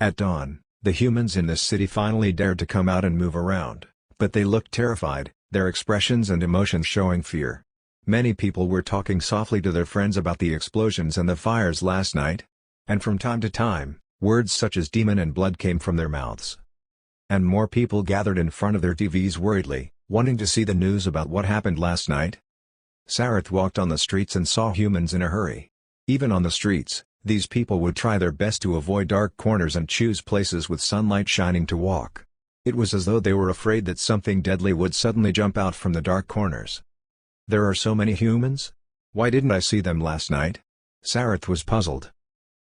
At dawn, the humans in this city finally dared to come out and move around, but they looked terrified, their expressions and emotions showing fear. Many people were talking softly to their friends about the explosions and the fires last night. And from time to time, words such as demon and blood came from their mouths. And more people gathered in front of their TVs worriedly, wanting to see the news about what happened last night. Sareth walked on the streets and saw humans in a hurry. Even on the streets, these people would try their best to avoid dark corners and choose places with sunlight shining to walk. It was as though they were afraid that something deadly would suddenly jump out from the dark corners. There are so many humans? Why didn't I see them last night? Sareth was puzzled.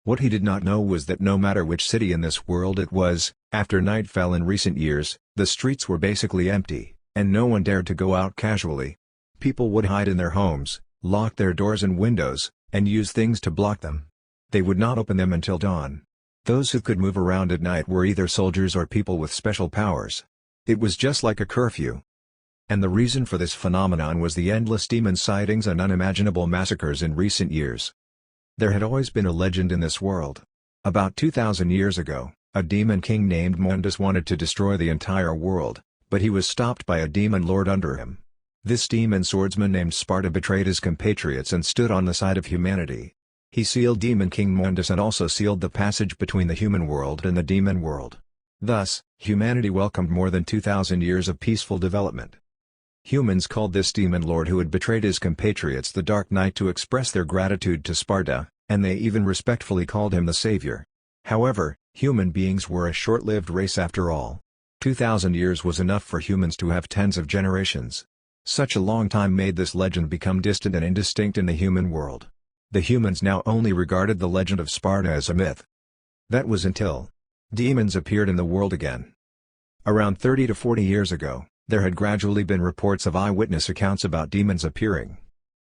What he did not know was that no matter which city in this world it was, after night fell in recent years, the streets were basically empty, and no one dared to go out casually. People would hide in their homes, lock their doors and windows, and use things to block them. They would not open them until dawn. Those who could move around at night were either soldiers or people with special powers. It was just like a curfew. And the reason for this phenomenon was the endless demon sightings and unimaginable massacres in recent years. There had always been a legend in this world. About 2,000 years ago, a demon king named Mundus wanted to destroy the entire world, but he was stopped by a demon lord under him. This demon swordsman named Sparta betrayed his compatriots and stood on the side of humanity. He sealed Demon King Mundus and also sealed the passage between the human world and the demon world. Thus, humanity welcomed more than 2,000 years of peaceful development. Humans called this demon lord who had betrayed his compatriots the Dark Knight to express their gratitude to Sparta, and they even respectfully called him the Savior. However, human beings were a short-lived race after all. 2,000 years was enough for humans to have tens of generations. Such a long time made this legend become distant and indistinct in the human world. The humans now only regarded the legend of Sparta as a myth. That was until demons appeared in the world again. Around 30 to 40 years ago, there had gradually been reports of eyewitness accounts about demons appearing.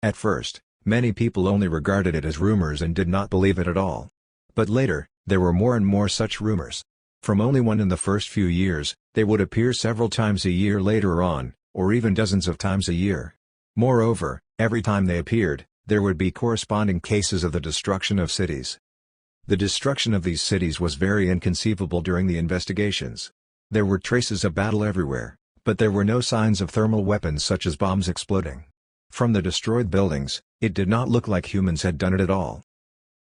At first, many people only regarded it as rumors and did not believe it at all. But later, there were more and more such rumors. From only one in the first few years, they would appear several times a year later on, or even dozens of times a year. Moreover, every time they appeared, there would be corresponding cases of the destruction of cities. The destruction of these cities was very inconceivable during the investigations. There were traces of battle everywhere, but there were no signs of thermal weapons such as bombs exploding. From the destroyed buildings, it did not look like humans had done it at all.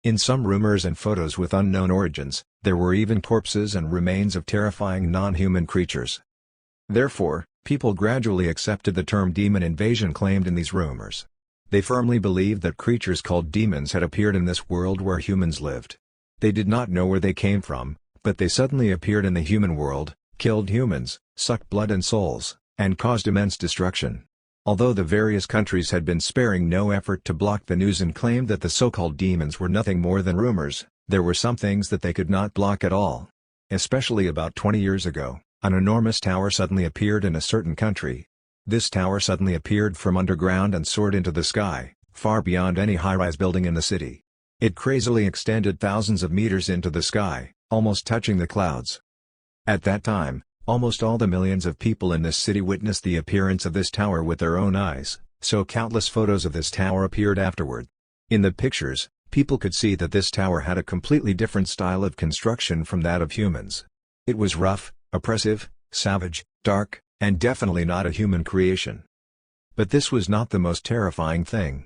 In some rumors and photos with unknown origins, there were even corpses and remains of terrifying non-human creatures. Therefore, people gradually accepted the term demon invasion claimed in these rumors. They firmly believed that creatures called demons had appeared in this world where humans lived. They did not know where they came from, but they suddenly appeared in the human world, killed humans, sucked blood and souls, and caused immense destruction. Although the various countries had been sparing no effort to block the news and claimed that the so-called demons were nothing more than rumors, there were some things that they could not block at all. Especially about 20 years ago, an enormous tower suddenly appeared in a certain country. This tower suddenly appeared from underground and soared into the sky, far beyond any high-rise building in the city. It crazily extended thousands of meters into the sky, almost touching the clouds. At that time, almost all the millions of people in this city witnessed the appearance of this tower with their own eyes, so countless photos of this tower appeared afterward. In the pictures, people could see that this tower had a completely different style of construction from that of humans. It was rough, oppressive, savage, dark, and definitely not a human creation. But this was not the most terrifying thing.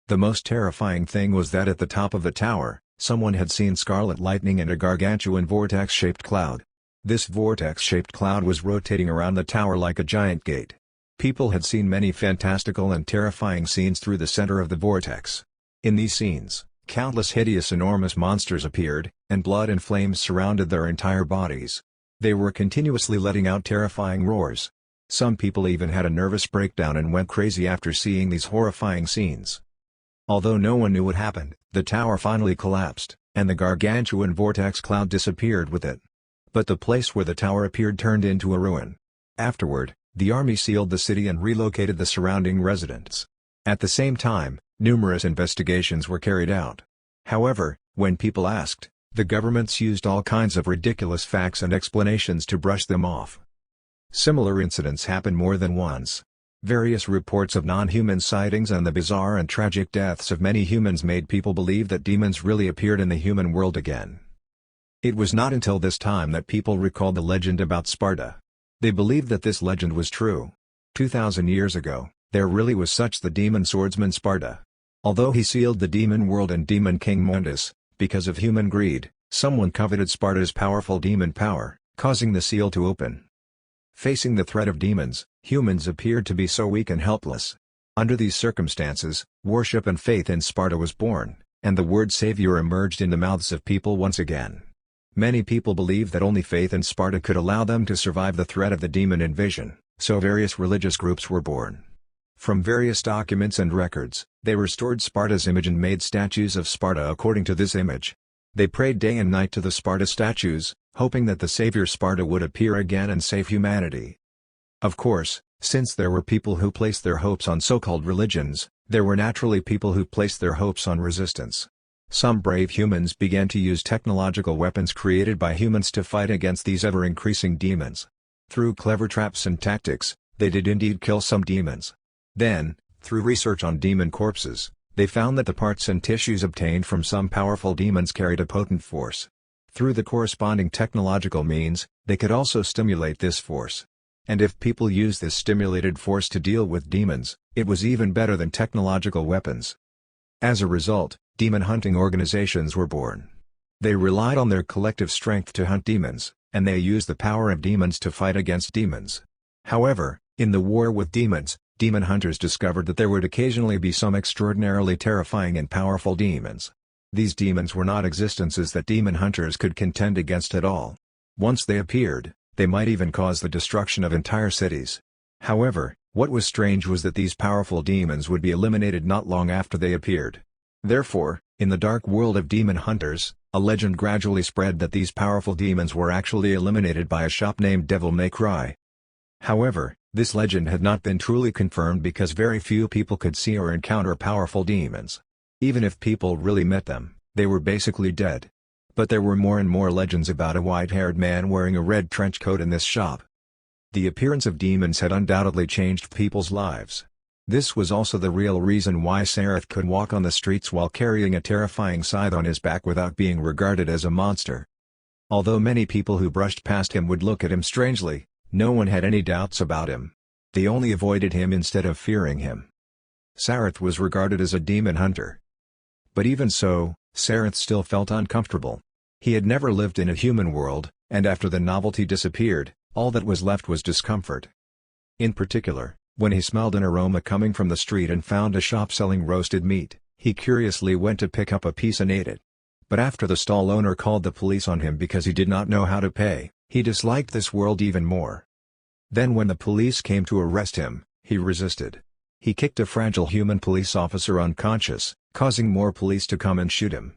The most terrifying thing was that at the top of the tower, someone had seen scarlet lightning and a gargantuan vortex-shaped cloud. This vortex-shaped cloud was rotating around the tower like a giant gate. People had seen many fantastical and terrifying scenes through the center of the vortex. In these scenes, countless hideous enormous monsters appeared, and blood and flames surrounded their entire bodies. They were continuously letting out terrifying roars. Some people even had a nervous breakdown and went crazy after seeing these horrifying scenes. Although no one knew what happened, the tower finally collapsed, and the gargantuan vortex cloud disappeared with it. But the place where the tower appeared turned into a ruin. Afterward, the army sealed the city and relocated the surrounding residents. At the same time, numerous investigations were carried out. However, when people asked, the governments used all kinds of ridiculous facts and explanations to brush them off. Similar incidents happened more than once. Various reports of non-human sightings and the bizarre and tragic deaths of many humans made people believe that demons really appeared in the human world again. It was not until this time that people recalled the legend about Sparta. They believed that this legend was true. 2,000 years ago, there really was such the demon swordsman Sparta. Although he sealed the demon world and demon king Midas, because of human greed, someone coveted Sparta's powerful demon power, causing the seal to open. Facing the threat of demons, humans appeared to be so weak and helpless. Under these circumstances, worship and faith in Sparta was born, and the word savior emerged in the mouths of people once again. Many people believed that only faith in Sparta could allow them to survive the threat of the demon invasion, so various religious groups were born. From various documents and records, they restored Sparta's image and made statues of Sparta according to this image. They prayed day and night to the Sparta statues, hoping that the savior Sparta would appear again and save humanity. Of course, since there were people who placed their hopes on so-called religions, there were naturally people who placed their hopes on resistance. Some brave humans began to use technological weapons created by humans to fight against these ever-increasing demons. Through clever traps and tactics, they did indeed kill some demons. Then, through research on demon corpses, they found that the parts and tissues obtained from some powerful demons carried a potent force. Through the corresponding technological means, they could also stimulate this force. And if people used this stimulated force to deal with demons, it was even better than technological weapons. As a result, demon hunting organizations were born. They relied on their collective strength to hunt demons, and they used the power of demons to fight against demons. However, in the war with demons, demon hunters discovered that there would occasionally be some extraordinarily terrifying and powerful demons. These demons were not existences that demon hunters could contend against at all. Once they appeared, they might even cause the destruction of entire cities. However, what was strange was that these powerful demons would be eliminated not long after they appeared. Therefore, in the dark world of demon hunters, a legend gradually spread that these powerful demons were actually eliminated by a shop named Devil May Cry. However, this legend had not been truly confirmed because very few people could see or encounter powerful demons. Even if people really met them, they were basically dead. But there were more and more legends about a white-haired man wearing a red trench coat in this shop. The appearance of demons had undoubtedly changed people's lives. This was also the real reason why Sareth could walk on the streets while carrying a terrifying scythe on his back without being regarded as a monster. Although many people who brushed past him would look at him strangely, no one had any doubts about him. They only avoided him instead of fearing him. Sareth was regarded as a demon hunter. But even so, Sareth still felt uncomfortable. He had never lived in a human world, and after the novelty disappeared, all that was left was discomfort. In particular, when he smelled an aroma coming from the street and found a shop selling roasted meat, he curiously went to pick up a piece and ate it. But after the stall owner called the police on him because he did not know how to pay, he disliked this world even more. Then when the police came to arrest him, he resisted. He kicked a fragile human police officer unconscious, causing more police to come and shoot him.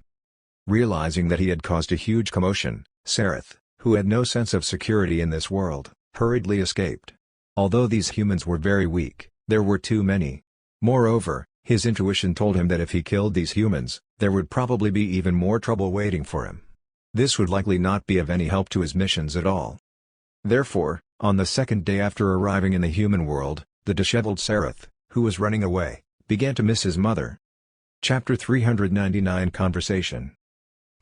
Realizing that he had caused a huge commotion, Sareth, who had no sense of security in this world, hurriedly escaped. Although these humans were very weak, there were too many. Moreover, his intuition told him that if he killed these humans, there would probably be even more trouble waiting for him. This would likely not be of any help to his missions at all. Therefore, on the second day after arriving in the human world, the disheveled Sareth, who was running away, began to miss his mother. Chapter 399 Conversation.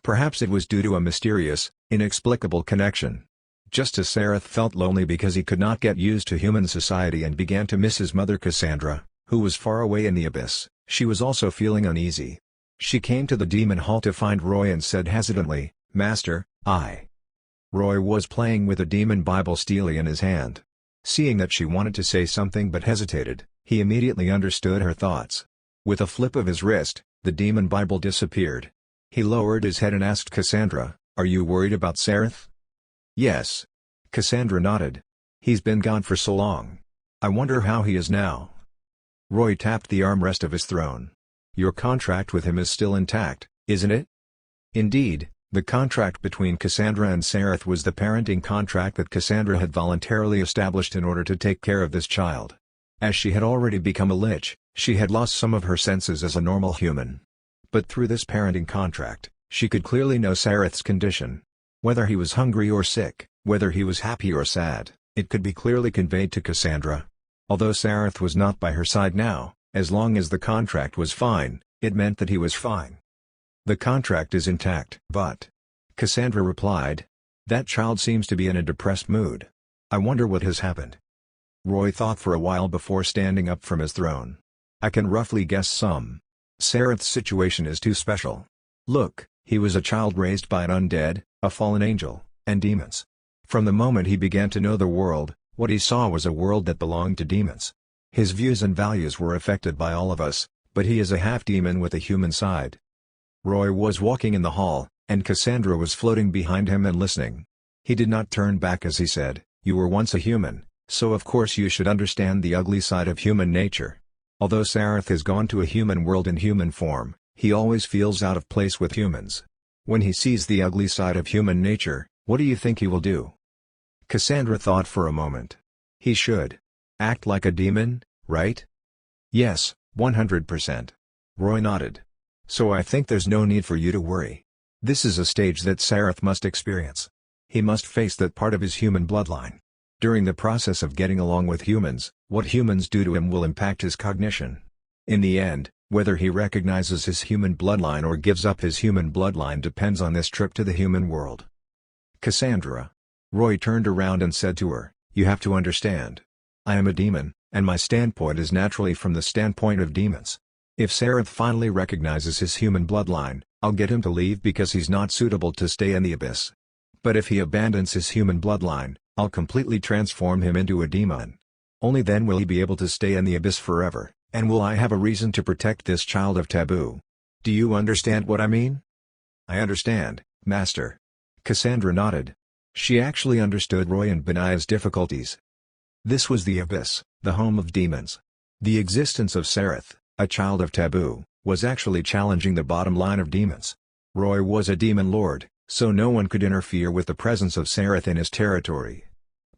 Perhaps it was due to a mysterious, inexplicable connection. Just as Sareth felt lonely because he could not get used to human society and began to miss his mother Cassandra, who was far away in the abyss, she was also feeling uneasy. She came to the demon hall to find Roy and said hesitantly, "Master, Roy was playing with a demon Bible steely in his hand. Seeing that she wanted to say something but hesitated, he immediately understood her thoughts. With a flip of his wrist, the demon Bible disappeared. He lowered his head and asked Cassandra, "Are you worried about Sareth?" "Yes." Cassandra nodded. "He's been gone for so long. I wonder how he is now." Roy tapped the armrest of his throne. "Your contract with him is still intact, isn't it?" Indeed, the contract between Cassandra and Sareth was the parenting contract that Cassandra had voluntarily established in order to take care of this child. As she had already become a lich, she had lost some of her senses as a normal human. But through this parenting contract, she could clearly know Sareth's condition. Whether he was hungry or sick, whether he was happy or sad, it could be clearly conveyed to Cassandra. Although Sareth was not by her side now, as long as the contract was fine, it meant that he was fine. "The contract is intact." "But," Cassandra replied, "that child seems to be in a depressed mood. I wonder what has happened." Roy thought for a while before standing up from his throne. "I can roughly guess some. Sareth's situation is too special. Look, he was a child raised by an undead, a fallen angel, and demons. From the moment he began to know the world, what he saw was a world that belonged to demons. His views and values were affected by all of us, but he is a half-demon with a human side." Roy was walking in the hall, and Cassandra was floating behind him and listening. He did not turn back as he said, "You were once a human, so of course you should understand the ugly side of human nature. Although Sareth has gone to a human world in human form, he always feels out of place with humans. When he sees the ugly side of human nature, what do you think he will do?" Cassandra thought for a moment. "He should act like a demon, right?" "Yes, 100%. Roy nodded. "So I think there's no need for you to worry. This is a stage that Sareth must experience. He must face that part of his human bloodline. During the process of getting along with humans, what humans do to him will impact his cognition. In the end, whether he recognizes his human bloodline or gives up his human bloodline depends on this trip to the human world." "Cassandra." Roy turned around and said to her, "You have to understand. I am a demon, and my standpoint is naturally from the standpoint of demons. If Sareth finally recognizes his human bloodline, I'll get him to leave because he's not suitable to stay in the abyss. But if he abandons his human bloodline, I'll completely transform him into a demon. Only then will he be able to stay in the abyss forever, and will I have a reason to protect this child of taboo. Do you understand what I mean?" "I understand, Master." Cassandra nodded. She actually understood Roy and Benaiah's difficulties. This was the abyss, the home of demons. The existence of Sareth, a child of taboo, was actually challenging the bottom line of demons. Roy was a demon lord, so no one could interfere with the presence of Sareth in his territory.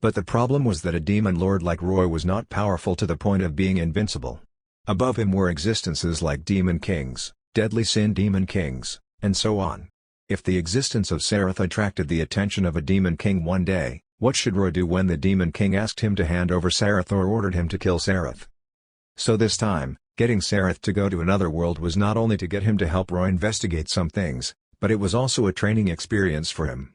But the problem was that a demon lord like Roy was not powerful to the point of being invincible. Above him were existences like demon kings, deadly sin demon kings, and so on. If the existence of Sareth attracted the attention of a demon king one day, what should Roy do when the demon king asked him to hand over Sareth or ordered him to kill Sareth? So this time, getting Sareth to go to another world was not only to get him to help Roy investigate some things, but it was also a training experience for him.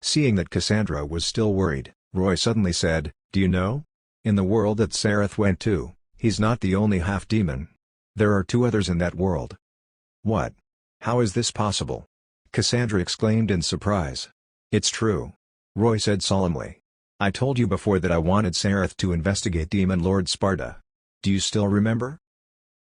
Seeing that Cassandra was still worried, Roy suddenly said, "Do you know? In the world that Sareth went to, he's not the only half-demon. There are 2 others in that world." "What? How is this possible?" Cassandra exclaimed in surprise. "It's true," Roy said solemnly. "I told you before that I wanted Sareth to investigate Demon Lord Sparta. Do you still remember?"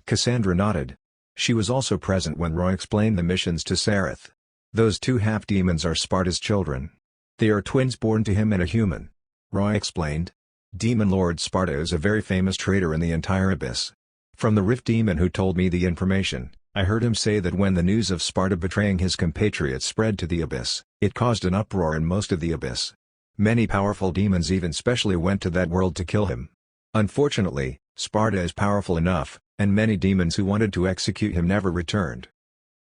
Cassandra nodded. She was also present when Roy explained the missions to Sareth. "Those 2 half-demons are Sparta's children. They are twins born to him and a human," Roy explained. "Demon Lord Sparta is a very famous traitor in the entire Abyss. From the Rift Demon who told me the information, I heard him say that when the news of Sparta betraying his compatriots spread to the Abyss, it caused an uproar in most of the Abyss. Many powerful demons even specially went to that world to kill him. Unfortunately, Sparta is powerful enough, and many demons who wanted to execute him never returned.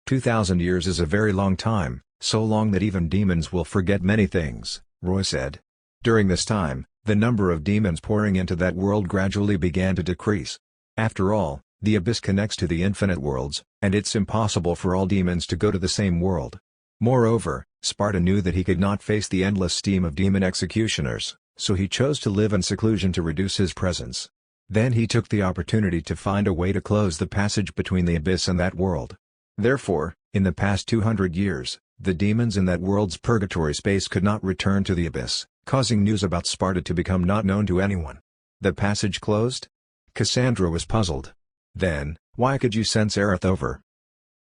2,000 years is a very long time, so long that even demons will forget many things," Roy said. "During this time, the number of demons pouring into that world gradually began to decrease. After all, the Abyss connects to the infinite worlds, and it's impossible for all demons to go to the same world. Moreover, Sparta knew that he could not face the endless steam of demon executioners, so he chose to live in seclusion to reduce his presence. Then he took the opportunity to find a way to close the passage between the Abyss and that world. Therefore, in the past 200 years, the demons in that world's purgatory space could not return to the Abyss, causing news about Sparta to become not known to anyone." "The passage closed?" Cassandra was puzzled. "Then, why could you send Sareth over?"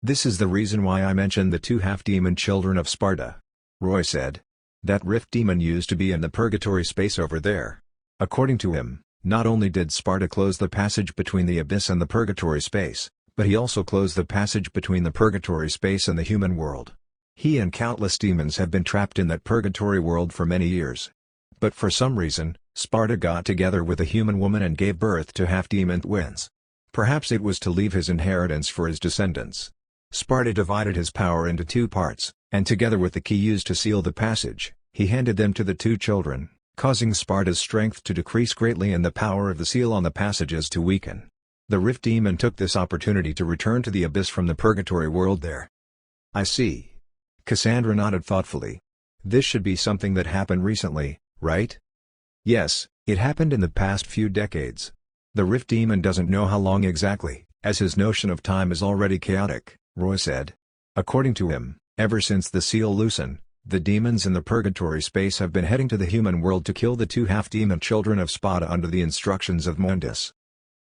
"This is the reason why I mentioned the 2 half-demon children of Sparta," Roy said. "That Rift Demon used to be in the purgatory space over there. According to him, not only did Sparta close the passage between the Abyss and the purgatory space, but he also closed the passage between the purgatory space and the human world. He and countless demons have been trapped in that purgatory world for many years. But for some reason, Sparta got together with a human woman and gave birth to half-demon twins. Perhaps it was to leave his inheritance for his descendants. Sparta divided his power into 2 parts, and together with the key used to seal the passage, he handed them to the 2 children, causing Sparta's strength to decrease greatly and the power of the seal on the passages to weaken. The Rift Demon took this opportunity to return to the Abyss from the purgatory world there." "I see." Cassandra nodded thoughtfully. "This should be something that happened recently, right?" "Yes, it happened in the past few decades. The Rift Demon doesn't know how long exactly, as his notion of time is already chaotic," Roy said. "According to him, ever since the seal loosened, the demons in the purgatory space have been heading to the human world to kill the 2 half-demon children of Sparta under the instructions of Mundus."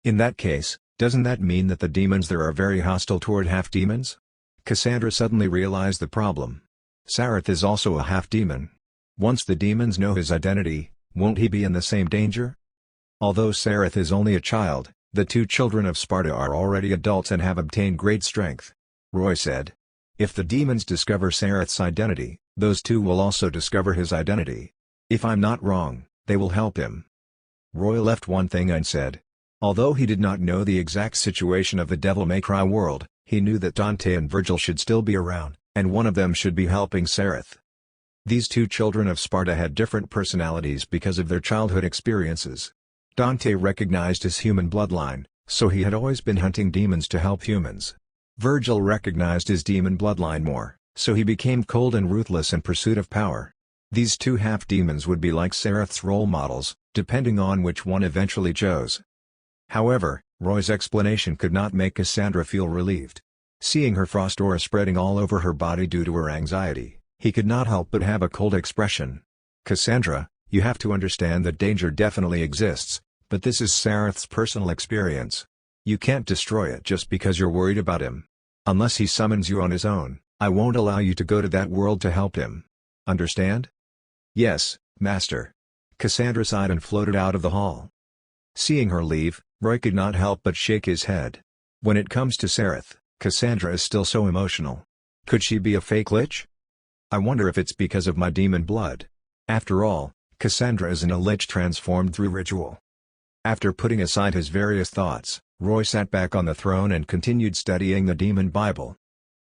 "In that case, doesn't that mean that the demons there are very hostile toward half-demons?" Cassandra suddenly realized the problem. Sareth is also a half-demon. Once the demons know his identity, won't he be in the same danger? Although Sareth is only a child, the 2 children of Sparta are already adults and have obtained great strength," Roy said. "If the demons discover Sareth's identity, those 2 will also discover his identity. If I'm not wrong, they will help him." Roy left one thing unsaid. Although he did not know the exact situation of the Devil May Cry world, he knew that Dante and Virgil should still be around, and one of them should be helping Sareth. These 2 children of Sparta had different personalities because of their childhood experiences. Dante recognized his human bloodline, so he had always been hunting demons to help humans. Virgil recognized his demon bloodline more, so he became cold and ruthless in pursuit of power. These 2 half-demons would be like Sareth's role models, depending on which one eventually chose. However, Roy's explanation could not make Cassandra feel relieved. Seeing her frost aura spreading all over her body due to her anxiety, he could not help but have a cold expression. "Cassandra, you have to understand that danger definitely exists, but this is Sareth's personal experience. You can't destroy it just because you're worried about him. Unless he summons you on his own, I won't allow you to go to that world to help him. Understand?" "Yes, Master." Cassandra sighed and floated out of the hall. Seeing her leave, Roy could not help but shake his head. When it comes to Sareth, Cassandra is still so emotional. Could she be a fake lich? I wonder if it's because of my demon blood. After all, Cassandra isn't a lich transformed through ritual. After putting aside his various thoughts, Roy sat back on the throne and continued studying the Demon Bible.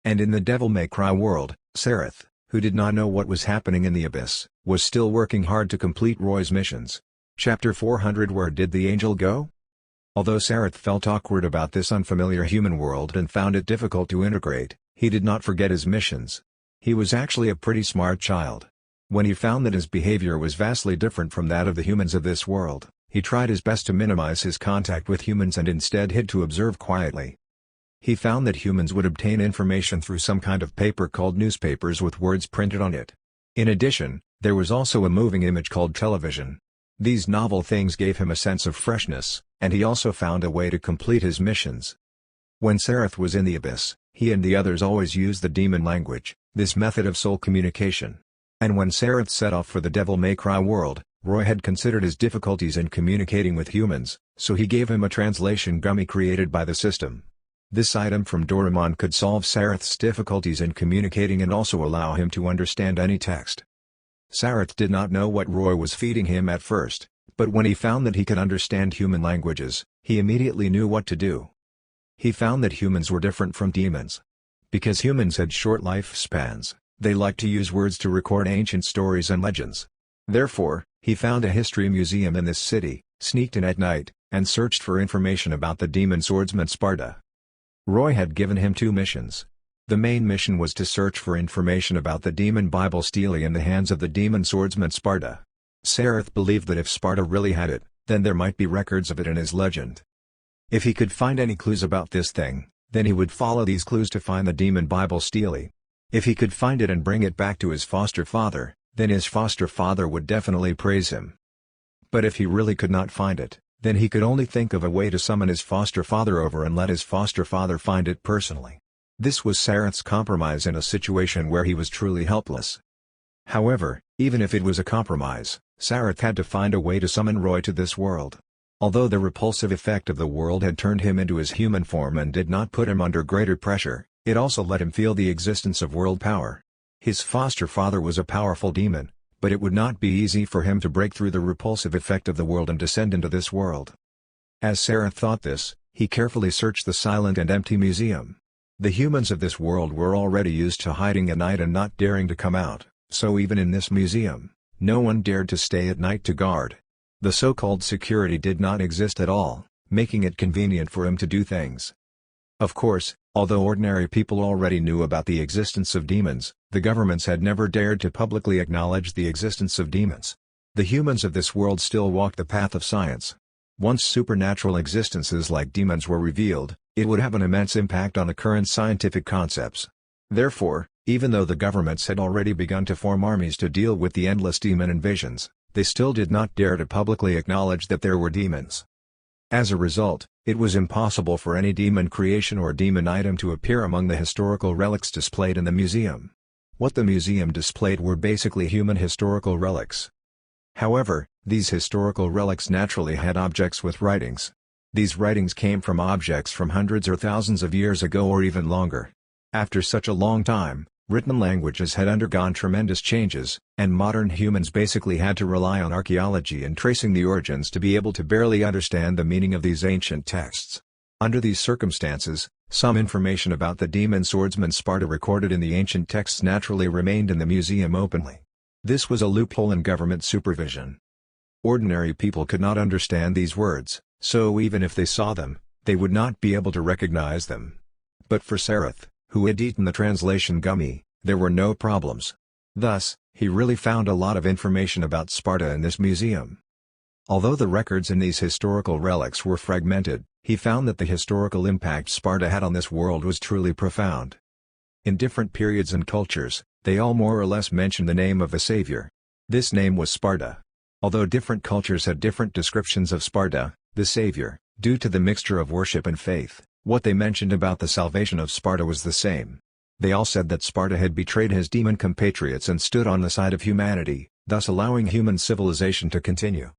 And in the Devil May Cry world, Sareth, who did not know what was happening in the Abyss, was still working hard to complete Roy's missions. Chapter 400. Where did the angel go? Although Sareth felt awkward about this unfamiliar human world and found it difficult to integrate, he did not forget his missions. He was actually a pretty smart child. When he found that his behavior was vastly different from that of the humans of this world, he tried his best to minimize his contact with humans and instead hid to observe quietly. He found that humans would obtain information through some kind of paper called newspapers with words printed on it. In addition, there was also a moving image called television. These novel things gave him a sense of freshness, and he also found a way to complete his missions. When Sareth was in the abyss, he and the others always used the demon language, this method of soul communication. And when Sareth set off for the Devil May Cry world, Roy had considered his difficulties in communicating with humans, so he gave him a translation gummy created by the system. This item from Doraemon could solve Sareth's difficulties in communicating and also allow him to understand any text. Sareth did not know what Roy was feeding him at first, but when he found that he could understand human languages, he immediately knew what to do. He found that humans were different from demons. Because humans had short lifespans, they liked to use words to record ancient stories and legends. Therefore, he found a history museum in this city, sneaked in at night, and searched for information about the demon swordsman Sparta. Roy had given him 2 missions. The main mission was to search for information about the demon Bible Stele in the hands of the demon swordsman Sparta. Sareth believed that if Sparta really had it, then there might be records of it in his legend. If he could find any clues about this thing, then he would follow these clues to find the demon Bible Stele. If he could find it and bring it back to his foster father, then his foster father would definitely praise him. But if he really could not find it, then he could only think of a way to summon his foster father over and let his foster father find it personally. This was Sareth's compromise in a situation where he was truly helpless. However, even if it was a compromise, Sareth had to find a way to summon Roy to this world. Although the repulsive effect of the world had turned him into his human form and did not put him under greater pressure, it also let him feel the existence of world power. His foster father was a powerful demon, but it would not be easy for him to break through the repulsive effect of the world and descend into this world. As Sareth thought this, he carefully searched the silent and empty museum. The humans of this world were already used to hiding at night and not daring to come out, so even in this museum, no one dared to stay at night to guard. The so-called security did not exist at all, making it convenient for him to do things. Of course, although ordinary people already knew about the existence of demons, the governments had never dared to publicly acknowledge the existence of demons. The humans of this world still walked the path of science. Once supernatural existences like demons were revealed, it would have an immense impact on the current scientific concepts. Therefore, even though the governments had already begun to form armies to deal with the endless demon invasions, they still did not dare to publicly acknowledge that there were demons. As a result, it was impossible for any demon creation or demon item to appear among the historical relics displayed in the museum. What the museum displayed were basically human historical relics. However, these historical relics naturally had objects with writings. These writings came from objects from hundreds or thousands of years ago or even longer. After such a long time, written languages had undergone tremendous changes, and modern humans basically had to rely on archaeology and tracing the origins to be able to barely understand the meaning of these ancient texts. Under these circumstances, some information about the demon swordsman Sparta recorded in the ancient texts naturally remained in the museum openly. This was a loophole in government supervision. Ordinary people could not understand these words, so even if they saw them, they would not be able to recognize them. But for Sareth, who had eaten the translation gummy, there were no problems. Thus, he really found a lot of information about Sparta in this museum. Although the records in these historical relics were fragmented, he found that the historical impact Sparta had on this world was truly profound. In different periods and cultures, they all more or less mentioned the name of a savior. This name was Sparta. Although different cultures had different descriptions of Sparta, the savior, due to the mixture of worship and faith, what they mentioned about the salvation of Sparta was the same. They all said that Sparta had betrayed his demon compatriots and stood on the side of humanity, thus allowing human civilization to continue.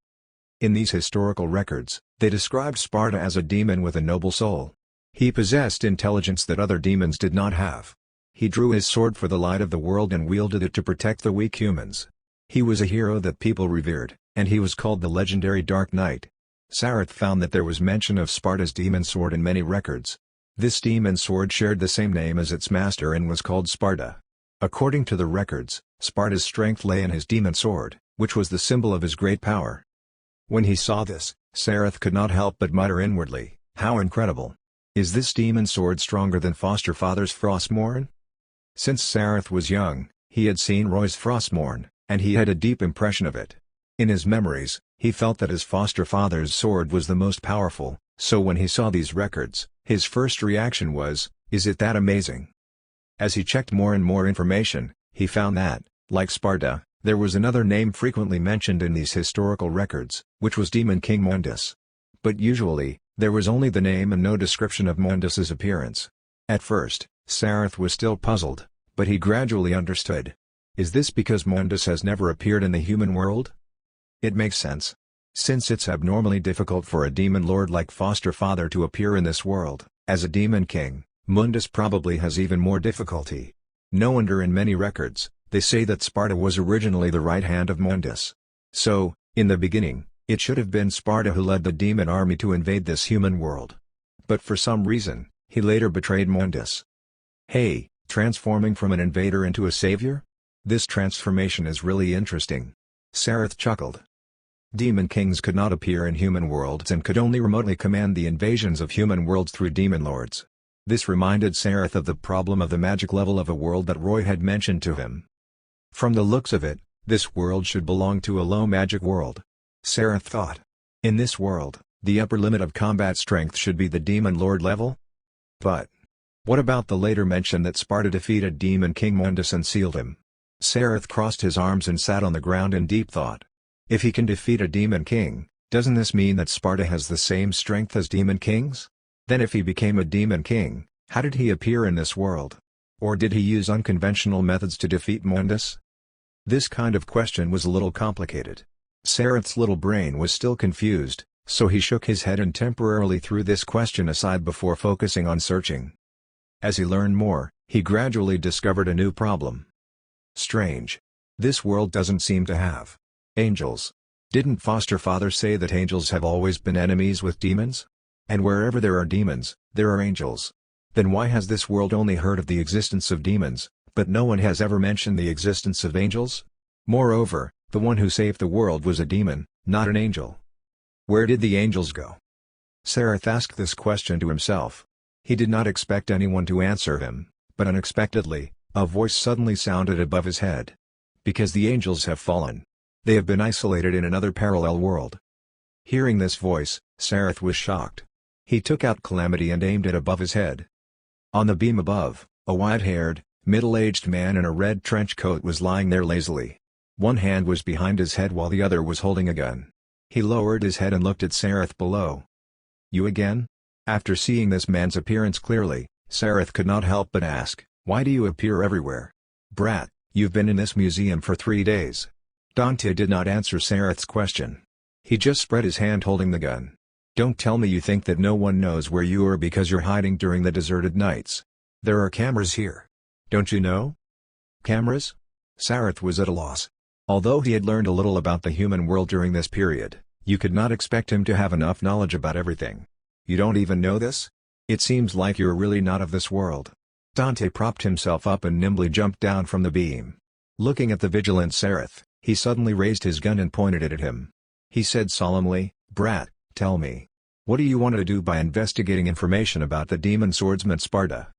In these historical records, they described Sparta as a demon with a noble soul. He possessed intelligence that other demons did not have. He drew his sword for the light of the world and wielded it to protect the weak humans. He was a hero that people revered, and he was called the legendary Dark Knight. Sareth found that there was mention of Sparta's demon sword in many records. This demon sword shared the same name as its master and was called Sparta. According to the records, Sparta's strength lay in his demon sword, which was the symbol of his great power. When he saw this, Sareth could not help but mutter inwardly, "How incredible! Is this demon sword stronger than foster father's Frostmourne?" Since Sareth was young, he had seen Roy's Frostmourne, and he had a deep impression of it. In his memories, he felt that his foster father's sword was the most powerful, so when he saw these records, his first reaction was, "Is it that amazing?" As he checked more and more information, he found that, like Sparta, there was another name frequently mentioned in these historical records, which was Demon King Mundus. But usually, there was only the name and no description of Mundus's appearance. At first, Sareth was still puzzled, but he gradually understood. Is this because Mundus has never appeared in the human world? It makes sense. Since it's abnormally difficult for a demon lord like Foster Father to appear in this world, as a demon king, Mundus probably has even more difficulty. No wonder in many records, they say that Sparta was originally the right hand of Mundus. So, in the beginning, it should have been Sparta who led the demon army to invade this human world. But for some reason, he later betrayed Mundus. Hey, transforming from an invader into a savior? This transformation is really interesting. Sareth chuckled. Demon kings could not appear in human worlds and could only remotely command the invasions of human worlds through demon lords. This reminded Sareth of the problem of the magic level of a world that Roy had mentioned to him. From the looks of it, this world should belong to a low magic world. Sareth thought. In this world, the upper limit of combat strength should be the demon lord level? But what about the later mention that Sparta defeated Demon King Mundus and sealed him? Sareth crossed his arms and sat on the ground in deep thought. If he can defeat a demon king, doesn't this mean that Sparta has the same strength as demon kings? Then if he became a demon king, how did he appear in this world? Or did he use unconventional methods to defeat Mundus? This kind of question was a little complicated. Sareth's little brain was still confused, so he shook his head and temporarily threw this question aside before focusing on searching. As he learned more, he gradually discovered a new problem. Strange. This world doesn't seem to have angels. Didn't Foster Father say that angels have always been enemies with demons? And wherever there are demons, there are angels. Then why has this world only heard of the existence of demons, but no one has ever mentioned the existence of angels? Moreover, the one who saved the world was a demon, not an angel. Where did the angels go? Sareth asked this question to himself. He did not expect anyone to answer him, but unexpectedly, a voice suddenly sounded above his head. Because the angels have fallen. They have been isolated in another parallel world. Hearing this voice, Sareth was shocked. He took out Calamity and aimed it above his head. On the beam above, a white-haired, middle-aged man in a red trench coat was lying there lazily. One hand was behind his head while the other was holding a gun. He lowered his head and looked at Sareth below. "You again?" After seeing this man's appearance clearly, Sareth could not help but ask, "Why do you appear everywhere? Brat, you've been in this museum for 3 days." Dante did not answer Sareth's question. He just spread his hand holding the gun. "Don't tell me you think that no one knows where you are because you're hiding during the deserted nights. There are cameras here. Don't you know?" Cameras? Sareth was at a loss. Although he had learned a little about the human world during this period, you could not expect him to have enough knowledge about everything. "You don't even know this? It seems like you're really not of this world." Dante propped himself up and nimbly jumped down from the beam. Looking at the vigilant Sareth, he suddenly raised his gun and pointed it at him. He said solemnly, "Brat, tell me. What do you want to do by investigating information about the demon swordsman Sparta?"